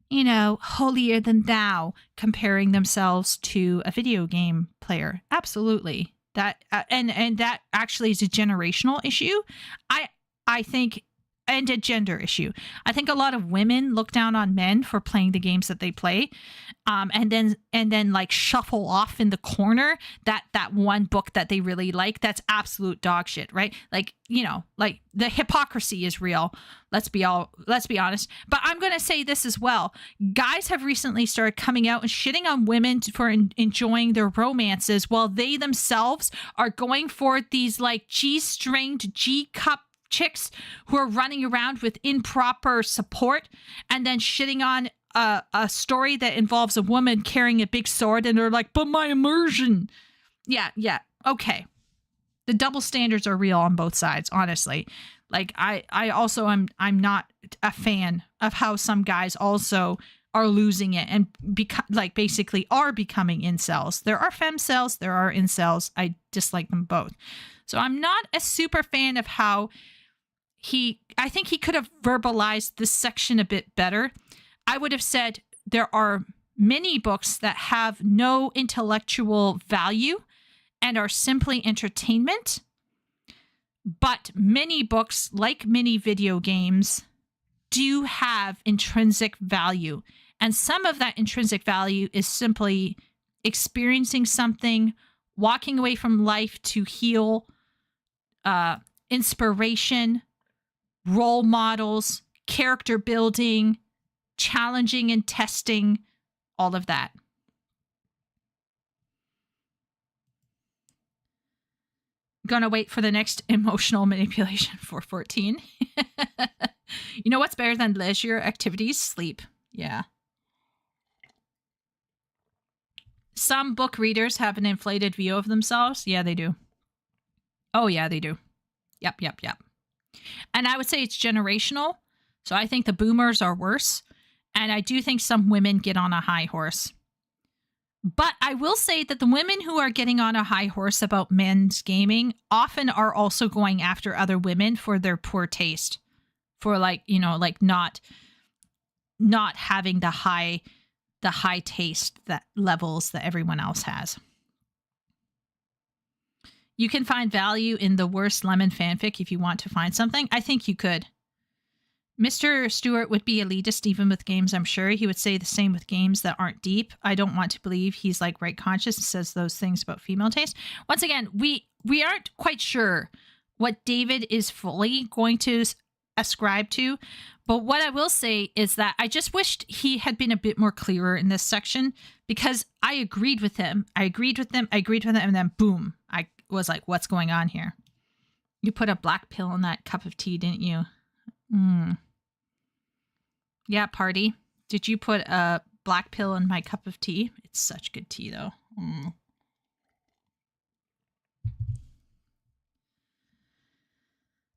S1: holier than thou, comparing themselves to a video game player? Absolutely. That and that actually is a generational issue. I think, and a gender issue. I think a lot of women look down on men for playing the games that they play, and then like shuffle off in the corner that one book that they really like. That's absolute dog shit, right? Like, like, the hypocrisy is real. Let's be honest. But I'm going to say this as well. Guys have recently started coming out and shitting on women for enjoying their romances, while they themselves are going for these like G-stringed, G-cup chicks who are running around with improper support, and then shitting on a story that involves a woman carrying a big sword, and they're like, but my immersion. Yeah. Okay. The double standards are real on both sides, honestly. Like, I also I'm not a fan of how some guys also are losing it and basically are becoming incels. There are femcels, there are incels. I dislike them both. So I'm not a super fan of how I think he could have verbalized this section a bit better. I would have said there are many books that have no intellectual value and are simply entertainment, but many books, like many video games, do have intrinsic value. And some of that intrinsic value is simply experiencing something, walking away from life to heal, inspiration, role models, character building, challenging and testing, all of that. Gonna wait for the next emotional manipulation for 14. You know what's better than leisure activities? Sleep. Yeah. Some book readers have an inflated view of themselves. Yeah, they do. Oh, yeah, they do. Yep. And I would say it's generational. So I think the boomers are worse. And I do think some women get on a high horse. But I will say that the women who are getting on a high horse about men's gaming often are also going after other women for their poor taste. for like, you know, like not having the high taste that levels that everyone else has. You can find value in the worst lemon fanfic if you want to find something. I think you could. Mr. Stewart would be elitist even with games, I'm sure. He would say the same with games that aren't deep. I don't want to believe he's like right conscious and says those things about female taste. Once again, we aren't quite sure what David is fully going to ascribe to. But what I will say is that I just wished he had been a bit more clearer in this section, because I agreed with him. And then boom, I was like, what's going on here? You put a black pill in that cup of tea, didn't you? Yeah, party. Did you put a black pill in my cup of tea? It's such good tea, though.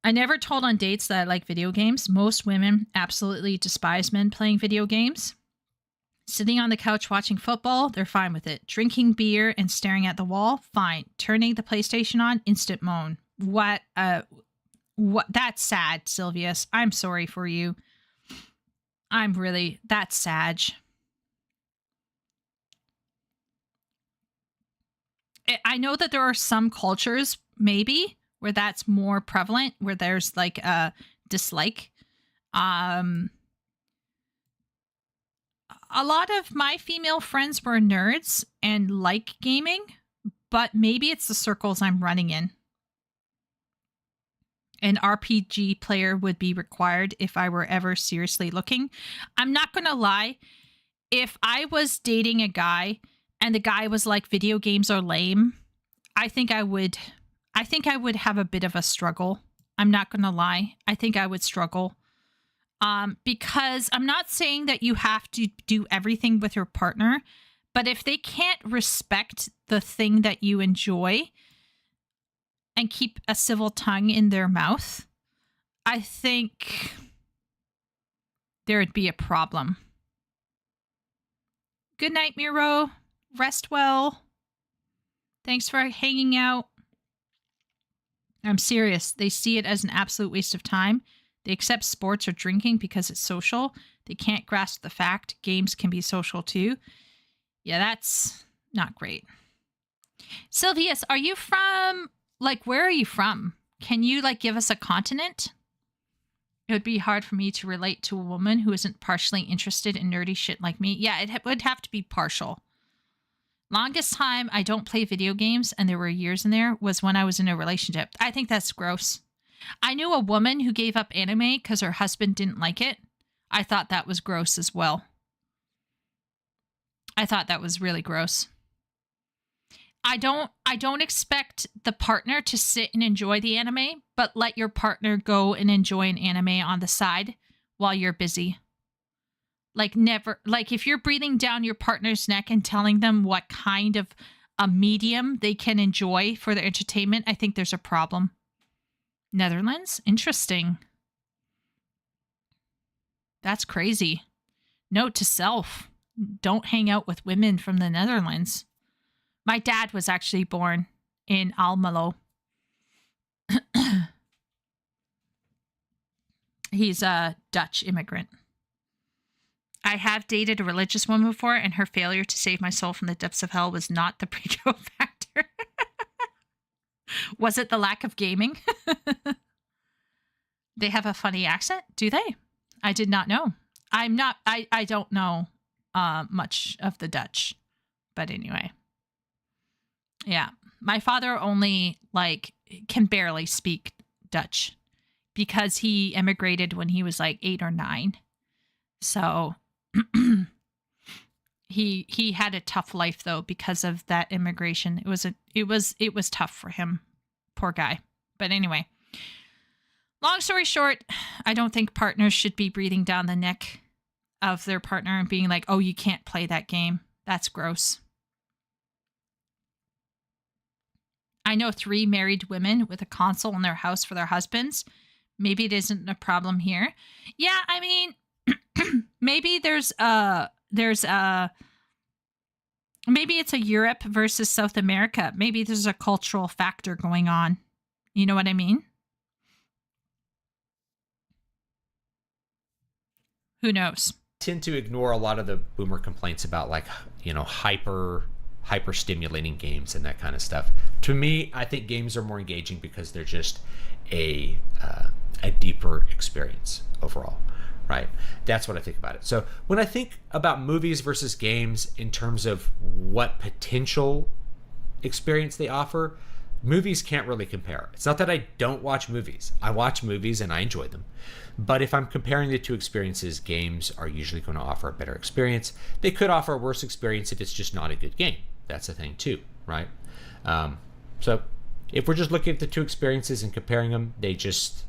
S1: I never told on dates that I like video games. Most women absolutely despise men playing video games. Sitting on the couch watching football, they're fine with it. Drinking beer and staring at the wall, fine. Turning the PlayStation on, instant moan. What? That's sad, Sylvius. I'm sorry for you. That's sad. I know that there are some cultures, maybe, where that's more prevalent, where there's like a dislike. A lot of my female friends were nerds and like gaming, but maybe it's the circles I'm running in. An RPG player would be required if I were ever seriously looking. I'm not going to lie. If I was dating a guy and the guy was like, video games are lame, I think I would have a bit of a struggle. I'm not going to lie. I think I would struggle. Because I'm not saying that you have to do everything with your partner, but if they can't respect the thing that you enjoy and keep a civil tongue in their mouth, I think there'd be a problem. Good night, Miro. Rest well. Thanks for hanging out. I'm serious. They see it as an absolute waste of time. They accept sports or drinking because it's social. They can't grasp the fact games can be social too. Yeah, that's not great. Sylvius, are you from, like, where are you from? Can you, like, give us a continent? It would be hard for me to relate to a woman who isn't partially interested in nerdy shit like me. Yeah, it would have to be partial. Longest time I don't play video games, and there were years in there, was when I was in a relationship. I think that's gross. I knew a woman who gave up anime because her husband didn't like it. I thought that was gross as well. I thought that was really gross. I don't expect the partner to sit and enjoy the anime, but let your partner go and enjoy an anime on the side while you're busy. Like, never, like, if you're breathing down your partner's neck and telling them what kind of a medium they can enjoy for their entertainment, I think there's a problem. Netherlands? Interesting. That's crazy. Note to self. Don't hang out with women from the Netherlands. My dad was actually born in Almelo. He's a Dutch immigrant. I have dated a religious woman before, and her failure to save my soul from the depths of hell was not the pre-go factor. Was it the lack of gaming? They have a funny accent, do they? I did not know. I don't know much of the Dutch. But anyway. Yeah. My father only, like, can barely speak Dutch because he immigrated when he was like 8 or 9. So he had a tough life though because of that immigration. It was tough for him. Poor guy. But anyway, long story short, I don't think partners should be breathing down the neck of their partner and being like, "Oh, you can't play that game." That's gross. I know 3 married women with a console in their house for their husbands. Maybe it isn't a problem here. Yeah, I mean, maybe maybe it's a Europe versus South America. Maybe there's a cultural factor going on. You know what I mean? Who knows?
S2: Tend to ignore a lot of the boomer complaints about like, hyper stimulating games and that kind of stuff. To me, I think games are more engaging because they're just a deeper experience overall, right? That's what I think about it. So when I think about movies versus games in terms of what potential experience they offer, movies can't really compare. It's not that I don't watch movies. I watch movies and I enjoy them. But if I'm comparing the two experiences, games are usually going to offer a better experience. They could offer a worse experience if it's just not a good game. That's the thing too, right? So if we're just looking at the two experiences and comparing them, there's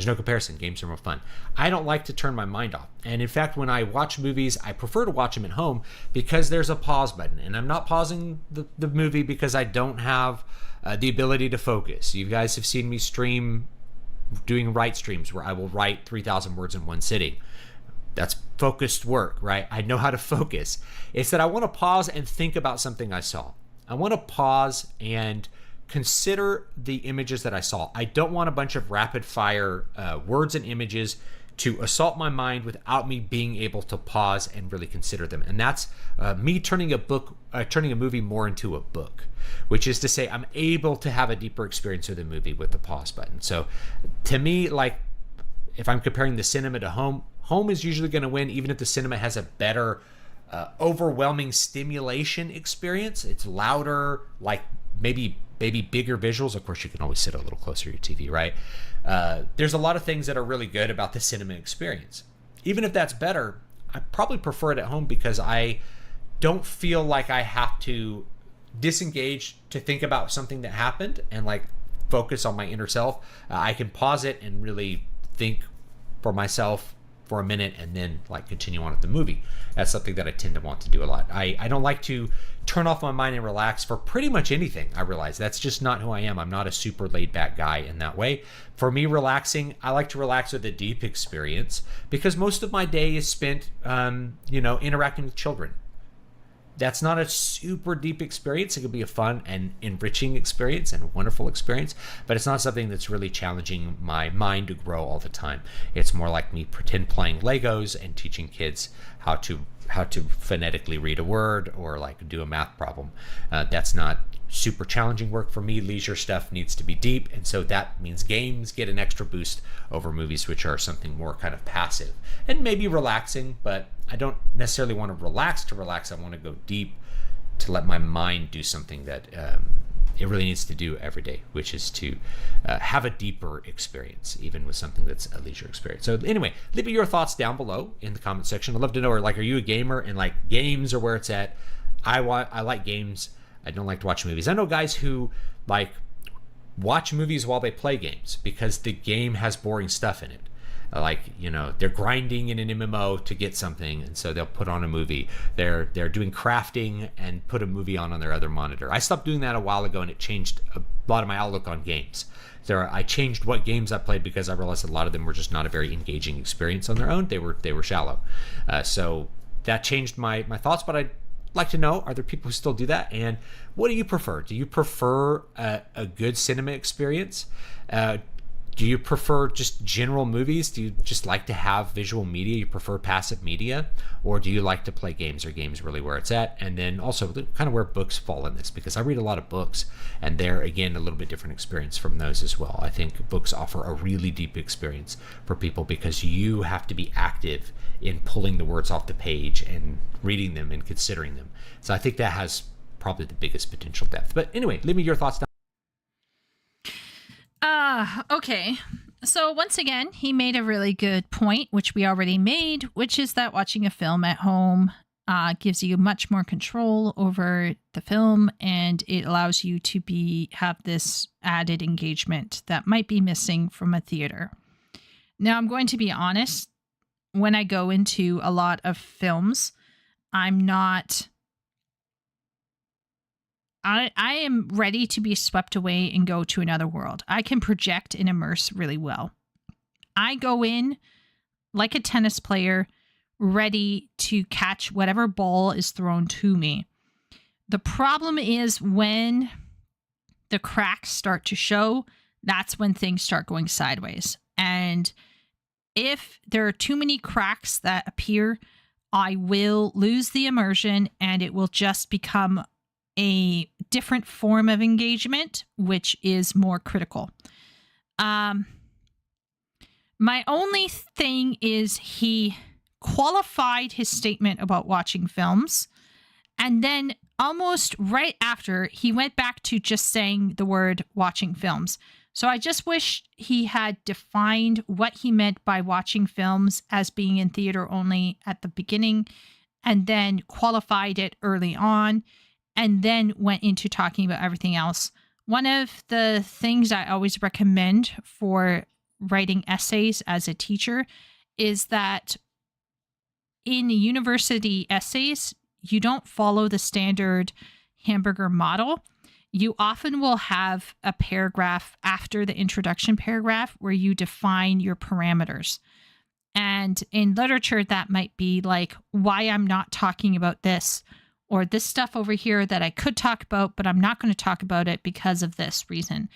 S2: no comparison. Games are more fun. I don't like to turn my mind off. And in fact, when I watch movies, I prefer to watch them at home because there's a pause button. And I'm not pausing the movie because I don't have the ability to focus. You guys have seen me stream doing write streams where I will write 3,000 words in one sitting. That's focused work, right? I know how to focus. It's that I want to pause and think about something I saw. I want to pause and consider the images that I saw. I don't want a bunch of rapid fire words and images to assault my mind without me being able to pause and really consider them. And that's me turning a movie more into a book, which is to say I'm able to have a deeper experience of the movie with the pause button. So to me, like if I'm comparing the cinema to home is usually going to win, even if the cinema has a better overwhelming stimulation experience. It's louder, like maybe bigger visuals. Of course, you can always sit a little closer to your TV, right? There's a lot of things that are really good about the cinema experience. Even if that's better, I probably prefer it at home because I don't feel like I have to disengage to think about something that happened and like focus on my inner self. I can pause it and really think for myself for a minute and then like continue on with the movie. That's something that I tend to want to do a lot. I don't like to turn off my mind and relax for pretty much anything. I realize that's just not who I am. I'm not a super laid back guy in that way. For me, relaxing, I like to relax with a deep experience because most of my day is spent, interacting with children. That's not a super deep experience. It could be a fun and enriching experience and a wonderful experience, but it's not something that's really challenging my mind to grow all the time. It's more like me pretend playing Legos and teaching kids how to phonetically read a word or like do a math problem. That's not super challenging work for me. Leisure stuff needs to be deep, and so that means games get an extra boost over movies, which are something more kind of passive and maybe relaxing, but I don't necessarily want to relax to relax. I want to go deep to let my mind do something that it really needs to do every day, which is to have a deeper experience, even with something that's a leisure experience. So anyway, leave me your thoughts down below in the comment section. I'd love to know, are you a gamer and like games are where it's at? I like games. I don't like to watch movies. I know guys who like watch movies while they play games because the game has boring stuff in it. They're grinding in an MMO to get something, and so they'll put on a movie. They're doing crafting and put a movie on their other monitor. I stopped doing that a while ago, and it changed a lot of my outlook on games. I changed what games I played because I realized a lot of them were just not a very engaging experience on their own. They were shallow. So that changed my thoughts, but I'd like to know, are there people who still do that? And what do you prefer? Do you prefer a good cinema experience? Do you prefer just general movies? Do you just like to have visual media? You prefer passive media? Or do you like to play games? Are games really where it's at? And then also kind of where books fall in this, because I read a lot of books and they're, again, a little bit different experience from those as well. I think books offer a really deep experience for people because you have to be active in pulling the words off the page and reading them and considering them. So I think that has probably the biggest potential depth. But anyway, leave me your thoughts down.
S1: Okay. So once again, he made a really good point, which we already made, which is that watching a film at home gives you much more control over the film, and it allows you to have this added engagement that might be missing from a theater. Now, I'm going to be honest. When I go into a lot of films, I am ready to be swept away and go to another world. I can project and immerse really well. I go in like a tennis player, ready to catch whatever ball is thrown to me. The problem is when the cracks start to show, that's when things start going sideways. And If there are too many cracks that appear, I will lose the immersion and it will just become a different form of engagement, which is more critical. My only thing is he qualified his statement about watching films, and then almost right after, he went back to just saying the word watching films. So I just wish he had defined what he meant by watching films as being in theater only at the beginning, and then qualified it early on, and then went into talking about everything else. One of the things I always recommend for writing essays as a teacher is that in university essays, you don't follow the standard hamburger model. You often will have a paragraph after the introduction paragraph where you define your parameters. And in literature, that might be like why I'm not talking about this, or this stuff over here that I could talk about, but I'm not going to talk about it because of this reason.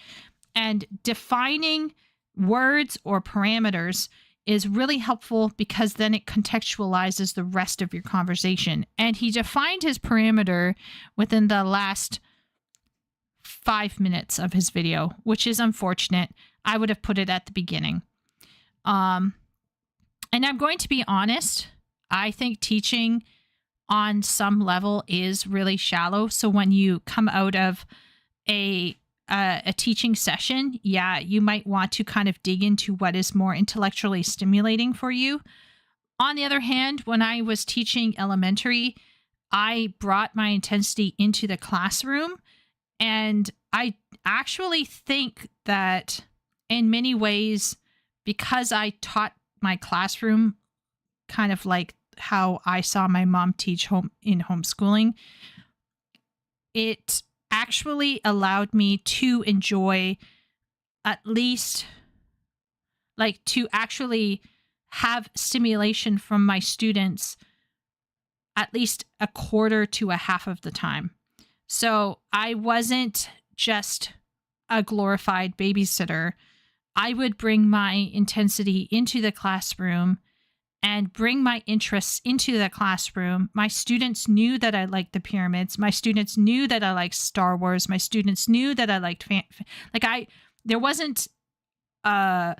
S1: And defining words or parameters is really helpful because then it contextualizes the rest of your conversation. And he defined his parameter within the last 5 minutes of his video, which is unfortunate. I would have put it at the beginning. And I'm going to be honest, I think teaching on some level is really shallow. So when you come out of a teaching session, yeah, you might want to kind of dig into what is more intellectually stimulating for you. On the other hand, when I was teaching elementary, I brought my intensity into the classroom. And I actually think that in many ways, because I taught my classroom kind of like how I saw my mom teach in homeschooling, it actually allowed me to enjoy at least, like, to actually have stimulation from my students at least a quarter to a half of the time. So I wasn't just a glorified babysitter. I would bring my intensity into the classroom and bring my interests into the classroom. My students knew that I liked the pyramids. My students knew that I liked Star Wars. My students knew that I liked there was a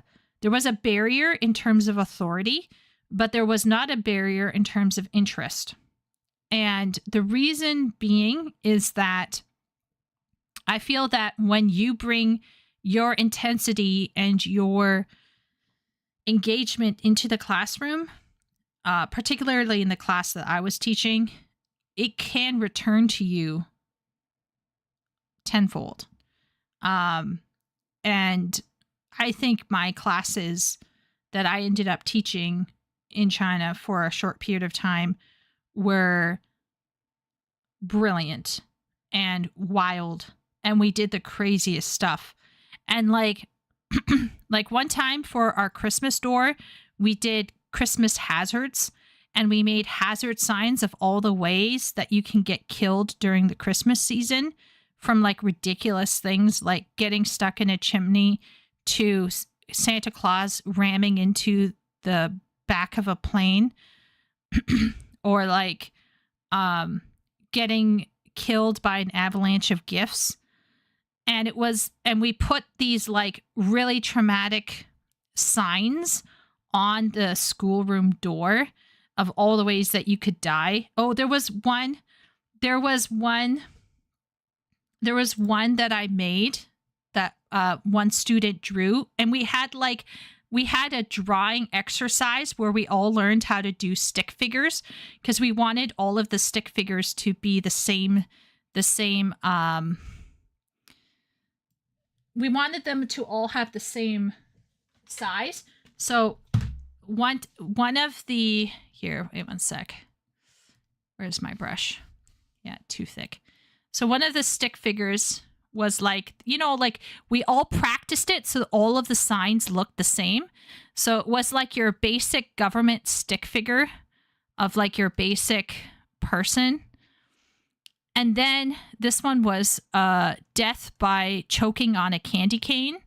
S1: barrier in terms of authority, but there was not a barrier in terms of interest. And the reason being is that I feel that when you bring your intensity and your engagement into the classroom, particularly in the class that I was teaching, it can return to you tenfold. And I think my classes that I ended up teaching in China for a short period of time were brilliant and wild, and we did the craziest stuff. And like one time for our Christmas door, we did Christmas hazards, and we made hazard signs of all the ways that you can get killed during the Christmas season, from like ridiculous things like getting stuck in a chimney to Santa Claus ramming into the back of a plane or like getting killed by an avalanche of gifts. And we put these like really traumatic signs on the schoolroom door of all the ways that you could die. Oh, there was one that I made that one student drew, and we had a drawing exercise where we all learned how to do stick figures, because we wanted all of the stick figures to be the same we wanted them to all have the same size. So one of the, here, wait one sec. Where's my brush? Yeah, too thick. So one of the stick figures was like, like we all practiced it so all of the signs looked the same. So it was like your basic government stick figure of like your basic person. And then this one was death by choking on a candy cane.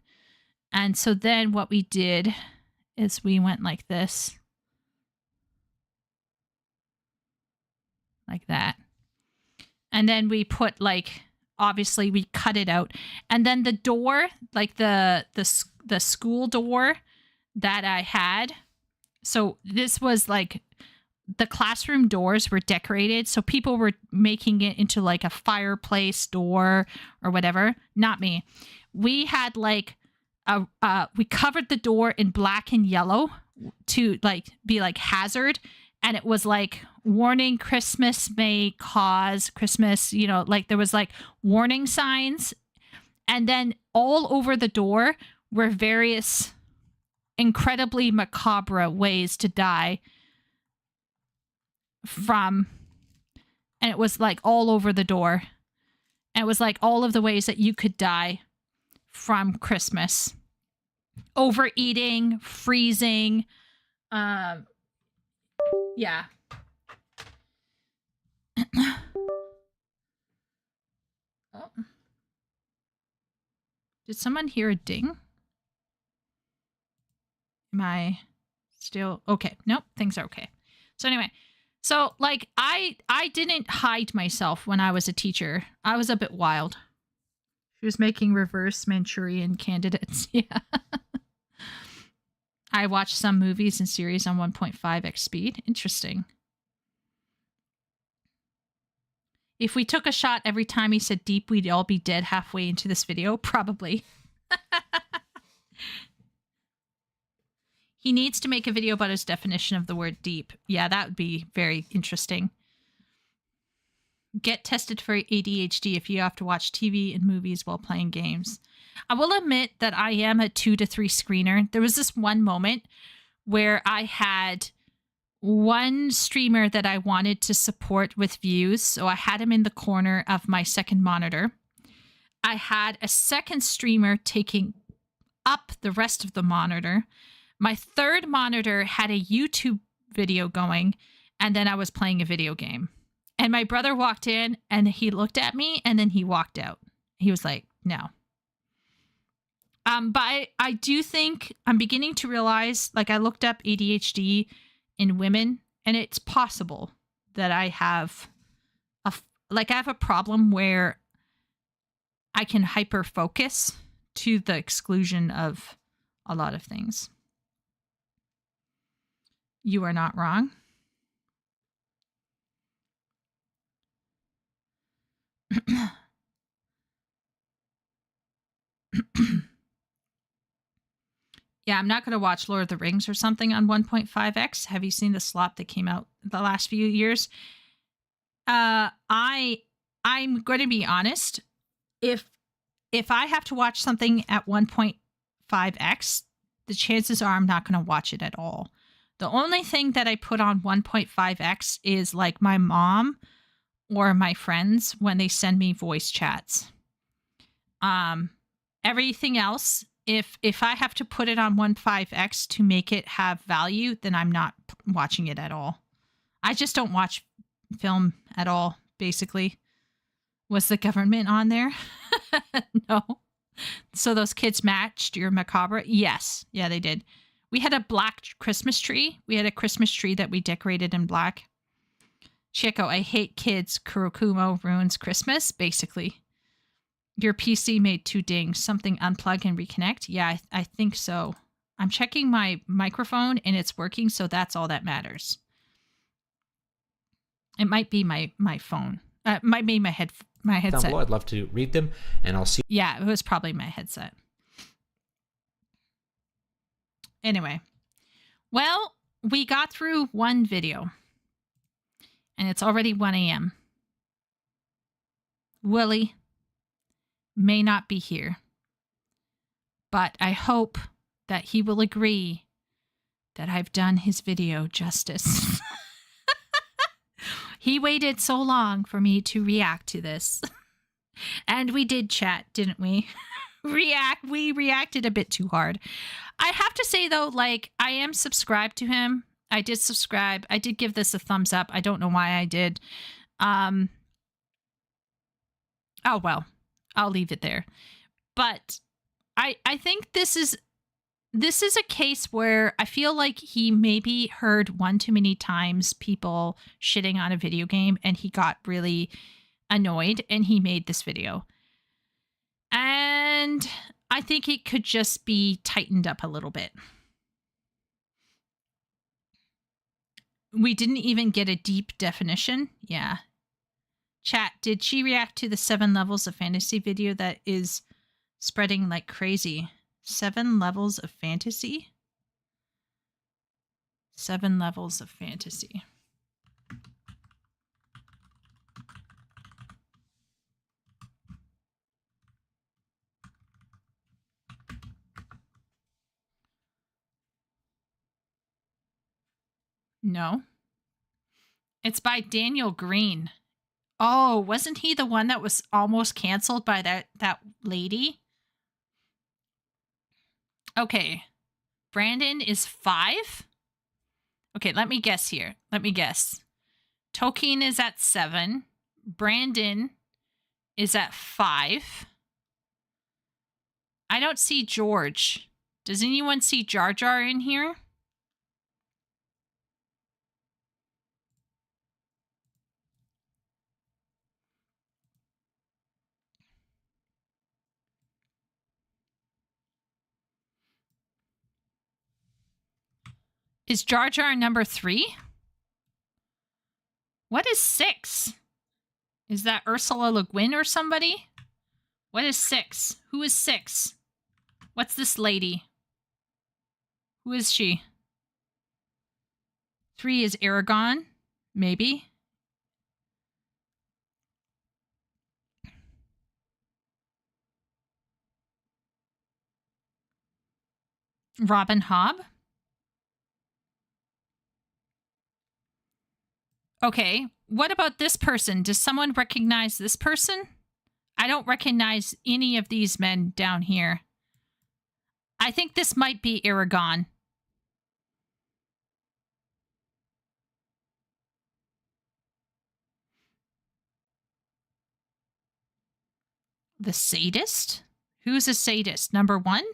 S1: And so then what we did is we went like this. Like that. And then we put like, obviously we cut it out. And then the door, like the school door that I had. So this was like the classroom doors were decorated. So people were making it into like a fireplace door or whatever. Not me. We had like we covered the door in black and yellow to like be like hazard. And it was like warning, Christmas may cause Christmas, you know, like there was like warning signs. And then all over the door were various incredibly macabre ways to die from. And it was like all over the door. And it was like all of the ways that you could die from Christmas. Overeating, freezing, yeah. Oh. Did someone hear a ding? Am I still okay? Nope, things are okay. So anyway, so like I didn't hide myself when I was a teacher. I was a bit wild. She was making reverse Manchurian candidates. Yeah. I watched some movies and series on 1.5x speed. Interesting. If we took a shot every time he said deep, we'd all be dead halfway into this video. Probably. He needs to make a video about his definition of the word deep. Yeah, that would be very interesting. Get tested for ADHD if you have to watch TV and movies while playing games. I will admit that I am a 2 to 3 screener. There was this one moment where I had one streamer that I wanted to support with views. So I had him in the corner of my second monitor. I had a second streamer taking up the rest of the monitor. My third monitor had a YouTube video going, and then I was playing a video game. And my brother walked in and he looked at me and then he walked out. He was like, no. But I do think I'm beginning to realize, like I looked up ADHD in women and it's possible that I have I have a problem where I can hyper focus to the exclusion of a lot of things. You are not wrong. Yeah, I'm not going to watch Lord of the Rings or something on 1.5x. Have you seen the slop that came out the last few years? I'm going to be honest. If I have to watch something at 1.5x, the chances are I'm not going to watch it at all. The only thing that I put on 1.5x is like my mom or my friends when they send me voice chats. Everything else, if I have to put it on 1.5x to make it have value, then I'm not watching it at all. I just don't watch film at all, basically. Was the government on there? No. So those kids matched your macabre? Yes. Yeah, they did. We had a black Christmas tree. We had a Christmas tree that we decorated in black. Chico, I hate kids. Kurokumo ruins Christmas, basically. Your PC made 2 dings. Something unplug and reconnect? Yeah, I think so. I'm checking my microphone and it's working, so that's all that matters. It might be my phone. Might be my headset.
S2: Down below, I'd love to read them, and I'll see.
S1: Yeah, it was probably my headset. Anyway, well, we got through one video, and it's already 1 a.m. Willie may not be here, but I hope that he will agree that I've done his video justice. He waited so long for me to react to this. And we did chat, didn't we? We reacted a bit too hard. I have to say, though, like, I am subscribed to him. I did subscribe. I did give this a thumbs up. I don't know why I did. Oh, well, I'll leave it there. But I think this is this is a case where I feel like he maybe heard one too many times people shitting on a video game and he got really annoyed and he made this video. And I think it could just be tightened up a little bit. We didn't even get a deep definition. Yeah. Chat, did she react to the 7 levels of fantasy video that is spreading like crazy? 7 levels of fantasy? 7 levels of fantasy. No. It's by Daniel Green. Oh, wasn't he the one that was almost canceled by that lady? Okay. Brandon is 5? Okay, let me guess here. Let me guess. Tolkien is at 7. Brandon is at 5. I don't see George. Does anyone see Jar Jar in here? Is Jar Jar number 3? What is 6? Is that Ursula Le Guin or somebody? What is 6? Who is 6? What's this lady? Who is she? 3 is Aragon, maybe. Robin Hobb. Okay, what about this person? Does someone recognize this person? I don't recognize any of these men down here. I think this might be Aragon. The sadist? Who's a sadist? Number 1?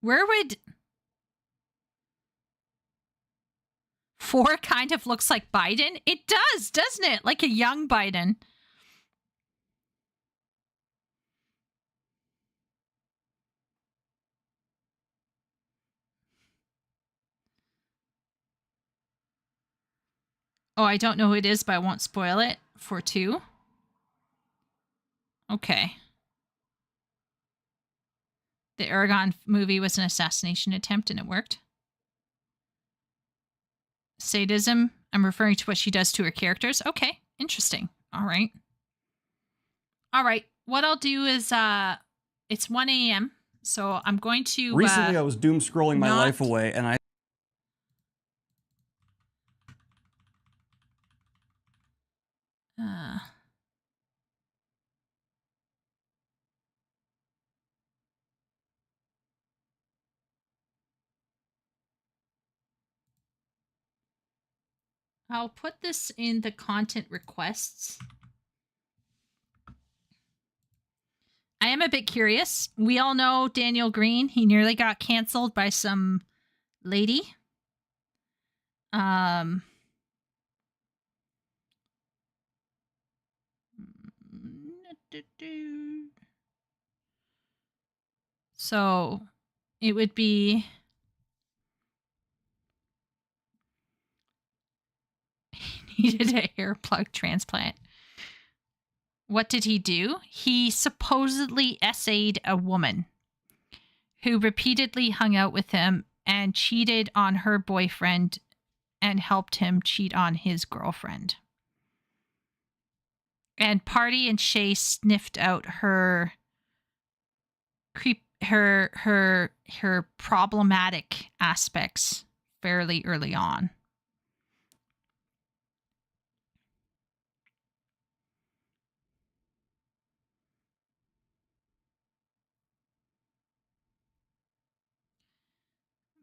S1: Where would... 4 kind of looks like Biden? It does, doesn't it? Like a young Biden. Oh, I don't know who it is, but I won't spoil it for 2. Okay. The Aragon movie was an assassination attempt and it worked. Sadism. I'm referring to what she does to her characters. Okay, interesting. All right. All right. What I'll do is it's 1 a.m. So I'm going to
S3: recently I was doom scrolling my life away and I
S1: I'll put this in the content requests. I am a bit curious. We all know Daniel Green. He nearly got canceled by some lady. So it would be... He needed a hair plug transplant. What did he do? He supposedly essayed a woman who repeatedly hung out with him and cheated on her boyfriend and helped him cheat on his girlfriend. And Party and Shay sniffed out her problematic aspects fairly early on.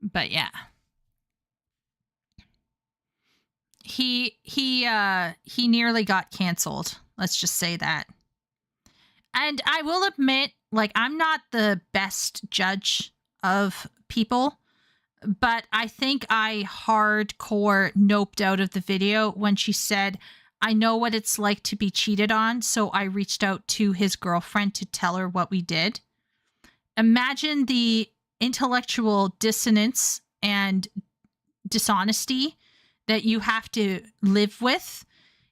S1: But yeah. he nearly got canceled. Let's just say that. And I will admit, like, I'm not the best judge of people, but I think I hardcore noped out of the video when she said, I know what it's like to be cheated on, so I reached out to his girlfriend to tell her what we did. Imagine the intellectual dissonance and dishonesty that you have to live with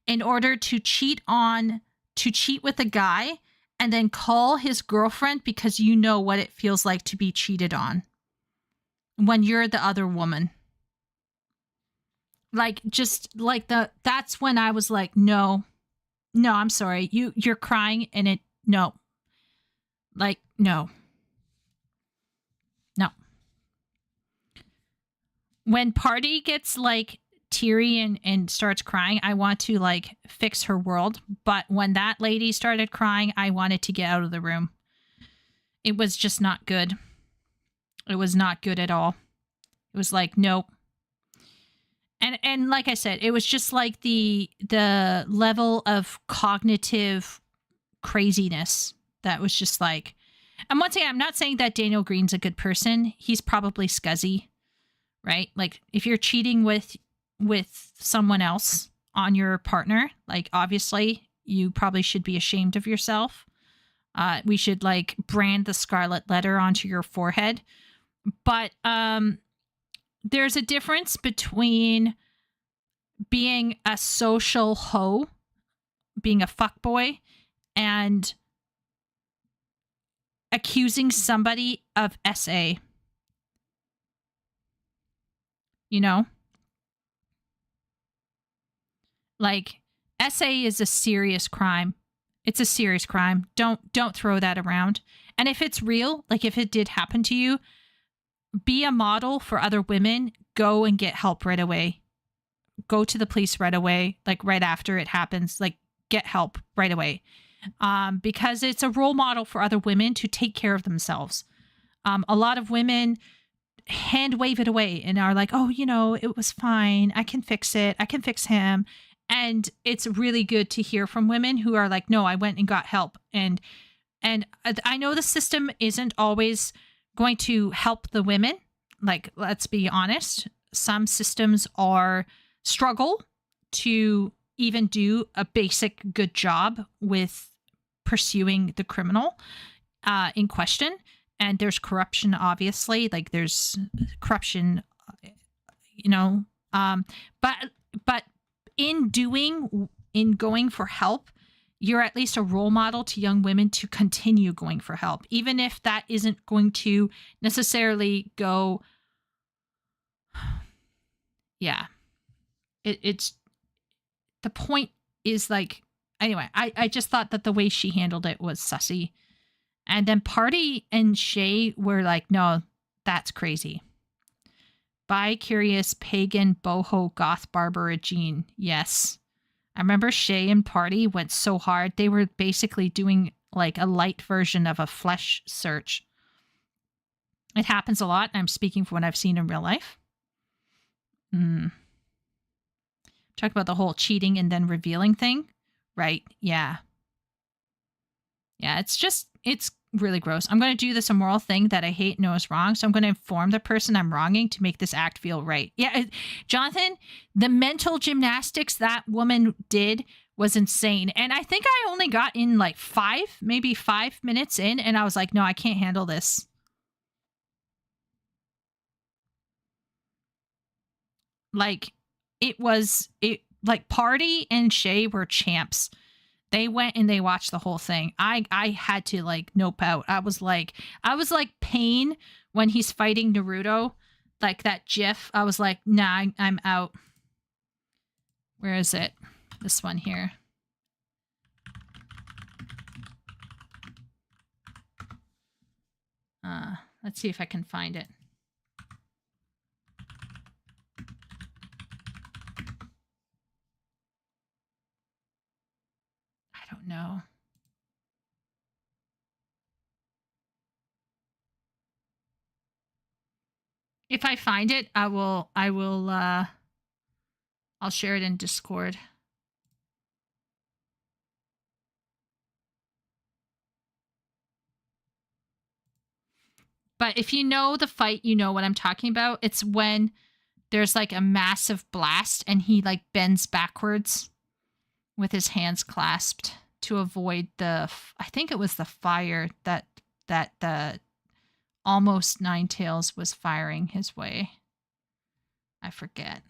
S1: in order to cheat with a guy and then call his girlfriend because you know what it feels like to be cheated on when you're the other woman. Like, just like that's when I was like, no, I'm sorry. You're crying and no. Like, no. When Party gets like teary and starts crying, I want to like fix her world. But when that lady started crying, I wanted to get out of the room. It was just not good. It was not good at all. It was like, nope. And like I said, it was just like the level of cognitive craziness that was just like, and once again, I'm not saying that Daniel Green's a good person. He's probably scuzzy, right? Like, if you're cheating with someone else on your partner, like, obviously you probably should be ashamed of yourself. We should like brand the scarlet letter onto your forehead. But there's a difference between being a social hoe, being a fuckboy, and accusing somebody of SA. You know? Like, SA is a serious crime. It's a serious crime. Don't throw that around. And if it's real, like if it did happen to you, be a model for other women. Go and get help right away. Go to the police right away, like right after it happens. Like, get help right away. Because it's a role model for other women to take care of themselves. A lot of women hand wave it away and are like, oh, it was fine. I can fix it. I can fix him. And it's really good to hear from women who are like, no, I went and got help. And I know the system isn't always going to help the women. Like, let's be honest. Some systems struggle to even do a basic good job with pursuing the criminal in question. And there's corruption, obviously. Like, there's corruption, but in going for help, you're at least a role model to young women to continue going for help, even if that isn't going to necessarily go. Yeah, it's the point is like, anyway, I just thought that the way she handled it was sussy. And then Party and Shay were like, no, that's crazy. Bi-curious, pagan, boho, goth, Barbara Jean. Yes. I remember Shay and Party went so hard. They were basically doing like a light version of a flesh search. It happens a lot. And I'm speaking from what I've seen in real life. Talk about the whole cheating and then revealing thing. Right. Yeah. Yeah. It's really gross. I'm going to do this immoral thing that I hate, know is wrong. So I'm going to inform the person I'm wronging to make this act feel right. Yeah. Jonathan, the mental gymnastics that woman did was insane. And I think I only got in like 5 minutes in. And I was like, no, I can't handle this. Like, like Party and Shay were champs. They went and they watched the whole thing. I had to like nope out. I was like Pain when he's fighting Naruto, like that GIF. I was like, nah, I'm out. Where is it? This one here. Let's see if I can find it. I don't know. If I find it, I will I'll share it in Discord. But if you know the fight, you know what I'm talking about. It's when there's like a massive blast and he like bends backwards with his hands clasped to avoid I think it was the fire that the almost Ninetales was firing his way. I forget.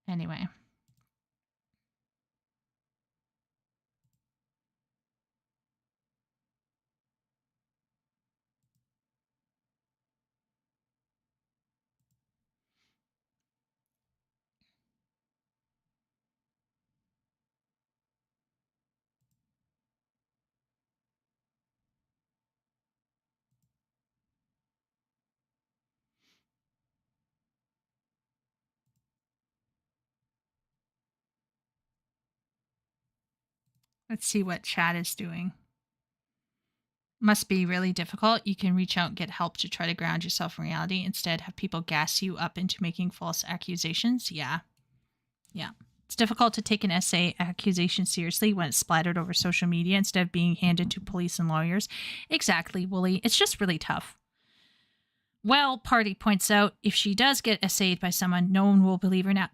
S1: Anyway. Let's see what chat is doing. Must be really difficult. You can reach out and get help to try to ground yourself in reality. Instead, have people gas you up into making false accusations. Yeah. Yeah. It's difficult to take an essay accusation seriously when it's splattered over social media instead of being handed to police and lawyers. Exactly, Wooly. It's just really tough. Well, Party points out, if she does get essayed by someone, no one will believe her now.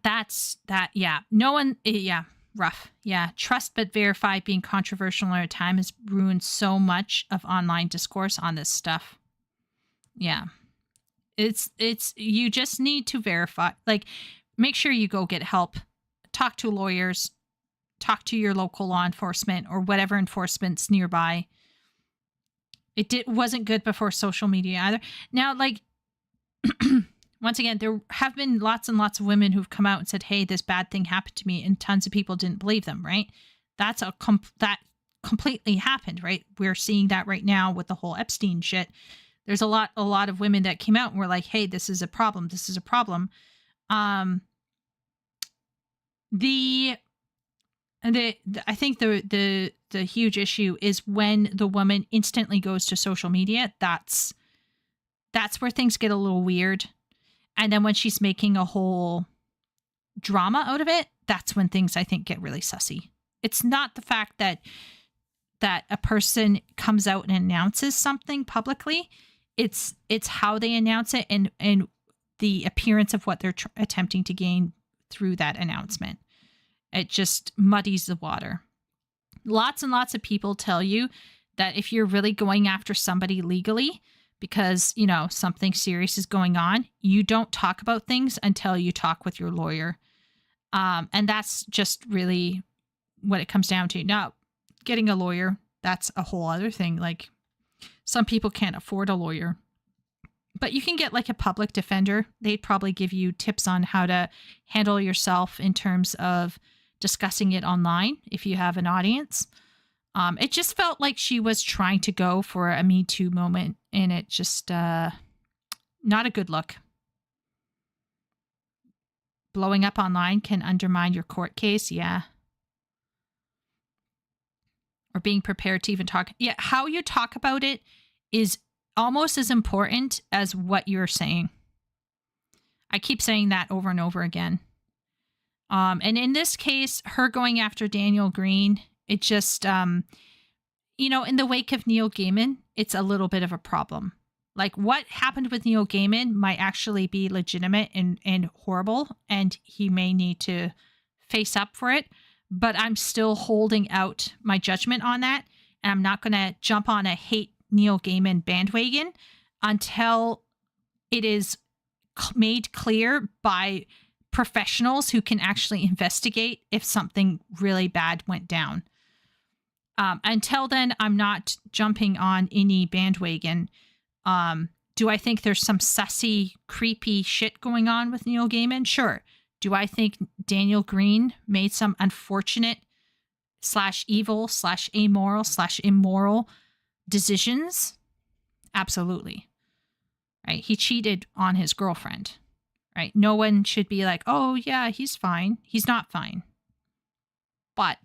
S1: Yeah. No one, yeah. Rough. Yeah. Trust but verify being controversial in our time has ruined so much of online discourse on this stuff. Yeah. It's you just need to verify. Like, make sure you go get help. Talk to lawyers. Talk to your local law enforcement or whatever enforcement's nearby. It wasn't good before social media either. Now, like, once again, there have been lots and lots of women who've come out and said, hey, this bad thing happened to me, and tons of people didn't believe them, right? That completely happened, right? We're seeing that right now with the whole Epstein shit. There's a lot of women that came out and were like, hey, this is a problem. This is a problem. I think the huge issue is when the woman instantly goes to social media. That's where things get a little weird. And then when she's making a whole drama out of it, that's when things, I think, get really sussy. It's not the fact that a person comes out and announces something publicly. It's how they announce it and the appearance of what they're attempting to gain through that announcement. It just muddies the water. Lots and lots of people tell you that if you're really going after somebody legally because, you know, something serious is going on, you don't talk about things until you talk with your lawyer. And that's just really what it comes down to. Now, getting a lawyer, that's a whole other thing. Like, some people can't afford a lawyer. But you can get like a public defender. They'd probably give you tips on how to handle yourself in terms of discussing it online if you have an audience. It just felt like she was trying to go for a Me Too moment, and it just not a good look. Blowing up online can undermine your court case, yeah. Or being prepared to even talk. Yeah, how you talk about it is almost as important as what you're saying. I keep saying that over and over again. And in this case, her going after Daniel Green, it just, you know, in the wake of Neil Gaiman, it's a little bit of a problem. Like, what happened with Neil Gaiman might actually be legitimate and horrible, and he may need to face up for it. But I'm still holding out my judgment on that, and I'm not going to jump on a hate Neil Gaiman bandwagon until it is made clear by professionals who can actually investigate if something really bad went down. Until then, I'm not jumping on any bandwagon. Do I think there's some sussy, creepy shit going on with Neil Gaiman? Sure. Do I think Daniel Green made some unfortunate /evil /amoral /immoral decisions? Absolutely. Right? He cheated on his girlfriend. Right? No one should be like, oh yeah, he's fine. He's not fine. But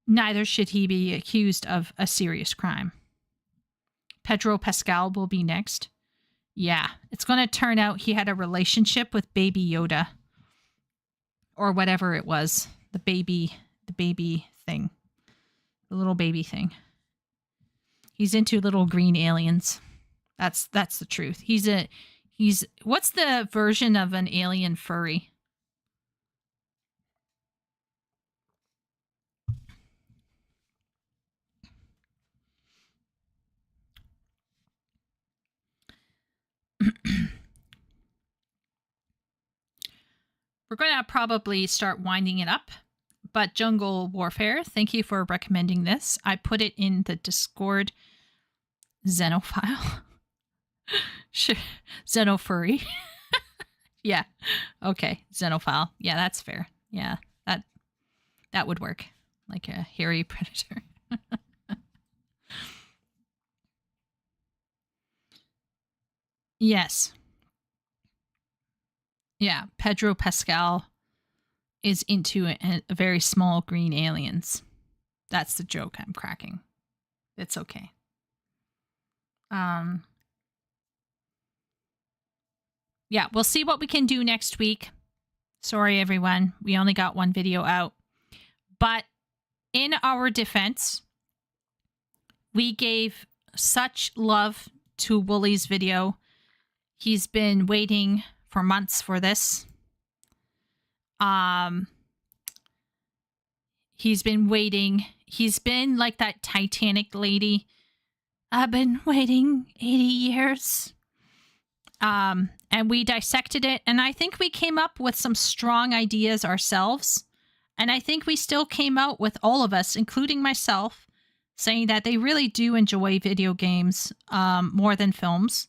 S1: neither should he be accused of a serious crime. Pedro Pascal will be next. Yeah, it's going to turn out he had a relationship with Baby Yoda. Or whatever it was. The baby thing. The little baby thing. He's into little green aliens. That's the truth. He's what's the version of an alien furry? We're going to probably start winding it up. But Jungle Warfare, thank you for recommending this. I put it in the Discord Xenophile. Xenofurry. Yeah. Okay. Xenophile. Yeah, that's fair. Yeah. That would work. Like a hairy predator. Yes. Yeah. Pedro Pascal is into a very small green aliens. That's the joke I'm cracking. It's okay. Yeah, we'll see what we can do next week. Sorry, everyone. We only got one video out. But in our defense, we gave such love to Wooly's video. He's been waiting for months for this. He's been waiting. He's been like that Titanic lady. I've been waiting 80 years. And we dissected it, and I think we came up with some strong ideas ourselves. And I think we still came out with all of us, including myself, saying that they really do enjoy video games more than films.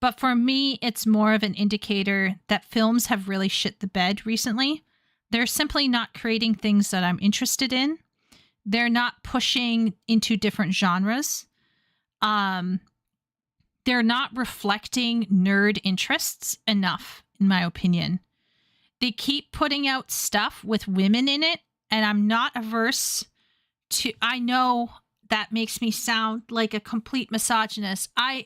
S1: But for me, it's more of an indicator that films have really shit the bed recently. They're simply not creating things that I'm interested in. They're not pushing into different genres. They're not reflecting nerd interests enough, in my opinion. They keep putting out stuff with women in it, and I'm not averse to... I know that makes me sound like a complete misogynist. I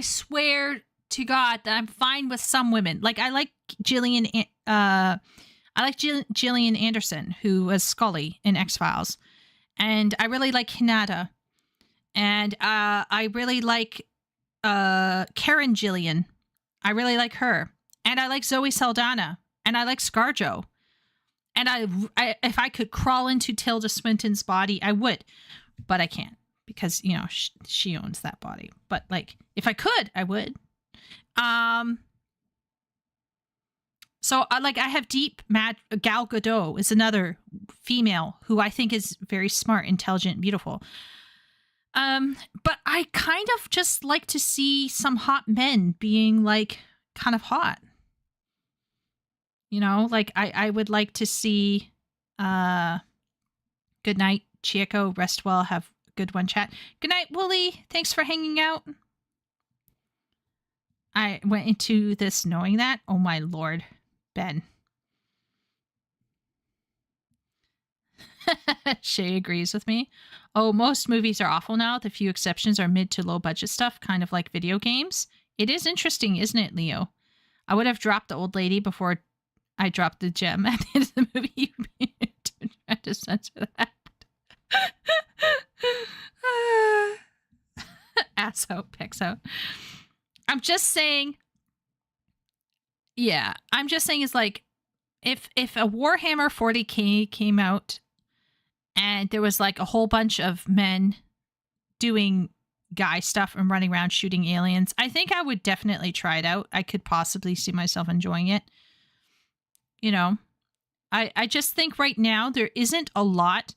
S1: swear to God that I'm fine with some women. Like, I like Gillian Anderson, who was Scully in X-Files. And I really like Hinata. And I really like Karen Gillian. I really like her. And I like Zoe Saldana. And I like ScarJo. And I if I could crawl into Tilda Swinton's body, I would. But I can't. Because, you know, she owns that body. But, like, if I could, I would. So, I have deep... Gal Gadot is another female who I think is very smart, intelligent, beautiful. But I kind of just like to see some hot men being, like, kind of hot. You know? Like, I would like to see... Good night, Chieko. Rest well. Have a good one, chat. Good night, Wooly. Thanks for hanging out. I went into this knowing that. Oh, my Lord. Ben. Shay agrees with me. Oh, most movies are awful now. The few exceptions are mid to low budget stuff, kind of like video games. It is interesting, isn't it, Leo? I would have dropped the old lady before I dropped the gem at the end of the movie. To try to censor that. Ass out, pecs out. I'm just saying. Yeah, I'm just saying it's like if a Warhammer 40K came out and there was like a whole bunch of men doing guy stuff and running around shooting aliens, I think I would definitely try it out. I could possibly see myself enjoying it. You know, I just think right now there isn't a lot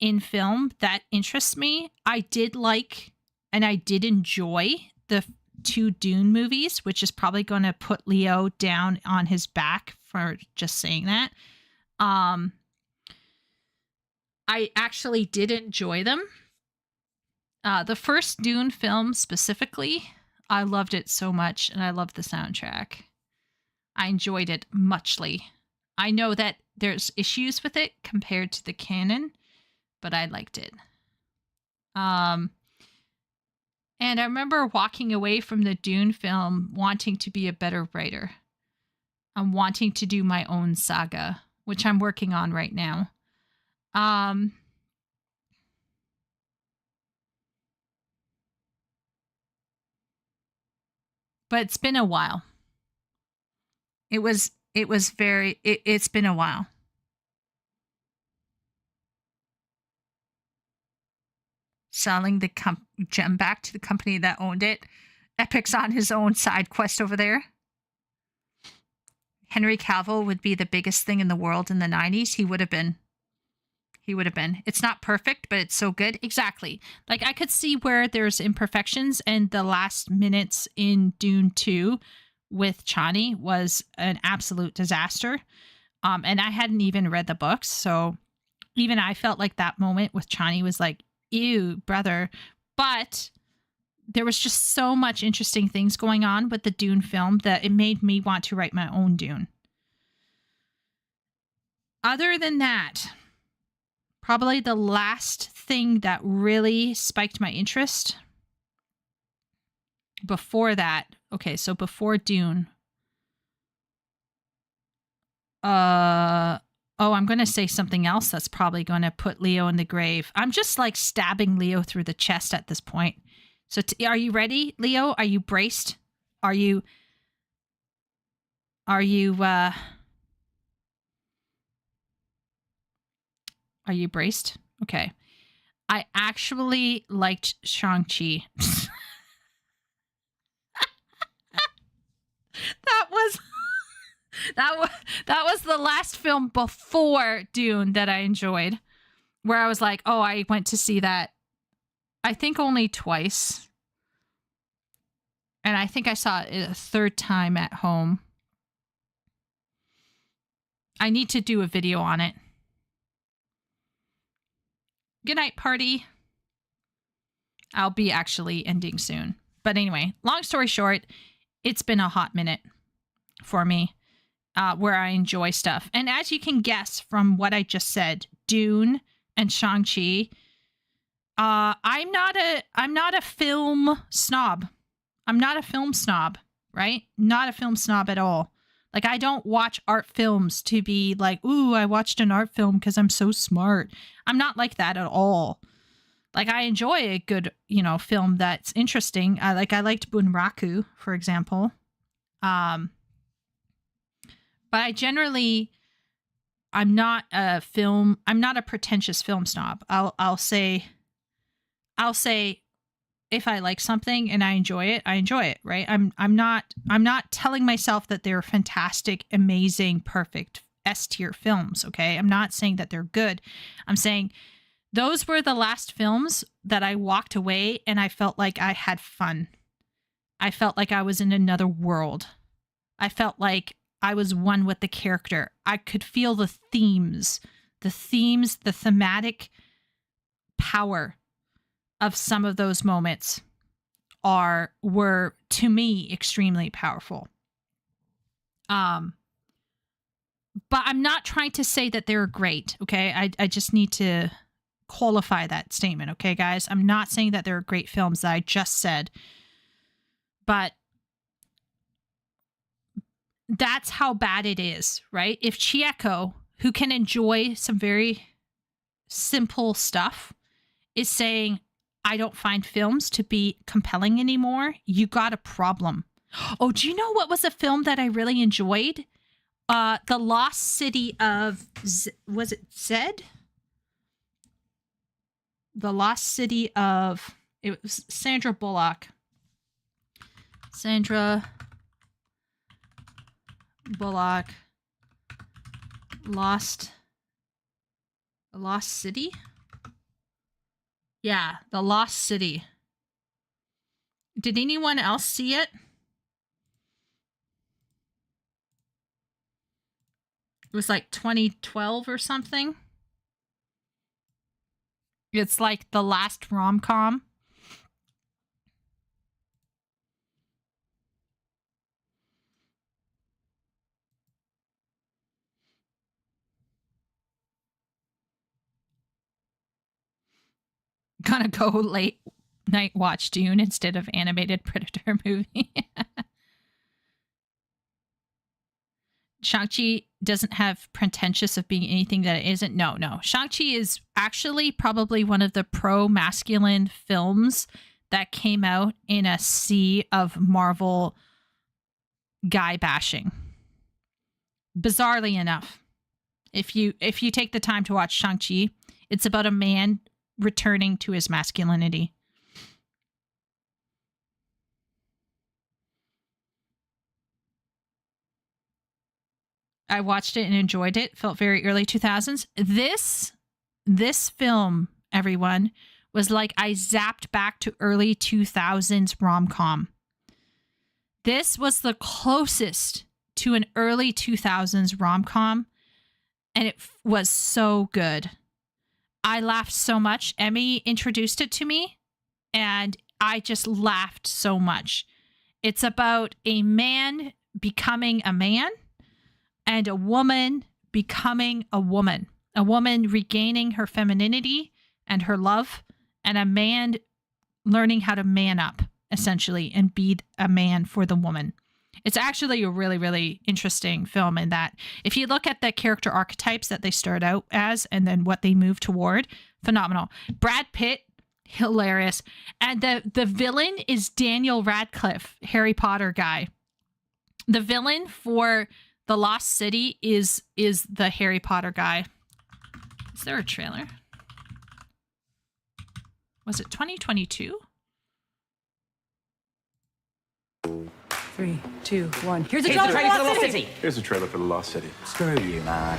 S1: in film that interests me. I did like and I did enjoy the 2 Dune movies, which is probably going to put Leo down on his back for just saying that. I actually did enjoy them. The first Dune film specifically, I loved it so much, and I loved the soundtrack. I enjoyed it muchly. I know that there's issues with it compared to the canon, but I liked it. And I remember walking away from the Dune film wanting to be a better writer. I'm wanting to do my own saga, which I'm working on right now. But it's been a while. It's been a while. Selling the gem back to the company that owned it. Epic's on his own side quest over there. Henry Cavill would be the biggest thing in the world in the 90s. He would have been. It's not perfect, but it's so good. Exactly. Like, I could see where there's imperfections, and the last minutes in Dune 2 with Chani was an absolute disaster. And I hadn't even read the books, so even I felt like that moment with Chani was like, ew, brother. But there was just so much interesting things going on with the Dune film that it made me want to write my own Dune. Other than that, probably the last thing that really spiked my interest before that. Okay, so before Dune. I'm going to say something else that's probably going to put Leo in the grave. I'm just like stabbing Leo through the chest at this point. So are you ready, Leo? Are you braced? Are you braced? Okay. I actually liked Shang-Chi. That was the last film before Dune that I enjoyed, where I was like, oh, I went to see that, I think only twice. And I think I saw it a third time at home. I need to do a video on it. Good night, party. I'll be actually ending soon. But anyway, long story short, it's been a hot minute for me. Where I enjoy stuff. And as you can guess from what I just said, Dune and Shang-Chi, I'm not a film snob. I'm not a film snob, right? Not a film snob at all. Like, I don't watch art films to be like, ooh, I watched an art film because I'm so smart. I'm not like that at all. Like, I enjoy a good, film that's interesting. I liked Bunraku, for example. But I'm not a pretentious film snob. I'll say if I like something and I enjoy it, right? I'm not telling myself that they're fantastic, amazing, perfect S-tier films, okay? I'm not saying that they're good. I'm saying those were the last films that I walked away and I felt like I had fun. I felt like I was in another world. I felt like I was one with the character. I could feel the themes, the thematic power of some of those moments were to me extremely powerful. But I'm not trying to say that they're great, okay? I just need to qualify that statement, okay, guys? I'm not saying that they're great films that I just said, but that's how bad it is, right? If Chieko, who can enjoy some very simple stuff, is saying, I don't find films to be compelling anymore, you got a problem. Oh, do you know what was a film that I really enjoyed? The Lost City of... was it Zed? The Lost City of... It was Sandra Bullock. Lost City? Yeah, The Lost City. Did anyone else see it? It was like 2012 or something. It's like the last rom-com. Gonna go late night watch Dune instead of animated Predator movie. Shang-Chi doesn't have pretentious of being anything that it isn't. No. Shang-Chi is actually probably one of the pro-masculine films that came out in a sea of Marvel guy bashing. Bizarrely enough, if you take the time to watch Shang-Chi, it's about a man returning to his masculinity. I watched it and enjoyed it. Felt very early 2000s. This film, everyone, was like I zapped back to early 2000s rom-com. This was the closest to an early 2000s rom-com, and it was so good. I laughed so much. Emmy introduced it to me, and I just laughed so much. It's about a man becoming a man and a woman becoming a woman regaining her femininity and her love, and a man learning how to man up, essentially, and be a man for the woman. It's actually a really, really interesting film in that if you look at the character archetypes that they start out as and then what they move toward, phenomenal. Brad Pitt, hilarious. And the villain is Daniel Radcliffe, Harry Potter guy. The villain for The Lost City is the Harry Potter guy. Is there a trailer? Was it 2022?
S4: 3, 2, 1. Here's a
S5: Here's
S4: trailer
S5: the
S4: for The Lost City.
S5: Here's a trailer for The Lost City.
S6: Screw you, man.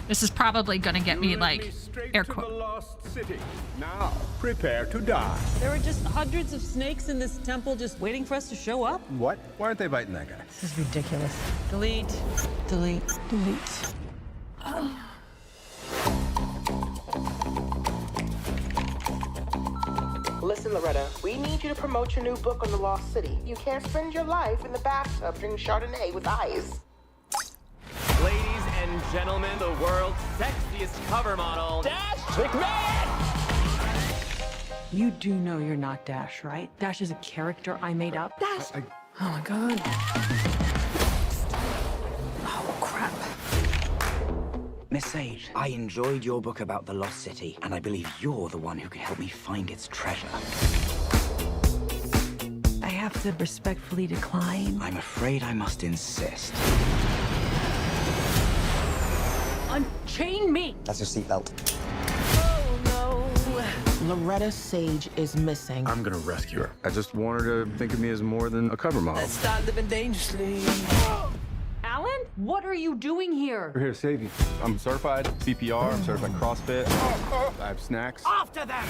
S1: This is probably going to get me like air
S5: The
S1: quote.
S5: Lost City. Now, prepare to die.
S4: There were just hundreds of snakes in this temple just waiting for us to show up.
S5: What? Why aren't they biting that guy?
S4: This is ridiculous. Delete. Delete. Delete.
S7: Listen, Loretta, we need you to promote your new book on the Lost City. You can't spend your life in the bathtub drinking Chardonnay with eyes.
S8: Ladies and gentlemen, the world's sexiest cover model, Dash McMahon!
S4: You do know you're not Dash, right? Dash is a character I made up. Dash! Oh my god. Oh, crap.
S6: Miss Sage, I enjoyed your book about the Lost City, and I believe you're the one who can help me find its treasure.
S4: I have to respectfully decline.
S6: I'm afraid I must insist.
S4: Unchain me!
S6: That's your seatbelt.
S7: Loretta Sage is missing.
S5: I'm gonna rescue her. I just want her to think of me as more than a cover model.
S4: Start living dangerously. Alan? What are you doing here?
S5: We're here to save you. I'm certified CPR, I'm certified CrossFit. I have snacks.
S4: After them!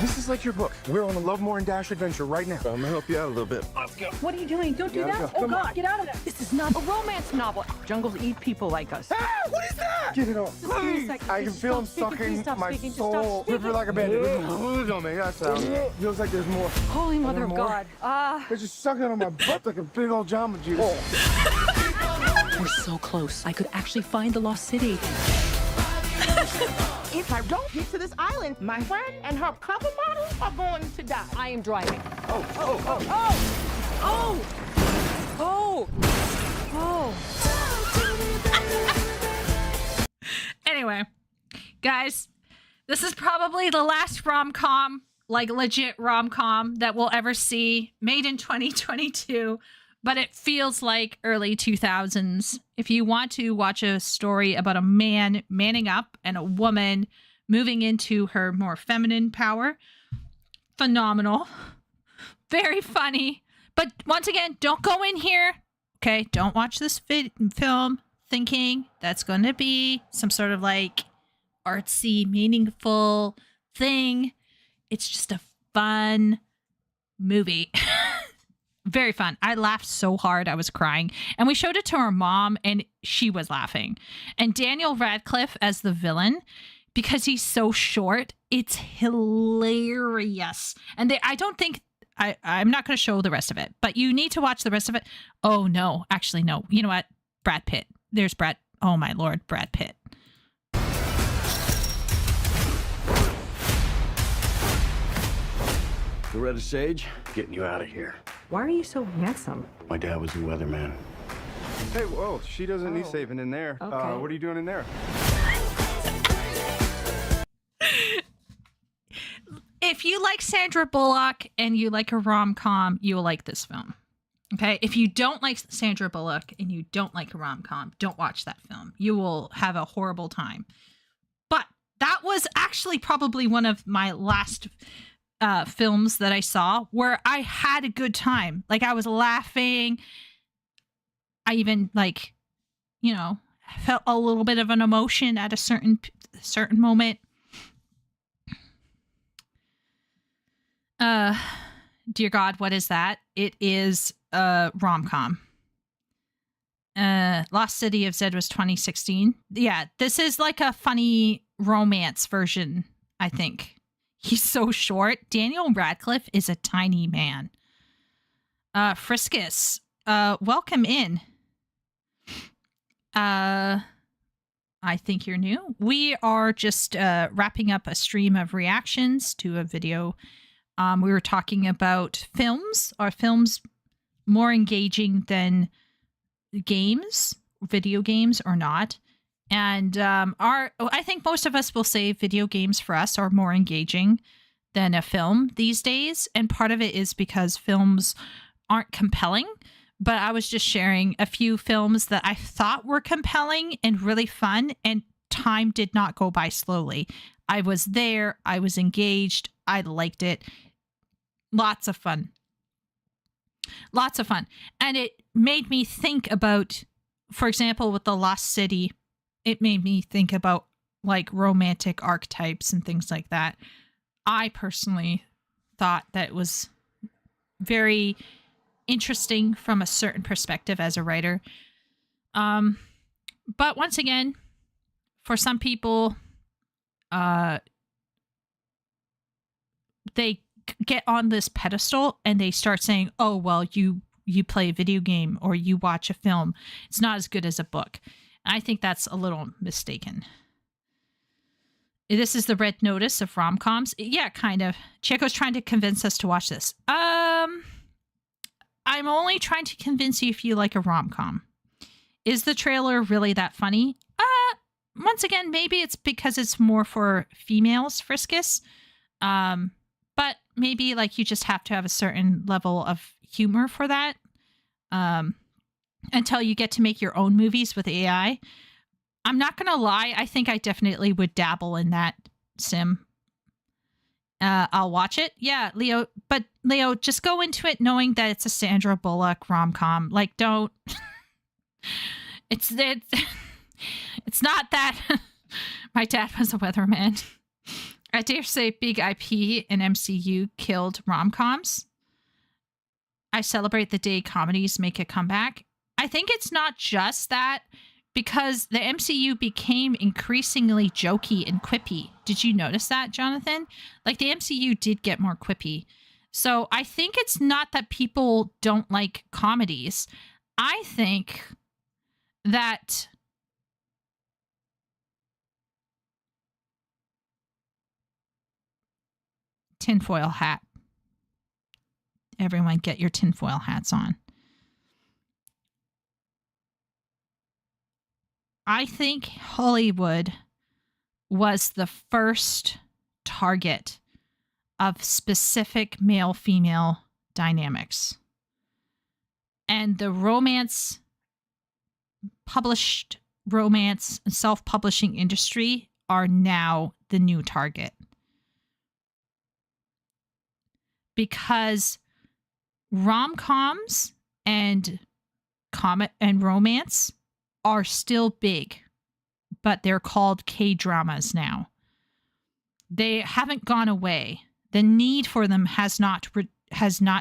S5: This is like your book. We're on a Lovemore and Dash adventure right now. I'm gonna help you out a little bit. Let's go.
S4: What are you doing? Don't do
S5: Gotta
S4: that.
S5: go.
S4: Oh
S5: Come
S4: god,
S5: on.
S4: get out of there. This is not a romance novel. Jungles eat people like us.
S5: Ah, what is that? Get it off.
S4: Just give me a
S5: Please.
S4: second.
S5: I can
S4: Just
S5: feel him
S4: stop speaking. Please
S5: sucking
S4: stop
S5: my
S4: speaking. Just
S5: soul.
S4: stop
S5: Ripper
S4: speaking.
S5: like a bandit. Don't make that sound. Feels like there's more.
S4: Holy mother of
S5: more?
S4: God.
S5: They're just sucking on my butt like a big old Jamba Juice.
S4: We're so close. I could actually find the Lost City.
S7: If I don't get to this island, my friend and her cover model are going to die.
S4: I am driving.
S7: Oh.
S1: Anyway, guys, this is probably the last rom-com, like legit rom-com that we'll ever see, made in 2022, but it feels like early 2000s. If you want to watch a story about a man manning up and a woman moving into her more feminine power, phenomenal. Very funny. But once again, don't go in here. Okay, don't watch this film thinking that's going to be some sort of like artsy, meaningful thing. It's just a fun movie. Very fun. I laughed so hard I was crying. And we showed it to our mom and she was laughing. And Daniel Radcliffe as the villain, because he's so short, it's hilarious. And I don't think I'm not going to show the rest of it, but you need to watch the rest of it. Oh no, actually no. You know what? Brad Pitt. There's Brad. Oh my Lord, Brad Pitt.
S5: Loretta Sage, getting you out of here.
S4: Why are you so handsome?
S5: My dad was a weatherman. Hey, whoa, she doesn't need saving in there.
S4: Okay.
S5: What are you doing in there?
S1: If you like Sandra Bullock and you like a rom-com, you will like this film. Okay? If you don't like Sandra Bullock and you don't like a rom-com, don't watch that film. You will have a horrible time. But that was actually probably one of my last films that I saw where I had a good time. Like, I was laughing. I even, like, you know, felt a little bit of an emotion at a certain moment. Dear God, what is that? It is a rom-com. Lost City of Z was 2016. Yeah, this is like a funny romance version, I think. He's so short. Daniel Radcliffe is a tiny man. Friskus, welcome in. I think you're new. We are just wrapping up a stream of reactions to a video. We were talking about films. Are films more engaging than games, video games, or not? And I think most of us will say video games for us are more engaging than a film these days. And part of it is because films aren't compelling. But I was just sharing a few films that I thought were compelling and really fun, and time did not go by slowly. I was there. I was engaged. I liked it. Lots of fun. Lots of fun. And it made me think about, for example, with The Lost City, it made me think about like romantic archetypes and things like that. I personally thought that it was very interesting from a certain perspective as a writer. But once again, for some people, they get on this pedestal and they start saying, oh, well, you play a video game or you watch a film. It's not as good as a book. I think that's a little mistaken. This is the Red Notice of rom-coms. Yeah, kind of. Chico's trying to convince us to watch this. I'm only trying to convince you if you like a rom-com. Is the trailer really that funny? Once again, maybe it's because it's more for females, Friskus. But maybe like you just have to have a certain level of humor for that. Until you get to make your own movies with AI. I'm not going to lie. I think I definitely would dabble in that sim. I'll watch it. Yeah, Leo. But Leo, just go into it knowing that it's a Sandra Bullock rom-com. Like, don't. It's not that. My dad was a weatherman. I dare say big IP and MCU killed rom-coms. I celebrate the day comedies make a comeback. I think it's not just that, because the MCU became increasingly jokey and quippy. Did you notice that, Jonathan? Like, the MCU did get more quippy. So I think it's not that people don't like comedies. I think that tinfoil hat. Everyone get your tinfoil hats on. I think Hollywood was the first target of specific male-female dynamics. And the published romance and self-publishing industry are now the new target. Because rom-coms and romance are still big, but they're called K-dramas now. They haven't gone away. The need for them has not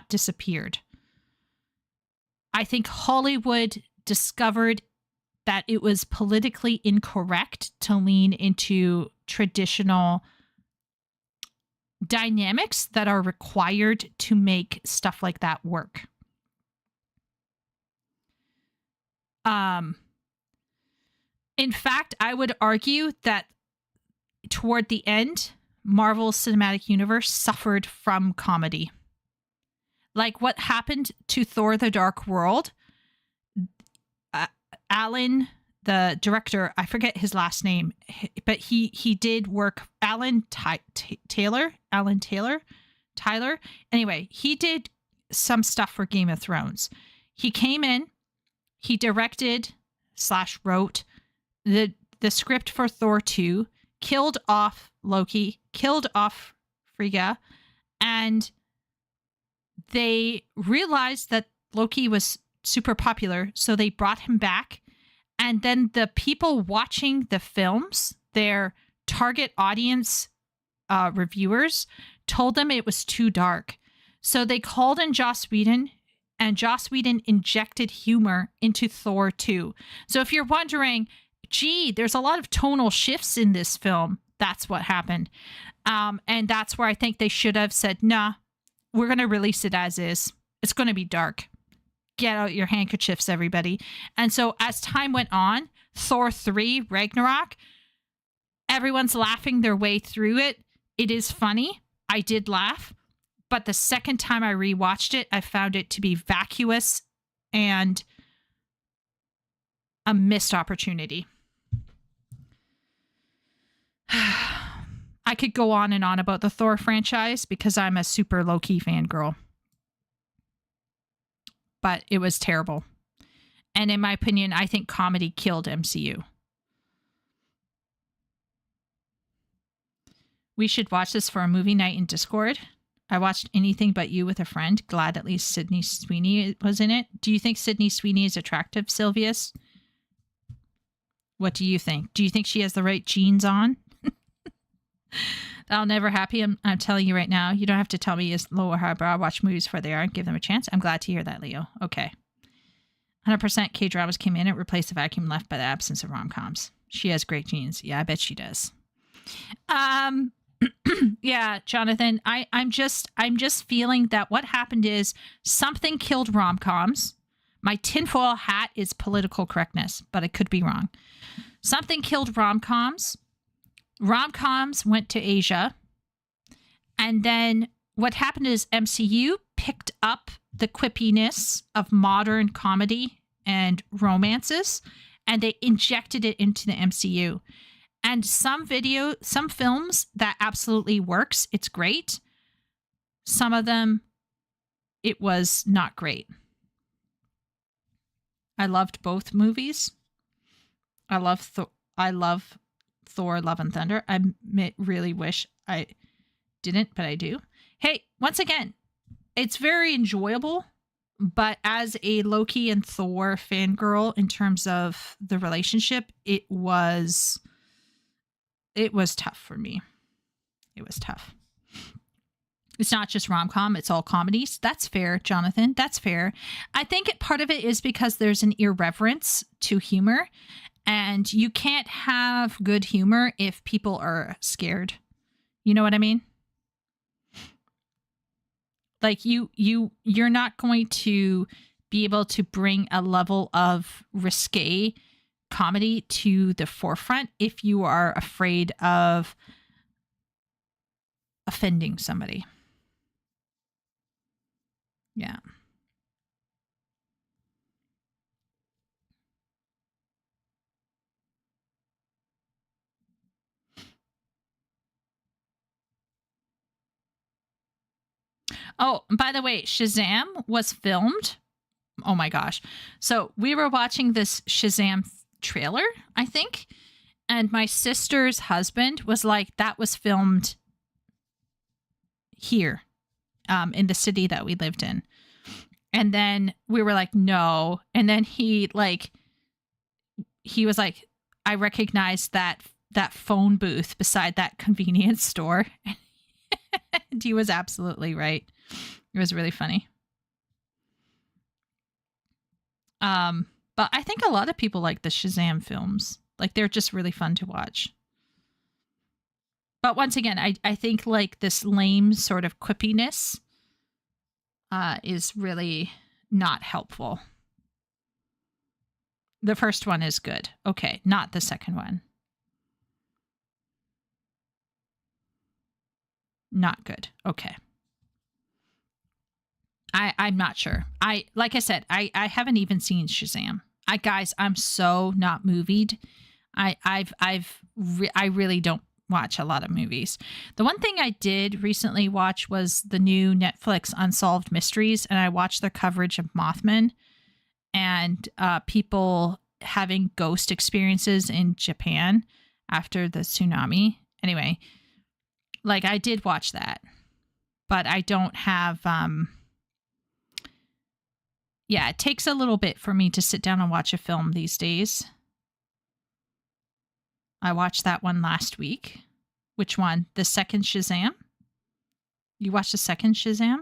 S1: disappeared. I think Hollywood discovered that it was politically incorrect to lean into traditional dynamics that are required to make stuff like that work. In fact, I would argue that toward the end, Marvel's Cinematic Universe suffered from comedy Like what happened to Thor: The Dark World. Alan, the director, I forget his last name, but he did work. Alan Taylor. Anyway, he did some stuff for Game of Thrones. He came in, he directed / wrote the script for Thor 2, killed off Loki, killed off Frigga, and they realized that Loki was super popular, so they brought him back. And then the people watching the films, their target audience reviewers, told them it was too dark. So they called in Joss Whedon, and Joss Whedon injected humor into Thor 2. So if you're wondering, gee, there's a lot of tonal shifts in this film, that's what happened. And that's where I think they should have said, nah, we're going to release it as is. It's going to be dark. Get out your handkerchiefs, everybody. And so as time went on, Thor 3 Ragnarok, everyone's laughing their way through it. It is funny. I did laugh. But the second time I rewatched it, I found it to be vacuous and a missed opportunity. I could go on and on about the Thor franchise because I'm a super low-key fangirl. But it was terrible. And in my opinion, I think comedy killed MCU. We should watch this for a movie night in Discord. I watched Anything But You with a friend. Glad at least Sydney Sweeney was in it. Do you think Sydney Sweeney is attractive, Sylvius? What do you think? Do you think she has the right jeans on? That'll never happen. I'm telling you right now. You don't have to tell me is low or highbrow. Watch movies for they are and give them a chance. I'm glad to hear that, Leo. Okay. 100% K-dramas came in and replaced the vacuum left by the absence of rom-coms. She has great genes. Yeah, I bet she does. Yeah, Jonathan, I'm just feeling that what happened is something killed rom-coms. My tinfoil hat is political correctness, but I could be wrong. Something killed rom-coms. Rom-coms went to Asia. And then what happened is MCU picked up the quippiness of modern comedy and romances, and they injected it into the MCU. And some films that absolutely works. It's great. Some of them, it was not great. I loved both movies. I love Thor: Love and Thunder. I really wish I didn't, but I do. Hey, once again, it's very enjoyable, but as a Loki and Thor fangirl in terms of the relationship, it was tough for me. It was tough. It's not just rom-com, it's all comedies. That's fair, Jonathan. That's fair. I think part of it is because there's an irreverence to humor, and you can't have good humor if people are scared. You know what I mean? Like you're not going to be able to bring a level of risque comedy to the forefront if you are afraid of offending somebody. Yeah. Oh, by the way, Shazam was filmed. Oh my gosh. So we were watching this Shazam trailer, I think, and my sister's husband was like, that was filmed here, in the city that we lived in. And then we were like, no. And then he was like, I recognized that phone booth beside that convenience store. And he was absolutely right. It was really funny. But I think a lot of people like the Shazam films. Like, they're just really fun to watch. But once again, I think like this lame sort of quippiness is really not helpful. The first one is good. Okay, not the second one. Not good. Okay. I'm not sure. Like I said, I haven't even seen Shazam. Guys, I'm so not movied. I really don't watch a lot of movies. The one thing I did recently watch was the new Netflix Unsolved Mysteries, and I watched their coverage of Mothman and people having ghost experiences in Japan after the tsunami. Anyway, like I did watch that, but I don't have yeah, it takes a little bit for me to sit down and watch a film these days. I watched that one last week. Which one? The second Shazam? You watched the second Shazam?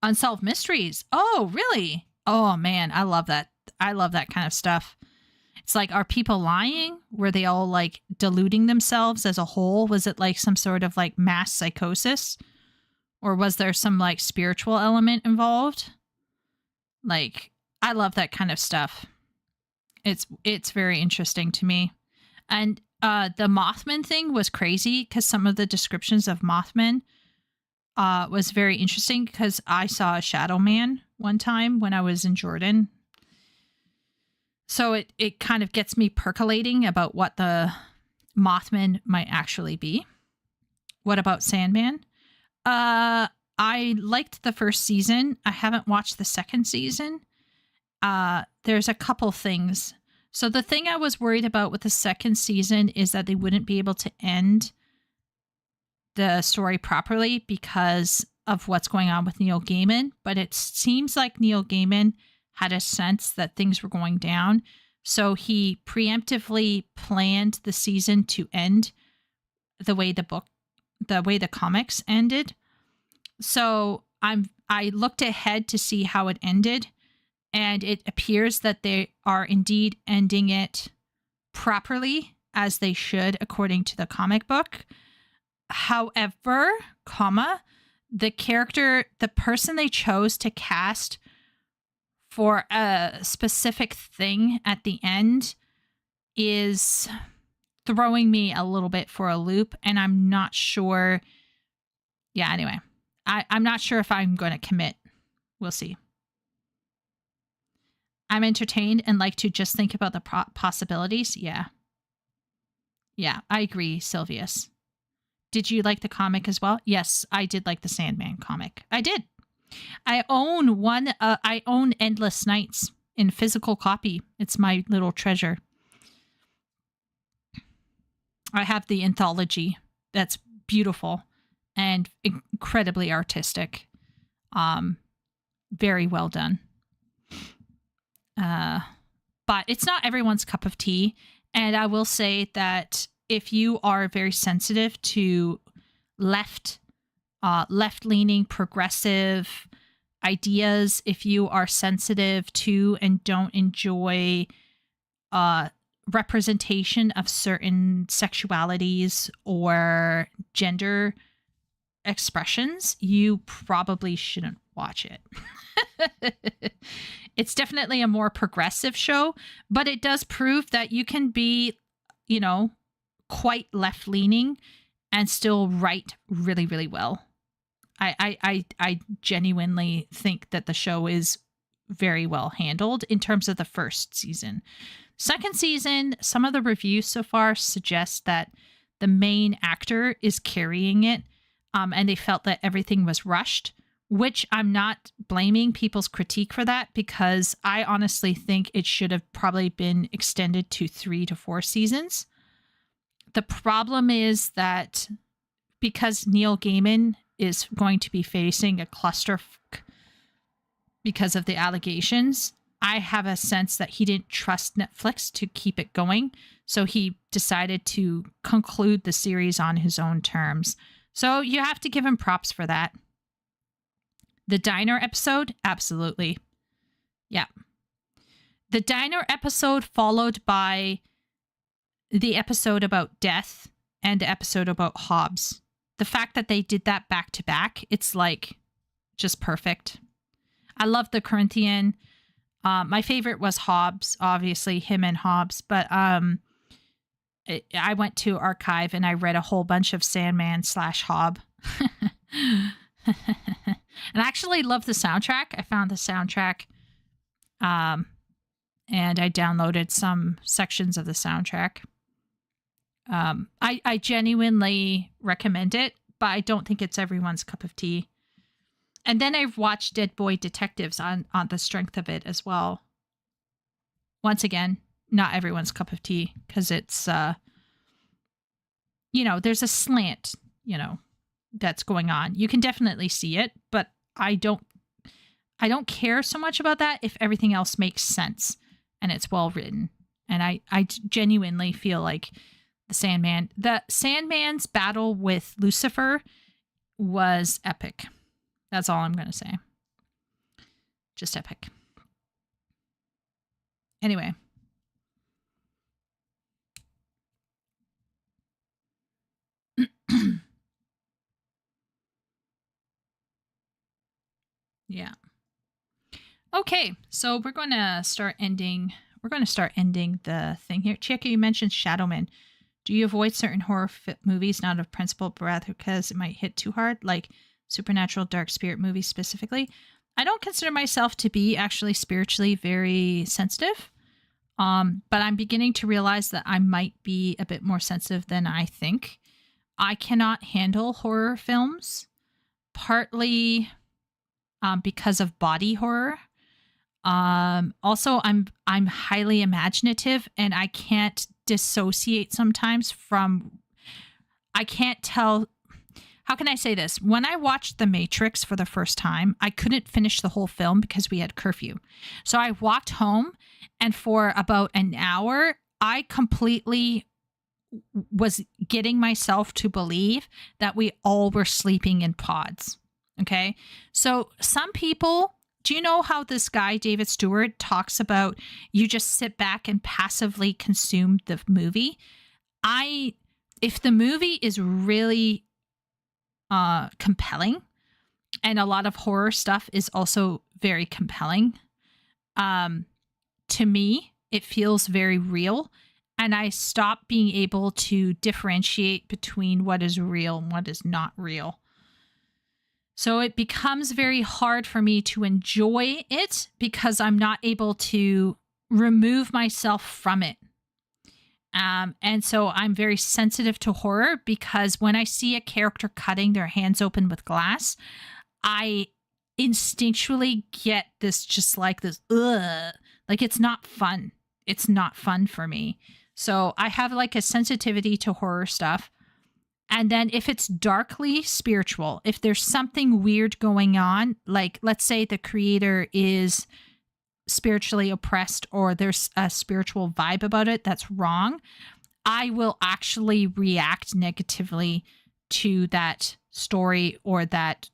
S1: Unsolved Mysteries. Oh, really? Oh, man. I love that. I love that kind of stuff. It's like, are people lying? Were they all like deluding themselves as a whole? Was it like some sort of like mass psychosis? Or was there some like spiritual element involved? Like, I love that kind of stuff. It's very interesting to me. And the Mothman thing was crazy because some of the descriptions of Mothman was very interesting because I saw a shadow man one time when I was in Jordan. So it kind of gets me percolating about what the Mothman might actually be. What about Sandman? I liked the first season. I haven't watched the second season. There's a couple things. So the thing I was worried about with the second season is that they wouldn't be able to end the story properly because of what's going on with Neil Gaiman. But it seems like Neil Gaiman had a sense that things were going down. So he preemptively planned the season to end the way the comics ended. So I looked ahead to see how it ended, and it appears that they are indeed ending it properly as they should according to the comic book. However, the person they chose to cast for a specific thing at the end is throwing me a little bit for a loop, and I'm not sure. Yeah, anyway, I'm not sure if I'm going to commit. We'll see. I'm entertained and like to just think about the possibilities. Yeah. Yeah, I agree, Sylvius. Did you like the comic as well? Yes, I did like the Sandman comic. I did. I own one. I own Endless Nights in physical copy. It's my little treasure. I have the anthology. That's beautiful and incredibly artistic. Very well done. But it's not everyone's cup of tea. And I will say that if you are very sensitive to left-leaning progressive ideas, if you are sensitive to and don't enjoy representation of certain sexualities or gender expressions, you probably shouldn't watch it. It's definitely a more progressive show, but it does prove that you can be, quite left-leaning and still write really, really well. I genuinely think that the show is very well handled in terms of the first season. Second season, some of the reviews so far suggest that the main actor is carrying it, and they felt that everything was rushed, which I'm not blaming people's critique for that, because I honestly think it should have probably been extended to 3 to 4 seasons. The problem is that because Neil Gaiman is going to be facing a clusterfuck because of the allegations, I have a sense that he didn't trust Netflix to keep it going. So he decided to conclude the series on his own terms. So you have to give him props for that. The diner episode? Absolutely. Yeah. The diner episode followed by the episode about death and the episode about Hobbs. The fact that they did that back to back, it's like just perfect. I love the Corinthian. My favorite was Hobbs, obviously him and Hobbs, but I went to Archive and I read a whole bunch of Sandman / Hobb. And I actually love the soundtrack. I found the soundtrack and I downloaded some sections of the soundtrack. I genuinely recommend it, but I don't think it's everyone's cup of tea. And then I've watched Dead Boy Detectives on the strength of it as well. Once again, not everyone's cup of tea because it's, there's a slant, that's going on. You can definitely see it, but I don't care so much about that if everything else makes sense and it's well written. And I genuinely feel like the Sandman's battle with Lucifer was epic. That's all I'm going to say. Just epic. Anyway. Yeah. Okay, so we're going to start ending the thing here. Chica, you mentioned Shadowman. Do you avoid certain horror movies, not of principle, but rather because it might hit too hard, like supernatural dark spirit movies specifically? I don't consider myself to be actually spiritually very sensitive, but I'm beginning to realize that I might be a bit more sensitive than I think. I cannot handle horror films, partly because of body horror. Also, I'm highly imaginative, and I can't dissociate sometimes from. I can't tell. How can I say this? When I watched The Matrix for the first time, I couldn't finish the whole film because we had curfew. So I walked home, and for about an hour, I completely was getting myself to believe that we all were sleeping in pods. Okay. So some people, do you know how this guy, David Stewart, talks about you just sit back and passively consume the movie? If the movie is really compelling, and a lot of horror stuff is also very compelling, to me, it feels very real. And I stop being able to differentiate between what is real and what is not real. So it becomes very hard for me to enjoy it because I'm not able to remove myself from it. And so I'm very sensitive to horror because when I see a character cutting their hands open with glass, I instinctually get this just like this, like it's not fun. It's not fun for me. So I have like a sensitivity to horror stuff. And then if it's darkly spiritual, if there's something weird going on, like let's say the creator is spiritually oppressed or there's a spiritual vibe about it that's wrong, I will actually react negatively to that story or that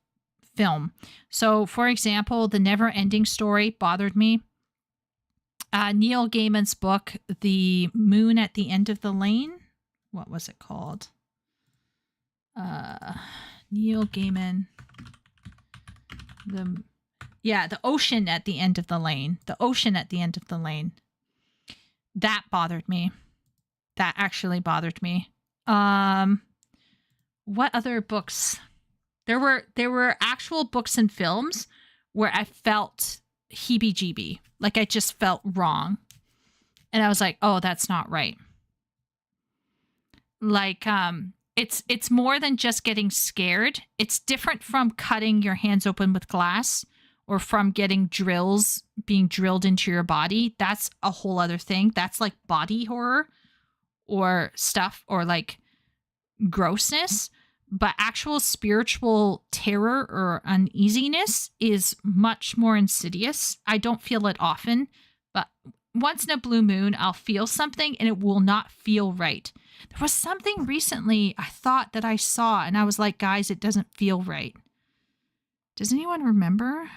S1: film. So for example, The Never Ending Story bothered me. Neil Gaiman's book, The Moon at the End of the Lane. What was it called? Neil Gaiman. The Ocean at the End of the Lane. The Ocean at the End of the Lane. That bothered me. That actually bothered me. What other books? There were actual books and films where I felt heebie-jeebie. Like I just felt wrong. And I was like, oh, that's not right. Like, it's more than just getting scared. It's different from cutting your hands open with glass or from getting drills being drilled into your body. That's a whole other thing. That's like body horror or stuff or like grossness. But actual spiritual terror or uneasiness is much more insidious. I don't feel it often, but once in a blue moon, I'll feel something and it will not feel right. There was something recently I thought that I saw and I was like, guys, it doesn't feel right. Does anyone remember?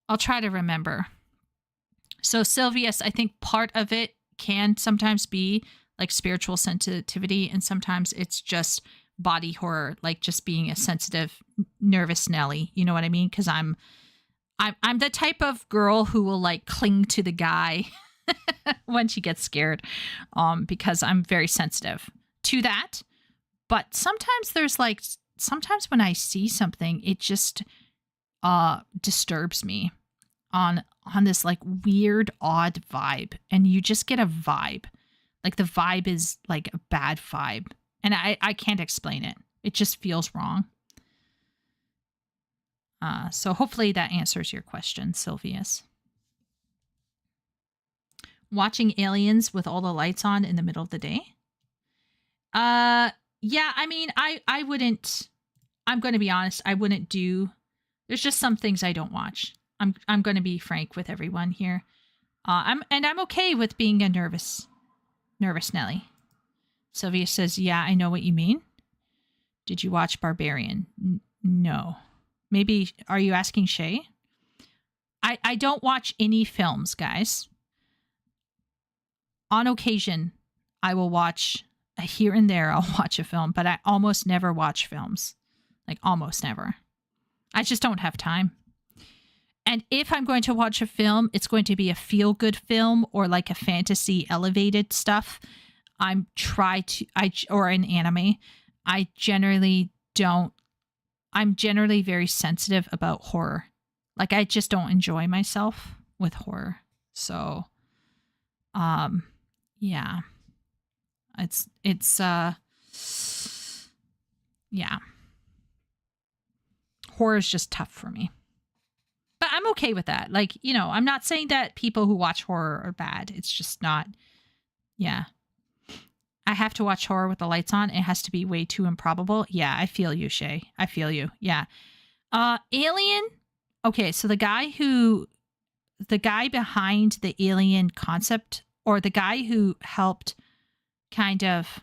S1: I'll try to remember. So Sylvius, I think part of it can sometimes be like spiritual sensitivity, and sometimes it's just body horror, like just being a sensitive, nervous Nelly. You know what I mean? Because I'm I'm the type of girl who will like cling to the guy when she gets scared, because I'm very sensitive to that. But sometimes when I see something, it just disturbs me on this like weird, odd vibe, and you just get a vibe. Like the vibe is like a bad vibe, and I can't explain it. It just feels wrong. So hopefully that answers your question, Sylvius. Watching Aliens with all the lights on in the middle of the day? Yeah, I mean, I wouldn't, I'm going to be honest, I wouldn't do, there's just some things I don't watch. I'm going to be frank with everyone here. I'm okay with being a nervous Nelly. Sylvia says, yeah, I know what you mean. Did you watch Barbarian? No. Maybe, are you asking Shay? I don't watch any films, guys. On occasion, I will watch, here and there, I'll watch a film, but I almost never watch films. Like, almost never. I just don't have time. And if I'm going to watch a film, it's going to be a feel-good film or like a fantasy elevated stuff. Or an anime. I generally don't. I'm generally very sensitive about horror. Like, I just don't enjoy myself with horror. So, yeah. Yeah. Horror is just tough for me. But I'm okay with that. Like, you know, I'm not saying that people who watch horror are bad. It's just not, yeah. I have to watch horror with the lights on. It has to be way too improbable. Yeah, I feel you, Shay. I feel you. Yeah. Alien. Okay, so the guy behind the Alien concept, or the guy who helped kind of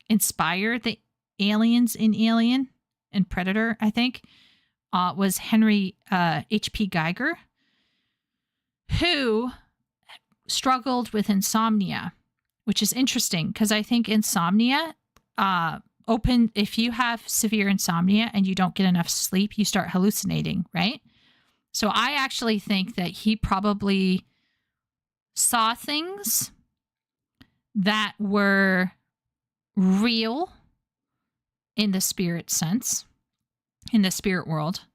S1: inspire the aliens in Alien and Predator, I think, was Henry H.P. Geiger, who struggled with insomnia. Which is interesting because I think insomnia, if you have severe insomnia and you don't get enough sleep, you start hallucinating, right? So I actually think that he probably saw things that were real in the spirit sense, in the spirit world.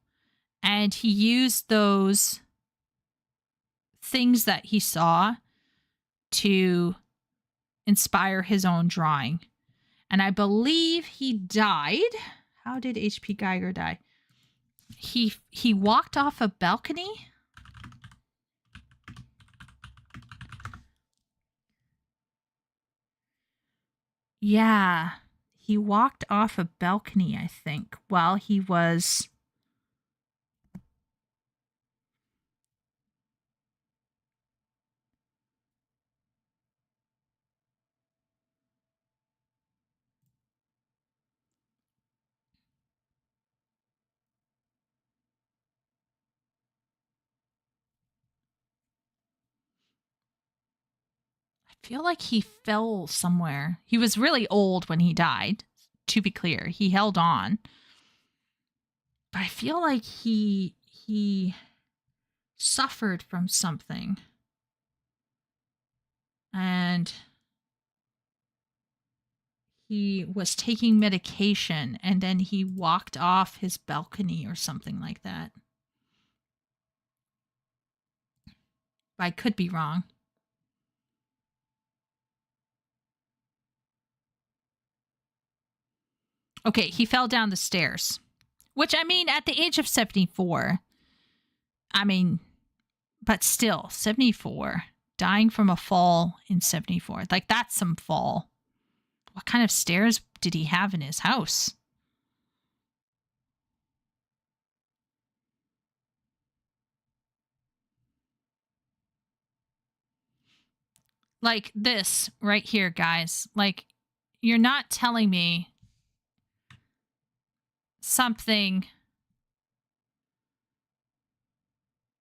S1: And he used those things that he saw to inspire his own drawing. And I believe he died. How did H.P. Geiger die? He walked off a balcony. Yeah. He walked off a balcony, I think, while he was... I feel like he fell somewhere. He was really old when he died, to be clear. He held on. But I feel like he suffered from something. And he was taking medication, and then he walked off his balcony or something like that. But I could be wrong. Okay, he fell down the stairs. Which, I mean, at the age of 74, I mean, but still, 74, dying from a fall in 74. Like, that's some fall. What kind of stairs did he have in his house? Like this right here, guys. Like, you're not telling me something,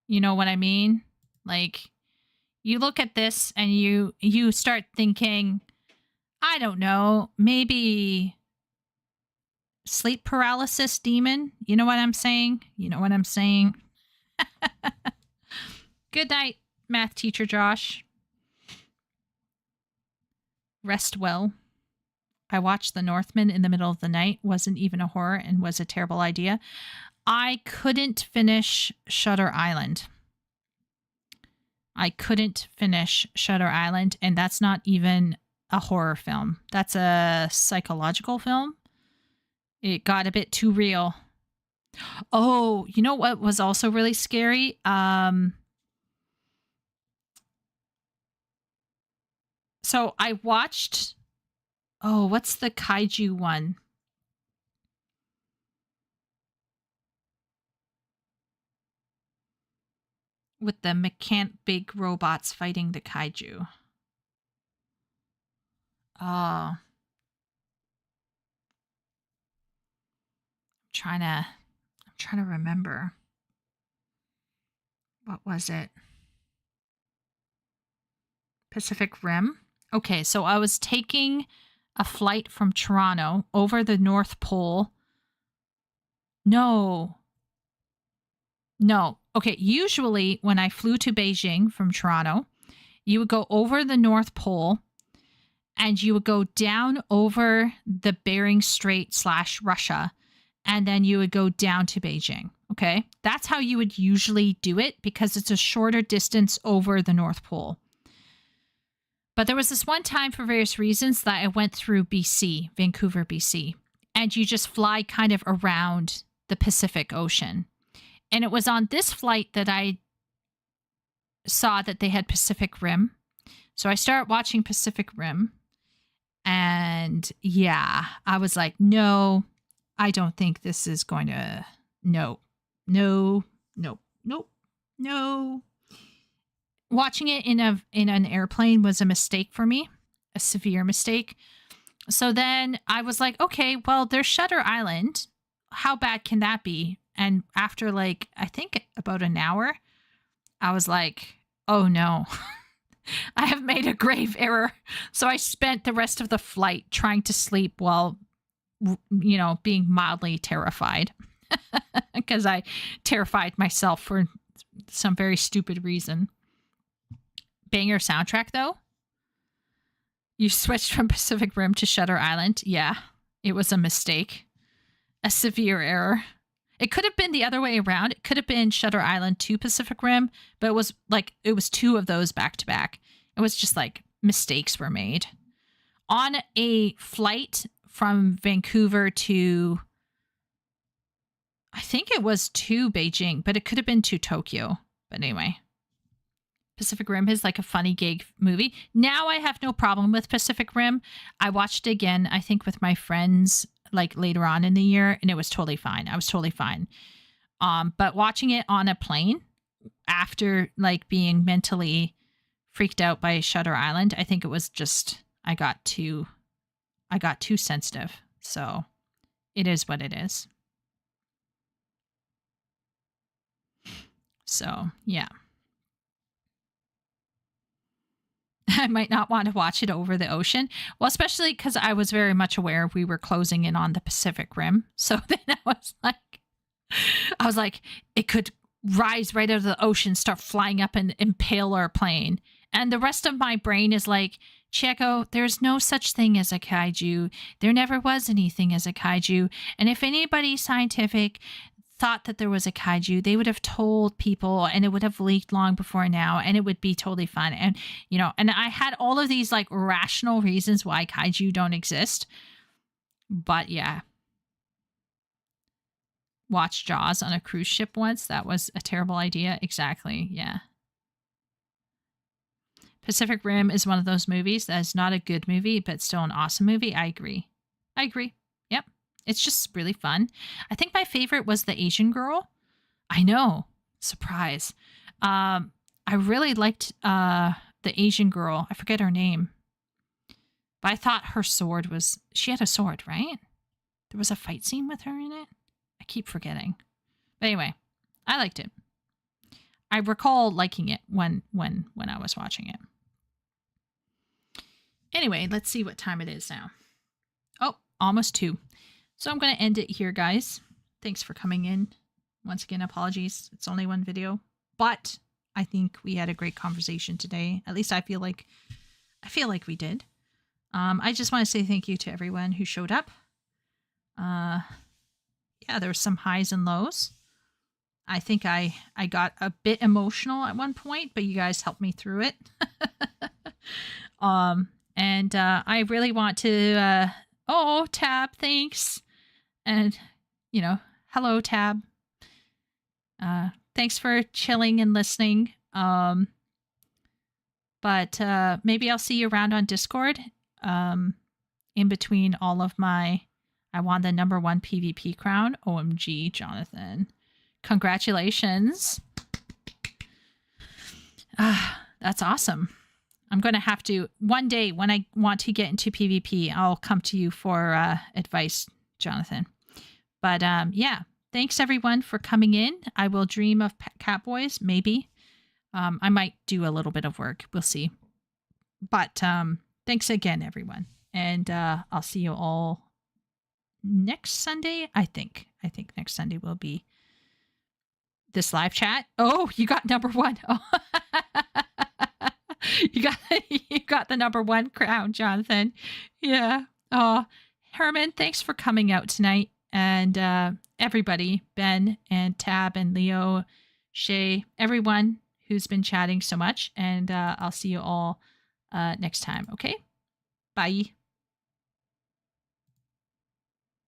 S1: you know what I mean? Like, you look at this and you start thinking, I don't know, maybe sleep paralysis demon. You know what I'm saying? You know what I'm saying? Good night, math teacher Josh. Rest well. I watched The Northman in the middle of the night. Wasn't even a horror and was a terrible idea. I couldn't finish Shutter Island. I couldn't finish Shutter Island, and that's not even a horror film. That's a psychological film. It got a bit too real. Oh, you know what was also really scary? So I watched... Oh, what's the kaiju one? With the big robots fighting the kaiju. Oh. I'm trying to remember. What was it? Pacific Rim? Okay, so I was taking a flight from Toronto over the North Pole. No. Okay, usually when I flew to Beijing from Toronto, you would go over the North Pole and you would go down over the Bering Strait / Russia, and then you would go down to Beijing. Okay, that's how you would usually do it because it's a shorter distance over the North Pole. But there was this one time for various reasons that I went through BC, Vancouver, BC, and you just fly kind of around the Pacific Ocean. And it was on this flight that I saw that they had Pacific Rim. So I started watching Pacific Rim. And yeah, I was like, no, I don't think this is going to... No. Watching it in an airplane was a mistake for me, a severe mistake. So then I was like, okay, well, there's Shutter Island. How bad can that be? And after I think about an hour, I was like, oh no, I have made a grave error. So I spent the rest of the flight trying to sleep while, being mildly terrified because I terrified myself for some very stupid reason. Banger soundtrack though. You switched from Pacific Rim to Shutter Island. Yeah, it was a mistake. A severe error. It could have been the other way around. It could have been Shutter Island to Pacific Rim, but it was two of those back to back. It was just mistakes were made. On a flight from Vancouver to, I think it was to Beijing, but it could have been to Tokyo. But anyway. Pacific Rim is a funny gag movie. Now I have no problem with Pacific Rim. I watched it again, I think, with my friends later on in the year, and it was totally fine. I was totally fine. But watching it on a plane after being mentally freaked out by Shutter Island, I think it was just I got too sensitive. So it is what it is. So yeah. I might not want to watch it over the ocean. Well, especially because I was very much aware we were closing in on the Pacific Rim. So then I was like, it could rise right out of the ocean, start flying up and impale our plane. And the rest of my brain is like, Chieko, there's no such thing as a kaiju. There never was anything as a kaiju. And if anybody scientific thought that there was a kaiju, they would have told people and it would have leaked long before now and it would be totally fun. And, and I had all of these rational reasons why kaiju don't exist. But yeah. Watch Jaws on a cruise ship once. That was a terrible idea. Exactly. Yeah. Pacific Rim is one of those movies that is not a good movie, but still an awesome movie. I agree. Yep. It's just really fun. I think my favorite was The Asian Girl. I know. Surprise. I really liked The Asian Girl. I forget her name. But I thought her sword was... She had a sword, right? There was a fight scene with her in it? I keep forgetting. But anyway, I liked it. I recall liking it when I was watching it. Anyway, let's see what time it is now. Oh, almost 2. So I'm going to end it here, guys. Thanks for coming in. Once again, apologies. It's only one video, but I think we had a great conversation today. At least I feel like we did. I just want to say thank you to everyone who showed up. Yeah, there were some highs and lows. I think I got a bit emotional at one point, but you guys helped me through it. And I really want to, Tab, thanks. And, hello, Tab. Thanks for chilling and listening. But maybe I'll see you around on Discord. In between all of my, I won the #1 PvP crown. OMG, Jonathan. Congratulations. That's awesome. I'm going to have to, one day when I want to get into PvP, I'll come to you for advice, Jonathan. But yeah, thanks everyone for coming in. I will dream of Catboys, maybe. I might do a little bit of work. We'll see. But thanks again, everyone. And I'll see you all next Sunday, I think. I think next Sunday will be this live chat. Oh, you got #1. Oh. You got the #1 crown, Jonathan. Yeah. Oh, Herman, thanks for coming out tonight. And everybody, Ben and Tab and Leo, Shay, everyone who's been chatting so much. And I'll see you all next time. Okay? Bye.